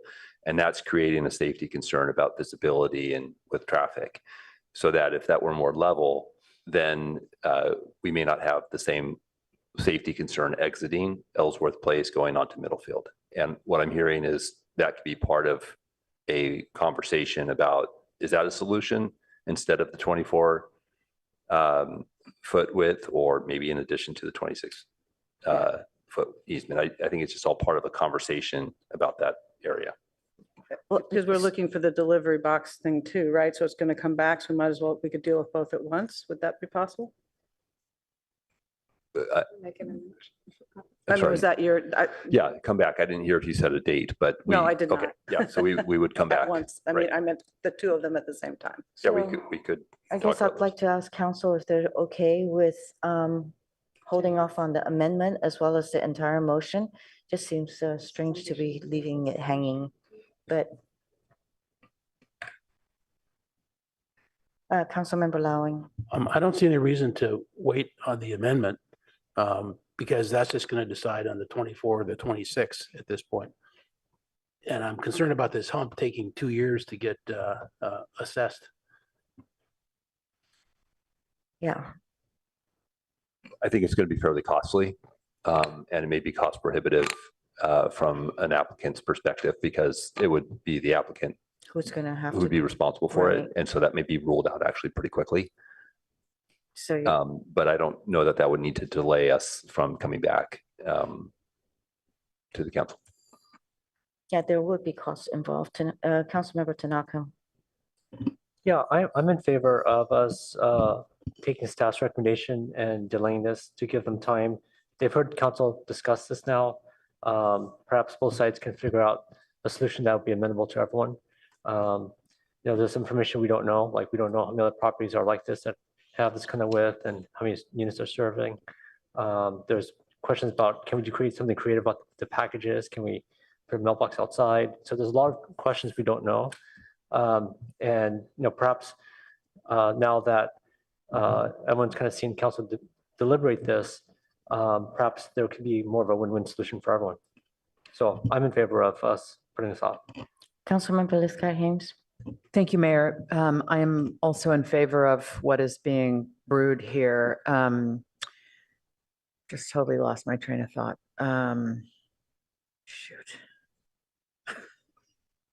And that's creating a safety concern about visibility and with traffic. So that if that were more level, then we may not have the same safety concern exiting Ellsworth Place going onto Middlefield. And what I'm hearing is that could be part of a conversation about, is that a solution instead of the 24 foot width, or maybe in addition to the 26 foot easement. I think it's just all part of a conversation about that area. Because we're looking for the delivery box thing too, right? So it's going to come back, so we might as well, we could deal with both at once. Would that be possible? I'm I mean, sorry. was that your? Yeah, come back. I didn't hear if you said a date, but No, I did okay. not. Yeah, so we would come At back. once. I mean, I meant the two of them at the same time. Yeah, So we could. I talk guess about I'd like to ask council if they're okay with holding off on the amendment as well as the entire motion. Just seems strange to be leaving it hanging, but Councilmember Lowing. I don't see any reason to wait on the amendment because that's just going to decide on the 24 or the 26th at this point. And I'm concerned about this hump taking 2 years to get assessed. Yeah. I think it's going to be fairly costly, and it may be cost prohibitive from an applicant's perspective, because it would be the applicant Who's going to have who would be to, responsible for right. it. And so that may be ruled out actually pretty quickly. so But I don't know that that would need to delay us from coming back to the council. yeah, there would be costs involved. Councilmember Tanaka. Yeah, I'm in favor of us taking staff's recommendation and delaying this to give them time. They've heard council discuss this now. Perhaps both sides can figure out a solution that would be amenable to everyone. There's information we don't know, like we don't know how many other properties are like this that have this kind of width and how many units they're serving. There's questions about, can we create something creative about the packages? Can we put a mailbox outside? So there's a lot of questions we don't know. And perhaps now that everyone's kind of seen council deliberate this, perhaps there could be more of a win-win solution for everyone. So I'm in favor of us putting this off. Councilmember Liscott Haynes. Thank you, Mayor. I am also in favor of what is being brewed here. Just totally lost my train of thought. Shoot.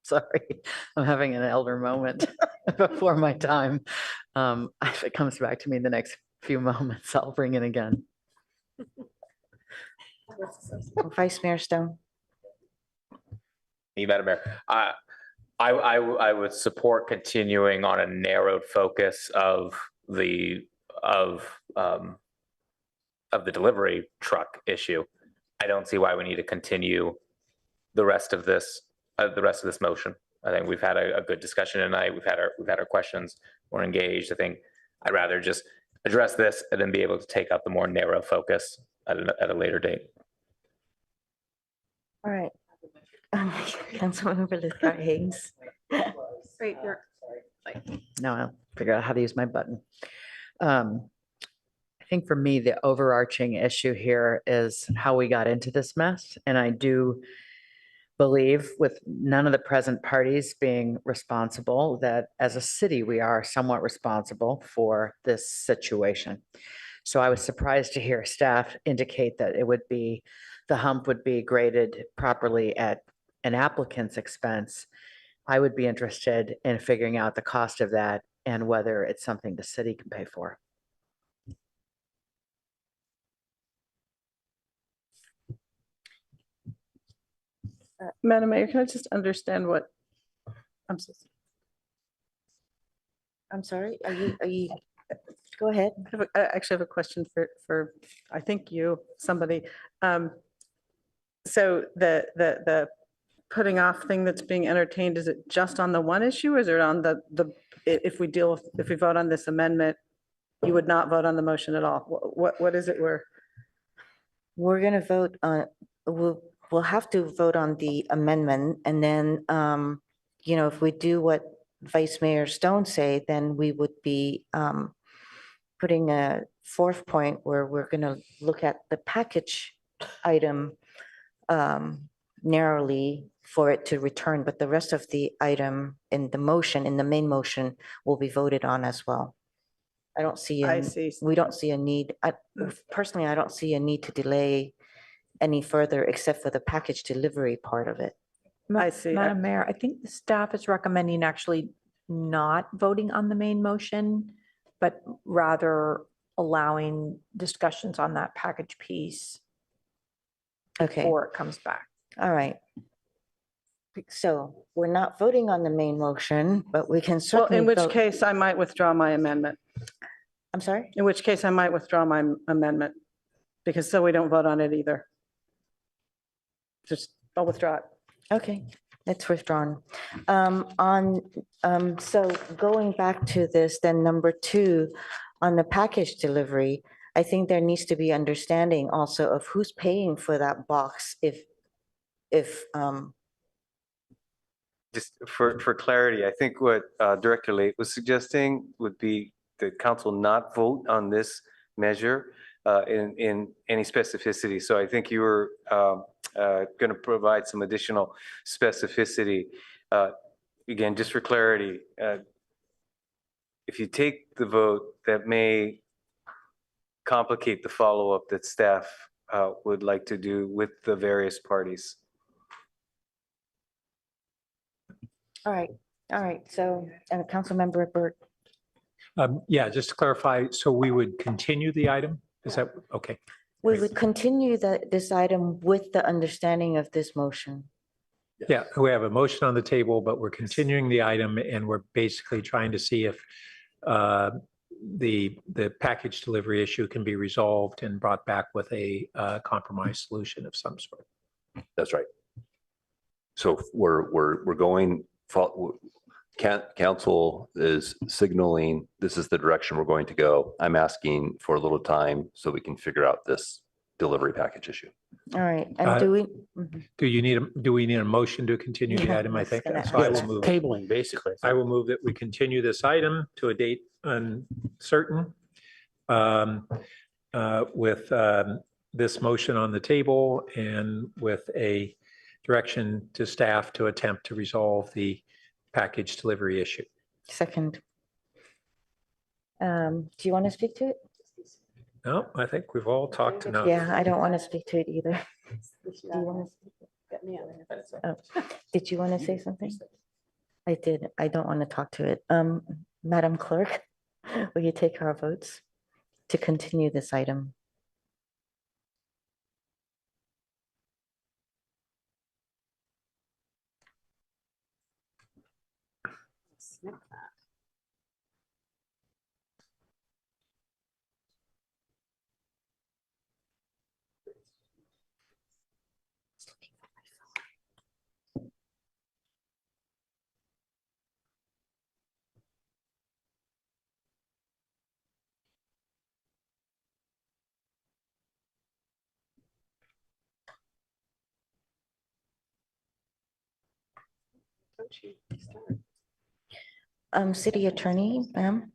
Sorry, I'm having an elder moment before my time. If it comes back to me in the next few moments, I'll bring it again. Vice Mayor Stone. You, Madam Mayor. I would support continuing on a narrowed focus of the delivery truck issue. I don't see why we need to continue the rest of this motion. I think we've had a good discussion tonight. We've had our questions. We're engaged. I think I'd rather just address this and then be able to take up the more narrow focus at a later date. All right. Councilmember Liscott Haynes. Great. Now I'll figure out how to use my button. I think for me, the overarching issue here is how we got into this mess. And I do believe, with none of the present parties being responsible, that as a city, we are somewhat responsible for this situation. So I was surprised to hear staff indicate that the hump would be graded properly at an applicant's expense. I would be interested in figuring out the cost of that and whether it's something the city can pay for. Madam Mayor, can I just understand what? I'm sorry, are you, go ahead. I actually have a question for, I think somebody. So the putting off thing that's being entertained, is it just on the one issue, or is it on if we vote on this amendment, you would not vote on the motion at all? What is it We're going to vote on, we'll have to vote on the amendment, and then, if we do what Vice Mayor Stone say, then we would be putting a fourth point where we're going to look at the package item narrowly for it to return, but the rest of the item in the main motion will be voted on as well. I don't see, we don't see a need. Personally, I don't see a need to delay any further except for the package delivery part of it. I see. Madam Mayor, I think the staff is recommending actually not voting on the main motion but rather allowing discussions on that package piece Okay, before it comes back. all right. So we're not voting on the main motion, but we can Well, certainly in which vote. case I might withdraw my amendment. I'm sorry? In which case I might withdraw my amendment, because so we don't vote on it either. Just, I'll withdraw it. Okay, it's withdrawn. So going back to this, then number 2, on the package delivery, I think there needs to be understanding also of who's paying for that box if, Just for clarity, I think what Director Late was suggesting would be the council not vote on this measure in any specificity. So I think you were going to provide some additional specificity. Again, just for clarity, if you take the vote, that may complicate the follow-up that staff would like to do with the various parties. all right. So, Councilmember Burt. Yeah, just to clarify, so we would continue the item? Is that, okay? We would continue this item with the understanding of this motion. Yeah, we have a motion on the table, but we're continuing the item and we're basically trying to see if the package delivery issue can be resolved and brought back with a compromise solution of some sort. That's right. So we're going, council is signaling this is the direction we're going to go. I'm asking for a little time so we can figure out this delivery package issue. All right, and do we? Do we need a motion to continue the Yeah, item? I think. gonna So I will ask. move. Tabling, basically. I will move that we continue this item to a date uncertain with this motion on the table and with a direction to staff to attempt to resolve the package delivery issue. Second. Do you want to speak to it? No, I think we've all talked enough. Yeah, I don't want to speak to it either. Do you want to? Did you want to say something? I did. I don't want to talk to it. Madam Clerk, will you take our votes to continue this item? City Attorney, ma'am,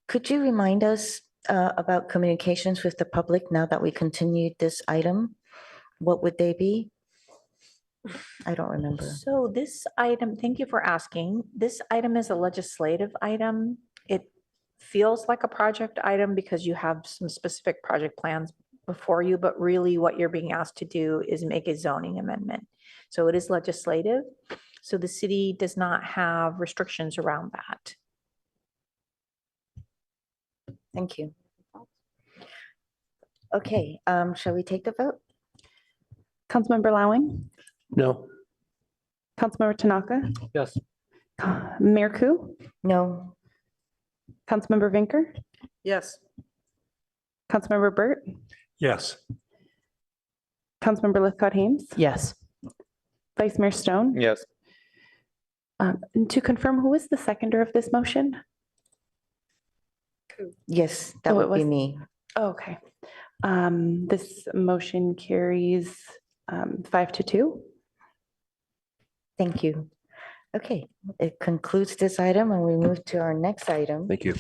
could you remind us about communications with the public now that we continued this item? What would they be? I don't remember. So this item, thank you for asking. This item is a legislative item. It feels like a project item because you have some specific project plans before you, but really what you're being asked to do is make a zoning amendment. So it is legislative. So the city does not have restrictions around that. Thank you. Okay, shall we take the vote? Councilmember Lowing, No. Councilmember Tanaka, Yes. Mayor Ku, No. Councilmember Vinker, Yes. Councilmember Burt, Yes. Councilmember Lithcott Hames, Yes. Vice Mayor Stone. Yes. To confirm, who is the seconder of this motion? Yes, that Oh, it would be was- me. Oh, okay. This motion carries 5-2. Thank you. Okay, it concludes this item and we move to our next item. Thank you.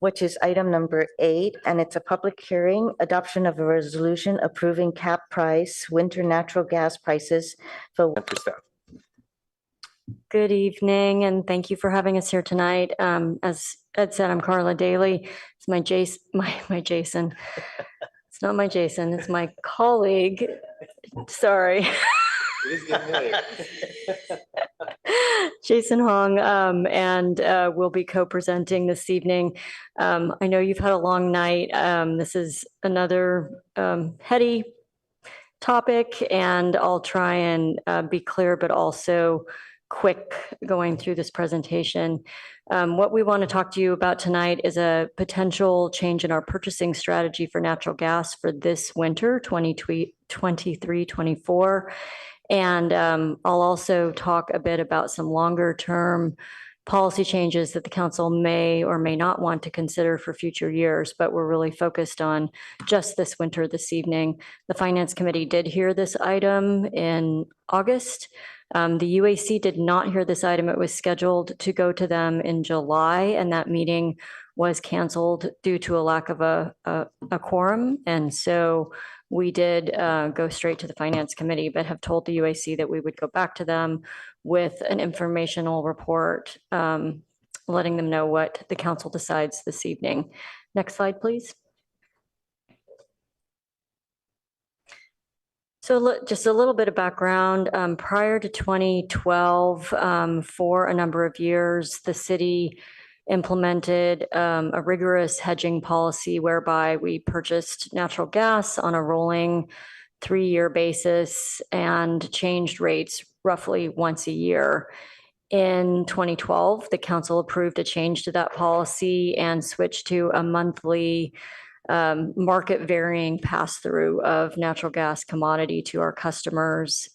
Which is item number 8, and it's a public hearing, adoption of a resolution approving cap price, winter natural gas prices for. Good evening, and thank you for having us here tonight. As Ed said, I'm Carla Daly. It's my Jason. It's not my Jason, it's my colleague. Sorry. Jason Hong, and we'll be co-presenting this evening. I know you've had a long night. This is another heady topic, and I'll try and be clear, but also quick going through this presentation. What we want to talk to you about tonight is a potential change in our purchasing strategy for natural gas for this winter, 2023-24. And I'll also talk a bit about some longer term policy changes that the council may or may not want to consider for future years, but we're really focused on just this winter this evening. The Finance Committee did hear this item in August. The UAC did not hear this item. It was scheduled to go to them in July, and that meeting was canceled due to a lack of a quorum. And so we did go straight to the Finance Committee, but have told the UAC that we would go back to them with an informational report, letting them know what the council decides this evening. Next slide, please. So just a little bit of background. Prior to 2012, for a number of years, the city implemented a rigorous hedging policy whereby we purchased natural gas on a rolling 3-year basis and changed rates roughly once a year. In 2012, the council approved a change to that policy and switched to a monthly market varying pass-through of natural gas commodity to our customers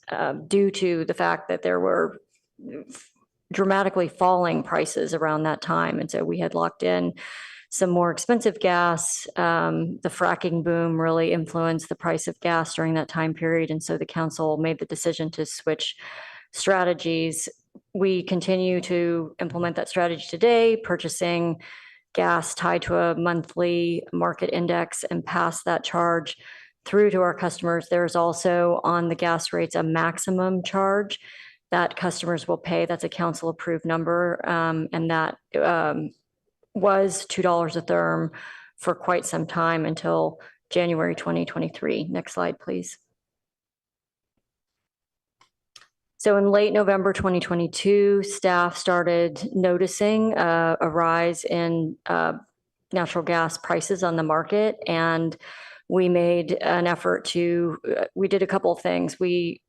due to the fact that there were dramatically falling prices around that time. And so we had locked in some more expensive gas. The fracking boom really influenced the price of gas during that time period. And so the council made the decision to switch strategies. We continue to implement that strategy today, purchasing gas tied to a monthly market index and pass that charge through to our customers. There's also on the gas rates a maximum charge that customers will pay. That's a council approved number. And that was $2 a therm for quite some time until January 2023. Next slide, please. So in late November 2022, staff started noticing a rise in natural gas prices on the market. And we made an effort to, we did a couple of things. We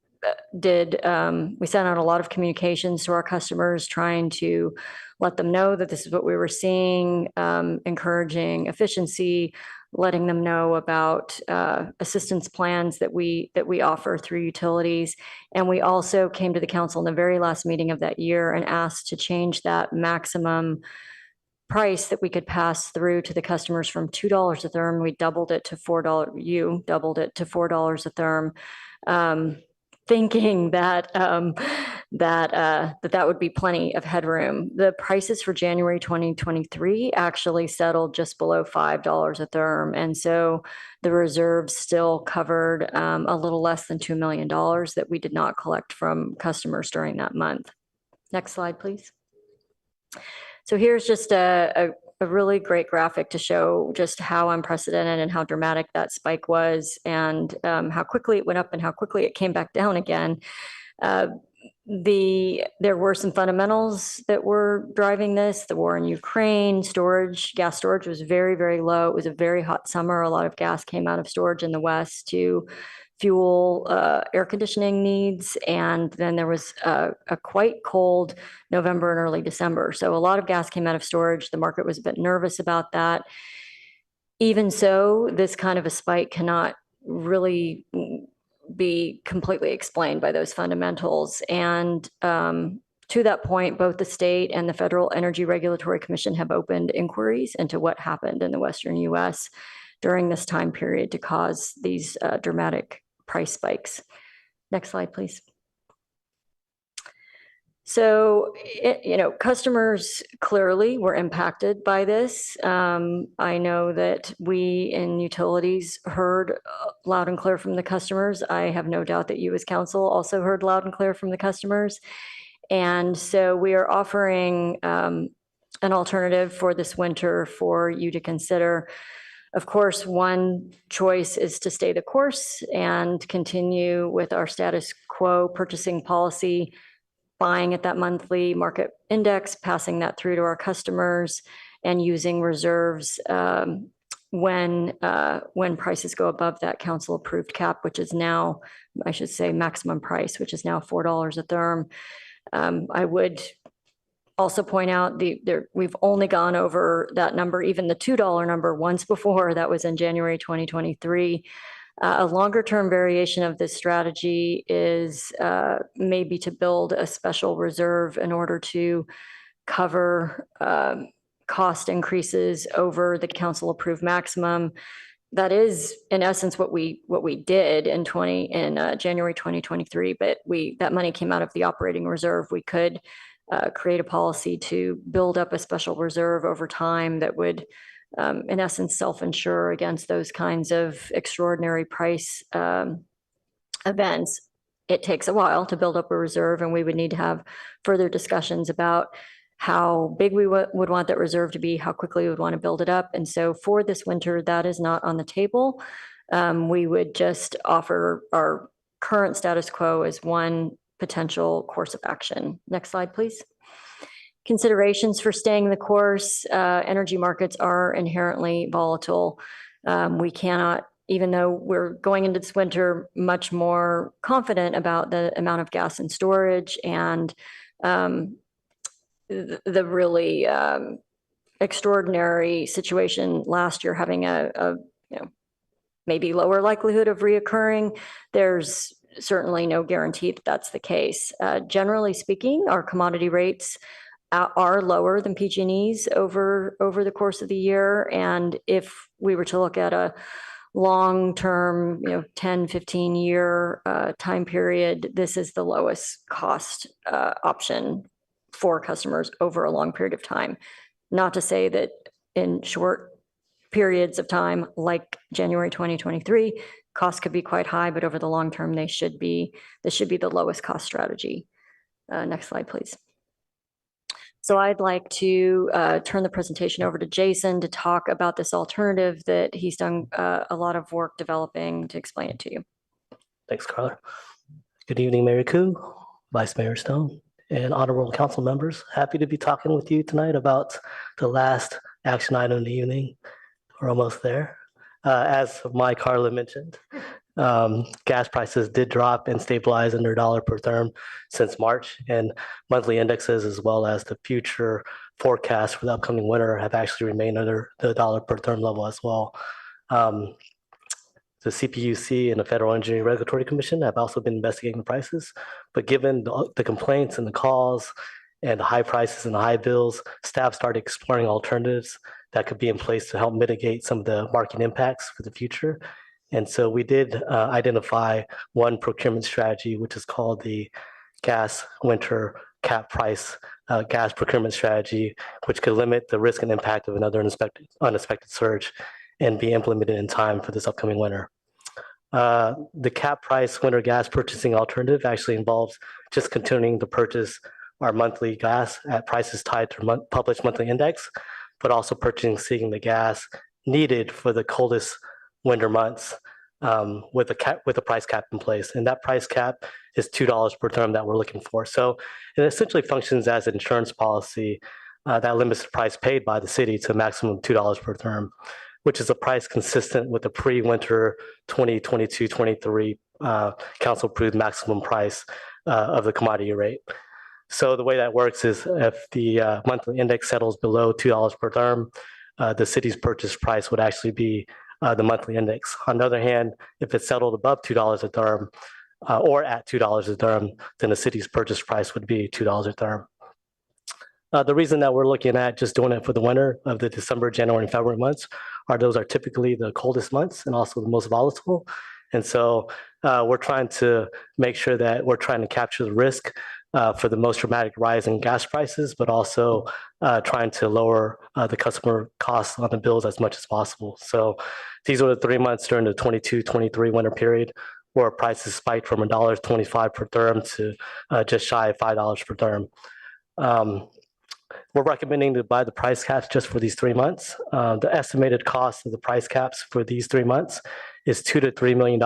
sent out a lot of communications to our customers, trying to let them know that this is what we were seeing, encouraging efficiency, letting them know about assistance plans that we offer through utilities. And we also came to the council in the very last meeting of that year and asked to change that maximum price that we could pass through to the customers from $2 a therm. We doubled it to $4. You doubled it to $4 a therm. Thinking that that would be plenty of headroom. The prices for January 2023 actually settled just below $5 a therm. And so the reserves still covered a little less than $2 million that we did not collect from customers during that month. Next slide, please. So here's just a really great graphic to show just how unprecedented and how dramatic that spike was, and how quickly it went up and how quickly it came back down again. There were some fundamentals that were driving this. The war in Ukraine, gas storage was very, very low. It was a very hot summer. A lot of gas came out of storage in the West to fuel air conditioning needs. And then there was a quite cold November and early December. So a lot of gas came out of storage. The market was a bit nervous about that. Even so, this kind of a spike cannot really be completely explained by those fundamentals. And to that point, both the state and the Federal Energy Regulatory Commission have opened inquiries into what happened in the Western US during this time period to cause these dramatic price spikes. Next slide, please. So, customers clearly were impacted by this. I know that we in utilities heard loud and clear from the customers. I have no doubt that you as council also heard loud and clear from the customers. And so we are offering an alternative for this winter for you to consider. Of course, one choice is to stay the course and continue with our status quo purchasing policy, buying at that monthly market index, passing that through to our customers, and using reserves when prices go above that council approved cap, which is now, I should say, maximum price, which is now $4 a therm. I would also point out we've only gone over that number, even the $2 number, once before. That was in January 2023. A longer term variation of this strategy is maybe to build a special reserve in order to cover cost increases over the council approved maximum. That is in essence what we did in January 2023, but that money came out of the operating reserve. We could create a policy to build up a special reserve over time that would in essence self-insure against those kinds of extraordinary price events. It takes a while to build up a reserve, and we would need to have further discussions about how big we would want that reserve to be, how quickly we would want to build it up. And so for this winter, that is not on the table. We would just offer our current status quo as one potential course of action. Next slide, please. Considerations for staying the course. Energy markets are inherently volatile. We cannot, even though we're going into this winter much more confident about the amount of gas in storage and the really extraordinary situation last year having a maybe lower likelihood of reoccurring, there's certainly no guarantee that that's the case. Generally speaking, our commodity rates are lower than PG&E's over the course of the year. And if we were to look at a long-term, 10, 15-year time period, this is the lowest cost option for customers over a long period of time. Not to say that in short periods of time, like January 2023, costs could be quite high, but over the long term, this should be the lowest cost strategy. Next slide, please. So I'd like to turn the presentation over to Jason to talk about this alternative that he's done a lot of work developing to explain it to you. Thanks, Carla. Good evening, Mayor Koo, Vice Mayor Stone, and honorable council members. Happy to be talking with you tonight about the last action item of the evening. We're almost there. As Carla mentioned, gas prices did drop and stabilize under $1 per therm since March, and monthly indexes as well as the future forecast for the upcoming winter have actually remained under the $1 per therm level as well. The CPUC and the Federal Energy Regulatory Commission have also been investigating the prices, but given the complaints and the calls and the high prices and the high bills, staff started exploring alternatives that could be in place to help mitigate some of the market impacts for the future. And so we did identify one procurement strategy, which is called the gas winter cap price gas procurement strategy, which could limit the risk and impact of another unexpected surge and be implemented in time for this upcoming winter. The cap price winter gas purchasing alternative actually involves just continuing to purchase our monthly gas at prices tied to published monthly index, but also purchasing the gas needed for the coldest winter months with a price cap in place. And that price cap is $2 per therm that we're looking for. So it essentially functions as an insurance policy that limits the price paid by the city to a maximum of $2 per therm, which is a price consistent with the pre-winter 2022-23 council approved maximum price of the commodity rate. So the way that works is if the monthly index settles below $2 per therm, the city's purchase price would actually be the monthly index. On the other hand, if it's settled above $2 a therm or at $2 a therm, then the city's purchase price would be $2 a therm. The reason that we're looking at just doing it for the winter of the December, January, and February months those are typically the coldest months and also the most volatile. And so we're trying to make sure that we're trying to capture the risk for the most dramatic rise in gas prices, but also trying to lower the customer costs on the bills as much as possible. So these are the 3 months during the 22-23 winter period where prices spiked from $1.25 per therm to just shy of $5 per therm. We're recommending to buy the price caps just for these 3 months. The estimated cost of the price caps for these 3 months is $2 to $3 million.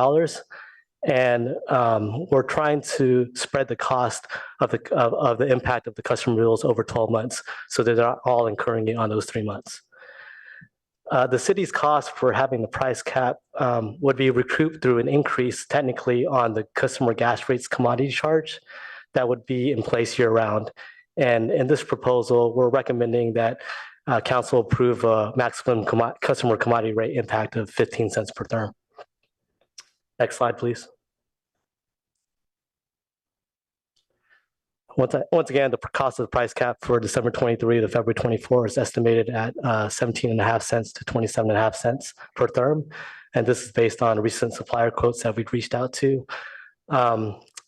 And we're trying to spread the cost of the impact of the customer bills over 12 months so that they're not all incurring it on those 3 months. The city's cost for having the price cap would be recouped through an increase technically on the customer gas rates commodity charge that would be in place year round. And in this proposal, we're recommending that council approve a maximum customer commodity rate impact of 15 cents per therm. Next slide, please. Once again, the cost of the price cap for December 23 to February 24 is estimated at 17.5 cents to 27.5 cents per therm. And this is based on recent supplier quotes that we've reached out to.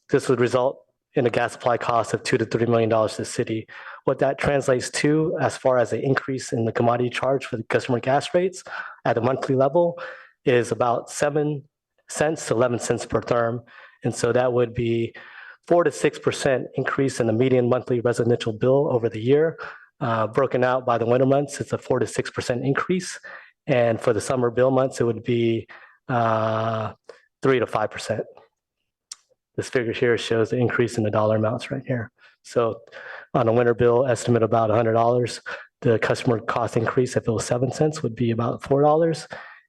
This would result in a gas supply cost of $2 to $3 million to the city. What that translates to as far as an increase in the commodity charge for the customer gas rates at a monthly level is about 7 cents to 11 cents per therm. And so that would be 4 to 6% increase in the median monthly residential bill over the year. Broken out by the winter months, it's a 4 to 6% increase. And for the summer bill months, it would be 3 to 5%. This figure here shows the increase in the dollar amounts right here. So on a winter bill estimate about $100, the customer cost increase, if it was 7 cents, would be about $4,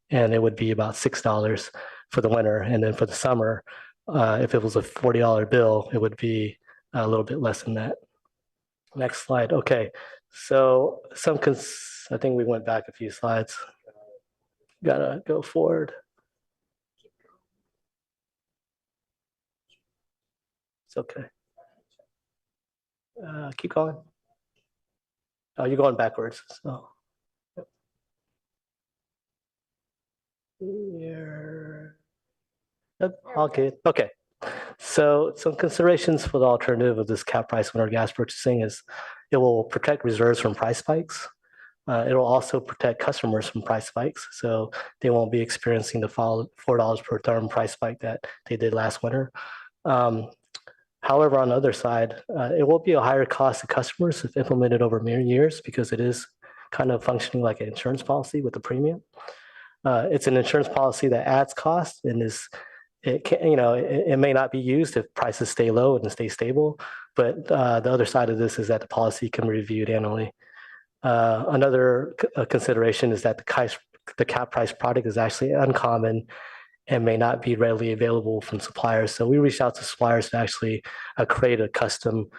and it would be about $6 for the winter. And then for the summer, if it was a $40 bill, it would be a little bit less than that. Next slide. Okay, so I think we went back a few slides. Gotta go forward. It's okay. Keep going. Oh, you're going backwards. So. Here. All good. Okay. So some considerations for the alternative of this cap price winter gas purchasing is it will protect reserves from price spikes. It will also protect customers from price spikes, so they won't be experiencing the $4 per therm price spike that they did last winter. However, on the other side, it will be a higher cost to customers if implemented over many years because it is kind of functioning like an insurance policy with a premium. It's an insurance policy that adds cost and it may not be used if prices stay low and stay stable, but the other side of this is that the policy can be reviewed annually. Another consideration is that the cap price product is actually uncommon and may not be readily available from suppliers. So we reached out to suppliers to actually create a custom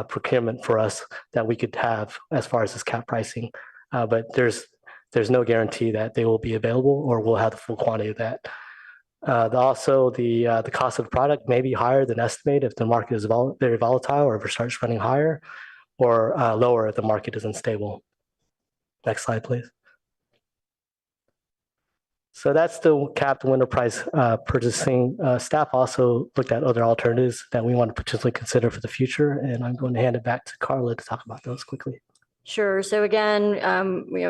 procurement for us that we could have as far as this cap pricing. But there's no guarantee that they will be available or we'll have the full quantity of that. Also, the cost of the product may be higher than estimated if the market is very volatile or if it starts running higher, or lower if the market is unstable. Next slide, please. So that's the capped winter price purchasing. Staff also looked at other alternatives that we want to potentially consider for the future, and I'm going to hand it back to Carla to talk about those quickly. Sure. So again,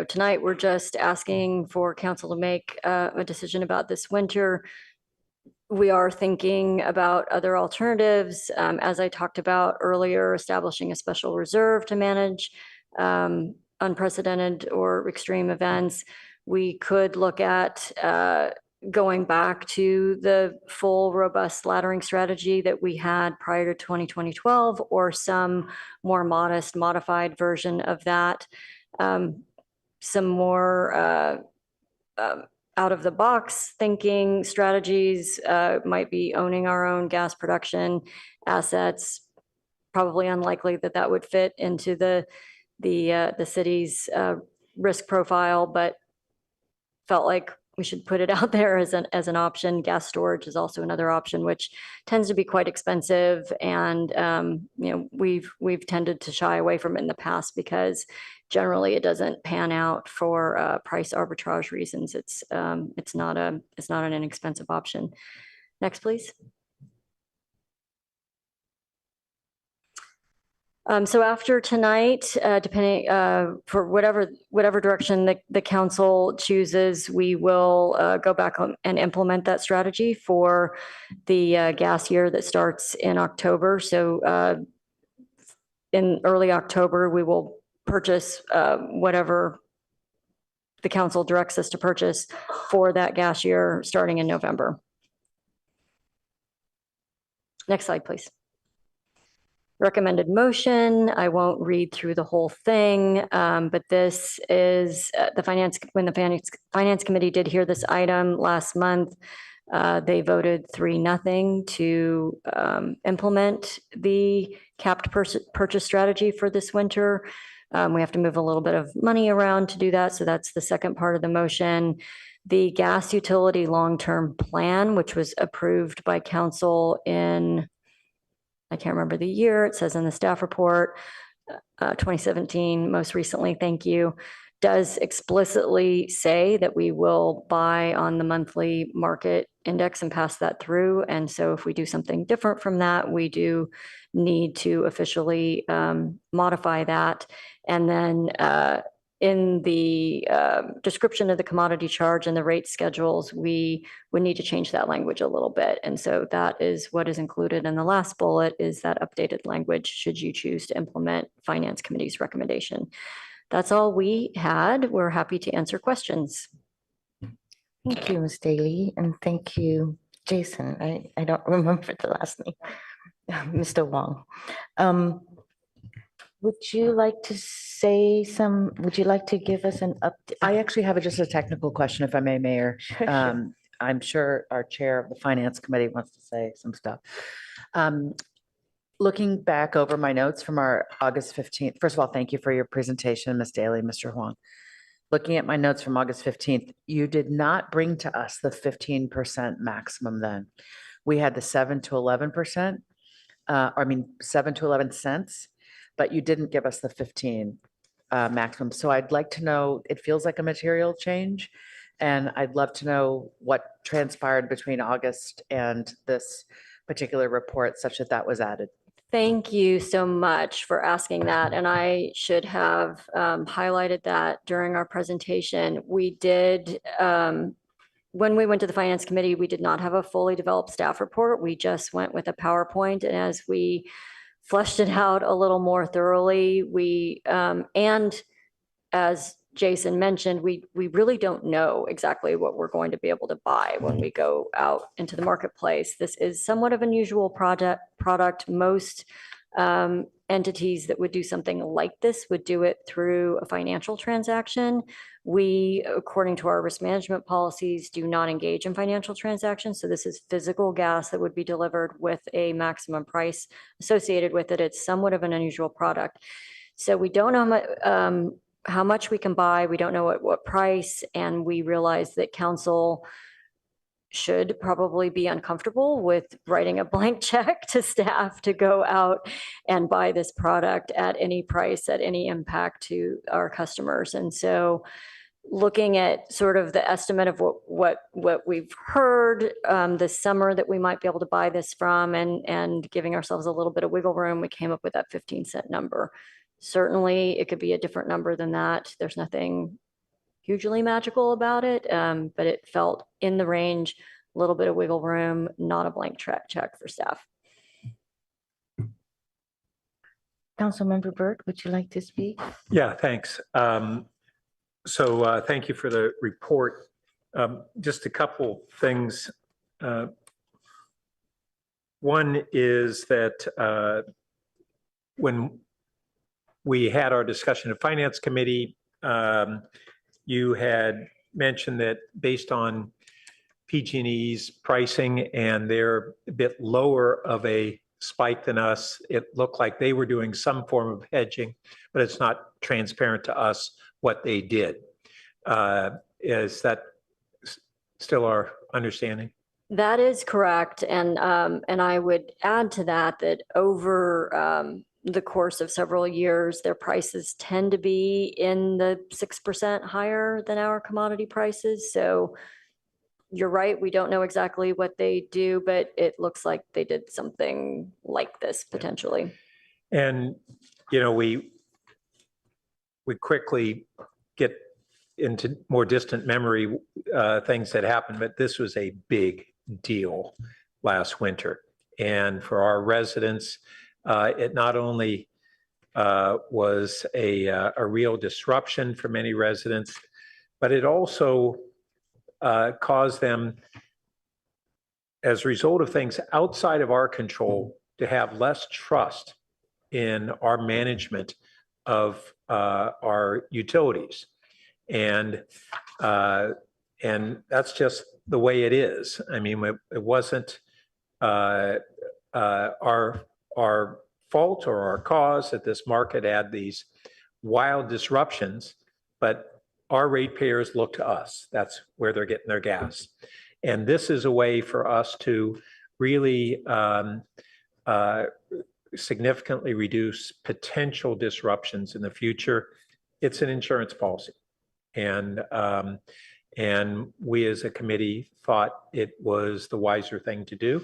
tonight we're just asking for council to make a decision about this winter. We are thinking about other alternatives. As I talked about earlier, establishing a special reserve to manage unprecedented or extreme events. We could look at going back to the full robust laddering strategy that we had prior to 2012 or some more modest modified version of that. Some more out of the box thinking strategies might be owning our own gas production assets. Probably unlikely that that would fit into the city's risk profile, but felt like we should put it out there as an option. Gas storage is also another option, which tends to be quite expensive, and we've tended to shy away from it in the past because generally it doesn't pan out for price arbitrage reasons. It's not an inexpensive option. Next, please. So after tonight, depending for whatever direction the council chooses, we will go back and implement that strategy for the gas year that starts in October. So in early October, we will purchase whatever the council directs us to purchase for that gas year starting in November. Next slide, please. Recommended motion. I won't read through the whole thing, but this is when the finance committee did hear this item last month, they voted 3-0 to implement the capped purchase strategy for this winter. We have to move a little bit of money around to do that. So that's the second part of the motion. The gas utility long-term plan, which was approved by council in, I can't remember the year, it says in the staff report, 2017, most recently, thank you, does explicitly say that we will buy on the monthly market index and pass that through. And so if we do something different from that, we do need to officially modify that. And then in the description of the commodity charge and the rate schedules, we would need to change that language a little bit. And so that is what is included in the last bullet, is that updated language should you choose to implement Finance Committee's recommendation. That's all we had. We're happy to answer questions. Thank you, Ms. Daly, and thank you, Jason. I don't remember the last name, Mr. Wong. Would you like to say would you like to give us an update? I actually have just a technical question, if I may, Mayor. I'm sure our chair of the Finance Committee wants to say some stuff. Looking back over my notes from our August 15th, first of all, thank you for your presentation, Ms. Daly, Mr. Huang. Looking at my notes from August 15th, you did not bring to us the 15% maximum then. We had the 7 to 11%, 7 to 11 cents, but you didn't give us the 15 maximum. So I'd like to know, it feels like a material change, and I'd love to know what transpired between August and this particular report such that was added. Thank you so much for asking that. And I should have highlighted that during our presentation. We did, when we went to the Finance Committee, we did not have a fully developed staff report. We just went with a PowerPoint. And as we fleshed it out a little more thoroughly, and as Jason mentioned, we really don't know exactly what we're going to be able to buy when we go out into the marketplace. This is somewhat of an unusual product. Most entities that would do something like this would do it through a financial transaction. We, according to our risk management policies, do not engage in financial transactions. So this is physical gas that would be delivered with a maximum price associated with it. It's somewhat of an unusual product. So we don't know how much we can buy. We don't know at what price. And we realize that council should probably be uncomfortable with writing a blank check to staff to go out and buy this product at any price, at any impact to our customers. And so looking at sort of the estimate of what we've heard this summer that we might be able to buy this from, and giving ourselves a little bit of wiggle room, we came up with that 15-cent number. Certainly, it could be a different number than that. There's nothing hugely magical about it, but it felt in the range, a little bit of wiggle room, not a blank check for staff. Councilmember Burt, would you like to speak? Yeah, thanks. So thank you for the report. Just a couple things. One is that when we had our discussion at Finance Committee, you had mentioned that based on PG&E's pricing, and they're a bit lower of a spike than us, it looked like they were doing some form of hedging, but it's not transparent to us what they did. Is that still our understanding? That is correct. And I would add to that over the course of several years, their prices tend to be in the 6% higher than our commodity prices. So you're right, we don't know exactly what they do, but it looks like they did something like this potentially. And, we quickly get into more distant memory things that happened, but this was a big deal last winter. And for our residents, it not only was a real disruption for many residents, but it also caused them, as a result of things outside of our control, to have less trust in our management of our utilities. And that's just the way it is. I mean, it wasn't our fault or our cause that this market had these wild disruptions, but our ratepayers look to us. That's where they're getting their gas. And this is a way for us to really significantly reduce potential disruptions in the future. It's an insurance policy. And we as a committee thought it was the wiser thing to do,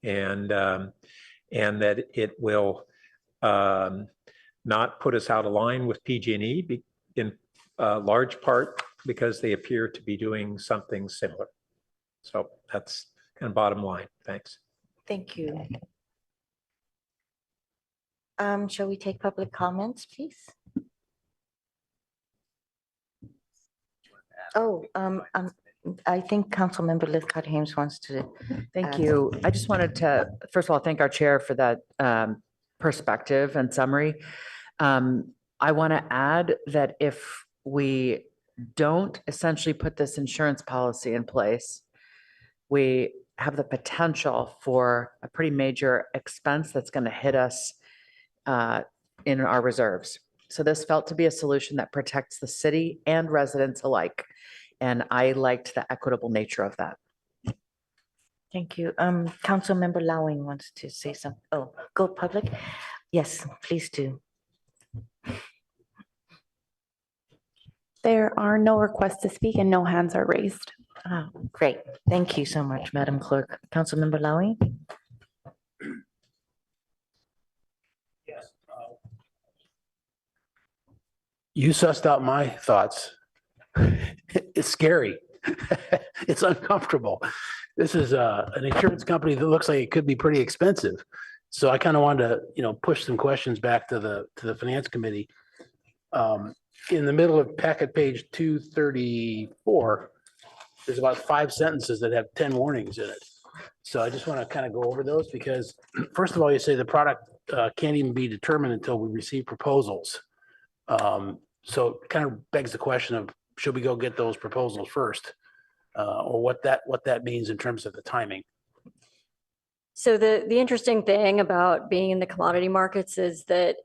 and that it will not put us out of line with PG&E in large part because they appear to be doing something similar. So that's kind of bottom line. Thanks. Thank you. Shall we take public comments, please? Oh, I think Councilmember Lithcott Hames wants to. Thank you. I just wanted to, first of all, thank our chair for that perspective and summary. I want to add that if we don't essentially put this insurance policy in place, we have the potential for a pretty major expense that's going to hit us in our reserves. So this felt to be a solution that protects the city and residents alike. And I liked the equitable nature of that. Thank you. Councilmember Lowing wants to say something. Oh, go public. Yes, please do. There are no requests to speak and no hands are raised. Oh, great. Thank you so much, Madam Clerk. Councilmember Lowing. Yes. You sussed out my thoughts. It's scary. It's uncomfortable. This is an insurance company that looks like it could be pretty expensive. So I kind of wanted to, push some questions back to the finance committee. In the middle of packet page 234, there's about 5 sentences that have 10 warnings in it. So I just want to kind of go over those because first of all, you say the product can't even be determined until we receive proposals. So it kind of begs the question of, should we go get those proposals first? Or what that means in terms of the timing. So the interesting thing about being in the commodity markets is that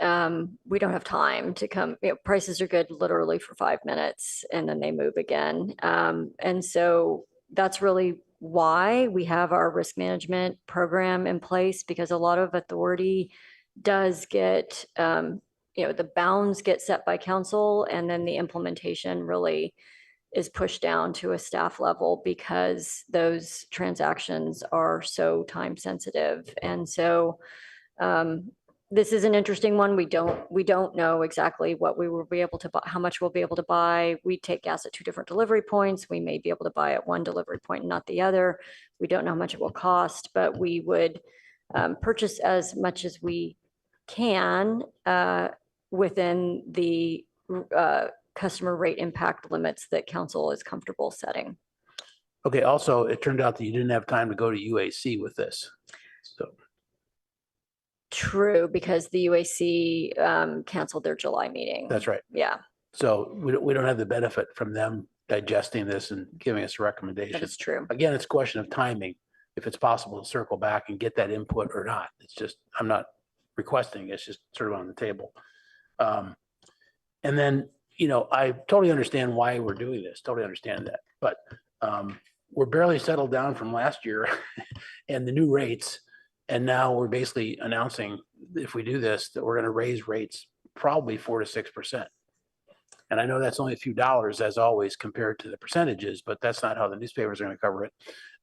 we don't have time to come, prices are good literally for 5 minutes and then they move again. And so that's really why we have our risk management program in place, because a lot of authority does get, the bounds get set by council and then the implementation really is pushed down to a staff level because those transactions are so time sensitive. And so this is an interesting one. We don't know exactly what we will be able to buy, how much we'll be able to buy. We take gas at 2 different delivery points. We may be able to buy at one delivery point and not the other. We don't know how much it will cost, but we would purchase as much as we can within the customer rate impact limits that council is comfortable setting. Okay, also, it turned out that you didn't have time to go to UAC with this. So True, because the UAC canceled their July meeting. that's right. Yeah, So we don't have the benefit from them digesting this and giving us a recommendation. that is true. Again, it's a question of timing, if it's possible to circle back and get that input or not. It's just, I'm not requesting, it's just sort of on the table. And then, I totally understand why we're doing this, totally understand that. But we're barely settled down from last year and the new rates. And now we're basically announcing, if we do this, that we're going to raise rates probably 4 to 6%. And I know that's only a few dollars, as always, compared to the percentages, but that's not how the newspapers are going to cover it.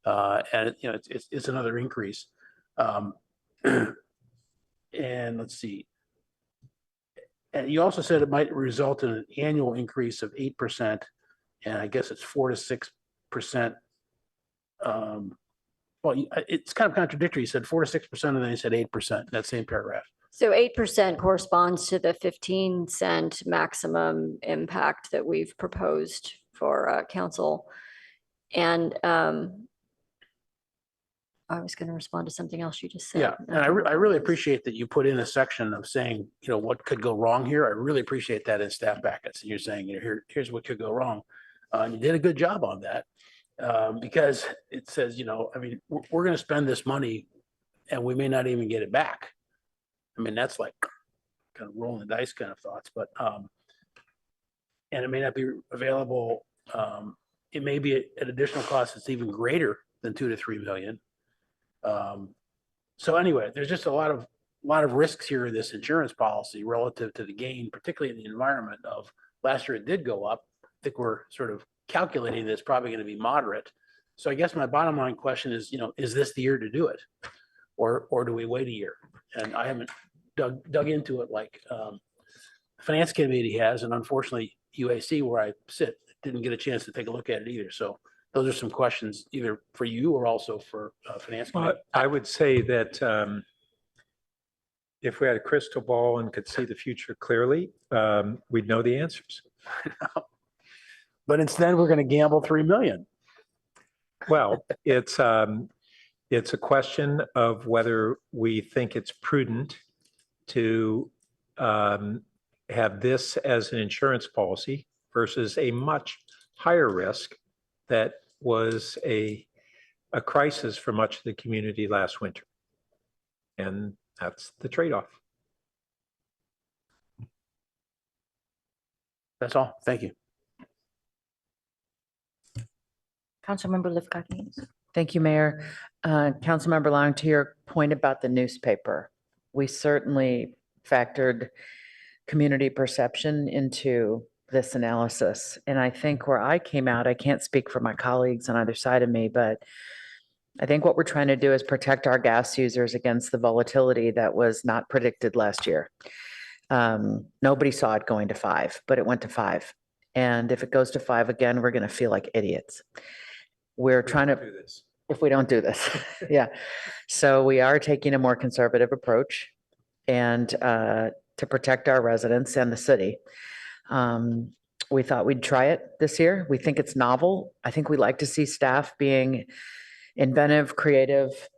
And it's another increase. And let's see. And you also said it might result in an annual increase of 8%, and I guess it's 4 to 6%. Well, it's kind of contradictory. You said 4 to 6%, and then you said 8%, that same paragraph. So 8% corresponds to the 15-cent maximum impact that we've proposed for council. And I was going to respond to something else you just said. Yeah, and I really appreciate that you put in a section of saying, what could go wrong here. I really appreciate that in staff packets. And you're saying, here's what could go wrong. And you did a good job on that. Because it says, we're going to spend this money and we may not even get it back. I mean, that's like kind of rolling the dice kind of thoughts, but, and it may not be available. It may be an additional cost that's even greater than 2 to 3 million. So anyway, there's just a lot of risks here in this insurance policy relative to the gain, particularly in the environment of last year it did go up. I think we're sort of calculating that it's probably going to be moderate. So I guess my bottom line question is, is this the year to do it? Or do we wait a year? And I haven't dug into it like Finance Committee has, and unfortunately UAC, where I sit, didn't get a chance to take a look at it either. So those are some questions either for you or also for Finance Committee. I would say that if we had a crystal ball and could see the future clearly, we'd know the answers. But instead, we're going to gamble 3 million. Well, it's a question of whether we think it's prudent to have this as an insurance policy versus a much higher risk that was a crisis for much of the community last winter. And that's the trade-off. That's all. Thank you. Councilmember Lifkakis. Thank you, Mayor. Councilmember Long, to your point about the newspaper, we certainly factored community perception into this analysis. And I think where I came out, I can't speak for my colleagues on either side of me, but I think what we're trying to do is protect our gas users against the volatility that was not predicted last year. Nobody saw it going to 5, but it went to 5. And if it goes to 5 again, we're going to feel like idiots. We're trying to, if we don't do this. Yeah. So we are taking a more conservative approach and to protect our residents and the city. We thought we'd try it this year. We think it's novel. I think we like to see staff being inventive, creative,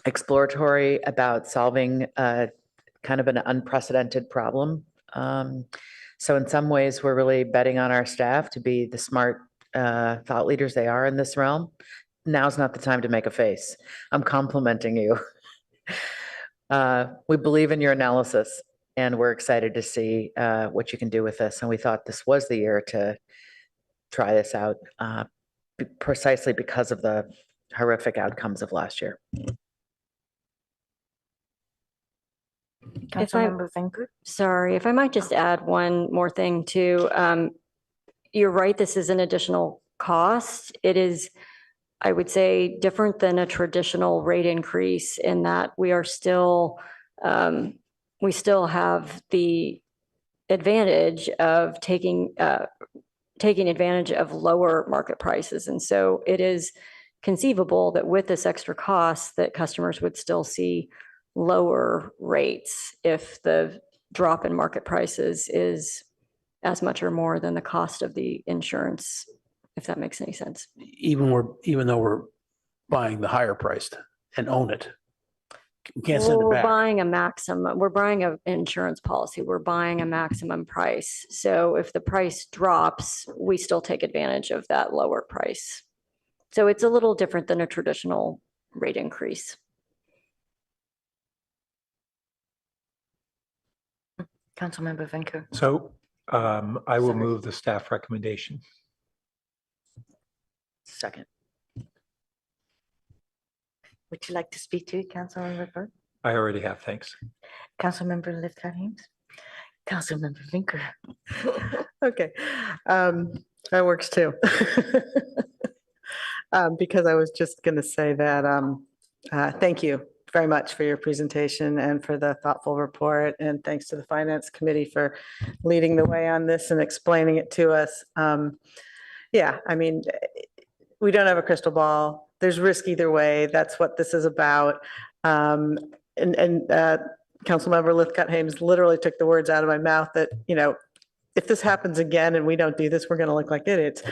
exploratory about solving kind of an unprecedented problem. So in some ways, we're really betting on our staff to be the smart thought leaders they are in this realm. Now's not the time to make a face. I'm complimenting you. We believe in your analysis and we're excited to see what you can do with this. And we thought this was the year to try this out precisely because of the horrific outcomes of last year. Councilmember Finker. Sorry, if I might just add one more thing too. You're right, this is an additional cost. It is, I would say, different than a traditional rate increase in that we are still, we still have the advantage of taking advantage of lower market prices. And so it is conceivable that with this extra cost that customers would still see lower rates if the drop in market prices is as much or more than the cost of the insurance, if that makes any sense. Even though we're buying the higher priced and own it. We can't send it We're back. buying a maximum, we're buying an insurance policy, we're buying a maximum price. So if the price drops, we still take advantage of that lower price. So it's a little different than a traditional rate increase. Councilmember Finker. So I will move the staff recommendation. Second. Would you like to speak to it, Councilmember Burke? I already have, thanks. Councilmember Lifkakis. Councilmember Finker. Okay, that works too. Because I was just going to say that thank you very much for your presentation and for the thoughtful report. And thanks to the Finance Committee for leading the way on this and explaining it to us. Yeah, I mean, we don't have a crystal ball. There's risk either way. That's what this is about. And Councilmember Lithcott Haynes literally took the words out of my mouth that, if this happens again and we don't do this, we're going to look like idiots.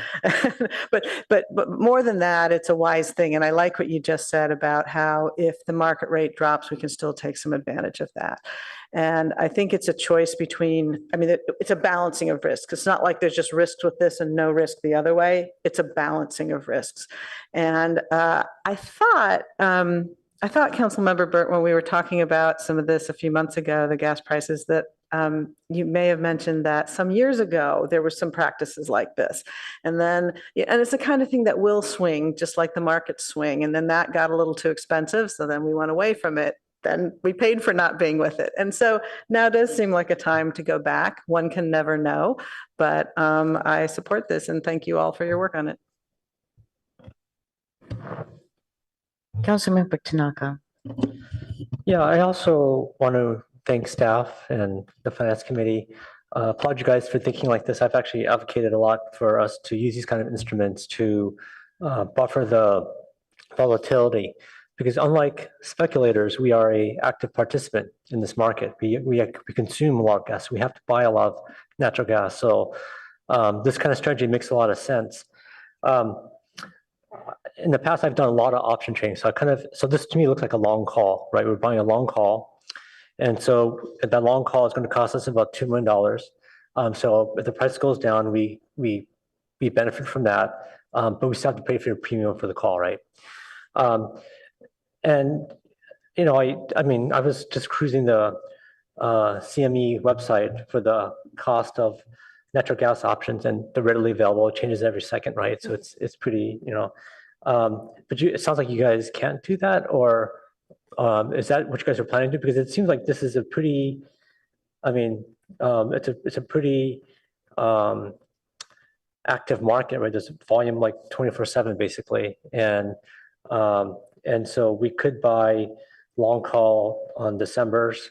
But more than that, it's a wise thing. And I like what you just said about how if the market rate drops, we can still take some advantage of that. And I think it's a choice between, it's a balancing of risks. It's not like there's just risks with this and no risk the other way. It's a balancing of risks. And I thought, Councilmember Burt, when we were talking about some of this a few months ago, the gas prices, that you may have mentioned that some years ago, there were some practices like this. And then, and it's the kind of thing that will swing, just like the markets swing. And then that got a little too expensive. So then we went away from it. Then we paid for not being with it. And so now does seem like a time to go back. One can never know, but I support this and thank you all for your work on it. Councilmember Tanaka. Yeah, I also want to thank staff and the Finance Committee. Applaud you guys for thinking like this. I've actually advocated a lot for us to use these kind of instruments to buffer the volatility, because unlike speculators, we are an active participant in this market. We consume a lot of gas. We have to buy a lot of natural gas. So this kind of strategy makes a lot of sense. In the past, I've done a lot of option trading. So this to me looks like a long call, right? We're buying a long call. And so that long call is going to cost us about $2 million. So if the price goes down, we benefit from that, but we still have to pay for your premium for the call, right? And I was just cruising the CME website for the cost of natural gas options, and they're readily available. It changes every second, right? So it's pretty, but it sounds like you guys can't do that, or is that what you guys are planning to do? Because it seems like this is a pretty, it's a pretty active market, right? There's volume like 24/7 basically, and so we could buy long call on December's,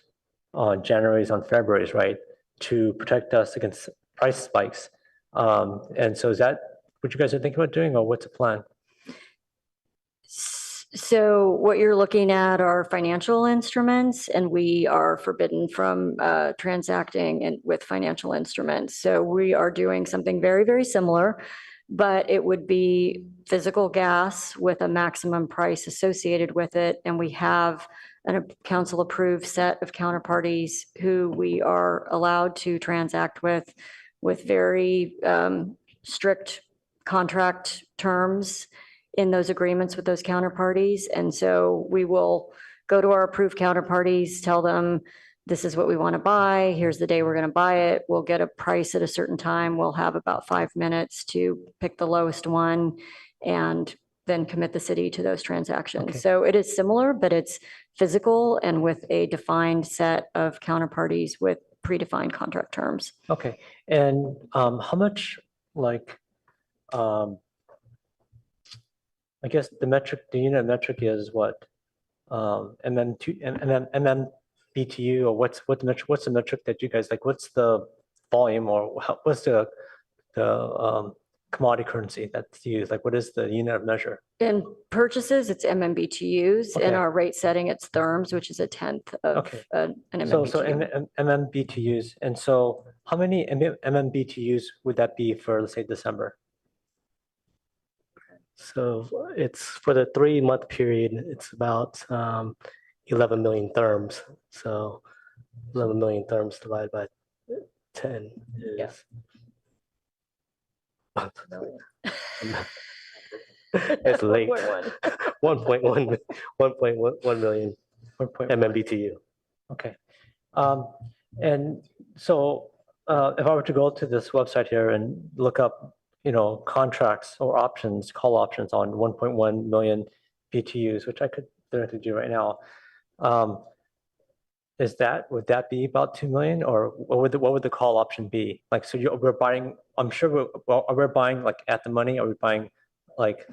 on January's, on February's, right, to protect us against price spikes. And so is that what you guys are thinking about doing, or what's the plan? So what you're looking at are financial instruments, and we are forbidden from transacting with financial instruments. So we are doing something very, very similar, but it would be physical gas with a maximum price associated with it. And we have a council-approved set of counterparties who we are allowed to transact with very strict contract terms in those agreements with those counterparties. And so we will go to our approved counterparties, tell them, this is what we want to buy. Here's the day we're going to buy it. We'll get a price at a certain time. We'll have about 5 minutes to pick the lowest one and then commit the city to those transactions. Okay. So it is similar, but it's physical and with a defined set of counterparties with predefined contract terms. Okay. And how much, I guess the unit metric is what? BTU, or what's the metric that you guys like? What's the volume, or what's the commodity currency that's used? Like, what is the unit of measure? In purchases, it's MMBTUs. Okay. In our rate setting, it's therms, which is a tenth of an MMBTU. So MMBTUs. And so how many MMBTUs would that be for, let's say, December? So it's for the 3-month period, it's about 11 million therms. So 11 million therms divided by 10 is. It's late. 1.1 million MMBTU. Okay. And so if I were to go to this website here and look up, contracts or options, call options on 1.1 million BTUs, which I could directly do right now. Would that be about 2 million, or what would the call option be? Like, so we're buying, I'm sure we're buying like at the money. Are we buying like,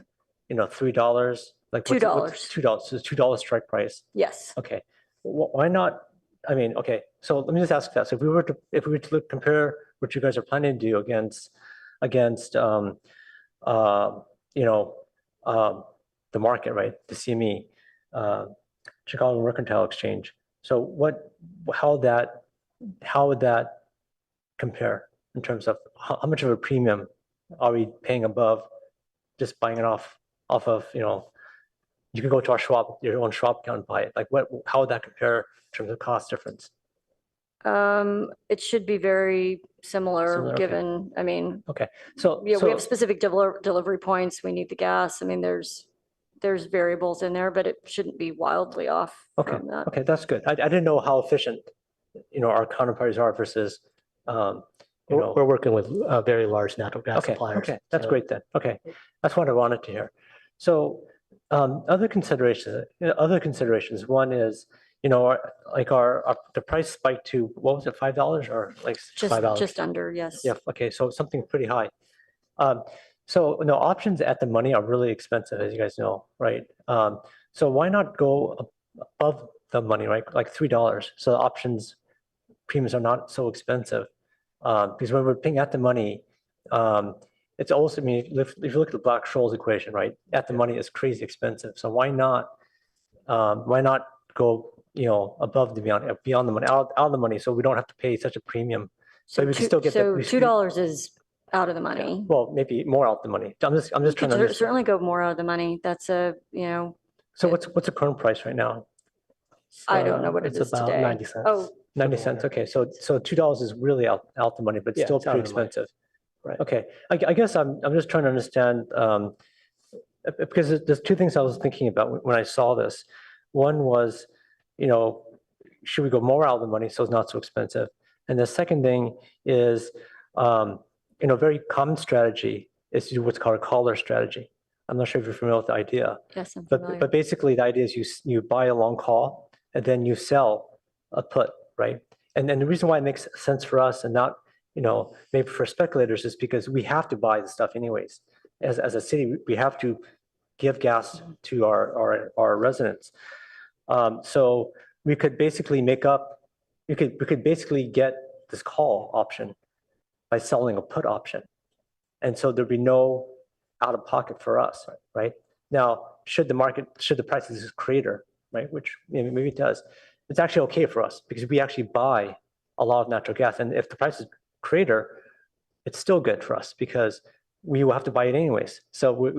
$3? Like $2. $2. So it's $2 strike price. Yes. Okay. Why not? Okay. So let me just ask that. So if we were to compare what you guys are planning to do against the market, right? The CME, Chicago Mercantile Exchange. So how would that compare in terms of how much of a premium are we paying above just buying it off of, you can go to your own Schwab account and buy it. Like how would that compare in terms of cost difference? It should be very similar, Similar, okay. given, I mean, Okay, so. yeah, we have specific delivery points. We need the gas. I mean, there's variables in there, but it shouldn't be wildly off Okay, from that. okay, that's good. I didn't know how efficient, our counterparties are versus, We're working with very large natural gas Okay, suppliers. okay, that's so- great then. Okay, that's what I wanted to hear. So other considerations. One is, the price spiked to, what was it, $5 or like $5? Just under, yes. Yeah, okay, so something pretty high. So options at the money are really expensive, as you guys know, right? So why not go above the money, right? Like $3. So the options premiums are not so expensive. Because when we're paying at the money, it's also, I mean, if you look at the Black-Scholes equation, right? At the money is crazy expensive. So why not go, above the beyond the money, out of the money, so we don't have to pay such a premium. So we can still get so $2 is out of the money. Well, maybe more out the money. I'm just trying to understand. Certainly go more out of the money. That's So what's the current price right now? I don't know what it It's is about today. 90 cents. Oh, 90 cents. Okay, so $2 is really out the money, but Yeah, still it's out pretty of the money. expensive. Right. Okay, I guess I'm just trying to understand, because there's two things I was thinking about when I saw this. One was, should we go more out of the money so it's not so expensive? And the second thing is, very common strategy is to do what's called a collar strategy. I'm not sure if you're familiar with the idea. yes, I'm familiar. But basically the idea is you buy a long call and then you sell a put, right? And then the reason why it makes sense for us and not, maybe for speculators is because we have to buy the stuff anyways. As a city, we have to give gas to our residents. So we could basically we could basically get this call option by selling a put option. And so there'd be no out of pocket for us, right? Now, should the price of this creator, right, which maybe it does, it's actually okay for us because we actually buy a lot of natural gas. And if the price is creator, it's still good for us because we will have to buy it anyways. So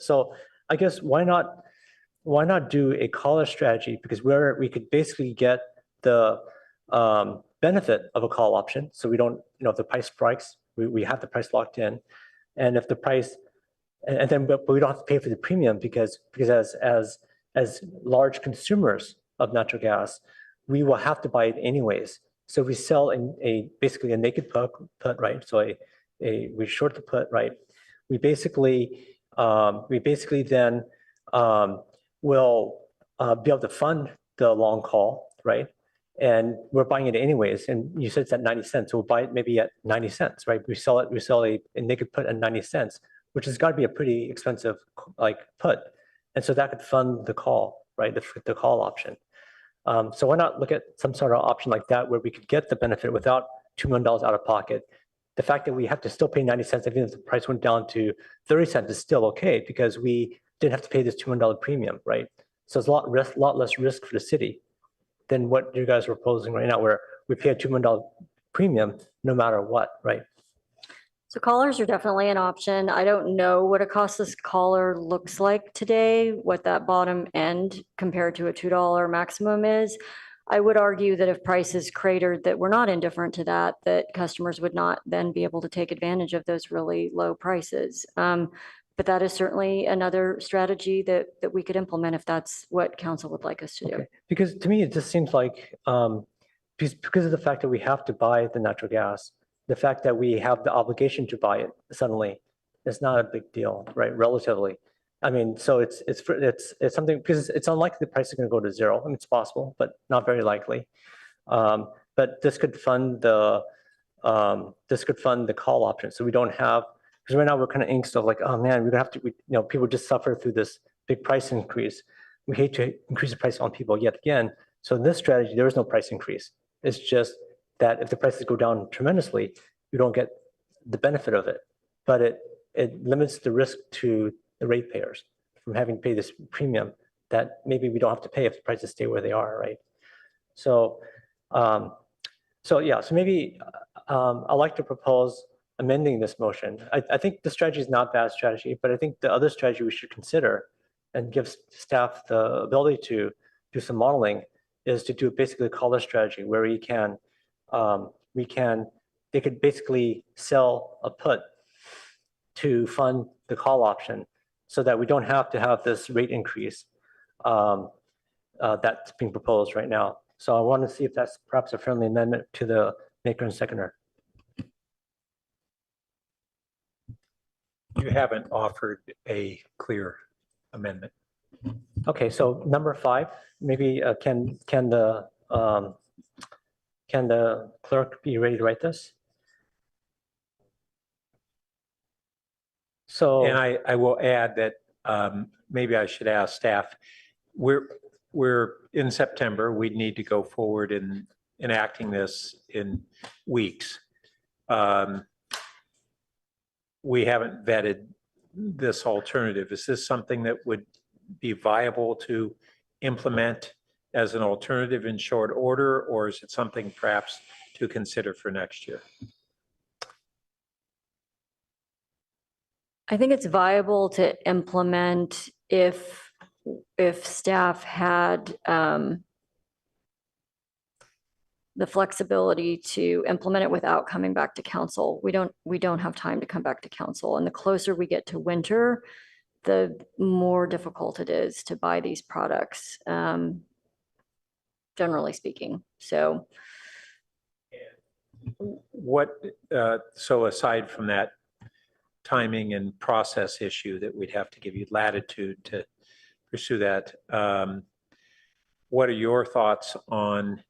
so I guess why not do a collar strategy, because we could basically get the benefit of a call option. So we don't, if the price spikes, we have the price locked in. And if the price, but we don't have to pay for the premium because as large consumers of natural gas, we will have to buy it anyways. So we sell basically a naked put, right? So we short the put, right? We basically then will be able to fund the long call, right? And we're buying it anyways. And you said it's at 90 cents. So we'll buy it maybe at 90 cents, right? We sell a naked put at 90 cents, which has got to be a pretty expensive put. And so that could fund the call, right? The call option. So why not look at some sort of option like that where we could get the benefit without $2 million out of pocket? The fact that we have to still pay 90 cents, even if the price went down to 30 cents, is still okay because we didn't have to pay this $2 million premium, right? So it's a lot less risk for the city than what you guys are proposing right now, where we pay a $2 million premium no matter what, right? So collars are definitely an option. I don't know what a costless collar looks like today, what that bottom end compared to a $2 maximum is. I would argue that if prices cratered, that we're not indifferent to that customers would not then be able to take advantage of those really low prices. But that is certainly another strategy that we could implement if that's what council would like us to do. Okay. Because to me, it just seems like because of the fact that we have to buy the natural gas, the fact that we have the obligation to buy it suddenly is not a big deal, right? Relatively. I mean, so it's something, because it's unlikely the price is going to go to zero. I mean, it's possible, but not very likely. But this could fund the call option. So we don't have, because right now we're kind of angst of like, oh man, we're gonna have to, people just suffer through this big price increase. We hate to increase the price on people yet again. So in this strategy, there is no price increase. It's just that if the prices go down tremendously, you don't get the benefit of it. But it limits the risk to the ratepayers from having to pay this premium that maybe we don't have to pay if the prices stay where they are, right? So, so maybe I'd like to propose amending this motion. I think the strategy is not bad strategy, but I think the other strategy we should consider and give staff the ability to do some modeling is to do basically a collar strategy where they could basically sell a put to fund the call option so that we don't have to have this rate increase that's being proposed right now. So I want to see if that's perhaps a friendly amendment to the maker and seconder. You haven't offered a clear amendment. Okay, so number 5, maybe can the clerk be ready to write this? So, And I will add that maybe I should ask staff, we're in September, we need to go forward in enacting this in weeks. We haven't vetted this alternative. Is this something that would be viable to implement as an alternative in short order, or is it something perhaps to consider for next year? I think it's viable to implement if staff had the flexibility to implement it without coming back to council. We don't have time to come back to council, and the closer we get to winter, the more difficult it is to buy these products, generally speaking. So so aside from that timing and process issue that we'd have to give you latitude to pursue that, what are your thoughts on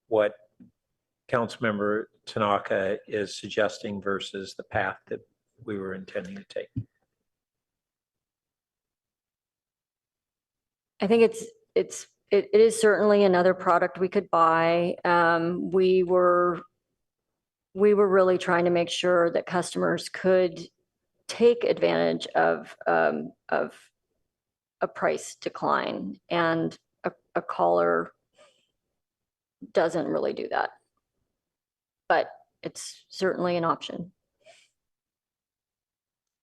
what Councilmember Tanaka is suggesting versus the path that we were intending to take? I think it is certainly another product we could buy. We were really trying to make sure that customers could take advantage of a price decline, and a collar doesn't really do that, but it's certainly an option.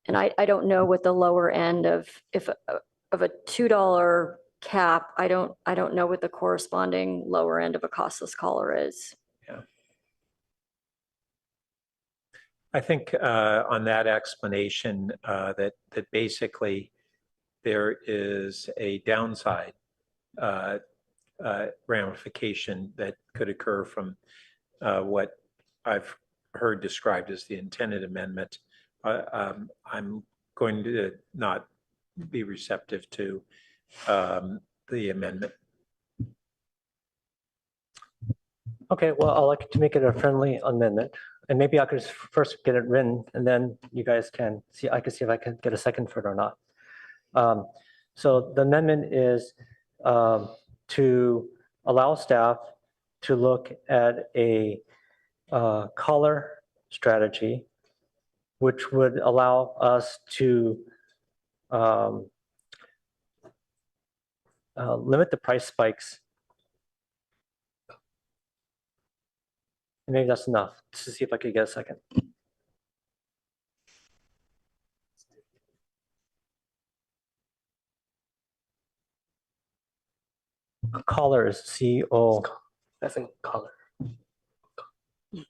And I don't know what the lower end of a $2 cap, I don't know what the corresponding lower end of a costless collar is. Yeah. I think on that explanation that basically there is a downside ramification that could occur from what I've heard described as the intended amendment. I'm going to not be receptive to the amendment. okay, well, I'd like to make it a friendly amendment. And maybe I could first get it written, and then you guys can see, I can see if I can get a second for it or not. So the amendment is to allow staff to look at a collar strategy, which would allow us to limit the price spikes. Maybe that's enough. To see if I could get a second. Collar is C-O. That's a collar. Yeah.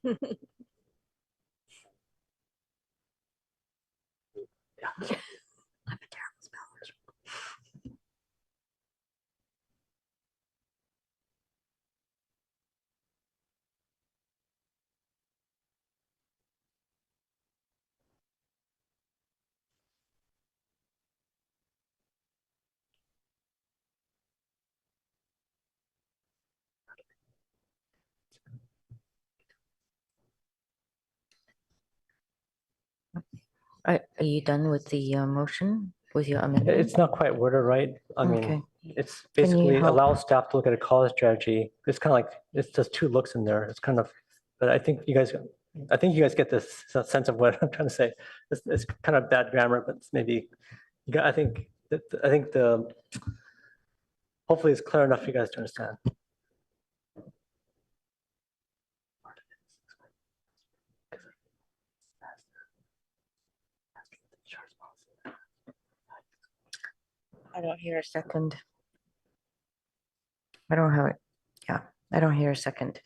Are you done with the motion, with your amendment? It's not quite worded right. I mean, Okay. it's Can you basically help? allow staff to look at a collar strategy. It's kind of like, it's just 2 looks in there. It's kind of, but I think you guys get this sense of what I'm trying to say. It's kind of bad grammar, but it's maybe, I think hopefully it's clear enough for you guys to understand. I don't hear a second. I don't have it. Yeah, I don't hear a second.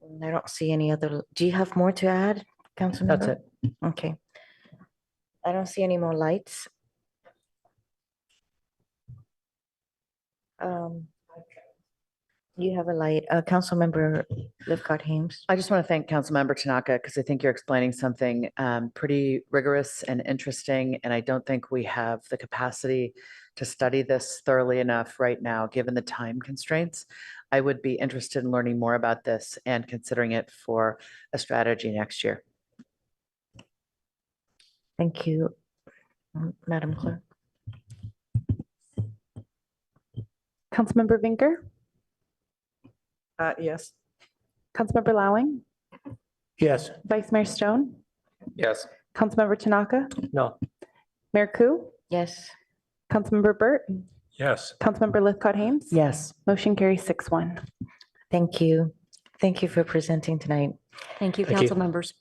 And I don't see any other. Do you have more to add, Councilmember? That's it. Okay. I don't see any more lights. You have a light, Councilmember Lifgard-Hames. I just want to thank Councilmember Tanaka because I think you're explaining something pretty rigorous and interesting. And I don't think we have the capacity to study this thoroughly enough right now, given the time constraints. I would be interested in learning more about this and considering it for a strategy next year. Thank you, Madam Clerk. Councilmember Vinker, Yes. Councilmember Lowing, Yes. Vice Mayor Stone, Yes. Councilmember Tanaka, No. Mayor Ku, Yes. Councilmember Burt, Yes. Councilmember Lithcott-Hames. Yes. Motion carries 6-1. Thank you. Thank you for presenting tonight. Thank you, Thank you. council members.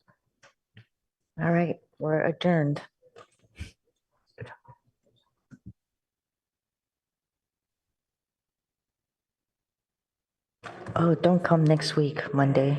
All right, we're adjourned. Oh, don't come next week, Monday.